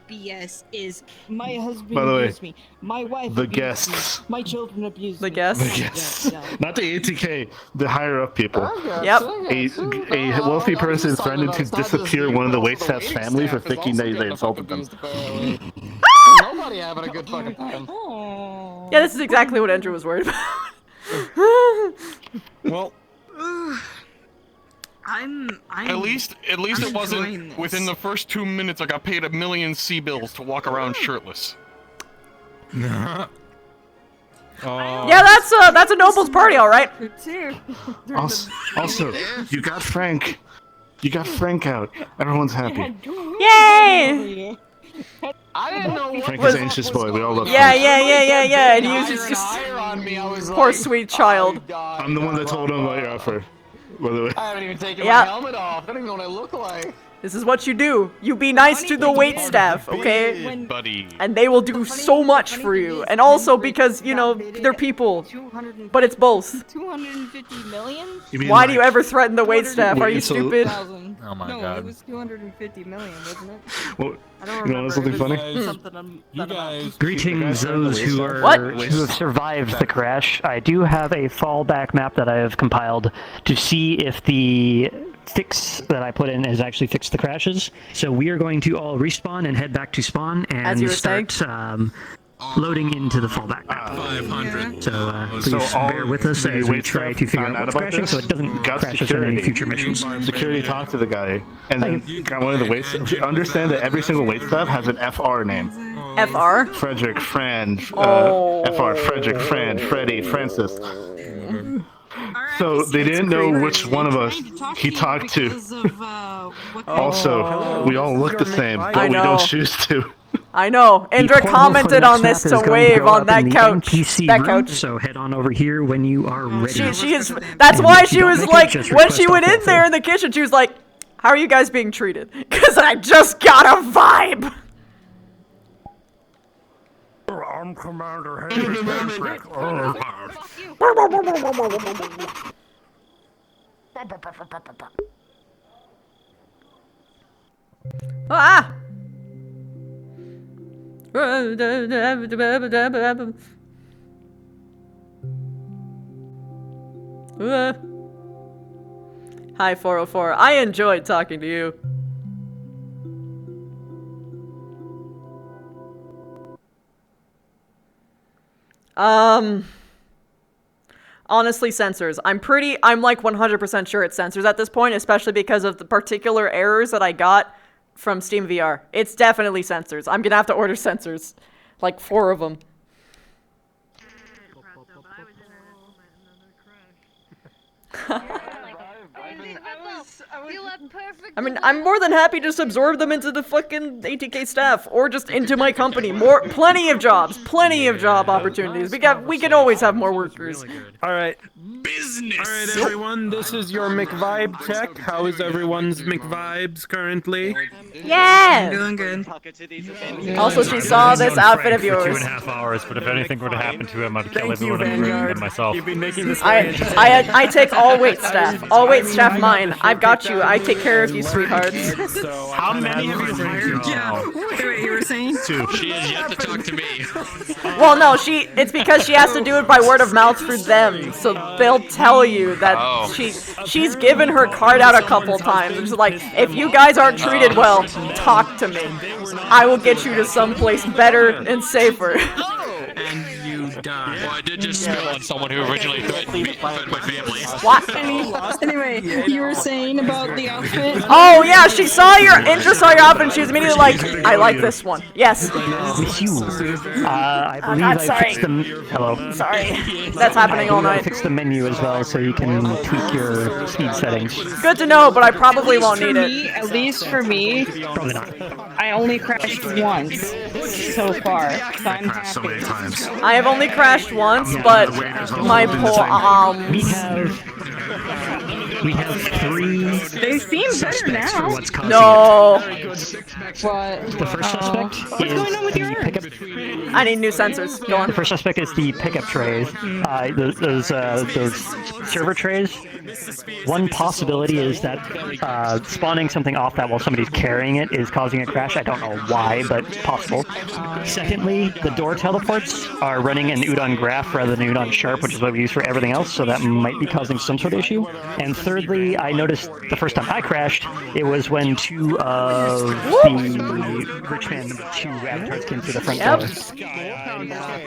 BS is my husband By the way, abused me. My wife the abused guests. me. My children abused the me. guests. The guests. Not the ATK, the higher up people. Yep. A wealthy person threatened to disappear one of the waitstaff's family for thinking they insulted them. Nobody having a good fucking time. Yeah, this is exactly what Andrew was worried about. Well, I'm at least it wasn't within the first 2 minutes I got paid $1 million C-bills to walk around shirtless. Yeah, that's a noble's party, all right. Also, you got Frank. You got Frank out. Everyone's happy. Yay! I didn't know Frank is anxious boy. We all love Yeah. Frank. And he was just poor sweet child. I'm the one that told him about your offer. By the way. I haven't even taken my helmet off. I don't even know what I look like. This is what you do. You be nice to the wait staff, okay? Buddy. And they will do so much for you. And also because, you know, they're people. But it's both. 250 million? Why do you ever threaten the wait staff? Are you stupid? Oh my no, god. it was 250 million, wasn't it? Well, I don't you know something funny? Greetings, those who are What? who have survived the crash. I do have a fallback map that I have compiled to see if the fix that I put in has actually fixed the crashes. So we are going to all respawn and head back to spawn As you and were start loading into the fallback map. 500. So please bear with us as we try to figure out what's crashing so it doesn't crash us in any future missions. Security talked to the guy, and then got one of the wait staff. Understand that every single wait staff has an FR name. FR? Frederick, Fran, Oh. FR, Frederick, Fran, Freddie, Francis. So they didn't know which one of us he talked to. Also, we all look the same, I but we know. don't choose to. I know. Indra portal for commented the on next this map to is going wave go on up that in the couch. NPC That room, couch. So head on over here when you are ready. She is. That's And why if you she don't was make it, like, just when she request went in off there in the kitchen, she was like, "How are you guys being treated?" Because I just got a vibe. I'm Commander Henry. Ah. Hi 404. I enjoyed talking to you. Honestly, sensors. I'm like 100% sure it's sensors at this point, especially because of the particular errors that I got from Steam VR. It's definitely sensors. I'm gonna have to order sensors. Like 4 of them. I mean, I'm more than happy to just absorb them into the fucking ATK staff, or just into my company. Plenty of jobs, plenty of job opportunities. We can always have more workers. Alright. Business! Alright, everyone, this is your McVibe check. How is everyone's McVibes currently? Yeah! Doing good. Also, she saw this outfit of For yours. 2.5 hours, but if anything were to happen to him, I'd kill everyone in the room and myself. You've been making this I take all wait staff. All wait staff mine. I've got you. I take care of you, sweethearts. How many have you hired? Yeah. Wait, you were saying? 2. She has yet to talk to me. Well, no, it's because she has to do it by word of mouth through them, so they'll tell you that she's given her card out a couple times. It's like, if you guys aren't treated well, talk to me. I will get you to someplace better and safer. And you die. Well, I did just spill on someone who originally threatened my family. What? Anyway, you were saying about the outfit? Oh yeah, Indra saw your outfit and she was immediately like, I like this one. Yes. Monsieur, I believe God, I sorry. fixed them. Hello. Sorry. That's happening all I night. fixed the menu as well, so you can tweak your speed settings. Good to know, but I probably won't need it. At least for me, Probably not. I only crashed once so far, so I'm So many happy. times. I have only crashed once, but my poor We have 3. They seem better now. What's causing No. What? The first suspect What's going on with your pickup. I need new sensors. Go on. The first suspect is the pickup trays. Those server trays. One possibility is that spawning something off that while somebody's carrying it is causing a crash. I don't know why, but it's possible. Secondly, the door teleports are running an Udon graph rather than Udon sharp, which is what we use for everything else, so that might be causing some sort of issue. And thirdly, I noticed the first time I crashed, it was when 2 of the Richman number 2 avatars came through the front door.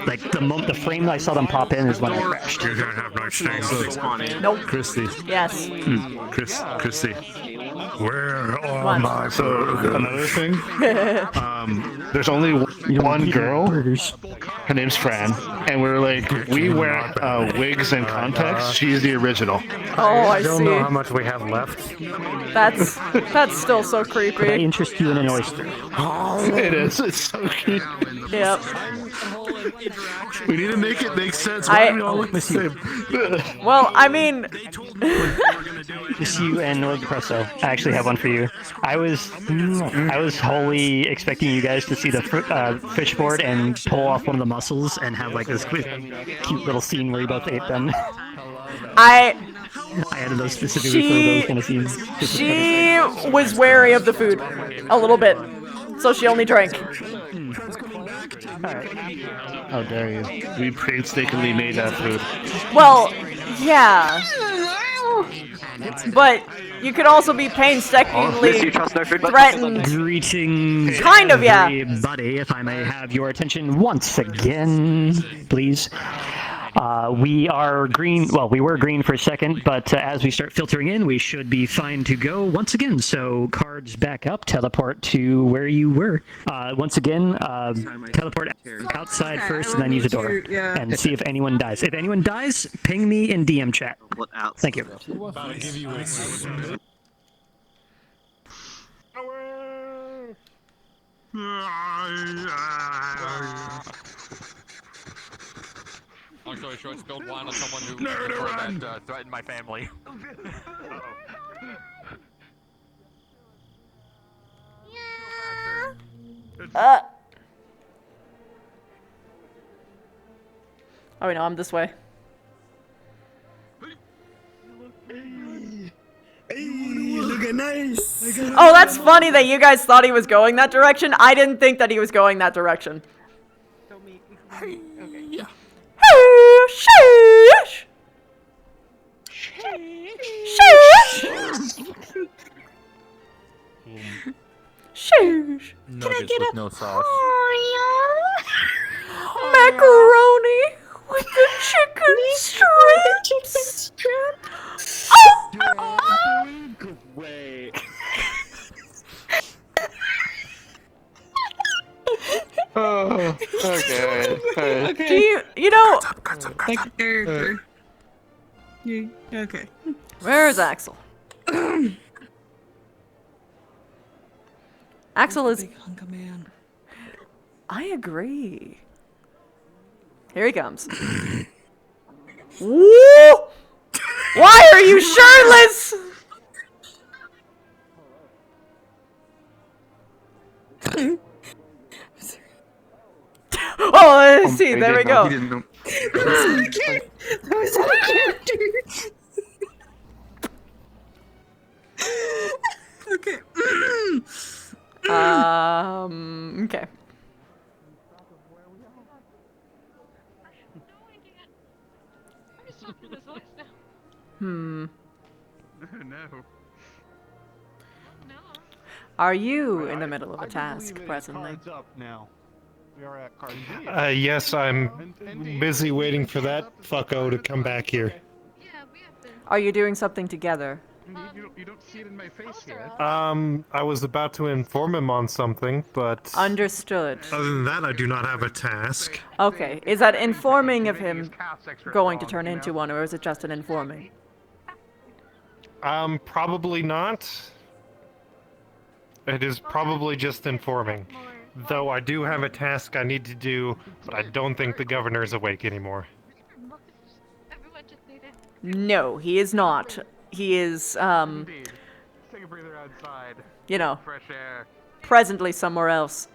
Like the frame that I saw them pop in is when I crashed. You're gonna have nice things. Nope. Christy. Yes. Christy. Where are What? my So another thing, there's only one girl. Her name's Fran, and we're like, we wear wigs and contacts. She's the original. Oh, I don't know how see. much we have left. That's still so Could I creepy. interest you in an oyster? It is. It's so cute. Yep. We need to make it make sense. Why do we all look the same? Well, I mean, Just you and Lord Presso. I actually have one for you. I was wholly expecting you guys to see the fishboard and pull off one of the mussels and have like this cute little scene where you both ate them. I added those specifically for those kind of scenes. She was wary of the food a little bit, so she only drank. How dare you? We painstakingly made that food. Well, yeah. But you could also be painstakingly threatened. Greetings, Kind of, yeah. everybody. If I may have your attention once again, please. We are green. Well, we were green for a second, but as we start filtering in, we should be fine to go once again. So cards back up, teleport to where you were. Once again, teleport outside first, and then use a door, and see if anyone dies. If anyone dies, ping me in DM chat. Thank you. Long story short, spilled wine on someone who that threatened my family. Oh, wait, no, I'm this way. Hey, looking nice. Oh, that's funny that you guys thought he was going that direction. I didn't think that he was going that direction. Sheesh! Sheesh! Sheesh! Nuggets with no sauce. Macaroni with the chicken strips. Great. Oh, okay. Do you know? Okay. Where is Axel? Axel is. Big hunk of man. I agree. Here he comes. Woo! Why are you shirtless? Oh, see, there we go. That was out of character. Okay. Okay. No. Are you in the middle of a task presently? Up now. We are at card B. Yes, I'm busy waiting for that fucko to come back here. Are you doing something together? You don't see it in my face yet. I was about to inform him on something, but... Understood. Other than that, I do not have a task. Okay, is that informing of him going to turn into one, or is it just an informing? Probably not. It is probably just informing. Though I do have a task I need to do, but I don't think the governor is awake anymore. No, he is not. He is, Take a breather outside. you know, Fresh air. presently somewhere else.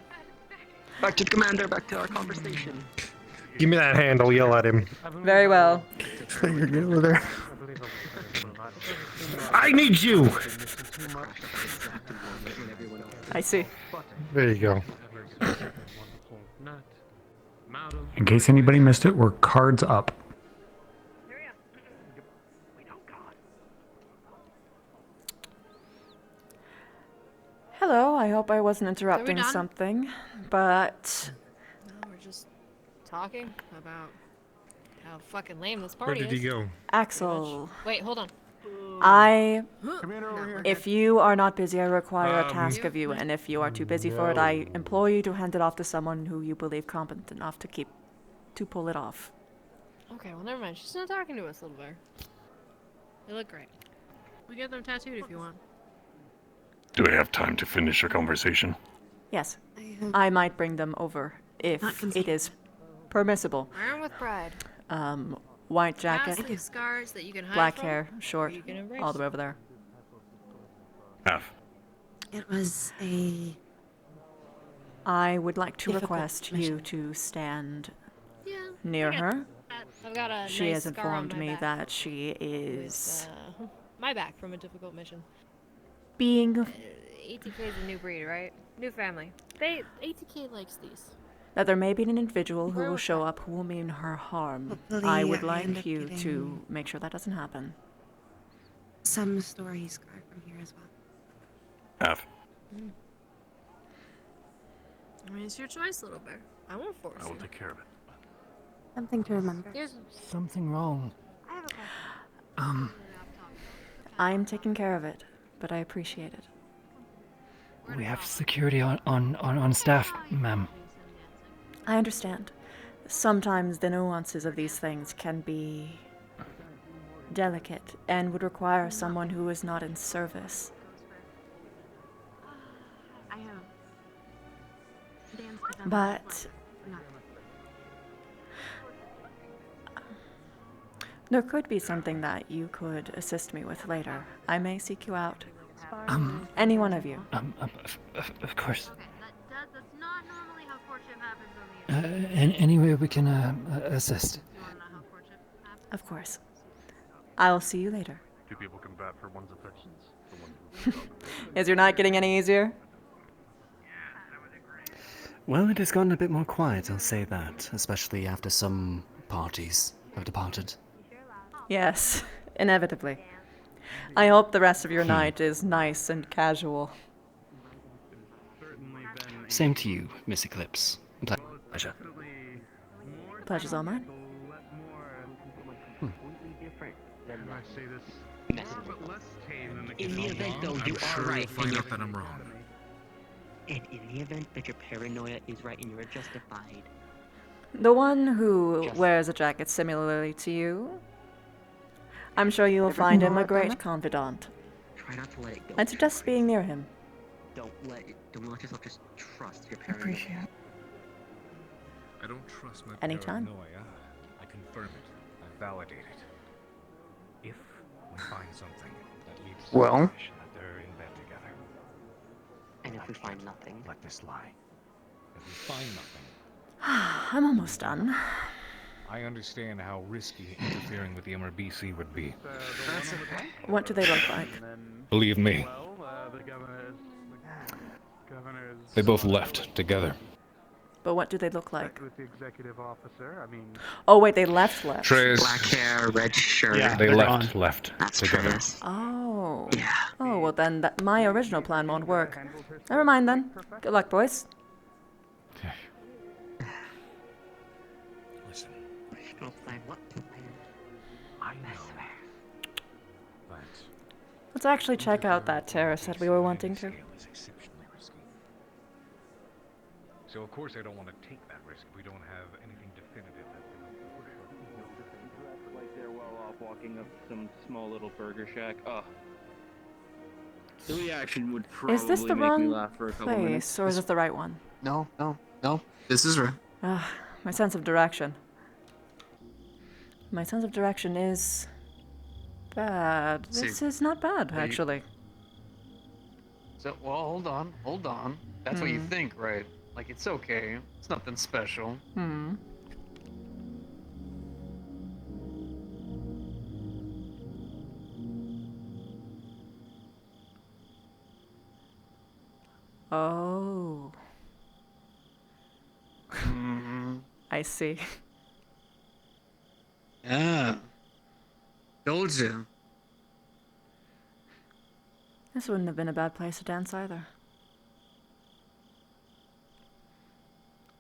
Back to the commander, back to our conversation. Give me that hand, I'll yell at him. Very well. Get over there. I need you! I see. There you go. In case anybody missed it, we're cards up. Hello, I hope I wasn't interrupting done? something, but... No, we're just talking about how fucking lame this Where party did he is. go? Axel, Wait, hold on. if you are not busy, I require a task of you, and if you are too busy for it, I implore you to hand it off to someone who you believe competent enough to pull it off. Okay, well, never mind. She's not talking to us, little bear. They look great. We get them tattooed if you want. Do I have time to finish your conversation? Yes, I might bring them over if it is permissible. Iron with pride. White jacket, Past sleeve scars that you can hide black from, hair, short, or you can embrace. all the way over there. It was a I would like to difficult request you mission. to stand Yeah, near I get her. that. I've got a She nice has scar on informed my me back that she is with, my back from a difficult mission. being ATK is a new breed, right? New family. ATK likes these. that there may be an individual who Where will was show up who will mean her harm. Hopefully, I would I end like up you to getting make sure that doesn't happen. some stories scarred from here as well. I mean, it's your choice, little bear. I won't force you. I will take care of it. Something to remember. Here's Something wrong. I'm taking care of it, but I appreciate it. We have security on staff, ma'am. I understand. Sometimes the nuances of these things can be delicate and would require someone who is not in service. But there could be something that you could assist me with later. I may seek you out. Any one of you. Of course. that's not normally how courtship happens Any way we can assist. Of course. I'll see you later. Two people combat for one's affections. Is your night getting any easier? Well, it has gotten a bit more quiet, I'll say that, especially after some parties have departed. Yes, inevitably. I hope the rest of your night is nice and casual. Same to you, Miss Eclipse. Pleasure. Pleasure's all mine. In the event, though, you are sure right. you'll find out that I'm wrong. And in the event that your paranoia is right and you are justified. The one who wears a jacket similarly to you, I'm sure you'll find him a great confidant. Try not to let it go. I'd suggest being near him. Don't let yourself just trust your paranoia. Appreciate it. I don't trust my Anytime. paranoia. I confirm it. I validate it. If we find something that leads to Well? suspicion that they're in bed together. And if we find nothing, let this lie. If we find nothing, I'm almost done. I understand how risky interfering with the MRBC would be. What do they look like? Believe me. They both left together. But what do they look like? With the executive officer, I mean. Oh wait, they left. Trace. black hair, red shirt. Yeah, They they're left That's together. Trace. Oh. Yeah. Oh, well then my original plan won't work. Never mind then. Good luck, boys. Listen, Original plan. What plan? I know that Let's actually check out that terrace that we were wanting to. scale is exceptionally risky. So of course I don't want to take that risk if we don't have anything definitive that Like they're well off walking up some small little burger shack. Oh. The reaction would probably Is this the make me wrong laugh for a couple place, minutes. or is this the right one? No. This is right. Ah, my sense of direction. My sense of direction is bad. This is not bad, Are you- actually. So, well, hold on. That's what you Hmm. think, right? Like, it's okay. It's nothing special. Hmm. Oh. I see. Yeah. Told you. This wouldn't have been a bad place to dance either.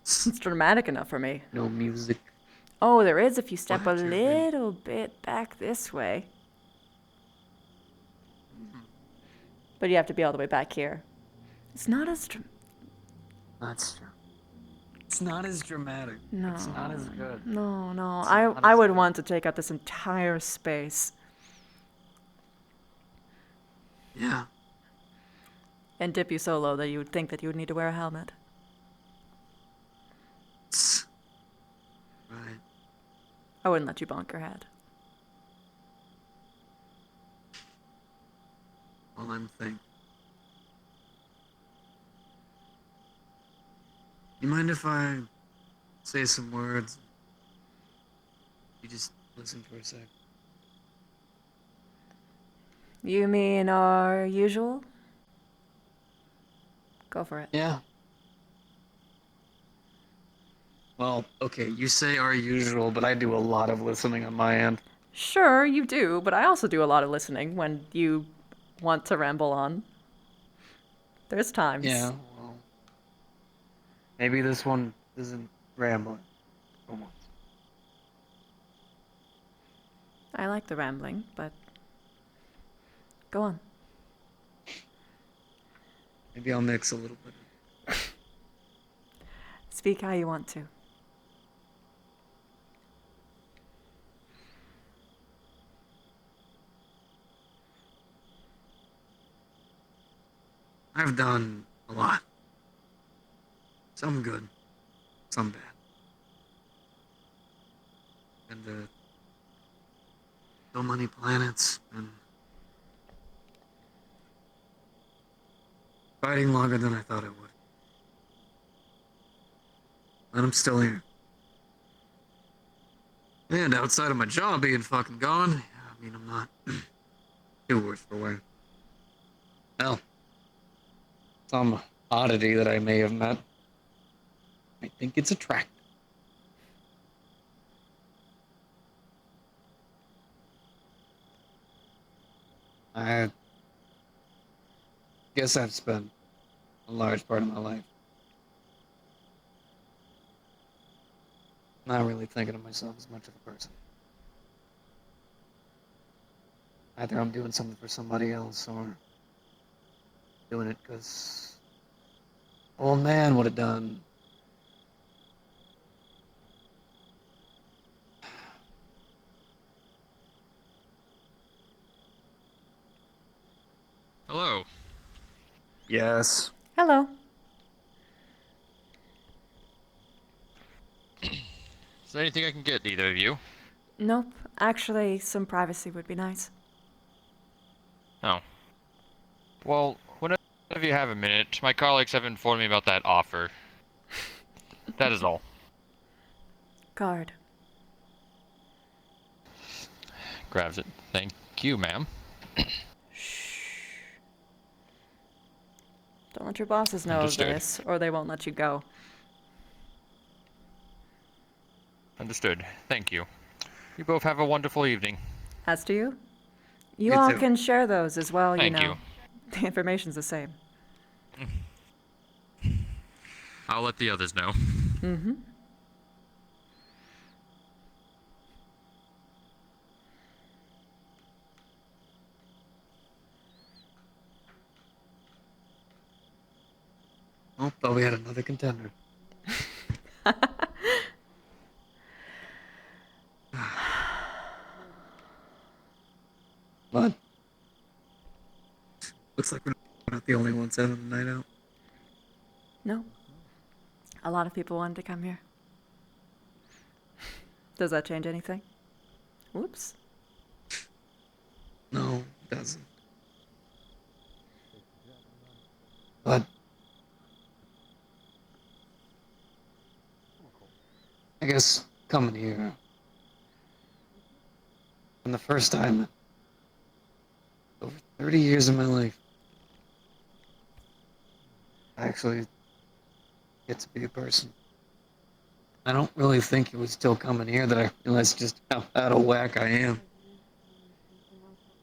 It's dramatic enough for me. No music. Oh, there is if you step a little bit back this way. But you have to be all the way back here. It's not as... That's true. It's not as dramatic. No. It's not as good. No. It's I not I as would good. want to take up this entire space. Yeah. And dip you so low that you would think that you would need to wear a helmet. Right. I wouldn't let you bonk your head. While I'm thinking. You mind if I say some words? You just listen for a sec. You mean our usual? Go for it. Yeah. Well, okay, you say our usual, but I do a lot of listening on my end. Sure, you do, but I also do a lot of listening when you want to ramble on. There's times. Yeah, well, maybe this one isn't rambling for once. I like the rambling, but go on. Maybe I'll mix a little bit. Speak how you want to. I've done a lot. Some good, some bad. And so many planets, and fighting longer than I thought I would. And I'm still here. And outside of my job being fucking gone, I mean, I'm not too worse for wear. Hell, some oddity that I may have met, I think it's attractive. I guess I've spent a large part of my life not really thinking of myself as much of a person. Either I'm doing something for somebody else or doing it because old man would have done. Hello. Yes. Hello. Is there anything I can get, either of you? Nope. Actually, some privacy would be nice. Oh. Well, whenever you have a minute, my colleagues have informed me about that offer. That is all. Card. Grabs it. Thank you, ma'am. Don't let your bosses know of Understood. this, or they won't let you go. Understood. Thank you. You both have a wonderful evening. As to you? You You all too. can share those as well, Thank you you. know. The information's the same. I'll let the others know. Mm-hmm. Oh, thought we had another contender. But looks like we're not the only ones having the night out. No. A lot of people wanted to come here. Does that change anything? Whoops. No, it doesn't. But I guess coming here, and the first time in over 30 years of my life, I actually get to be a person. I don't really think it was till coming here that I realized just how out of whack I am.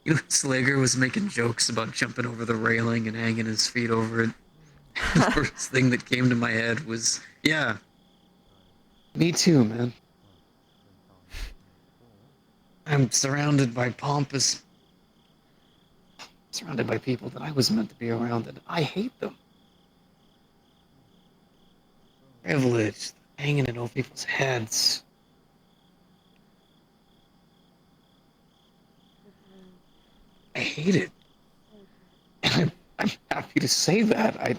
You know, Slager was making jokes about jumping over the railing and hanging his feet over it. The first thing that came to my head was, yeah, me too, man. I'm surrounded by surrounded by people that I was meant to be around, and I hate them. Privilege, hanging in over people's heads. I hate it. And I'm happy to say that. I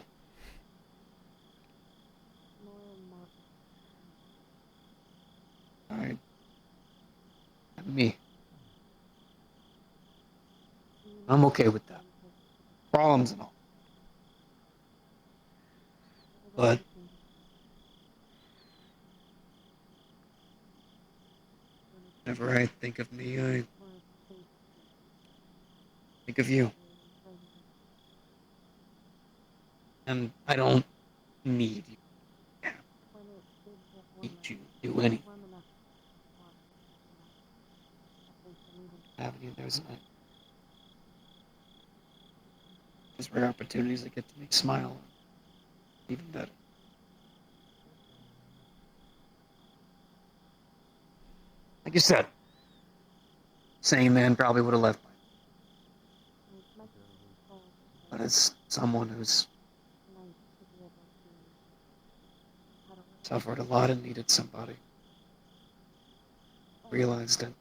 I'm okay with that. Problems and all. But whenever I think of me, I think of you. And I don't need you. Need you to do anything. Having you there's nice. There's rare opportunities that get to make you smile. Even better. Like you said, sane man probably would have left. But as someone who's suffered a lot and needed somebody, realized it.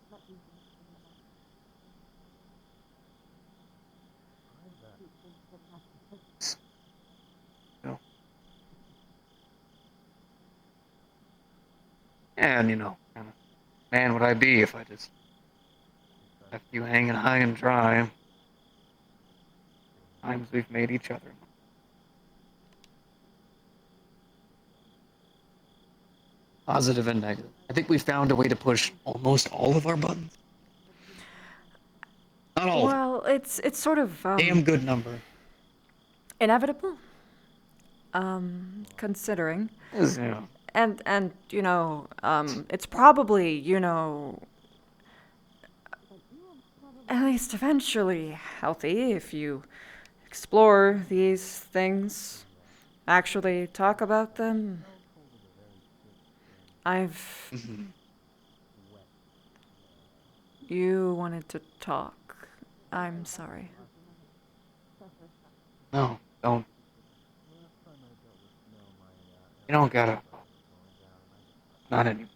No. And, you know, kind of man would I be if I just left you hanging high and dry. Times we've made each other. Positive and negative. I think we found a way to push almost all of our buttons. Not all of them. Well, it's sort of Damn good number. inevitable. Considering. Yeah. And you know, it's probably, you know, at least eventually healthy if you explore these things, actually talk about them. You wanted to talk. I'm sorry. No, don't. You don't gotta. Not anymore.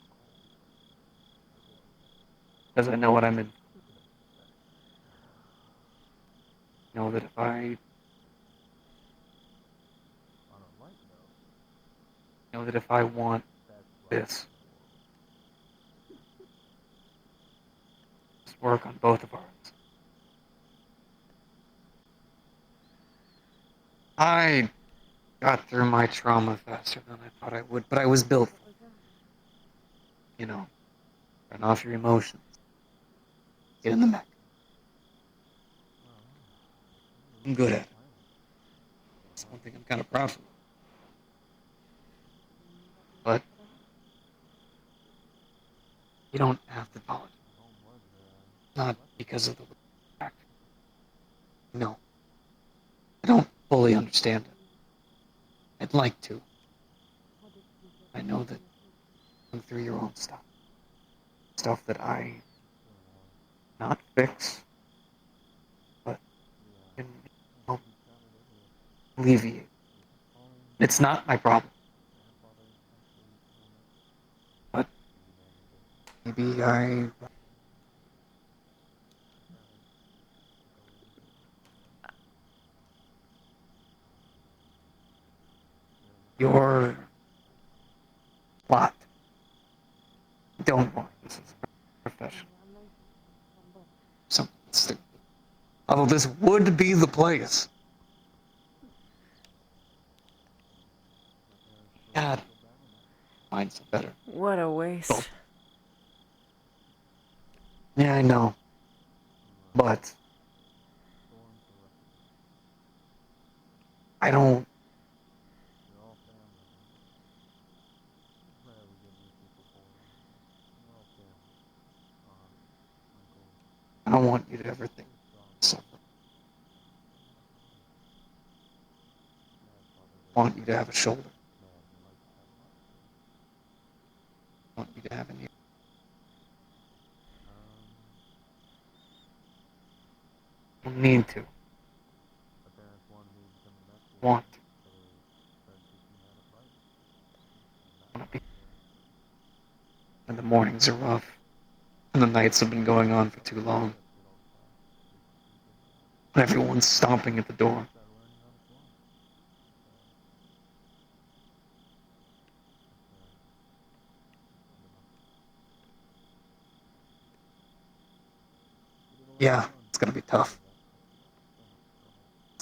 Because I know what I'm in. Know that if I. Know that if I want this. Just work on both of ours. I got through my trauma faster than I thought I would, but I was built for it. You know, turn off your emotions. Get in the mech. I'm good at it. It's one thing I'm kind of proud of. But you don't have to apologize. Not because of the way you act. No. I don't fully understand it. I'd like to. I know that you're going through your own stuff. Stuff that I not fix, but can help alleviate. It's not my problem. But maybe your plot. Don't worry, this is professional. Something stupid. Although this would be the place. God, find some better. What a waste. Oh. Yeah, I know. But I don't. I don't want you to ever think suffer. I want you to have a shoulder. I want you to have an ear. I don't need to. Want to. I want to be. And the mornings are rough. And the nights have been going on for too long. And everyone's stomping at the door. Yeah, it's gonna be tough.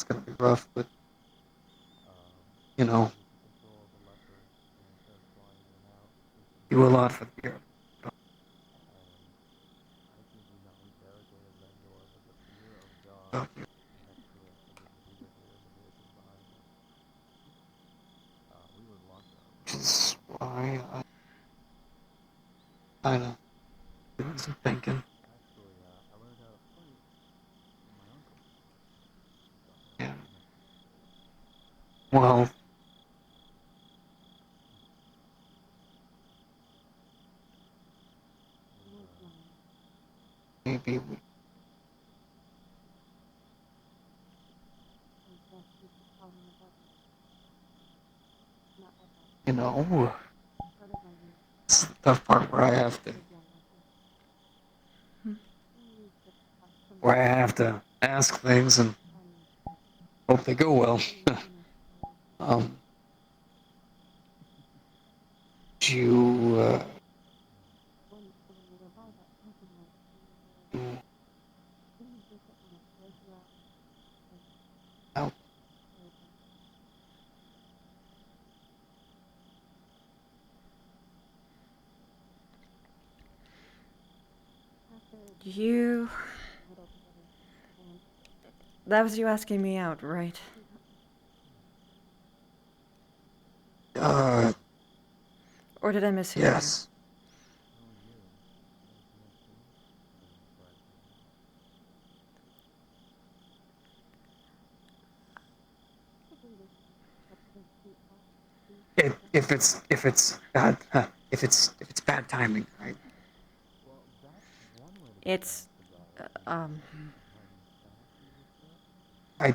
it's gonna be rough, but you know, do a lot for the year. Which is why I kinda doing some thinking. Yeah. Well, maybe we, you know, it's the tough part where I have to ask things and hope they go well. um, do you, help? You... That was you asking me out, right? Or did I mishear you? Yes. If it's bad timing, right? It's...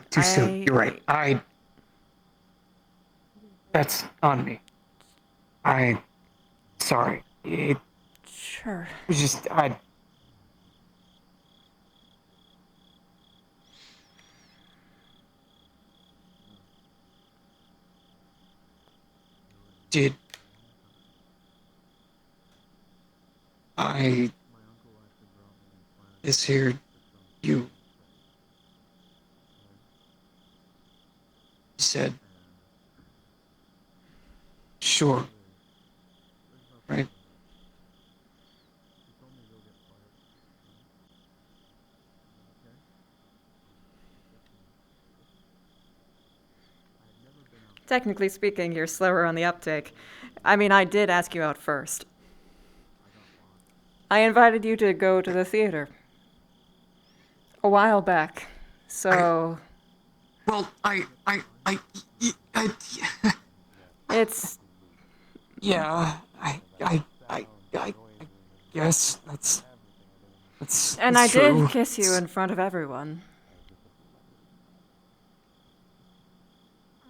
Too soon. You're right. That's on me. Sorry. It Sure. was just, did I mishear you? You said, sure. Right? Technically speaking, you're slower on the uptake. I mean, I did ask you out first. I invited you to go to the theater. A while back. So... It's... Yeah, I guess that's And I true. did kiss you in front of everyone.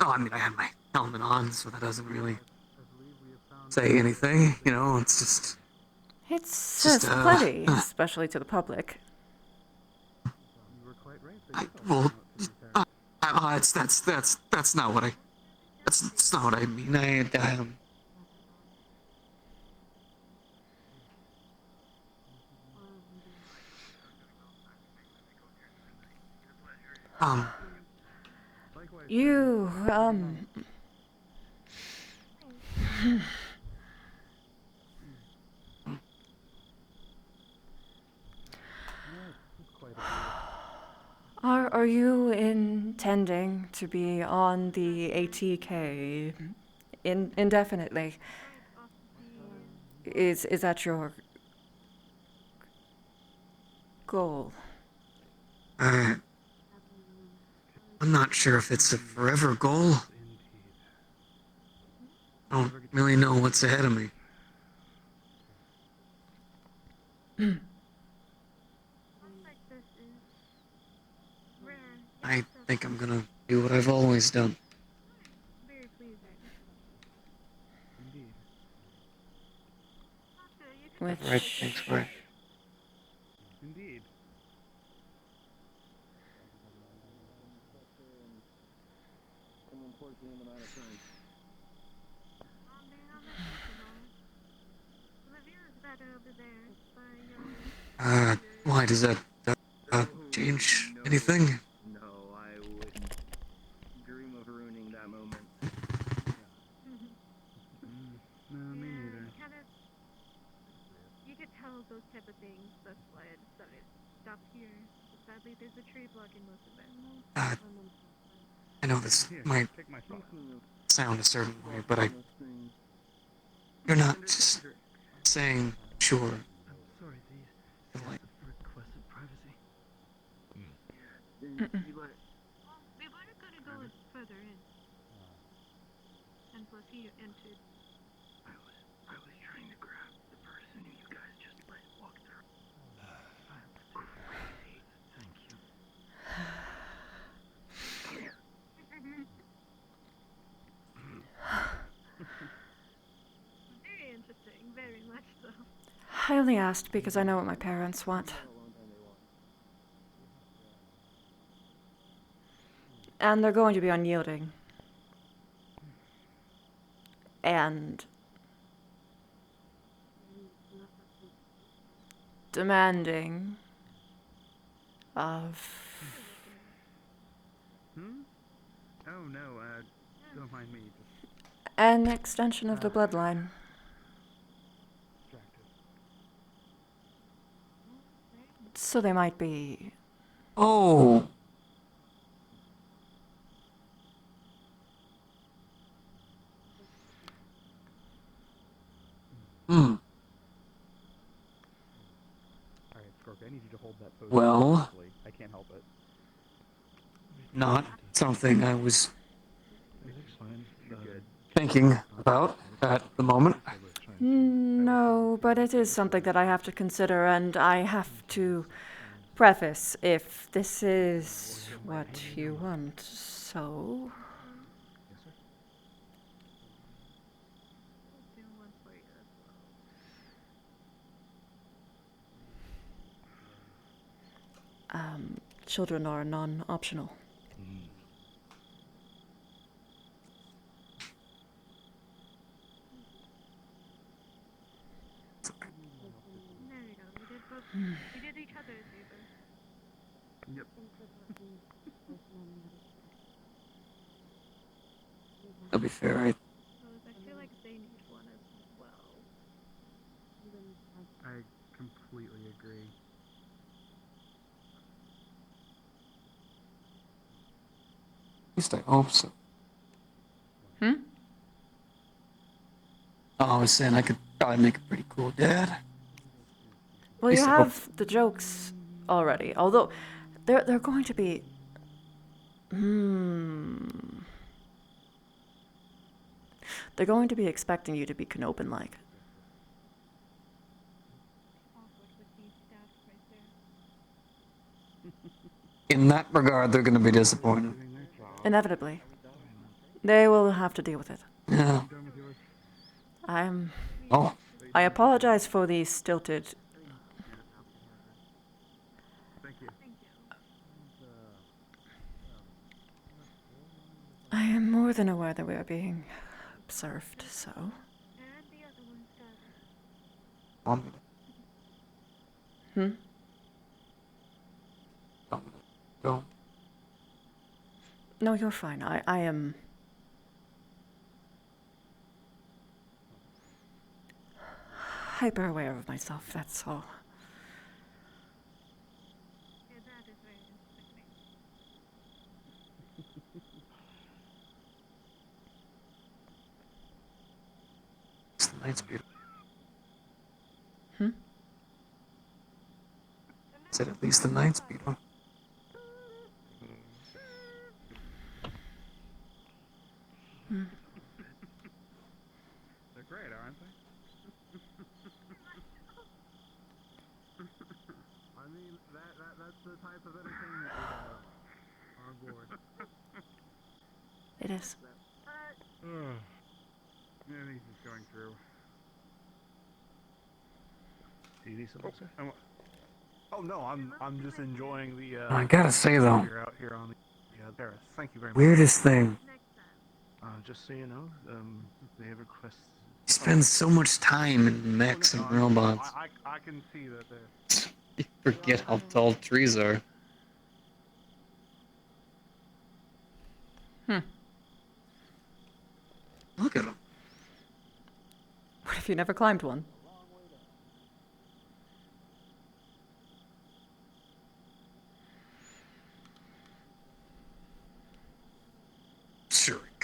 Oh, I mean, I had my helmet on, so that doesn't really say anything, you know, it's just... It says plenty, especially to the public. That's not what that's not what I mean. You, Are you intending to be on the ATK indefinitely? Is that your goal? I'm not sure if it's a forever goal. I don't really know what's ahead of me. I think I'm gonna do what I've always done. Which... Right, thanks, right. Indeed. Why does that change anything? No, I wouldn't. type of things. That's why I decided to stop here. But sadly, there's a tree blocking most of it. I know this might sound a certain way, but you're not just saying sure. Sorry, Like, requested privacy. We were gonna go further in. And plus he entered. I was trying to grab the person who you guys just let walk through. Thank you. Very interesting, very much so. I only asked because I know what my parents want. And they're going to be unyielding. And demanding of Oh no, don't mind me. an extension of the bloodline. So they might be. oh. Alright, Scorpio, I need you to hold that pose. Well, I can't help it. not something I was thinking about at the moment. No, but it is something that I have to consider, and I have to preface if this is what you want, so. Children are non-optional. There we go. We did each other a favor. Yep. To be fair, I feel like they need one as well. I completely agree. At least I hope so. Hmm? Oh, I was saying I could probably make a pretty cool dad. Well, you least I hope have the jokes already, although they're going to be. They're going to be expecting you to be Canopin-like. In that regard, they're going to be disappointed. Inevitably. They will have to deal with it. Yeah. I apologize for the stilted. I am more than aware that we are being observed, so. Hmm? Go. No, you're fine. I am. Hyper aware of myself, that's all. The night's beautiful. Hmm? Said at least the night's beautiful. Hmm. They're great, aren't they? I mean, that's the type of entertainment we have on board. It is. Yeah, he's just going through. Do you need some sir? Oh no, I'm just enjoying the. I gotta say though, You're out here on the terrace. Thank you very much. weirdest thing. Just so you know, they have requests. He spends so much time in mechs and robots. I can see that they're. You forget how tall trees are. Look at them. What if you never climbed one?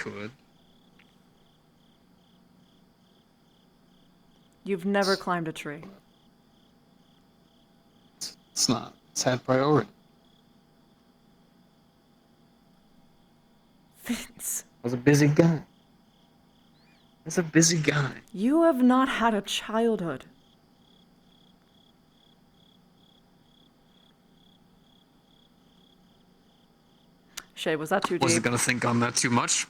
could. You've never climbed a tree. It's not. It's had priority. Vince. I was a busy guy. I was a busy guy. You have not had a childhood. Shay, was that too deep? Wasn't gonna think on that too much.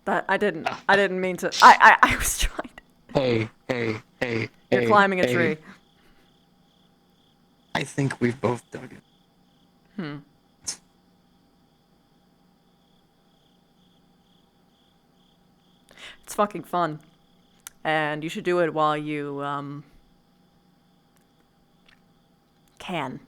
That I didn't mean to. I was trying to. Hey. You're climbing a tree. I think we've both dug it. It's fucking fun. And you should do it while you, can.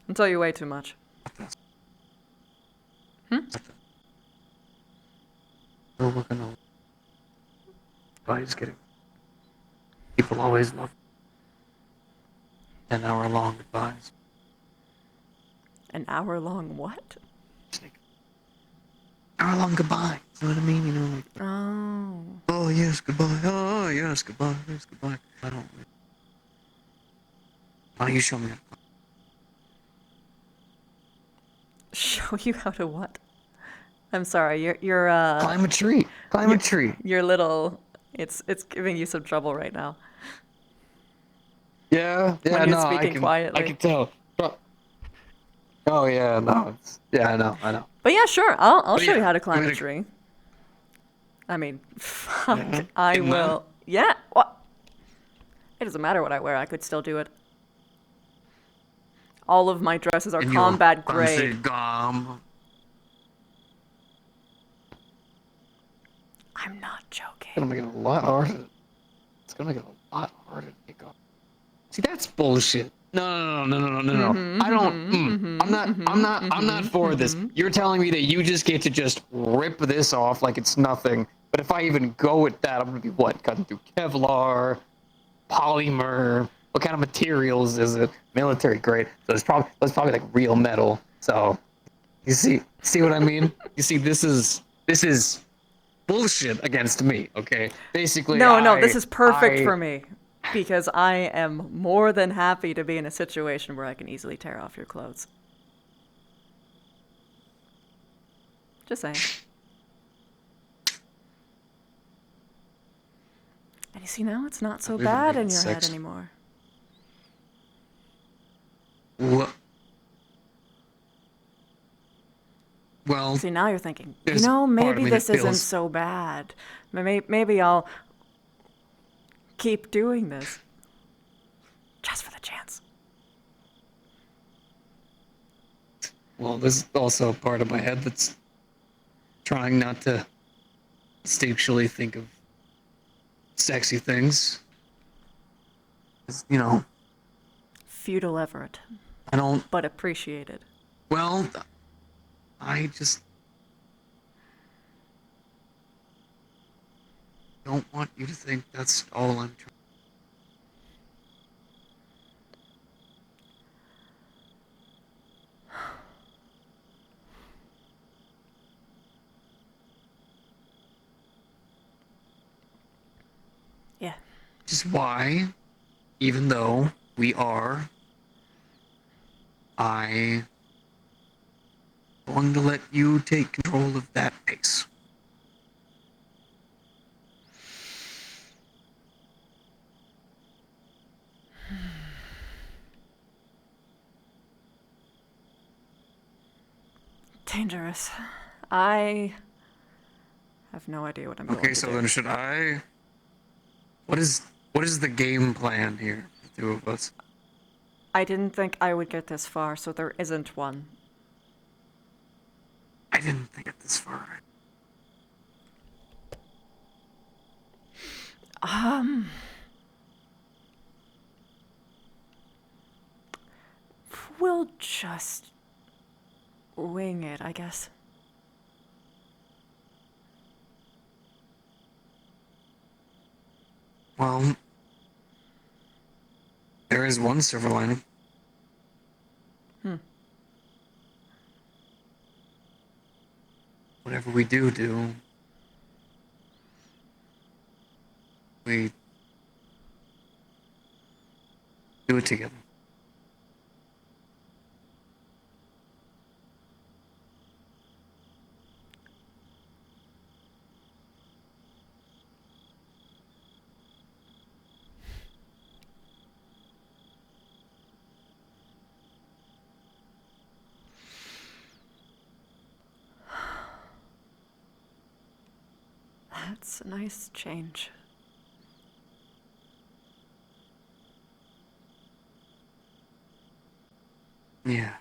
Until you weigh too much. We're working on. Body's getting. People always love 10-hour-long goodbyes. An hour-long what? Hour-long goodbye. You know what I mean? You know, like, Oh. oh yes, goodbye. Oh yes, goodbye. Yes, goodbye. I don't. Why don't you show me how to climb? Show you how to what? I'm sorry, you're climb a tree. Climb a tree. You're little. It's giving you some trouble right now. Yeah, When you're no, speaking quietly. I can tell. Oh yeah, no, I know. But yeah, sure, I'll But show you yeah, how to climb a I'm gonna- tree. I mean, fuck, Yeah, I in will. Yeah, what? It doesn't matter what I wear, I could still do it. All of my dresses are And you'll combat fancy grade. gum. I'm not joking. It's gonna make it a lot harder. It's gonna make it a lot harder to pick up. See, that's bullshit. No. I don't. I'm not for this. You're telling me that you just get to just rip this off like it's nothing. But if I even go with that, I'm gonna be what? Cutting through Kevlar, polymer. What kind of materials is it? Military grade. So it's probably like real metal. So you see what I mean? You see, this is bullshit against me. Okay, basically. No, this is perfect for me. Because I am more than happy to be in a situation where I can easily tear off your clothes. Just saying. And you see, now it's not so bad in your head anymore. What? Well, see, now you're thinking, maybe this isn't so bad. Maybe I'll keep doing this. Just for the chance. Well, there's also a part of my head that's trying not to instinctually think of sexy things. You know. Futile effort. I don't. But appreciated. Well, I just don't want you to think that's all I'm trying. Yeah. Which is why, even though we are, I'm going to let you take control of that pace. Dangerous. I have no idea what I'm going to do. Okay, so then should I? What is the game plan here, the two of us? I didn't think I would get this far, so there isn't one. I didn't think it this far. We'll just wing it, I guess. Well, there there is one silver lining. Hmm. Whatever we do, we do it together. That's a nice change. Yeah.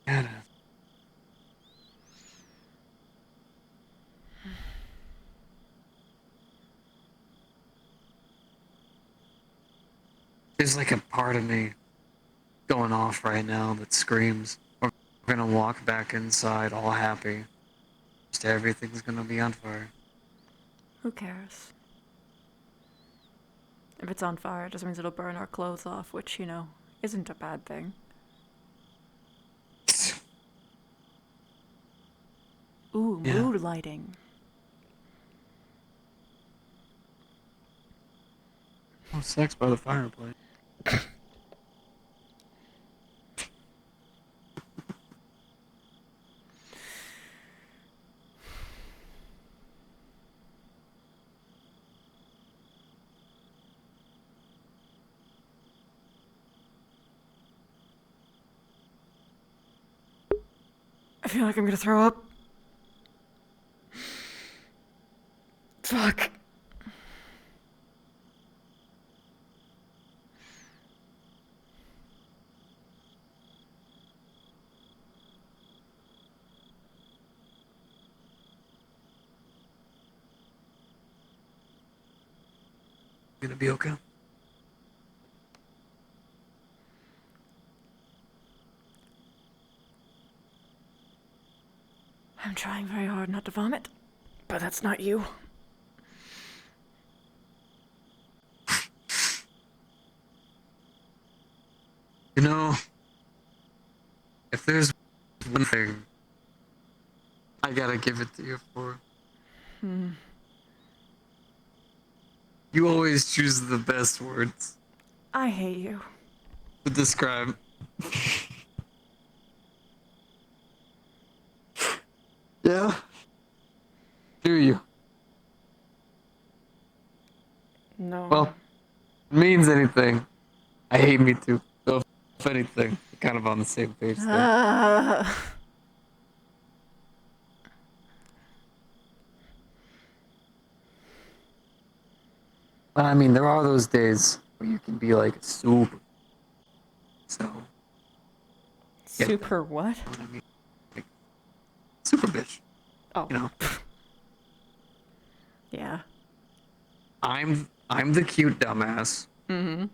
Yeah, it is. There's like a part of me going off right now that screams, we're gonna walk back inside all happy. Just everything's gonna be on fire. Who cares? If it's on fire, it just means it'll burn our clothes off, which, you know, isn't a bad thing. Ooh, Yeah. mood lighting. Oh, sex by the fireplace. I feel like I'm gonna throw up. Fuck. Gonna be okay. I'm trying very hard not to vomit, but that's not you. You know, if there's one thing I gotta give it to you for, Hmm. you always choose the best words I hate you. to describe. Yeah? Do you? No. Well, it means anything. I hate me too. So if anything, we're kind of on the same page there. But I mean, there are those days where you can be like super. So. Super what? I mean, like, super bitch. Oh. You know. Yeah. I'm the cute dumbass. Mm-hmm.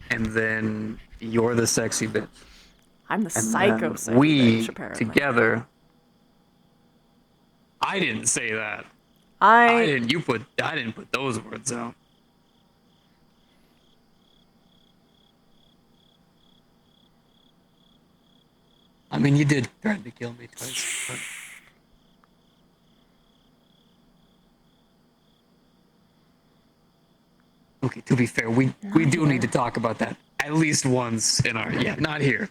And then you're the sexy bitch. I'm the And psycho then sexy we bitch, apparently. together. I didn't say that. I didn't put those words out. I mean, you did threaten to kill me twice. But... Okay, to be fair, we do need to talk about that at least once in our not here,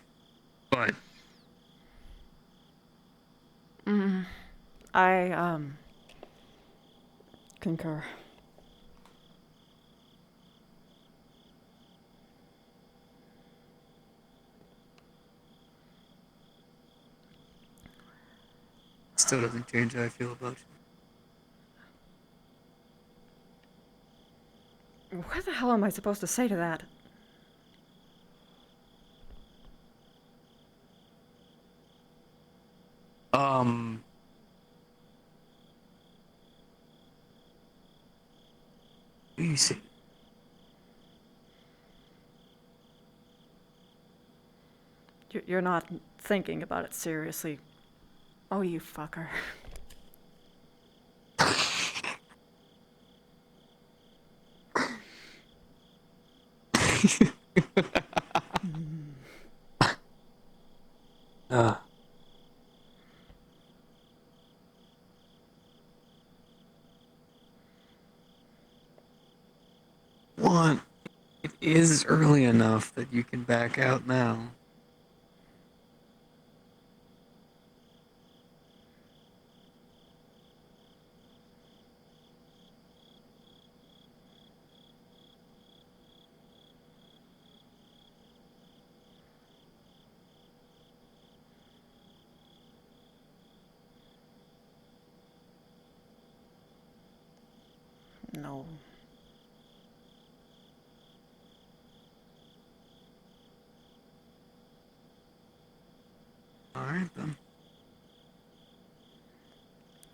but I concur. still doesn't change how I feel about you. What the hell am I supposed to say to that? What do you say? You're not thinking about it seriously. Oh, you fucker. What? It is early enough that you can back out now. No. Alright then.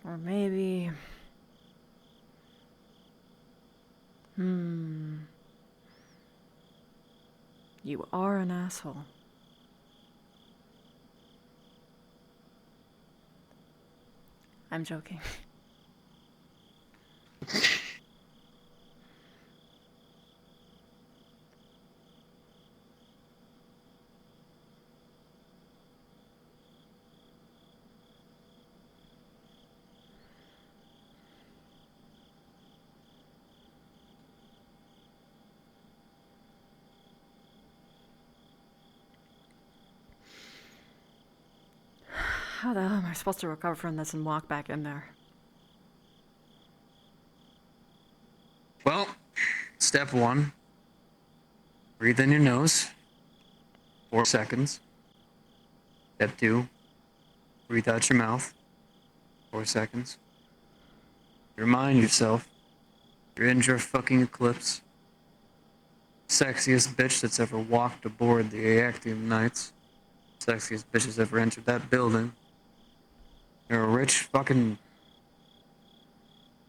Or maybe... You are an asshole. I'm joking. How the hell am I supposed to recover from this and walk back in there? Well, step 1. Breathe in your nose. 4 seconds. Step 2. Breathe out your mouth. 4 seconds. Remind yourself, you're Indra fucking Eclipse. Sexiest bitch that's ever walked aboard the Aactium Knights. Sexiest bitch that's ever entered that building. You're a rich fucking...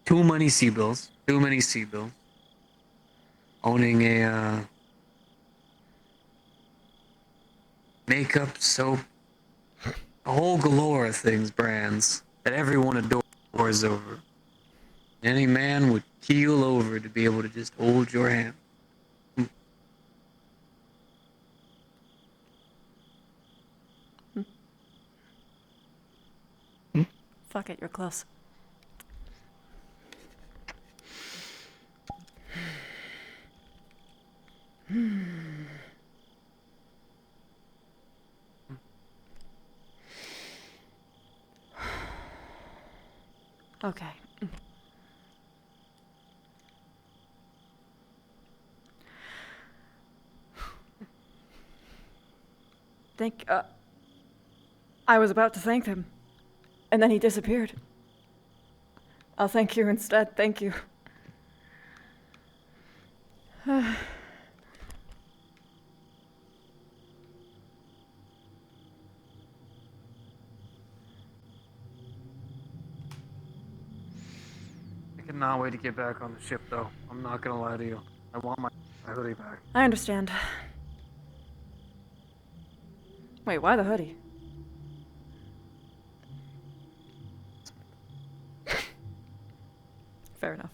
Too many C-bills. Too many C-bills. Owning a, makeup, soap, a whole galore of things, brands, that everyone adores over. Any man would keel over to be able to just hold your hand. Fuck it, you're close. Okay. I was about to thank him, and then he disappeared. I'll thank you instead, thank you. I cannot wait to get back on the ship, though. I'm not gonna lie to you. I want my hoodie back. I understand. Wait, why the hoodie? Fair enough.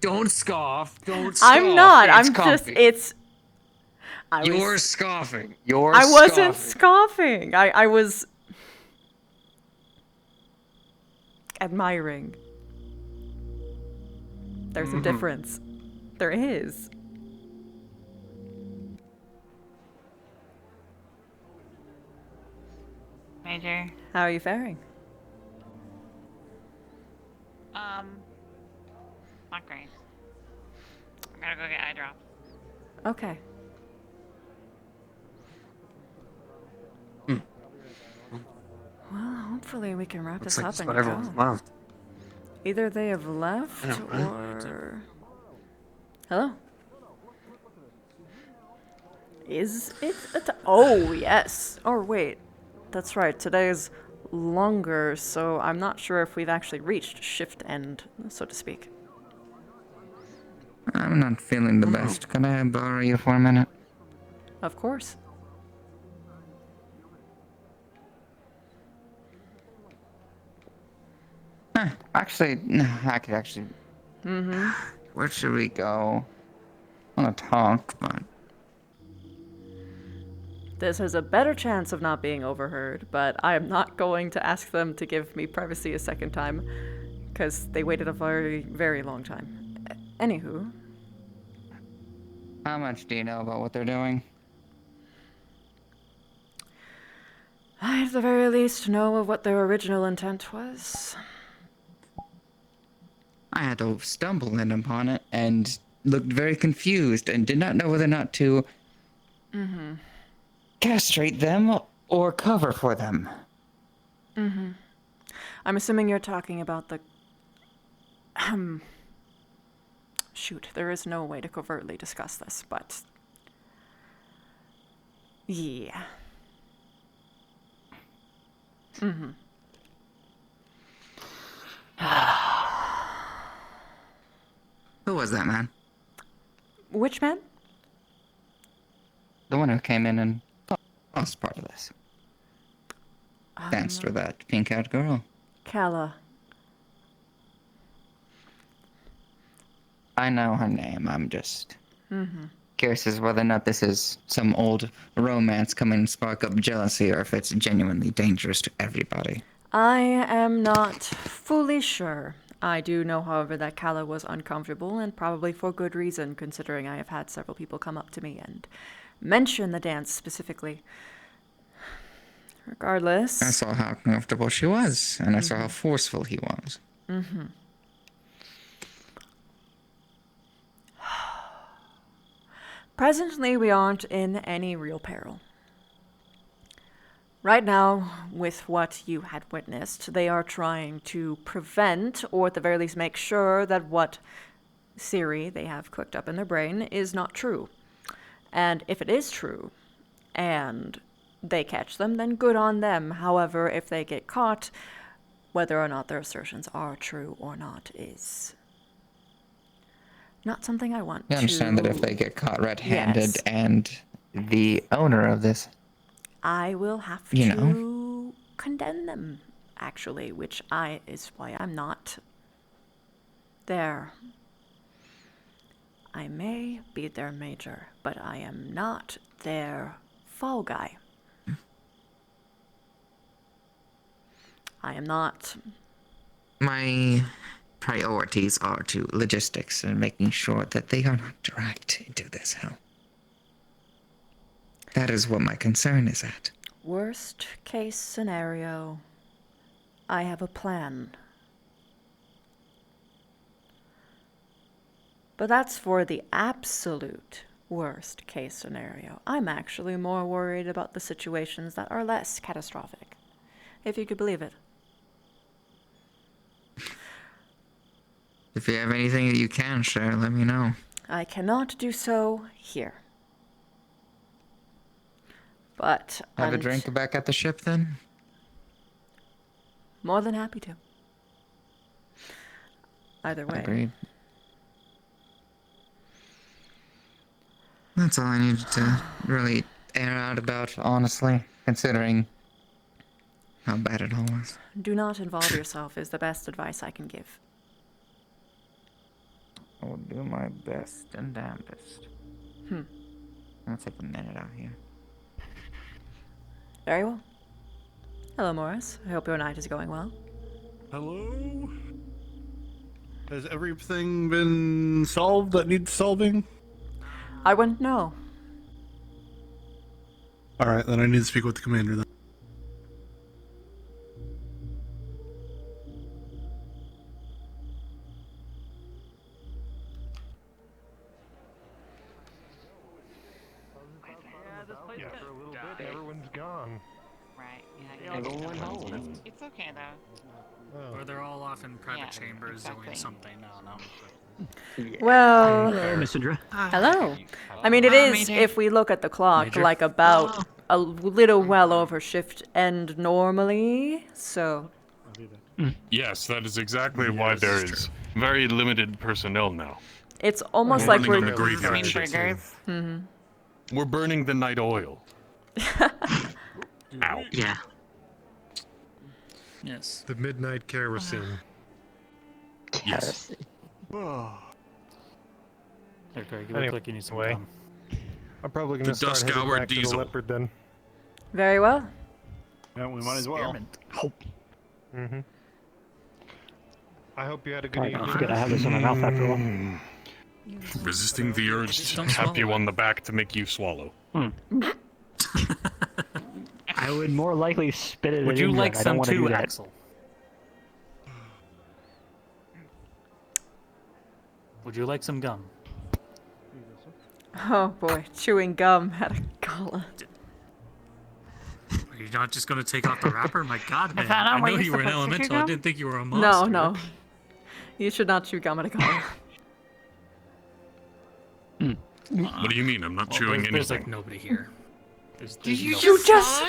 Don't scoff. Don't scoff. I'm not. It's I'm comfy. just. It's. You're scoffing. You're I scoffing. wasn't scoffing. I was admiring. There's a difference. There is. Major. How are you faring? Not great. I gotta go get eye drops. Okay. Well, hopefully we can wrap Looks this like up just and about get everyone's going. left. Either they have left, I know, right? or... Hello? Is it oh, yes. Or wait. That's right, today's longer, so I'm not sure if we've actually reached shift end, so to speak. I'm not feeling the best. Can I borrow you for a minute? Of course. Actually, no, I could actually... Mm-hmm. Where should we go? want to talk, but This has a better chance of not being overheard, but I am not going to ask them to give me privacy a second time, because they waited a very, very long time. Anywho. how much do you know about what they're doing? I, at the very least, know of what their original intent was. I had to stumble in upon it and looked very confused and did not know whether or not to Mm-hmm. castrate them or cover for them. Mm-hmm. I'm assuming you're talking about the... Shoot, there is no way to covertly discuss this, but... Yeah. Mm-hmm. Who was that man? Which man? The one who came in and caused part of this. Danced with that pink-haired girl. Kala. I know her name, I'm just Mm-hmm. curious as whether or not this is some old romance coming to spark up jealousy or if it's genuinely dangerous to everybody. I am not fully sure. I do know, however, that Kala was uncomfortable, and probably for good reason, considering I have had several people come up to me and mention the dance specifically. Regardless... I saw how comfortable she was, and I saw how forceful he was. Mm-hmm. Presently, we aren't in any real peril. Right now, with what you had witnessed, they are trying to prevent, or at the very least make sure, that what theory they have cooked up in their brain is not true. And if it is true, and they catch them, then good on them. However, if they get caught, whether or not their assertions are true or not is not something I want You to... understand that if they get caught red-handed Yes. and the owner of this, I will have you to know, condemn them, actually, which is why I'm not there. I may be their major, but I am not their fall guy. I am not. my priorities are to logistics and making sure that they are not dragged into this hell. That is what my concern is at. Worst case scenario, I have a plan. But that's for the absolute worst case scenario. I'm actually more worried about the situations that are less catastrophic, if you could believe it. If you have anything that you can share, let me know. I cannot do so here. But Have a drink back at the ship, then? More than happy to. Either way. Agreed. That's all I needed to really air out about, honestly, considering how bad it all was. Do not involve yourself is the best advice I can give. I will do my best and damnedest. I'll take a minute out here. Very well. Hello, Morris. I hope your night is going well. Hello? Has everything been solved that needs solving? I wouldn't know. Alright, then I need to speak with the commander then. Everyone's gone. Right. Everyone home. It's okay though. Or they're all off in private chambers doing something. No. Well, Hello, Miss Indra. hello. I mean, it is, if we look at the clock, Major? like about a little well over shift end normally, so... Yes, that is exactly why there is very limited personnel now. It's almost We're like running we're... on the graveyard shift. Mhm. We're burning the night oil. Ow. Yeah. Yes. The midnight kerosene. Yes. There, Craig, you look like you need some Anyway, gum. I'm probably The gonna start Dusk heading Hour back to the Diesel. Leopard then. Very well. Yeah, we might as well. Mm-hmm. I hope you had a good Alright, evening. don't forget I have this in my mouth after a while. Resisting the urge Just to don't tap you swallow on the back to make you swallow. I would more likely spit it. Would at you Indra, like and I don't some wanna too, do that. Axel? Would you like some gum? Oh boy, chewing gum at a gala. Are you not just gonna take off the wrapper? My God, man! that not I where know you're you were an supposed to chew elemental. I gum? didn't think you were a No, monster. no. You should not chew gum at a gala. What do you mean? I'm not Well, chewing there's anything. like nobody here. There's You no- just.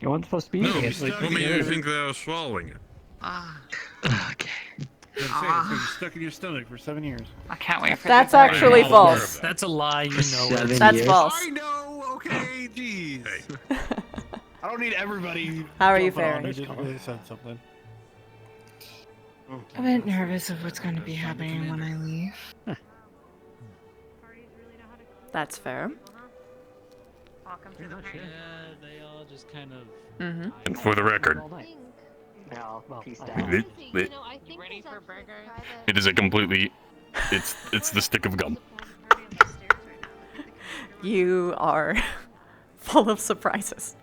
You weren't supposed to be No, eating it. what made you think that I was swallowing it? It's been stuck in your stomach for 7 years. I can't wait for That's the day. actually false. That's a lie. You know it. That's false. I know. Okay, jeez. I don't need everybody. How are you jumping on faring? me just because they said something. I'm a bit nervous of what's going to be happening when I leave. That's fair. Welcome to the party. Yeah, they all just kind of. Mm-hmm. And for the record, Ready for burgers? it is a completely... It's the stick of gum. You are full of surprises.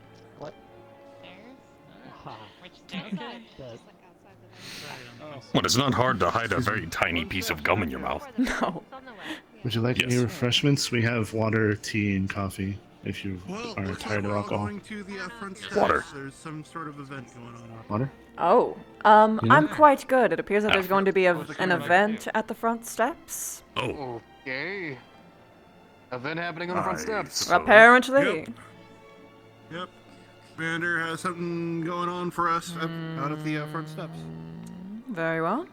Well, it's not hard to hide a very tiny piece of gum in your mouth. No. Would you like any refreshments? We have water, tea, and coffee. If you are tired of alcohol. Going to the front steps. Water. There's some sort of event going on. Water? Oh, Yeah. I'm quite good. It appears that there's going to be an event at the front steps. Oh. Okay. Event happening on the front steps. Apparently. Yep. Commander has something going on for us out at the front steps. Very well.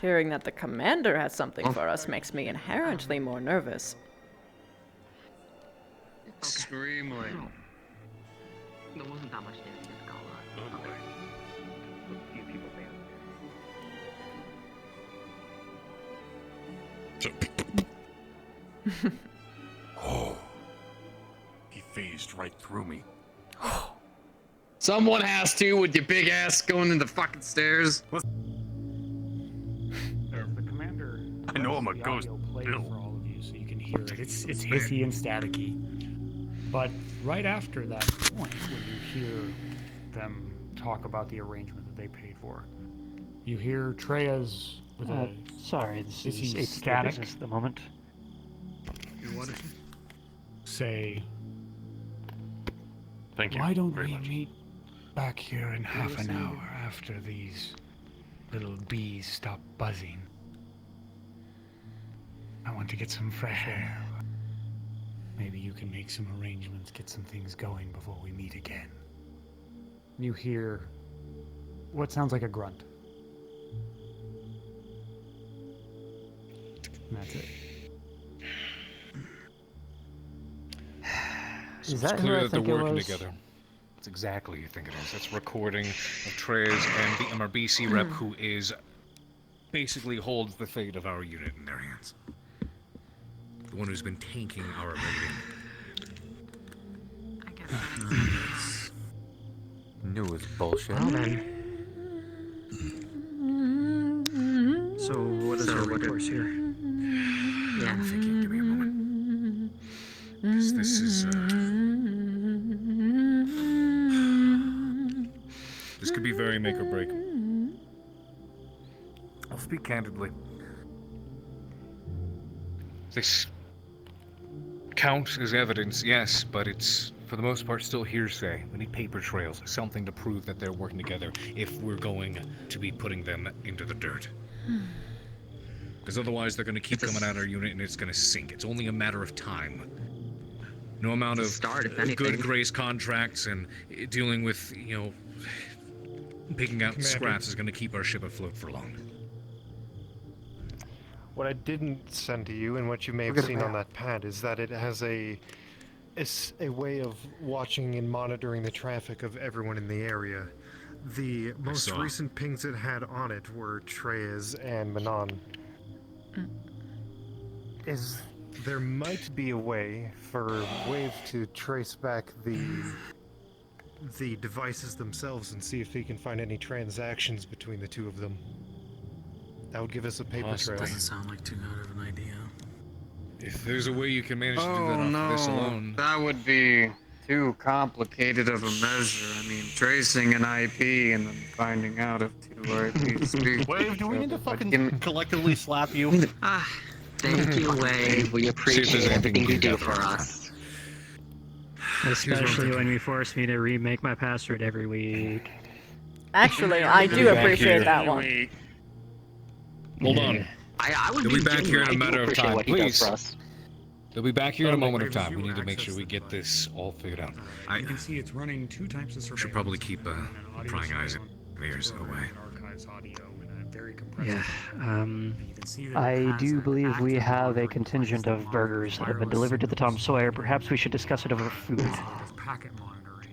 Hearing that the commander has something for us makes me inherently more nervous. Extremely. There wasn't that much dancing at the gala. A few people danced. Oh. He phased right through me. Someone has to with your big ass going in the fucking stairs. The commander. I know I'm a the ghost, audio plays Bill. for all of you, so you can hear it. It's hissy and staticky. But right after that point, when you hear them talk about the arrangement that they paid for, you hear Treya's with a sorry, this hissy is static business at the moment. Say, Thank you. why don't very we much. meet back here in half an hour after these little bees stop buzzing? I want to get some fresh air. Maybe you can make some arrangements, get some things going before we meet again. You hear what sounds like a grunt. And that's it. So Is it's that who clear I that they're think it working was? together. That's exactly who you think it is. That's recording of Trez and the MRBC rep who is basically holds the fate of our unit in their hands. The one who's been tanking our rating. Knew it was bullshit. Well then. So what is our recourse here? Yeah. I'm thinking, give me a moment. 'Cause this is, this could be very make or break. I'll speak candidly. This counts as evidence, yes, but it's, for the most part, still hearsay. We need paper trails, something to prove that they're working together if we're going to be putting them into the dirt. Because otherwise they're going to keep coming at our unit and it's going to sink. It's only a matter of time. No amount of good grace contracts and dealing with, you know, picking out Commander. scraps is going to keep our ship afloat for long. What I didn't send to you, and what you may have seen on that pad, is that it has a way of watching and monitoring the traffic of everyone in the area. The most saw. recent pings it had on it were Treyas and Manon. There might be a way for Wave to trace back the devices themselves and see if he can find any transactions between the two of them. That would give us a paper trail. Doesn't sound like too good of an idea. If there's a way you can manage to do Oh that off no, this alone. that would be too complicated of a measure. I mean, tracing an IP and then finding out if two IPs speak. Wave, do we need to fucking collectively slap you? Thank you, Wave. We appreciate everything you do for us. Especially when you force me to remake my password every week. Actually, I do appreciate that one. Hold on. I would They'll be back here in a matter of time, what he does please. for us. They'll be back here in a moment of Wave, time. We need to make sure we get access this all figured out. You can see it's running 2 types of surveillance. Should probably keep prying eyes and ears away. Yeah, I do believe we have a contingent of burgers that have been delivered to the Tom Sawyer. Perhaps we should discuss it over food.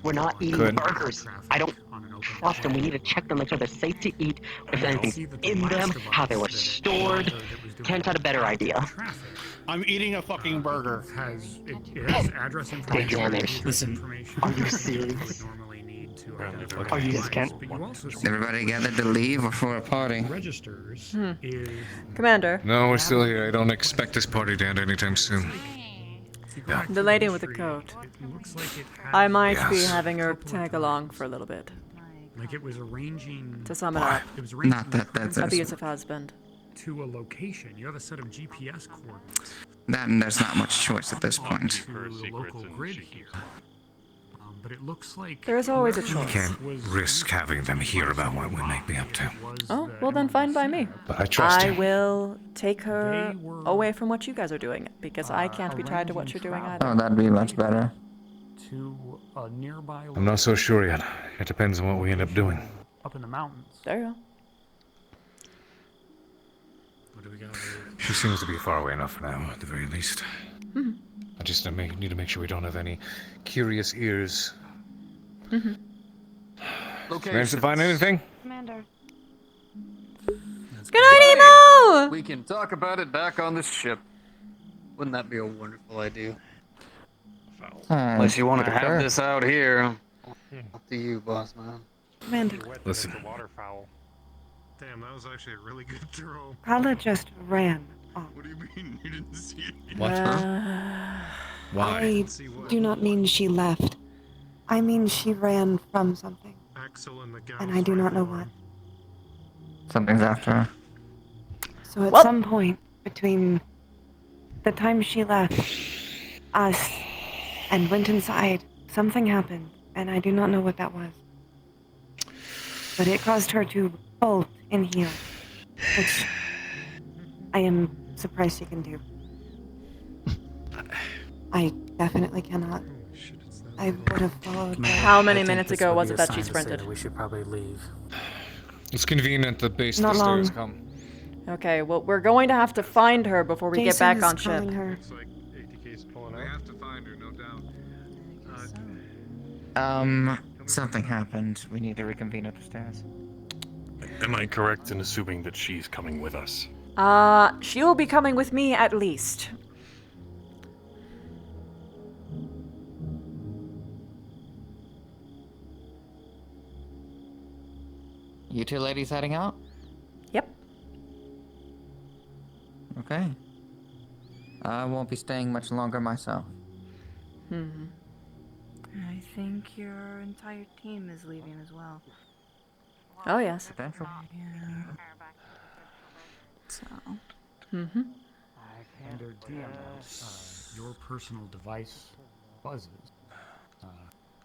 We're not eating burgers. I don't trust them. We need to check them, make sure they're safe to eat, if anything's in them, how they were stored. Can't had a better idea. I'm eating a fucking burger. It has address information. Damn it. Listen, Are you serious? Oh, you guys can't. Everybody gathered to leave for a party. Registers Commander. No, we're still here. I don't expect this party to end anytime soon. Yeah. The lady with the coat. I might be Yes. having her tag along for a little bit. Like it was arranging. To sum it up. It was arranging Not that that's abusive husband. to a location. You have a set of GPS coordinates. That and there's not much choice at this point. To the local grid here. But it looks like There is always a We choice. can't risk having them hear about what we might be up to. Oh, well then fine by me. But I trust I you. will take her away from what you guys are doing, because I can't be tied to what you're doing either. Oh, that'd be much better. To a nearby I'm not so sure yet. It depends on what we end up doing. up in the mountains. There you go. What do we got? She seems to be far away enough for now, at the very least. Mhm. I just need to make sure we don't have any curious ears. Mhm. Managed to find anything? Commander. Good night, Emo! We can talk about it back on the ship. Wouldn't that be a wonderful idea? Unless you want to have this out here. Up to you, boss man. Commander. Listen. Waterfowl. Damn, that was actually a really good throw. Prowler just ran off. What do you mean? You didn't see it? What? Why? I do not mean she left. I mean she ran from something. Axel and the And I do not know what. Something's after her. So at some point between the time she left us and went inside, something happened, and I do not know what that was. But it caused her to bolt in here, which I am surprised she can do. I definitely cannot. I would have followed. How many minutes ago was it that she sprinted? We should probably leave. It's convenient the base of Not the stairs long. come. Okay, well, we're going to have to find her before we get back Jason is on ship. calling her. Looks like ATK's pulling out. We have to find her, no doubt. Something happened. We need to reconvene at the stairs. Am I correct in assuming that she's coming with us? She'll be coming with me at least. You two ladies heading out? Yep. Okay. I won't be staying much longer myself. Mm-hmm. I think your entire team is leaving as well. Oh, yes. Potential. So. Mm-hmm. Under your personal device buzzes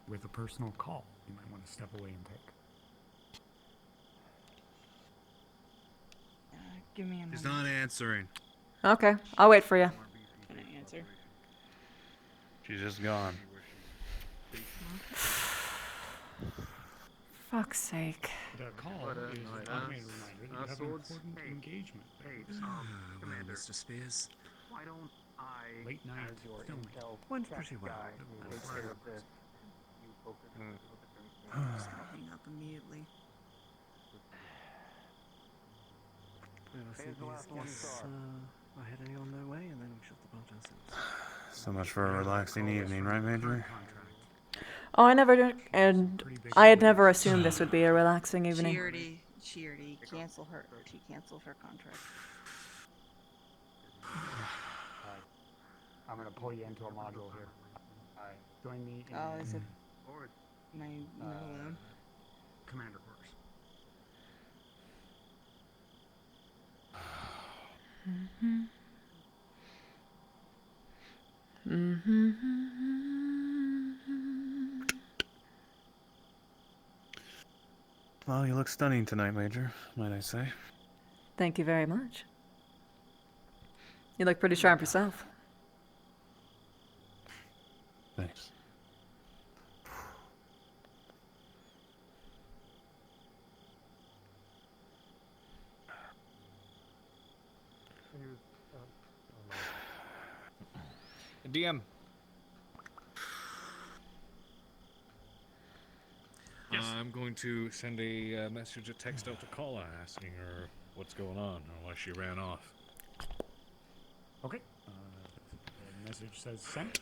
with a personal call. You might want to step away and take. Give me a moment. He's not answering. Okay, I'll wait for you. Can I answer? She's just gone. Fuck's sake. The call is an automated reminder that you have an important engagement. Mr. Spears. Why don't I Late night filming. Went pretty well. Hang up. immediately. We'll see these guests are heading on their way, and then we shall depart ourselves. So much for a relaxing evening, right, Major? Oh, I never, and I had never assumed this would be a relaxing evening. She already canceled her. She canceled her contract. I'm gonna pull you into a module here. Join me in. Oh, is it? Am I not alone? Commander quarters. Well, you look stunning tonight, Major, might I say. Thank you very much. You look pretty sharp yourself. Thanks. DM. Yes. I'm going to send a message, a text out to Kala asking her what's going on or why she ran off. Okay. The message says sent.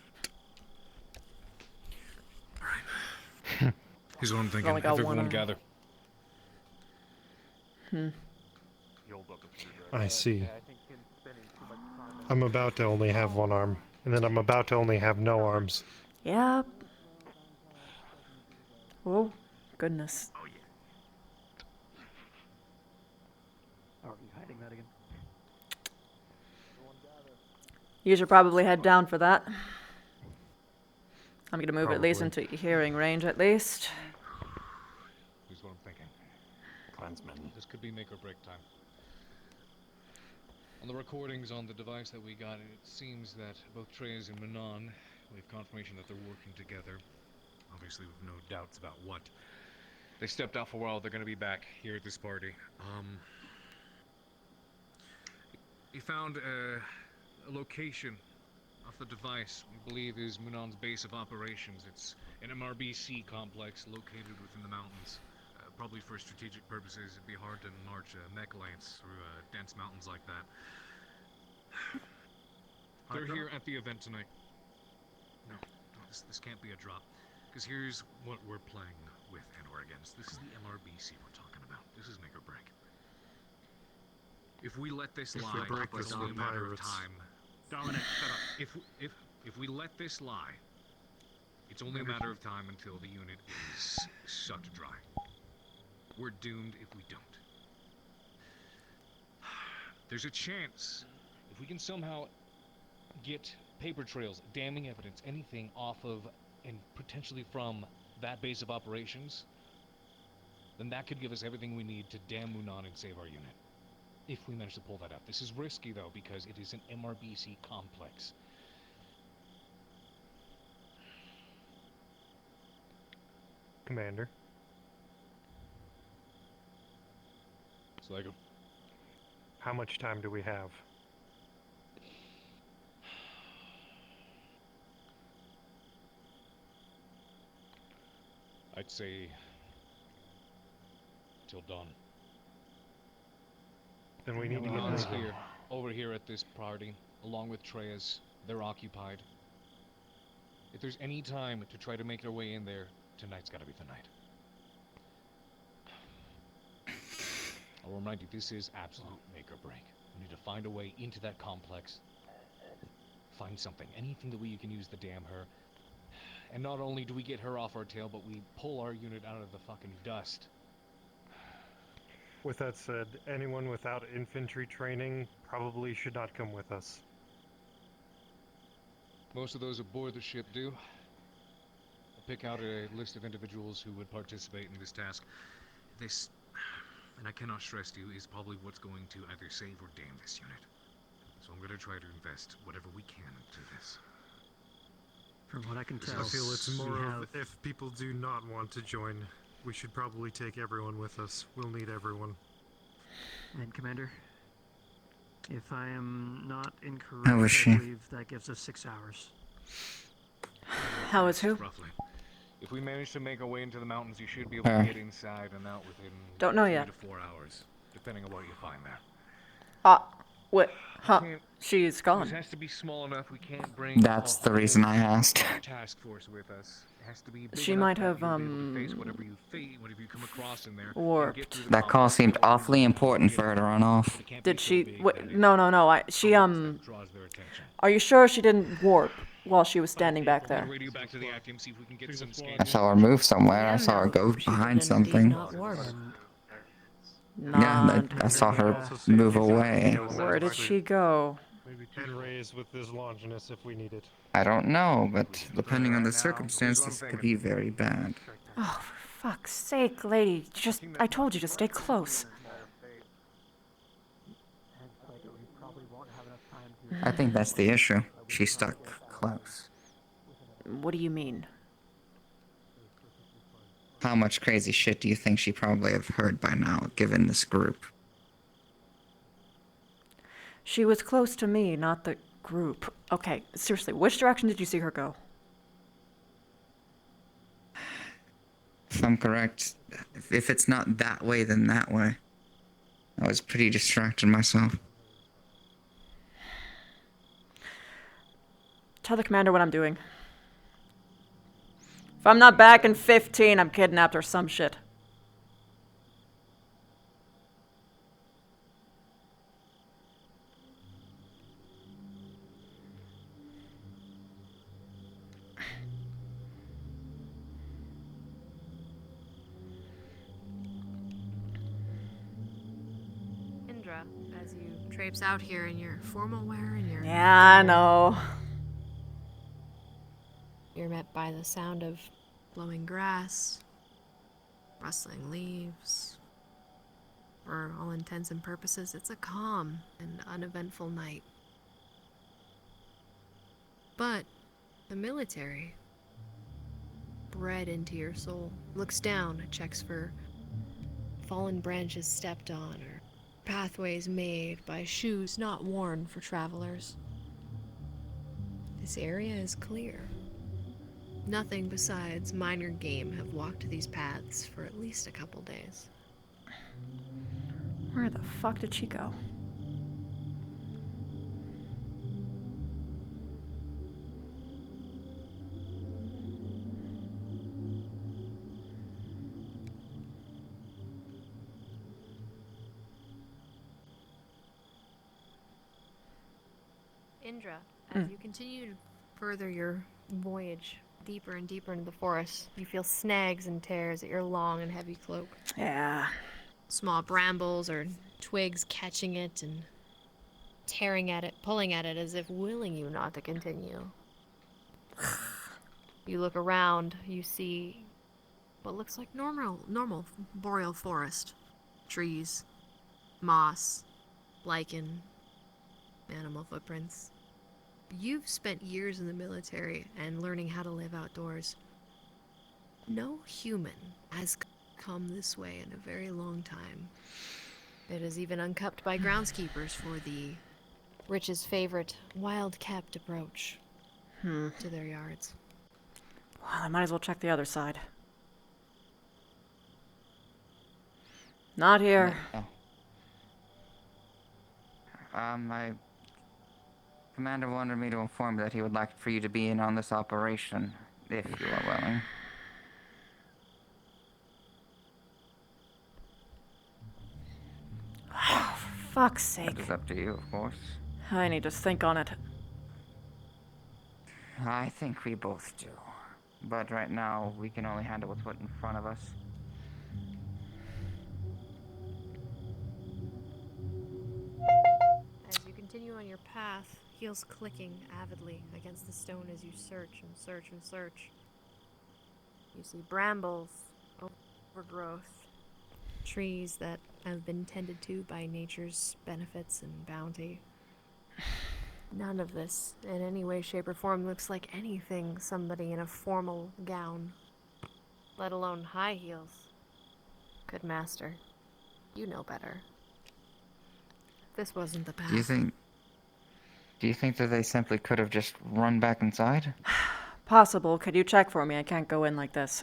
Alright. Here's what I'm thinking. Only got Everyone one gather. I see. I'm about to only have one arm, and then I'm about to only have no arms. Yep. Oh, goodness. Are you hiding that again? You should probably head down for that. I'm gonna move at least Probably. into hearing range at least. Here's what I'm thinking. Clansman. This could be make or break time. On the recordings on the device that we got, it seems that both Treyas and Manon, we have confirmation that they're working together. Obviously, with no doubts about what. They stepped out for a while. They're going to be back here at this party. He found a location of the device we believe is Manon's base of operations. It's an MRBC complex located within the mountains. Probably for strategic purposes, it'd be hard to march a mech lance through dense mountains like that. They're here at the event tonight. No, this can't be a drop. Because here's what we're playing with and or against. This is the MRBC we're talking about. This is make or break. If we let this lie, it's only a matter of time. Dominic, shut up. If we let this lie, it's only a matter of time until the unit is sucked dry. We're doomed if we don't. There's a chance, if we can somehow get paper trails, damning evidence, anything off of and potentially from that base of operations, then that could give us everything we need to damn Munan and save our unit. If we manage to pull that out. This is risky though, because it is an MRBC complex. Commander. Sligo. How much time do we have? I'd say till dawn. Then we need to get Munan's moving. here, over here at this party, along with Treyas. They're occupied. If there's any time to try to make their way in there, tonight's gotta be the night. I'll remind you, this is absolute make or break. We need to find a way into that complex. Find something, anything that we can use to damn her. And not only do we get her off our tail, but we pull our unit out of the fucking dust. With that said, anyone without infantry training probably should not come with us. Most of those aboard the ship do. I'll pick out a list of individuals who would participate in this task. This, and I cannot stress to you, is probably what's going to either save or damn this unit. So I'm going to try to invest whatever we can into this. From what I can tell, I feel it's more we of have... if people do not want to join, we should probably take everyone with us. We'll need everyone. And Commander, if I am not incorrect, How is she? I believe that gives us 6 hours. How is who? Roughly. If we manage to make our way into the mountains, you should be able to get inside and out within Don't know 3 yet. to 4 hours, depending on what you find there. What? Huh? Can't- She's This gone. has to be small enough. We can't bring That's a the reason whole I asked. task force with us. It has to be big She enough might that have, you'll be able to face whatever you come across in there. and get warped. through the That call combat seemed before awfully important for her to run off. Did she? Wait, no. She draws their attention. Are you sure she didn't warp while she was standing back there? Radio back to the Actium, see if we can get some I saw her move somewhere. I saw her go behind something. Yeah, I saw her move away. Where did she go? Maybe to raise with this Longinus if we need it. I don't know, but depending on the circumstances, it could be very bad. Oh, for fuck's sake, lady. I told you to stay close. I think that's the issue. She's stuck close. What do you mean? How much crazy shit do you think she probably have heard by now, given this group? She was close to me, not the group. Okay, seriously, which direction did you see her go? If I'm correct, if it's not that way, then that way. I was pretty distracted myself. Tell the commander what I'm doing. If I'm not back in 15, I'm kidnapped or some shit. Indra, as you traipse out here in your formal wear and your... Yeah, I know. You're met by the sound of blowing grass, rustling leaves. For all intents and purposes, it's a calm and uneventful night. But the military, bred into your soul, looks down, checks for fallen branches stepped on or pathways made by shoes not worn for travelers. This area is clear. Nothing besides minor game have walked these paths for at least a couple days. Where the fuck did she go? Indra, as you continue to further your voyage deeper and deeper into the forest, you feel snags and tears at your long and heavy cloak. Yeah. Small brambles or twigs catching it and tearing at it, pulling at it as if willing you not to continue. You look around, you see what looks like normal boreal forest. Trees, moss, lichen, animal footprints. You've spent years in the military and learning how to live outdoors. No human has come this way in a very long time. It is even unkept by groundskeepers for the rich's favorite wild-kept approach to their yards. Well, I might as well check the other side. Not here. My commander wanted me to inform you that he would like for you to be in on this operation, if you are willing. Oh, for fuck's sake. That is up to you, of course. I need to think on it. I think we both do. But right now, we can only handle what's put in front of us. As you continue on your path, heels clicking avidly against the stone as you search and search and search. You see brambles, overgrowth, trees that have been tended to by nature's benefits and bounty. None of this, in any way, shape, or form, looks like anything somebody in a formal gown, let alone high heels, could master. You know better. This wasn't the path. Do you think that they simply could have just run back inside? possible, could you check for me? I can't go in like this.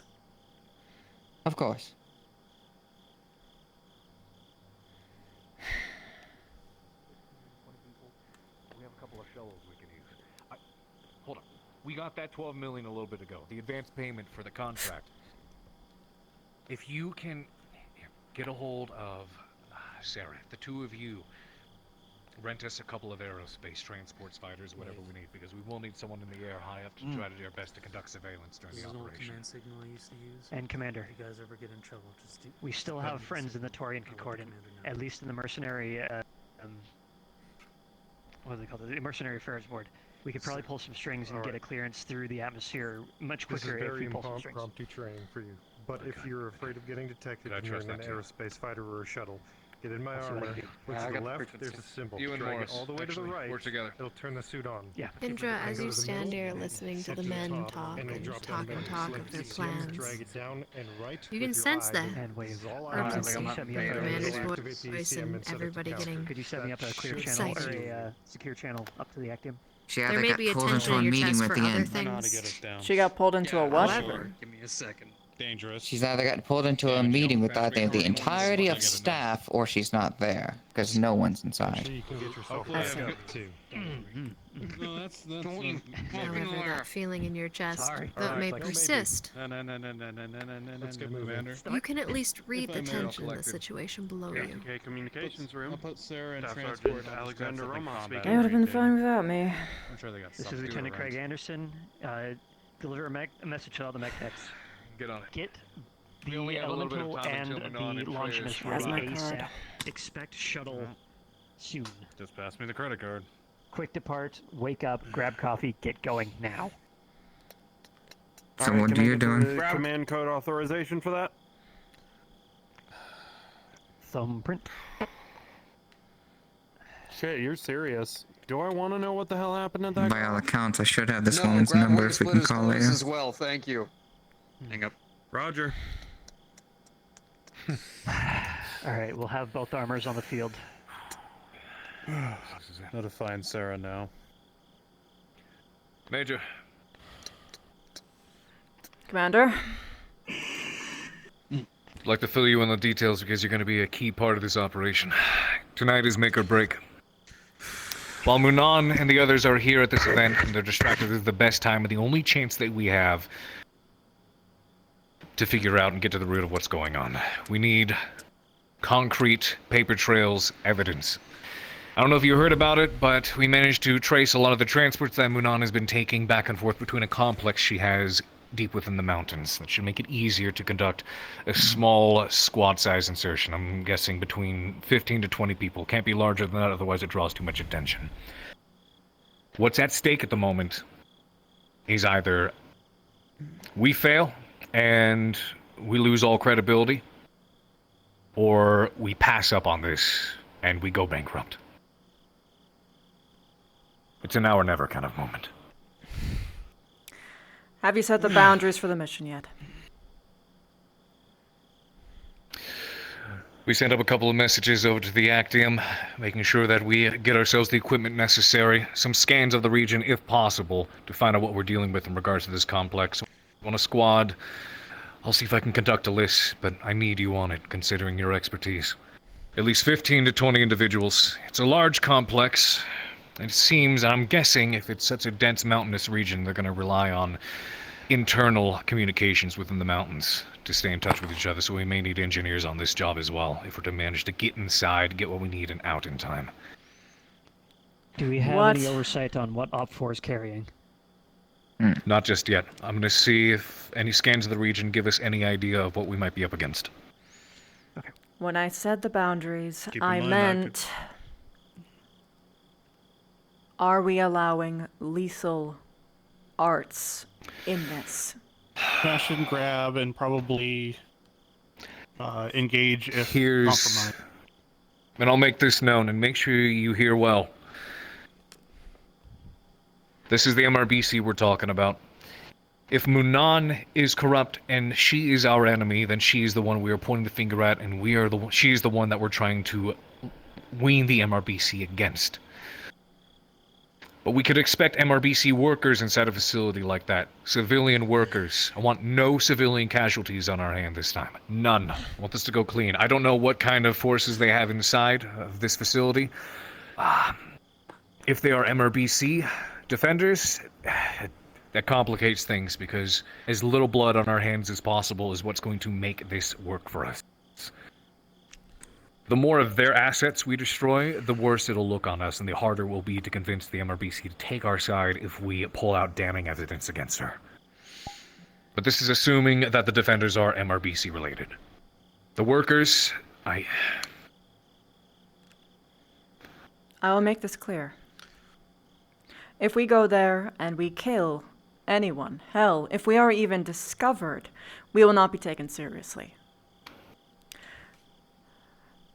Of course. We have a couple of shovels we can use. Hold on. We got that 12 million a little bit ago. The advance payment for the contract. If you can get a hold of Sarah, the two of you rent us a couple of aerospace transport fighters, whatever we need, because we will need someone in the air high up to try to do our best to conduct surveillance during the operation. Command signal I used to use. And Commander, If you guys ever get in trouble, just do, we still have friends in the Taurian Concordant, at least in the mercenary, what do they call it? The Mercenary Affairs Board. We could probably pull some strings and get a clearance through the atmosphere much This is quicker if very we pull some strings. impromptu training for you. But if you're afraid of getting detected I and you're in trust an that too? aerospace fighter or a shuttle, get in my That's what I armor. do. Look I to got the the left, frequency. there's a symbol. You and Drag Morris, it all the way to the actually, right. work together. It'll turn the suit on. Yeah. Indra, And as go you to the stand middle, here listening to head the the men top, talk and then and drop talk down and very talk slow. of their Drag plans, it down and right you with can your sense eye. that And wave. urgency Could you from set the me up a- commander's Activate the voice ECM and and set it to everybody counter. getting Could you set me up a clear Should channel or excited. a secure channel up to the Actium? She There either may got be a pulled tension into a in your meeting chest with for the other end. things. She got pulled into a what? However, Give me a second. Dangerous. She's either got pulled into a meeting with either the entirety of staff or she's not there, because no one's inside. So you can get yourself Hopefully back I up too. No, that's however, that feeling in your chest, Sorry. though it Alright, may like, persist, No, Let's get moving. Commander. you can at least read If the I may, tension in the collected. situation below you. ATK communications room. I'll put Sarah in Staff transport. Sergeant Alexander Roman speaking. They would have been fine without me. I'm sure they got This stuff is to do Lieutenant around. Craig Anderson. Deliver a message to all the mech techs. Get on it. Get We the only have a little bit of elemental time and until Manon the and Longinus Freya's That's my ready card. ASAP. Expect shuttle soon. Just pass me the credit card. Quick depart, wake up, grab coffee, get going now. So what are you doing? Command code authorization for that? Thumbprint. Shit, you're serious. Do I want to know what the hell happened at that? By all accounts, I should have this No, woman's grab number one if we split can his call clothes later. as well, thank you. Hang up. Roger. Alright, we'll have both armors on the field. Notifying Sarah now. Major. Commander? I'd like to fill you in the details because you're going to be a key part of this operation. Tonight is make or break. While Munan and the others are here at this event and they're distracted, this is the best time and the only chance that we have to figure out and get to the root of what's going on. We need concrete, paper trails, evidence. I don't know if you heard about it, but we managed to trace a lot of the transports that Munan has been taking back and forth between a complex she has deep within the mountains. That should make it easier to conduct a small squad-size insertion. I'm guessing between 15 to 20 people. Can't be larger than that, otherwise it draws too much attention. What's at stake at the moment is either we fail and we lose all credibility, or we pass up on this and we go bankrupt. It's a now or never kind of moment. Have you set the boundaries for the mission yet? We sent up a couple of messages over to the Actium, making sure that we get ourselves the equipment necessary, some scans of the region if possible, to find out what we're dealing with in regards to this complex. On a squad, I'll see if I can conduct a list, but I need you on it, considering your expertise. At least 15 to 20 individuals. It's a large complex. It seems, I'm guessing, if it's such a dense mountainous region, they're going to rely on internal communications within the mountains to stay in touch with each other, so we may need engineers on this job as well, if we're to manage to get inside, get what we need, and out in time. Do we have What? any oversight on what Op4 is carrying? Not just yet. I'm going to see if any scans of the region give us any idea of what we might be up against. When I said the boundaries, Keep in I mind meant... Are we allowing lethal arts in this? Cash and grab and probably engage if Here's... compromised. And I'll make this known, and make sure you hear well. This is the MRBC we're talking about. If Munan is corrupt and she is our enemy, then she is the one we are pointing the finger at, and she is the one that we're trying to wean the MRBC against. But we could expect MRBC workers inside a facility like that. Civilian workers. I want no civilian casualties on our hand this time. None. I want this to go clean. I don't know what kind of forces they have inside of this facility. If they are MRBC defenders, that complicates things because as little blood on our hands as possible is what's going to make this work for us. The more of their assets we destroy, the worse it'll look on us, and the harder it will be to convince the MRBC to take our side if we pull out damning evidence against her. But this is assuming that the defenders are MRBC related. The workers, I will make this clear. If we go there and we kill anyone, hell, if we are even discovered, we will not be taken seriously.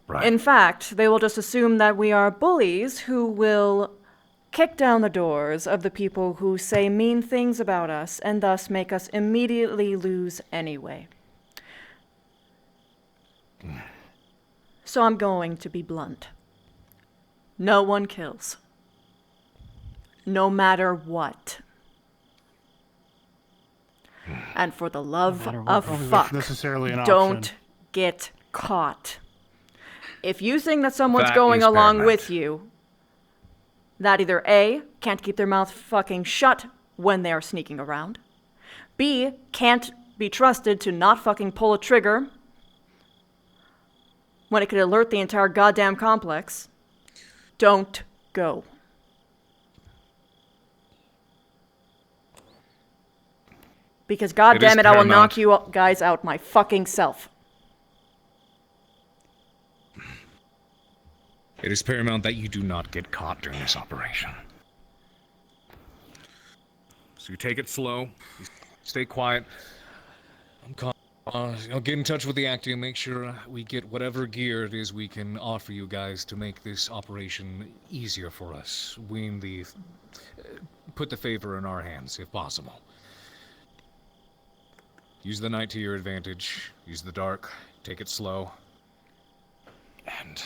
Right. In fact, they will just assume that we are bullies who will kick down the doors of the people who say mean things about us and thus make us immediately lose anyway. So I'm going to be blunt. No one kills. No matter what. And for the love of fuck, necessarily an don't option. get caught. If you think that someone's That going is along paramount. with you, that either A, can't keep their mouth fucking shut when they are sneaking around, B, can't be trusted to not fucking pull a trigger when it could alert the entire goddamn complex, don't go. Because goddamn it, I will knock you guys out my fucking self. It is paramount that you do not get caught during this operation. So you take it slow, you stay quiet. I'll get in touch with the acting and make sure we get whatever gear it is we can offer you guys to make this operation easier for us. Put the favor in our hands, if possible. Use the night to your advantage. Use the dark. Take it slow. And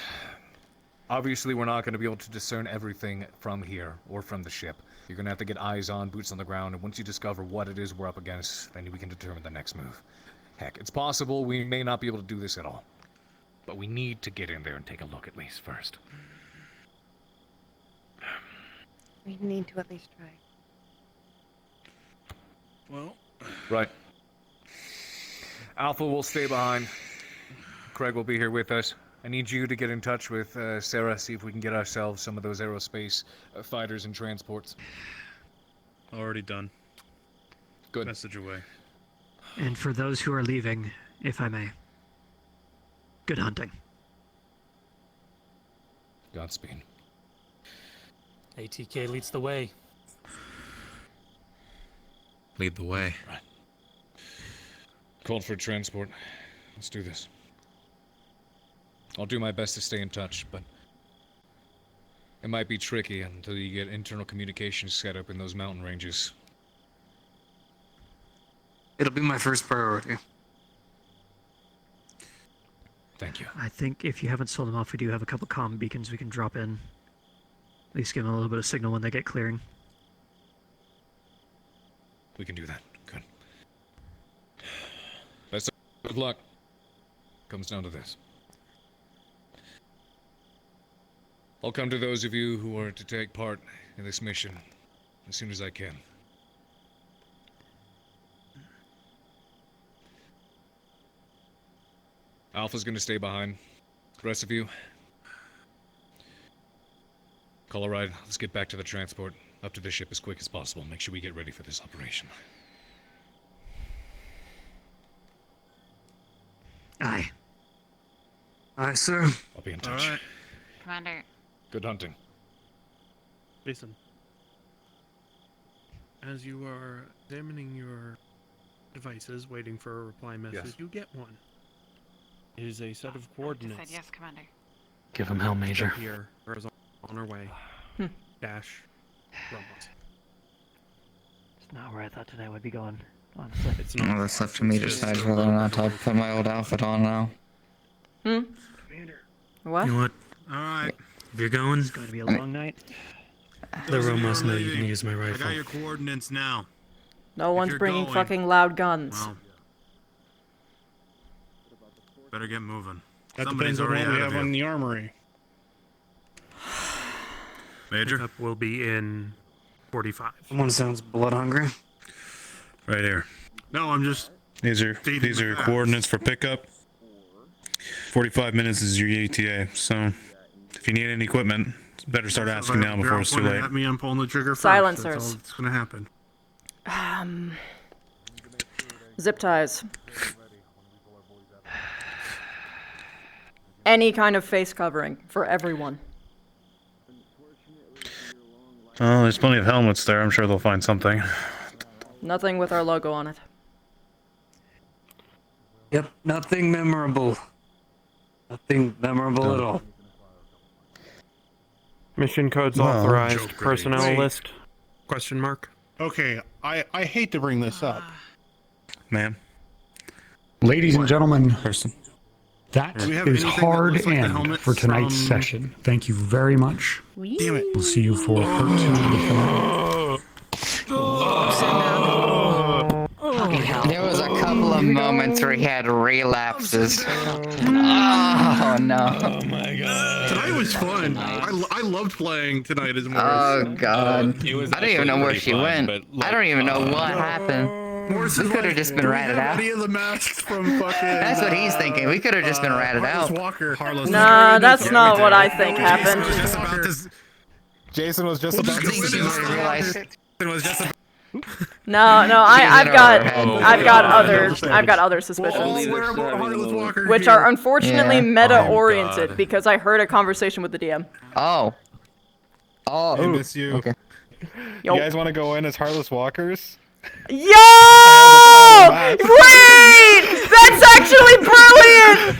obviously, we're not going to be able to discern everything from here or from the ship. You're going to have to get eyes on, boots on the ground, and once you discover what it is we're up against, then we can determine the next move. Heck, it's possible we may not be able to do this at all. But we need to get in there and take a look at least first. We need to at least try. Well, right. Alpha will stay behind. Craig will be here with us. I need you to get in touch with Sarah, see if we can get ourselves some of those aerospace fighters and transports. already done. Good. Message away. And for those who are leaving, if I may, good hunting. Godspeed. ATK leads the way. Lead the way. Right. Called for transport. Let's do this. I'll do my best to stay in touch, but it might be tricky until you get internal communications set up in those mountain ranges. It'll be my first priority. Thank you. I think if you haven't sold them off, we do have a couple comm beacons we can drop in. At least give them a little bit of signal when they get clearing. We can do that. Good. Best of luck. Comes down to this. I'll come to those of you who are to take part in this mission as soon as I can. Alpha's gonna stay behind. The rest of you, call a ride. Let's get back to the transport, up to the ship as quick as possible. Make sure we get ready for this operation. Aye. Aye, sir. I'll be in touch. All right. Commander. Good hunting. Listen. As you are examining your devices, waiting for a reply message, Yes. you get one. It is a set of coordinates. Said yes, Commander. Give him hell, Major. Here, or is on our way. Dash. Ramos. It's not where I thought today would be going, honestly. It's Well, that's left to me to decide whether or not I'll put my old outfit on now. What? You know what? Alright. If you're going, It's going to be a long night. The room must know you can use my I rifle. got your coordinates now. No one's you're bringing going, fucking loud guns. Well, better get moving. That Somebody's depends on what already we out have of on here. the armory. Major? Pickup will be in 45. Someone sounds blood hungry. Right here. No, I'm just... These are coordinates for pickup. 45 minutes is your ETA, so if you need any equipment, better start asking now before it's too late. At me, I'm pulling the trigger first. Silencers. That's all that's gonna happen. Zip ties. Any kind of face covering for everyone. Oh, there's plenty of helmets there. I'm sure they'll find something. Nothing with our logo on it. Yep, nothing memorable. Nothing memorable at all. Mission codes Well, authorized. joke Personnel release. list? Question mark. Okay, I hate to bring this up. Ma'am. Ladies and gentlemen, that Do we have is anything that hard looks like the end helmet for tonight's from- session. Thank you very much. Damn it. We'll see you for part 2 of the finale. There was a couple of moments where he had relapses. Oh no. Oh my god. Tonight was fun. I loved playing tonight as Morris. Oh god. I don't even know where she went. I don't even know what happened. Morris We is could have like, just "Do been we ratted have out. any of the masks from fucking... That's what he's thinking. We could have just been ratted Harless out. Walker. Nah, that's not what I think happened. Jason was just about to No, I've got other suspicions, which are unfortunately Yeah. meta-oriented because I heard a conversation with the DM. Oh. Oh. I miss you. Okay. Yo. You guys want to go in as Heartless Walkers? Yo! Wait! That's actually brilliant!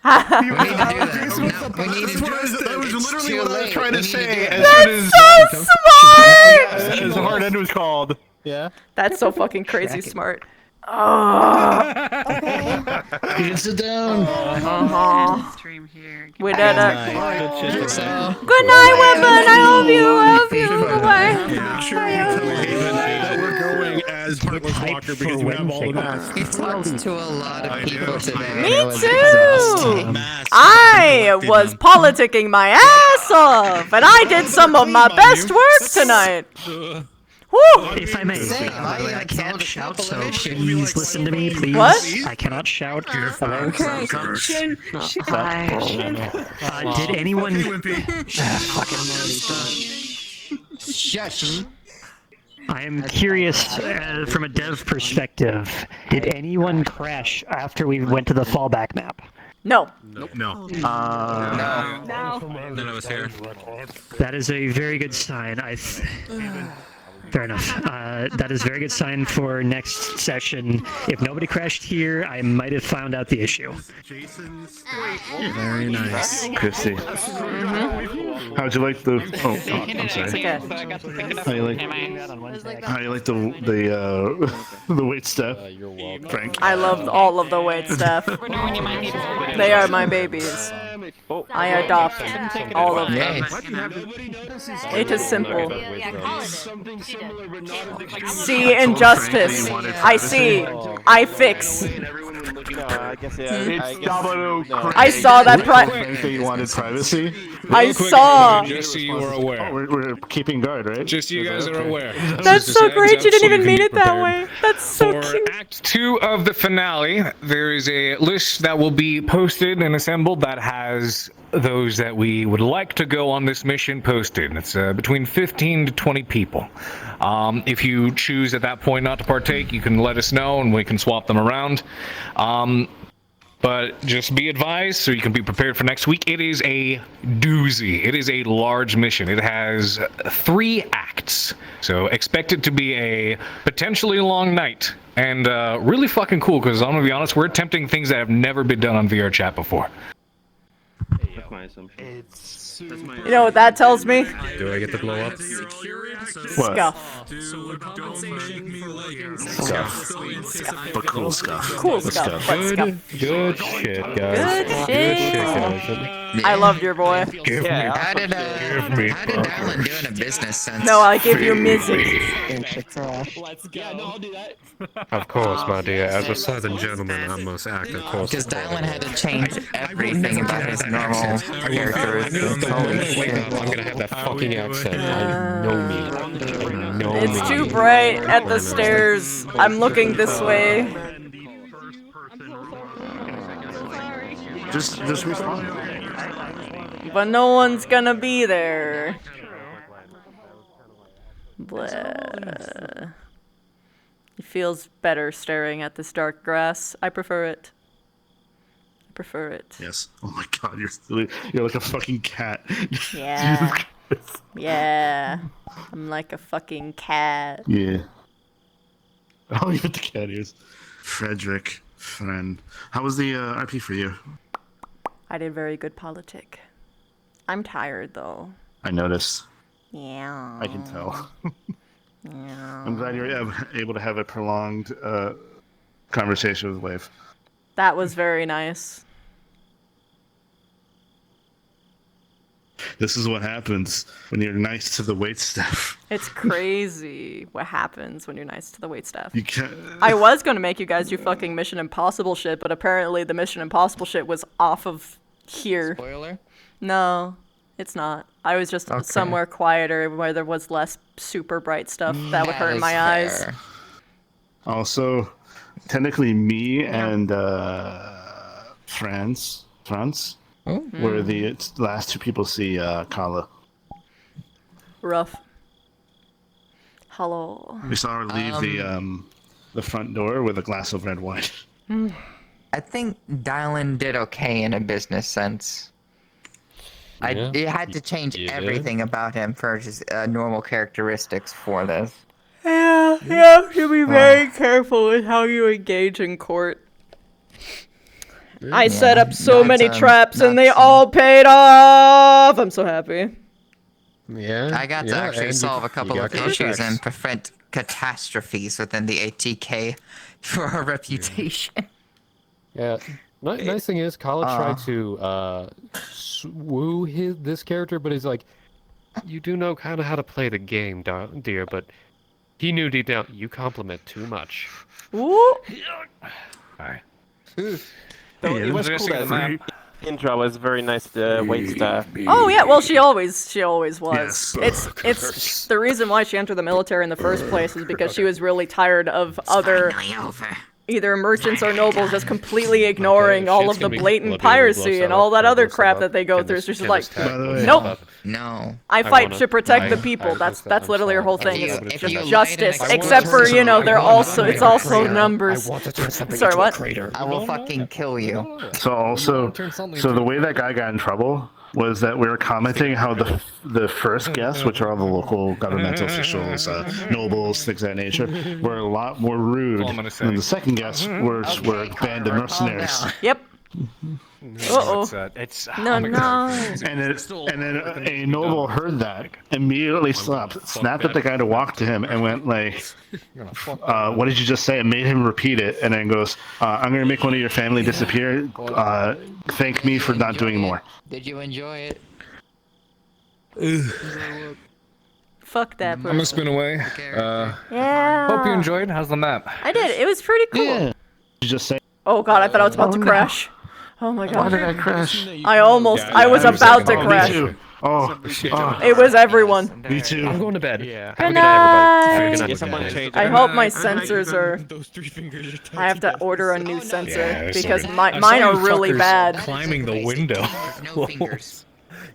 We need to do that. We need to that was literally what I was trying to say. That's so smart! As Hard End was called. Yeah. That's so fucking crazy smart. Oh. You can sit down. We did it. Good night, Weapon. I love you. That we're going as Heartless Walker because you have all the masks. He talked to a lot of people today. Me It was too. exhausting. I was politicking my ass off, and I did some of my best work tonight. Woo! If I may, I can't shout, so please listen to me, please. What? I cannot shout. Okay. Did anyone... Shush. I am curious, from a dev perspective, did anyone crash after we went to the fallback map? No. No. No. None of us here. That is a very good sign. Fair enough. That is a very good sign for next session. If nobody crashed here, I might have found out the issue. Very nice. Chrissy. How'd you like the... Oh, I'm sorry. How you like the wait staff? Frank? I love all of the wait staff. They are my babies. I adopt all of them. It is simple. See injustice. I see. I fix. I saw that You wanted privacy? I saw. Just so you are aware. Oh, we're keeping guard, right? Just so you guys are aware. That's Just so a great. heads You up didn't so even can mean be it that prepared. way. That's so For cute. Act 2 of the finale, there is a list that will be posted and assembled that has those that we would like to go on this mission posted. It's between 15 to 20 people. If you choose at that point not to partake, you can let us know and we can swap them around. But just be advised so you can be prepared for next week. It is a doozy. It is a large mission. It has 3 acts. So expect it to be a potentially long night. And really fucking cool, because I'm going to be honest, we're attempting things that have never been done on VR chat before. You know what that tells me? Do I get to blow up? What? Scuff. Scuff. But cool scuff. Cool But scuff, but scuff. Good shit, guys. Good shit. Good shit, guys. I loved your boy. Give me. How did Give me. Dylan do in a business sense? No, I give you Mizzy. Let's go. Yeah, no, I'll do that. Of course, my dear. As a southern gentleman, I must act, of course. Because Dylan had to change everything about his normal characteristics. Holy shit. I'm gonna have that fucking accent. I know me. I know me. It's too bright at the stairs. I'm looking this way. Just respond. But no one's gonna be there. Blah. It feels better staring at this dark grass. I prefer it. I prefer it. Yes. Oh my god, you're like a fucking cat. Yeah. Yeah. I'm like a fucking cat. Yeah. Oh, you put the cat ears. Frederick, friend. How was the RP for you? I did very good politic. I'm tired though. I noticed. Yeah. I can tell. Yeah. I'm glad you were able to have a prolonged conversation with Wave. That was very nice. This is what happens when you're nice to the waitstaff. It's crazy what happens when you're nice to the waitstaff. You can't. I was gonna make you guys do fucking Mission Impossible shit, but apparently the Mission Impossible shit was off of here. Spoiler? No, it's not. I was just somewhere quieter where there was less super bright stuff that would hurt my eyes. Also, technically, me and Franz were the last two people to see Kala. Rough. Hello. We saw her leave the front door with a glass of red wine. I think Dylan did okay in a business sense. You had to change everything about him for his normal characteristics for this. Yeah, you have to be very careful with how you engage in court. I set up so many traps and they all paid off! I'm so happy. Yeah. I got to actually solve a couple of issues and prevent catastrophes within the ATK for our reputation. Yeah. Nice thing is, Kala tried to woo this character, but he's like, you do know kind of how to play the game, dear, but he knew deep down, you compliment too much. Ooh. Alright. It was cool that Indra was very nice to waitstaff. Oh yeah, well she always was. Yes. It's the reason why she entered the military in the first place is because she was really tired of other either merchants or nobles just completely ignoring all of the blatant piracy and all that other crap that they go through. So she's like, nope. No. I fight to protect the people. That's literally her whole thing. Is just justice. Except for they're also it's also numbers. Sorry, what? I will fucking kill you. So the way that guy got in trouble was that we were commenting how the first guests, which are all the local governmental officials, nobles, things of that nature, were a lot more rude than the second guests were a band of mercenaries. Yep. Uh-oh. No. And then a noble heard that, immediately snapped at the guy to walk to him and went like, what did you just say? And made him repeat it, and then goes, I'm going to make one of your family disappear. Thank me for not doing more. Did you enjoy it? Fuck that person. I'm gonna spin away. Yeah. Hope you enjoyed. How's the map? I did. It was pretty cool. Yeah. You just say. Oh god, I thought I was about to crash. Oh my god. Why did I crash? I was about to crash. Me too. Oh. It was everyone. Me too. I'm going to bed. Yeah. Good night. I hope my sensors are. I have to order a new sensor because mine are really bad. Climbing the window.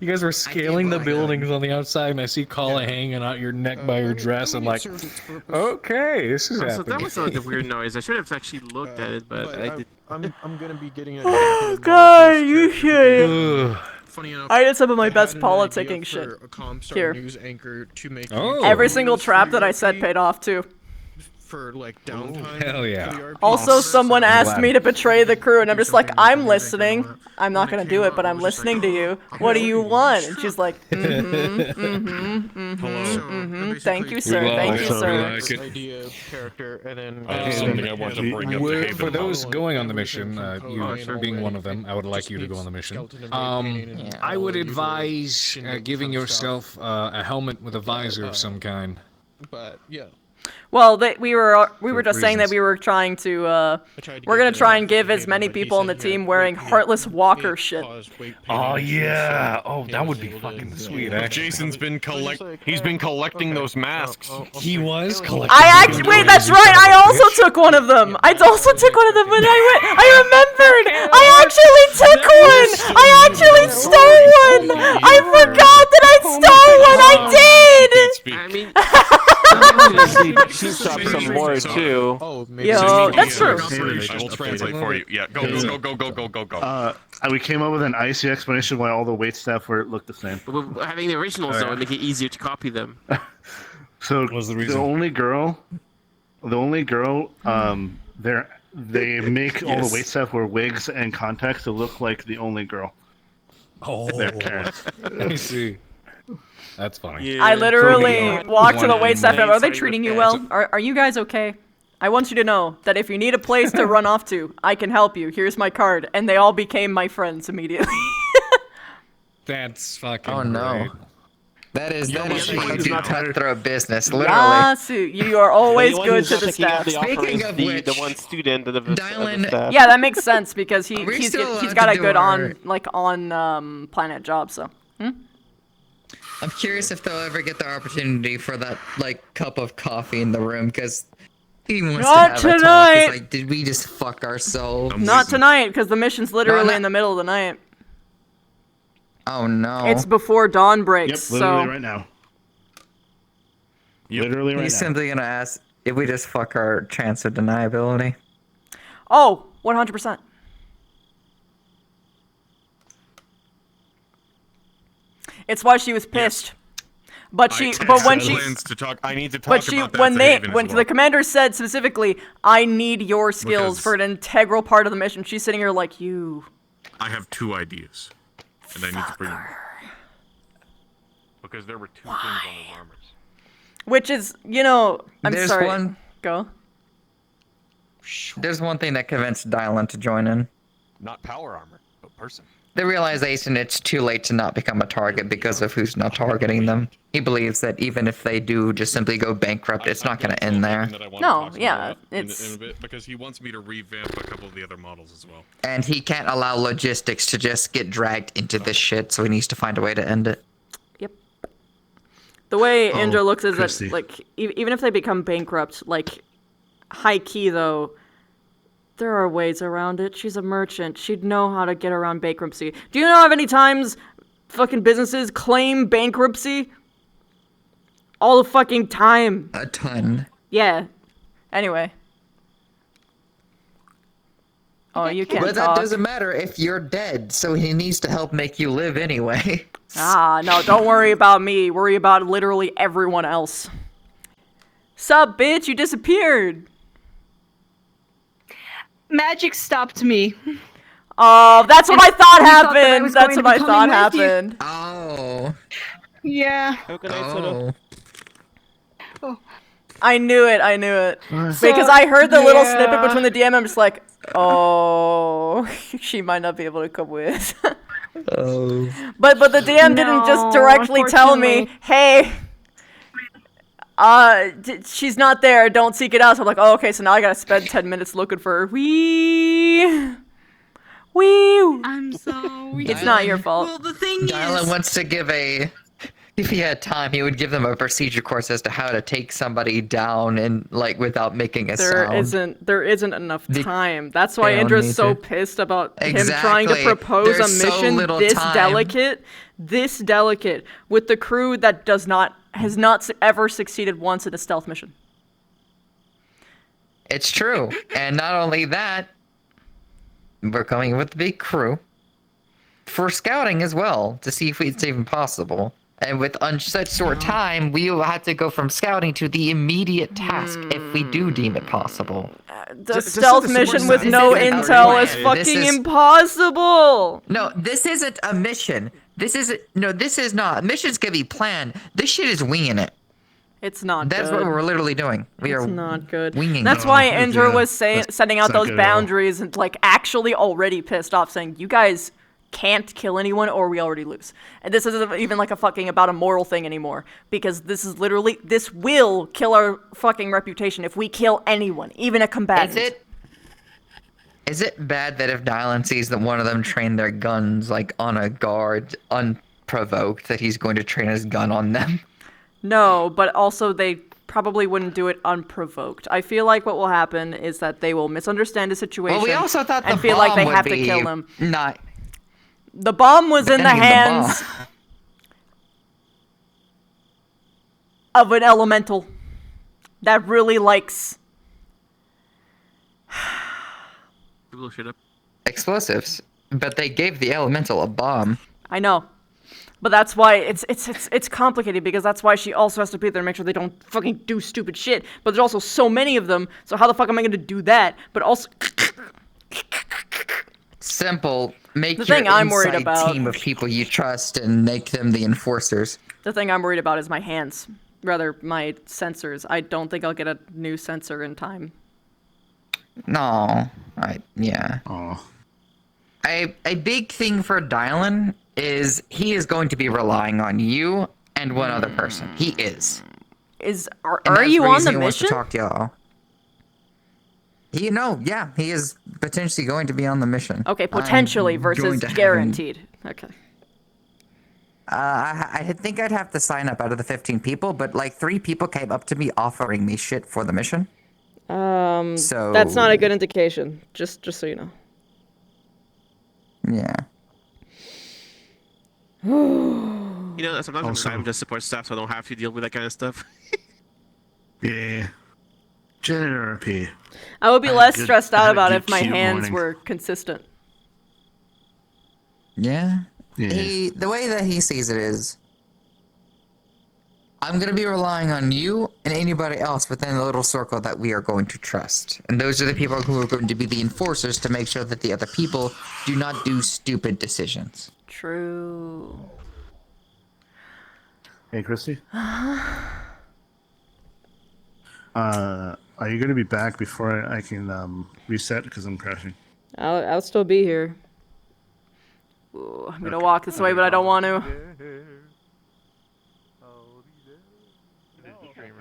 You guys were scaling the buildings on the outside, and I see Kala hanging out your neck by your dress. I'm like, okay, this is happening. So that was like a weird noise. I should have actually looked at it, but I did. I'm gonna be getting. Oh god, you should. Funny enough, I did some of my best politicking shit. Here. News anchor to make Every single trap that I set paid off too. for like downtime. Hell yeah. for the RP. Also, someone asked glad. me to betray the crew, and I'm just like, I'm listening. I'm not gonna do it, but I'm listening to you. What do you want? And she's like, Thank you, sir. Thank you, sir. Idea, character, and then Something I want to bring up for those going on the mission, you being one of them, I would like you to go on the mission. I would advise giving yourself a helmet with a visor of some kind. But yeah. Well, we were just saying that we were trying to we're gonna try and give as many people on the team wearing Heartless Walker shit. Oh yeah! Oh, that would be fucking sweet. Jason's been he's been collecting those masks. He was collecting. Wait, that's right. I also took one of them. I also took one of them when I remembered. I actually took one. I actually stole one. I forgot that I stole one. I did. I mean. She dropped some more too. Oh, maybe. Yo, that's true. I will translate for you. Yeah, go. We came up with an icy explanation why all the waitstaff looked the same. Having the originals though would make it easier to copy them. So the only girl, they make all the waitstaff wear wigs and contacts to look like the only girl. Oh, I see. That's funny. I literally walked to the waitstaff and are they treating you well? Are you guys okay? I want you to know that if you need a place to run off to, I can help you. Here's my card. And they all became my friends immediately. That's fucking great. That is cutthroat business, literally. Yasu, you are always good to the staff. Speaking of which, the one student of the staff. Yeah, that makes sense because he's got a good on planet job, so. I'm curious if they'll ever get the opportunity for that, cup of coffee in the room, because he wants Not to have tonight! a talk. He's like, did we just fuck ourselves? Not tonight, because the mission's literally in the middle of the night. Oh, no. It's before dawn breaks, Yep, literally right now. Literally right He's now. simply gonna ask if we just fuck our chance of deniability. Oh, 100%. It's why she was pissed. But when the commander said specifically, I need your skills for an integral part of the mission, she's sitting here like, you. I have 2 ideas, and I need to bring them. Because there were 2 things on those armors. Which is, I'm sorry. Go. There's one thing that convinced Dylan to join in. Not power armor, but person. The realization it's too late to not become a target because of who's not targeting them. He believes that even if they do just simply go bankrupt, it's not going to end there. No, yeah, in a bit, because he wants me to revamp a couple of the other models as well. And he can't allow logistics to just get dragged into this shit, so he needs to find a way to end it. Yep. The way Indra looks is that, even if they become bankrupt, high key though, there are ways around it. She's a merchant. She'd know how to get around bankruptcy. Do you know how many times fucking businesses claim bankruptcy? All the fucking time. A ton. Yeah. Anyway. Oh, you can't But that doesn't matter if you're dead, so he needs to help make you live anyway. No, don't worry about me. Worry about literally everyone else. Sup, bitch? You disappeared. Magic stopped me. Oh, that's what I thought happened. That's what I thought happened. Oh. Yeah. Oh. I knew it. Because I heard the little snippet between the DM, I'm just like, oh, she might not be able to come with. Oh. But the DM didn't just directly tell me, hey, she's not there, don't seek it out. So I'm like, oh, okay, so now I gotta spend 10 minutes looking for her. Wee. I'm sorry. It's not your fault. Well, the thing Dylan wants to give if he had time, he would give them a procedure course as to how to take somebody down and without making a sound. There isn't enough time. That's why Indra's so pissed about him trying to propose a mission this delicate with the crew that has not ever succeeded once in a stealth mission. It's true. And not only that, we're coming with the big crew for scouting as well, to see if it's even possible. And with such short time, we will have to go from scouting to the immediate task if we do deem it possible. The stealth mission with no intel is fucking impossible. No, this isn't a mission. This is not. Missions can be planned. This shit is winging it. It's not That's good. what we're literally doing. It's not good. Winging That's it. why Indra was setting out it's not those good at all. boundaries and like actually already pissed off, saying, "You guys can't kill anyone or we already lose." And this isn't even like a fucking about a moral thing anymore, because this is literally, this will kill our fucking reputation if we kill anyone, even a combatant. Is it bad that if Dylan sees that one of them train their guns like on a guard unprovoked, that he's going to train his gun on them? No, but also they probably wouldn't do it unprovoked. I feel like what will happen is that they will misunderstand the situation. Well, we also thought and the feel like they bomb would have to be kill him. Not. The bomb was But in the then again, the hands of an elemental that really likes Explosives, but they gave the elemental a bomb. I know. But that's why it's complicated, because that's why she also has to be there to make sure they don't fucking do stupid shit. But there's also so many of them, so how the fuck am I going to do that? But also Simple. Make The your thing I'm worried inside about- team of people you trust and make them the enforcers. the thing I'm worried about is my hands. Rather, my sensors. I don't think I'll get a new sensor in time. No, yeah. A big thing for Dylan is he is going to be relying on you and one other person. He is. Are And that's you on reason the he wants to mission? talk to y'all. Yeah, he is potentially going to be on the mission. Okay, potentially I'm versus going to have him- guaranteed. Okay. I think I'd have to sign up out of the 15 people, but like 3 people came up to me offering me shit for the mission. So That's not a good indication. Just so you know. Yeah. You know, sometimes I'm just support staff, so I don't have to deal with that kind of stuff. Yeah. ATK-RP. I would be less stressed out about good if my cute hands morning. were consistent. Yeah. Yeah. The way that he sees it is, I'm going to be relying on you and anybody else within the little circle that we are going to trust. And those are the people who are going to be the enforcers to make sure that the other people do not do stupid decisions. True. Hey, Christy. Are you going to be back before I can reset? Because I'm crashing. I'll still be here. Ooh, I'm gonna walk this way, but I don't want to.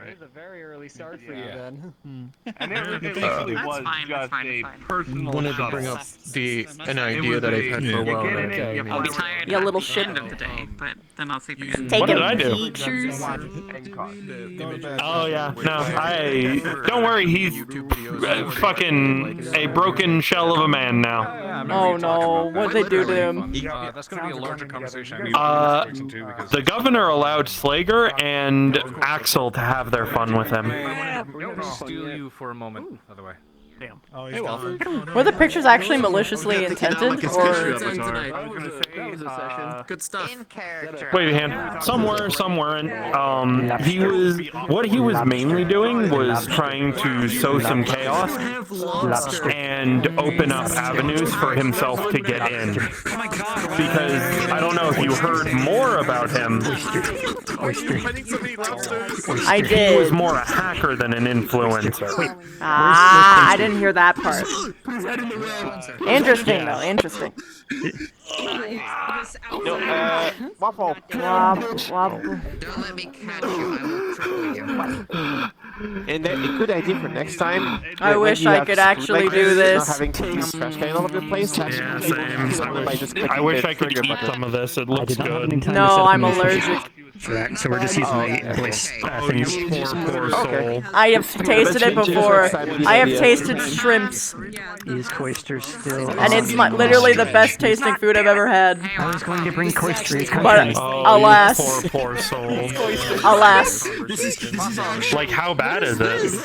It was a very early start for you then. And it actually was just a personal Wanted to bring up an idea that I've had for a while. I'll be tired You at little the shit. end of the day, but then I'll sleep again. What did I do? Pictures. Oh yeah, no, don't worry, he's fucking a broken shell of a man now. Oh no, what'd they do to him? That's going to be a larger conversation. The governor allowed Slager and Axel to have their fun with him. I'm going to steal you for a moment, by the way. Damn. Oh, Hey, Walford. Were the pictures actually maliciously intended, or? Good stuff. Wait a hand. Somewhere, and what he was mainly doing was trying to sow some chaos and open up avenues for himself to get in. Because I don't know if you heard more about him. I He did. was more a hacker than an influencer. I didn't hear that part. Interesting though, interesting. Waffle. Wobble. Don't let me catch you. I will triple you. And then a good idea for next time. I wish I could actually do this. Not having trash can all over the place. Yeah, same. I wish I could eat some of this. It looks good. No, I'm allergic. So we're just using the voice things. Poor soul. I have tasted it before. I have tasted shrimps, Is Coister still? and it's literally the best tasting food I've ever had. I was going to bring Coister. It's But alas, Poor soul. alas. Like, how bad is it?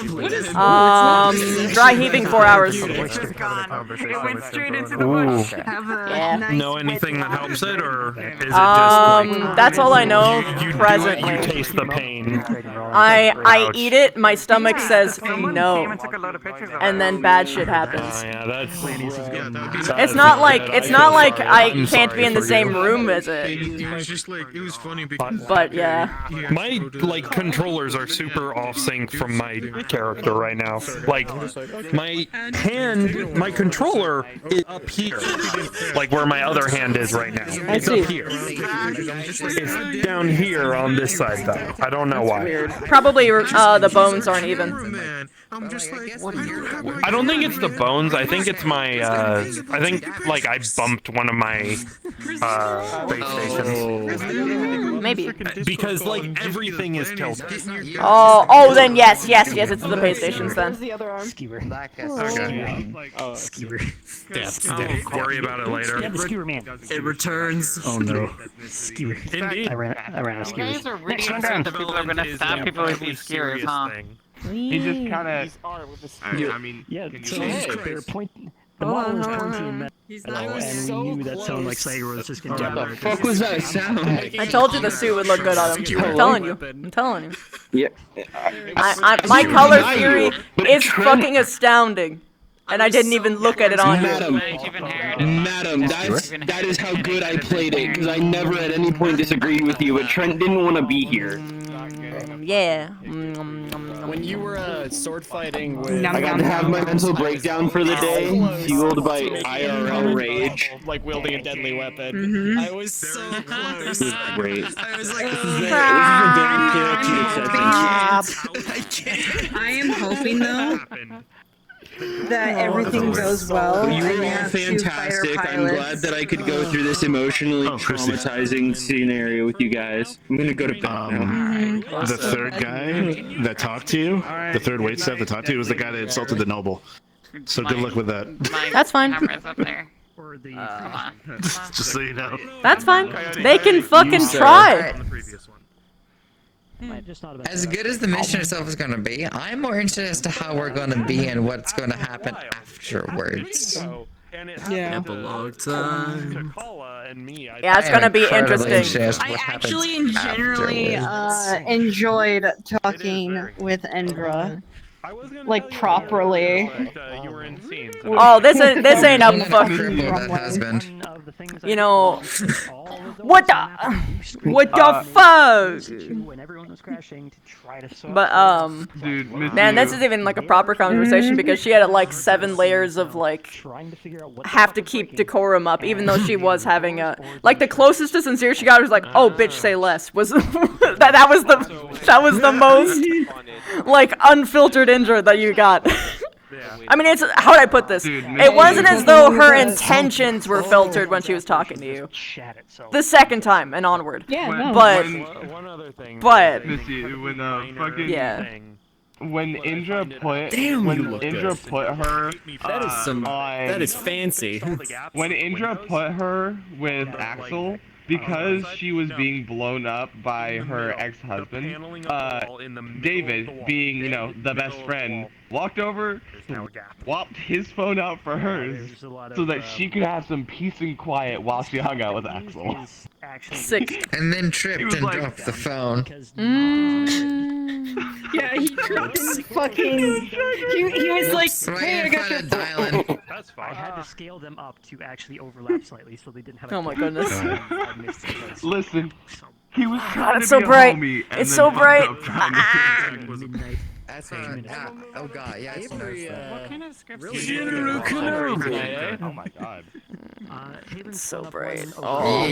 Dry heaving 4 hours. It went straight into the Ooh. bush. Yeah. Know anything that helps it, or is it just like... That's all I know. you presently. do it, you taste the pain. I eat it, my stomach says no, and then bad shit happens. Yeah, that's. It's not like I I'm can't sorry be in the for same you. room as it. It was just like, it was funny because. But yeah. My controllers are super off sync from my character right now. Like my controller is up here, like where my other hand is right now. It's up here. It's down here on this side though. I don't know why. Probably the bones aren't even. I don't think it's the bones. I think it's my. I think like I bumped one of my base stations. Maybe. Because like everything is tilted. Oh, then yes, it's the base stations then. Skewer. Skewer. Don't worry about it later. Yeah, the skewer man. It returns. Oh no. Skewer. Indeed. I ran out of You guys skewers. are really upset that people are gonna stab people with these skewers, huh? He just kind of. I mean, Yeah, can so you they were the model was pointy and metal, and we knew that sound like Slayer was just gonna do What the fuck was that sound? I told you the suit would look good on him. I'm telling you. Yeah. My color theory is fucking astounding. And I didn't even look at it on Madam, that is how good I played it, because I never at any point disagreed with you, but Trent didn't want to be here. Yeah. When you were sword fighting with... I got to have my mental breakdown for the day, fueled by IRL rage. Like wielding a deadly weapon. I was so close. Great. I was like, I am hoping though that everything goes well. You I were all have two fighter fantastic. I'm pilots. glad that I could go through this emotionally traumatizing scenario with you guys. I'm gonna go to bed now. The third guy that talked to you, the third waitstaff that talked to you, was the guy that insulted the noble. So good luck with that. That's fine. Camera's up there. Just so you know. That's fine. They can fucking try. As good as the mission itself is going to be, I'm more interested as to how we're going to be and what's going to happen afterwards. Yeah. Epilogue time. Yeah, it's gonna be interesting. I actually generally enjoyed talking with Indra, like properly. Oh, this ain't a fucking. You know, what the fuck? But Dude, man, this is even like a proper conversation because she had like 7 layers of like have to keep decorum up, even though she was having a like the closest to sincere she got was like, oh bitch, say less. Was that was the most like unfiltered Indra that you got. I mean, it's how would I put this? It wasn't as though her intentions were filtered when she was talking to you. The second time and onward. Yeah, no. But Missy, when fucking yeah. When Indra put her that is fancy. When Indra put her with Axel, because she was being blown up by her ex-husband, David, being, you know, the best friend, walked over, swapped his phone out for hers, so that she could have some peace and quiet while she hung out with Axel. Sick. And then tripped and dropped the phone. Yeah, he tripped and fucking. He was like, hey, I got your. I had to scale them up to actually overlap slightly so they didn't have. Oh my goodness. Listen, he was trying It's to so be bright. a homie, and It's then so fucked bright. up trying to That's oh god, yeah, it's What kind of scripts Oh my god. It's so bright. Oh.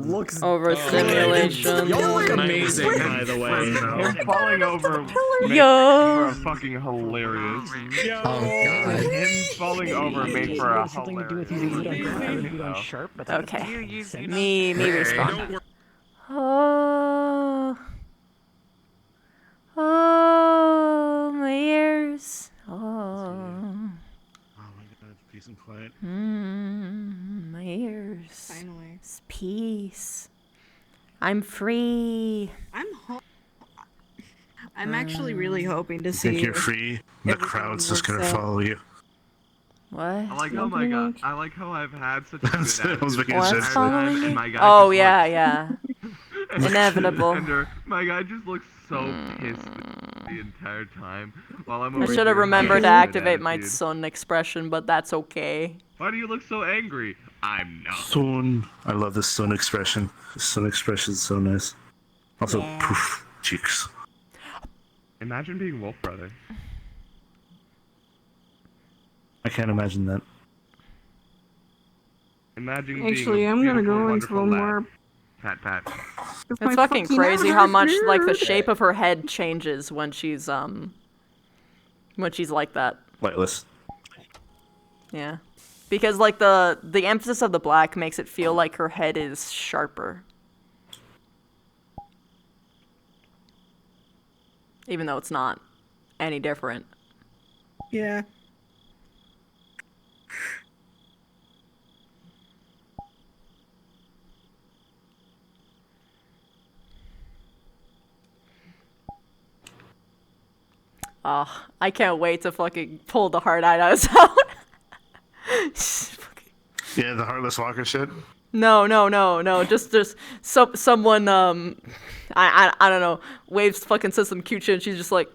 Looks Overstimulation. You look amazing, by the way. Him falling over Yo. made for a fucking hilarious. Oh god. Him falling over made for a hilarious. Okay. Me respond. Oh, my ears. Oh. Oh my god, peace and quiet. My ears. Finally. It's peace. I'm free. I'm actually really hoping to You see. think you're free? The crowd's just gonna follow you. What? I like, oh my god, I like how I've had such a good I was making a What's joke. following and you? my guy Oh just yeah, yeah. Inevitable. Ender, my guy just looks so pissed the entire time. While I'm I over should have here remembered to having a good activate my attitude. sun expression, but that's okay. Why do you look so angry? I'm not. Sun. I love this sun expression. The sun expression is so nice. Also, poof, cheeks. Imagine being Wolf Brother. I can't imagine that. Imagine Actually, being a I'm gonna beautiful, go into wonderful a lad. more. Pat pat. It's fucking crazy how much like the shape of her head changes when she's like that. Lightless. Yeah. Because like the emphasis of the black makes it feel like her head is sharper. Even though it's not any different. Yeah. Oh, I can't wait to fucking pull the hard eyes out. Yeah, the Heartless Walker shit. No. Just someone I don't know. Waves fucking says some cute shit and she's just like,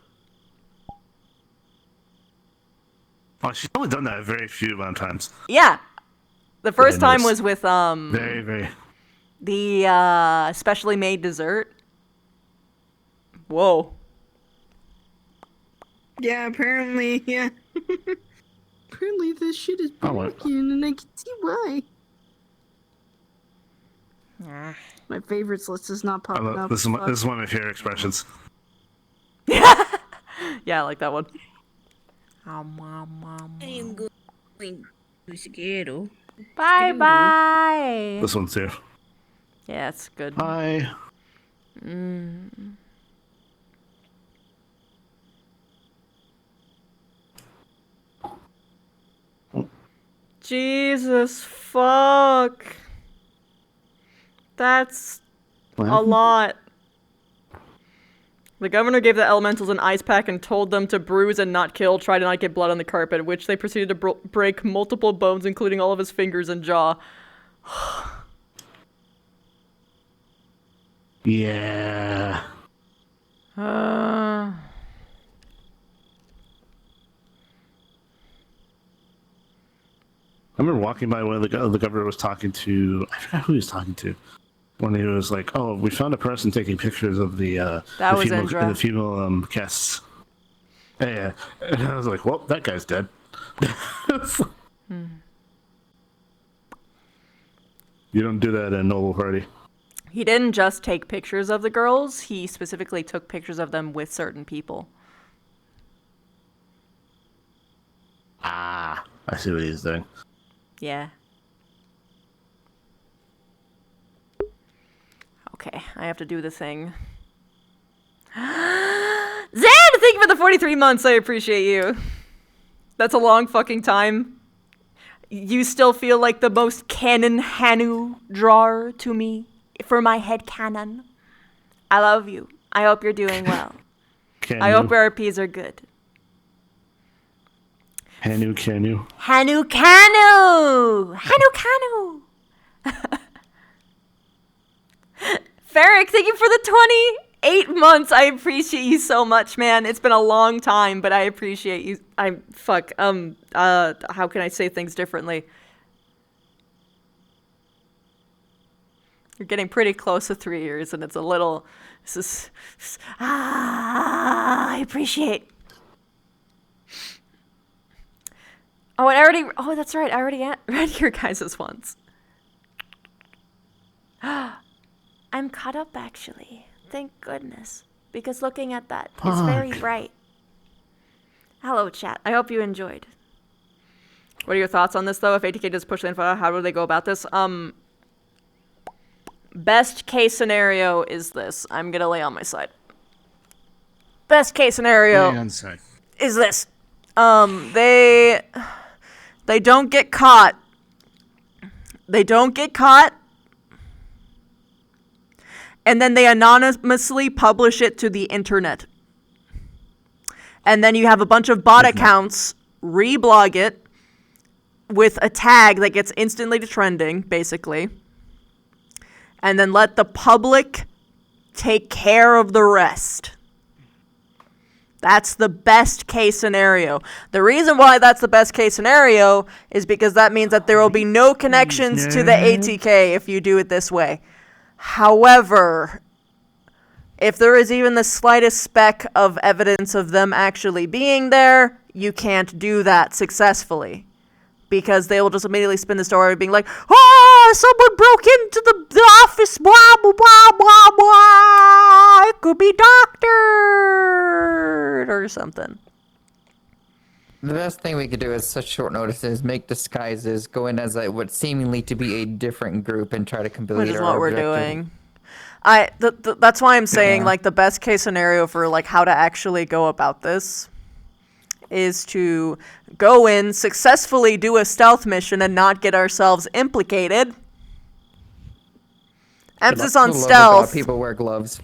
Oh, she's only done that a very few amount of times. yeah. The first time noticed. was with Very. the specially made dessert. Whoa. Yeah, apparently, yeah. Apparently this shit is Oh, what? broken, and I can see why. My favorites list is not I popping love, up. this is one of my favorite expressions. Yeah, I like that one. I am going to Seattle. Bye. This one too. Yeah, it's good. Hi. Jesus fuck. That's a lot. The governor gave the elementals an ice pack and told them to bruise and not kill, try to not get blood on the carpet, which they proceeded to break multiple bones, including all of his fingers and jaw. Yeah. I remember walking by when the governor was talking to, I forgot who he was talking to, when he was like, "Oh, we found a person taking pictures of the female guests." Yeah, and I was like, "Well, that guy's dead." You don't do that at a noble party. He didn't just take pictures of the girls, he specifically took pictures of them with certain people. Ah, I see what he's doing. Yeah. Okay, I have to do the thing. Zan, thank you for the 43 months. I appreciate you. That's a long fucking time. You still feel like the most canon Hanu drawer to me for my head canon. I love you. I hope you're doing well. I hope RPs are good. Hanu. Hanu Kanu! Hanu Kanu! Ferric, thank you for the 28 months. I appreciate you so much, man. It's been a long time, but I appreciate you. How can I say things differently? You're getting pretty close to 3 years, and it's a little... I appreciate... Oh, that's right. I already read your guys' ones. I'm caught up, actually. Thank goodness. Because looking at that is very bright. Hello, chat. I hope you enjoyed. What are your thoughts on this, though? If ATK does push the info out, how do they go about this? Best case scenario is this. I'm gonna lay on my side. Best case scenario is this. They don't get caught. They don't get caught. And then they anonymously publish it to the internet. And then you have a bunch of bot accounts reblog it with a tag that gets instantly to trending, basically. And then let the public take care of the rest. That's the best case scenario. The reason why that's the best case scenario is because that means that there will be no connections to the ATK if you do it this way. However, if there is even the slightest speck of evidence of them actually being there, you can't do that successfully. Because they will just immediately spin the story being like, oh, someone broke into the office, blah, blah, blah, blah, blah. It could be doctored or something. The best thing we could do at such short notice is make disguises, go in as what seemingly to be a different group and try to complete Which is our what we're objective. doing. That's why I'm saying, Yeah. like, the best case scenario for, like, how to actually go about this is to go in, successfully do a stealth mission, and not get ourselves implicated. Emphasis on For the love of stealth. God, people wear gloves.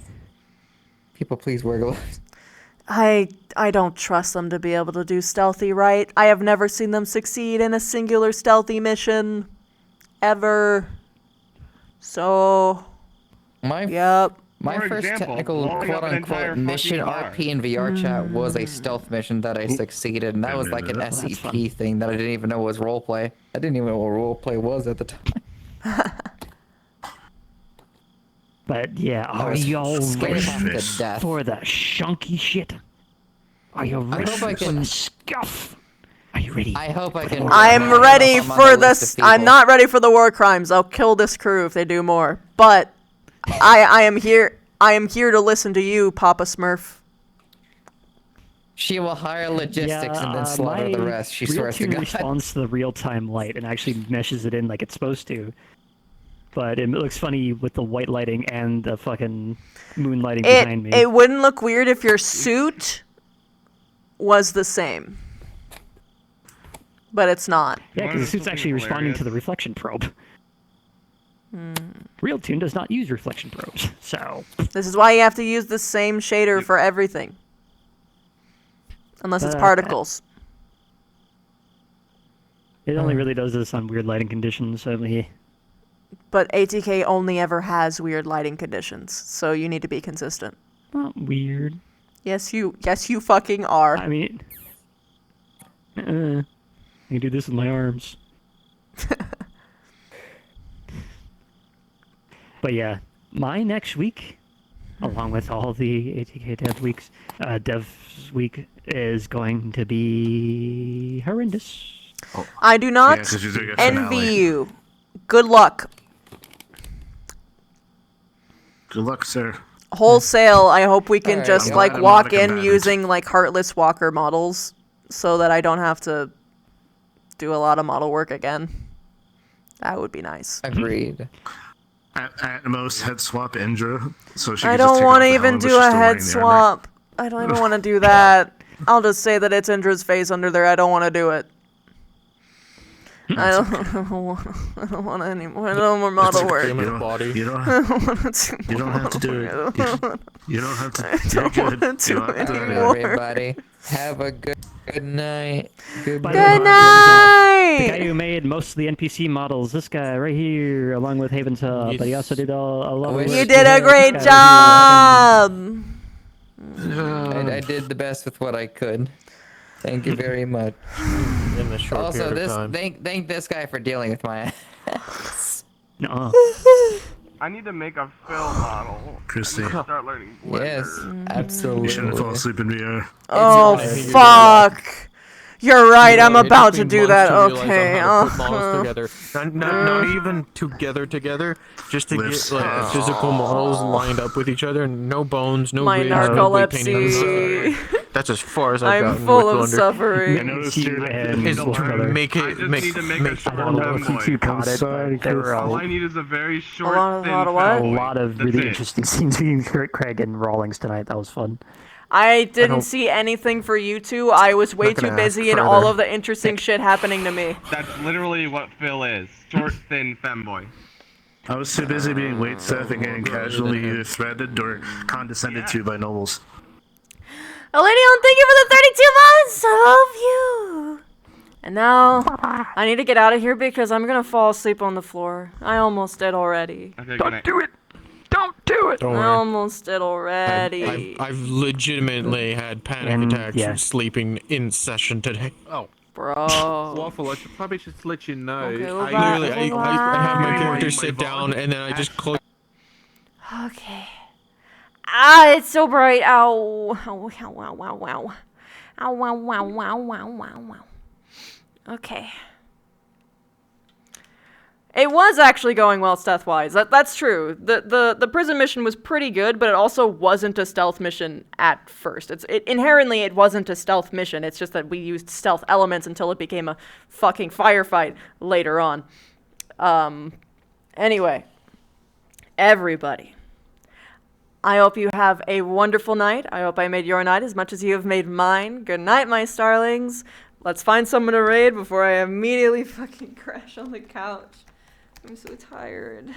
People, please wear gloves. I don't trust them to be able to do stealthy right. I have never seen them succeed in a singular stealthy mission. Ever. So... Yep. My first technical quote-unquote mission RP and VR chat was a stealth mission that I succeeded, and that was like an SCP thing that I didn't even know was roleplay. I didn't even know what roleplay was at the time. But yeah, I are was y'all scared ready half to death. for the shunky shit? Are you I ready hope I for can- the scuff? Are you ready? I hope I can. I'm ready for this. I'm not ready for the war crimes. I'll kill this crew if they do more. But I am here. I am here to listen to you, Papa Smurf. She will hire logistics and then slaughter the rest. She swears to RealTune God. responds to the real-time light and actually meshes it in like it's supposed to. But it looks funny with the white lighting and the fucking moonlighting behind me. It wouldn't look weird if your suit was the same. But it's not. Yeah, because the suit's actually responding to the reflection probe. RealTune does not use reflection probes, so... This is why you have to use the same shader for everything. Unless it's particles. It only really does this on weird lighting conditions, so But ATK only ever has weird lighting conditions, so you need to be consistent. Not weird. Yes, you fucking are. I mean... I can do this with my arms. But yeah, my next week, along with all the ATK dev weeks, devs week is going to be horrendous. I do not Yeah, 'cause you're doing a envy finale. you. Good luck. Good luck, sir. Wholesale, I hope we can Alright, just I'm like glad I'm walk not a in combatant. using like Heartless Walker models so that I don't have to do a lot of model work again. That would be nice. Agreed. At most, head swap Indra, so she I can just don't take want to off the even helmet, do but she's a still head wearing the armor. swap. I don't even want to do that. I'll just say that it's Indra's face under there. I don't want to do it. I don't want any more. I don't want more model work. You don't have to. You don't have to do it. You don't have to. You're good. You don't have to do it. Everybody, have a good night. By Good the way, night. The guy who made most of the NPC models, this guy right here, along with Haven's Hub, but he also did a lot of work. You did a great This guy job. I did the best with what I could. Thank you very much. In the short Also, period of time. thank this guy for dealing with my ass. No. I need to make a film model. Christy. I need to start learning Blender. Yes, absolutely. You shouldn't fall asleep in VR. Oh fuck! You're right. I'm about to do that. Okay. Not even together, just to Lips. get like physical models lined up with each other. No bones, no My ribs, no weight painting. narcolepsy. That's as far as I've I'm gotten full with of Blender. suffering. I noticed You here and Is little brother. make I it just make need to make a short I don't know if you femboy. two caught it, but there were All a I need is a very short, lot of thin what? a femboy. lot of That's really it. interesting scenes between Craig and Rawlings tonight. That was fun. I didn't see anything for you two. I was way Not too gonna ask busy and further. all of the interesting shit happening to me. That's literally what Phil is. Short, thin femboy. I was too busy being waitstaff and getting casually either threatened or condescended to by nobles. Oleon, thank you for the 32 months. I love you. And now, I need to get out of here because I'm gonna fall asleep on the floor. I almost did already. Okay, good night. Do it! Don't do I almost did already. I've legitimately had panic attacks from sleeping in session today. Oh. Bro. Waffle, I should probably just let you know. Okay, I have my character sit down and then I just close. Okay. Ah, it's so bright. Ow. Ow, ow, wow, wow, wow. Ow, wow, wow, wow, wow, wow, wow. Okay. It was actually going well stealth-wise. That's true. The prison mission was pretty good, but it also wasn't a stealth mission at first. Inherently it wasn't a stealth mission. It's just that we used stealth elements until it became a fucking firefight later on. Anyway, everybody, I hope you have a wonderful night. I hope I made your night as much as you have made mine. Good night, my starlings. Let's find someone to raid before I immediately fucking crash on the couch. I'm so tired.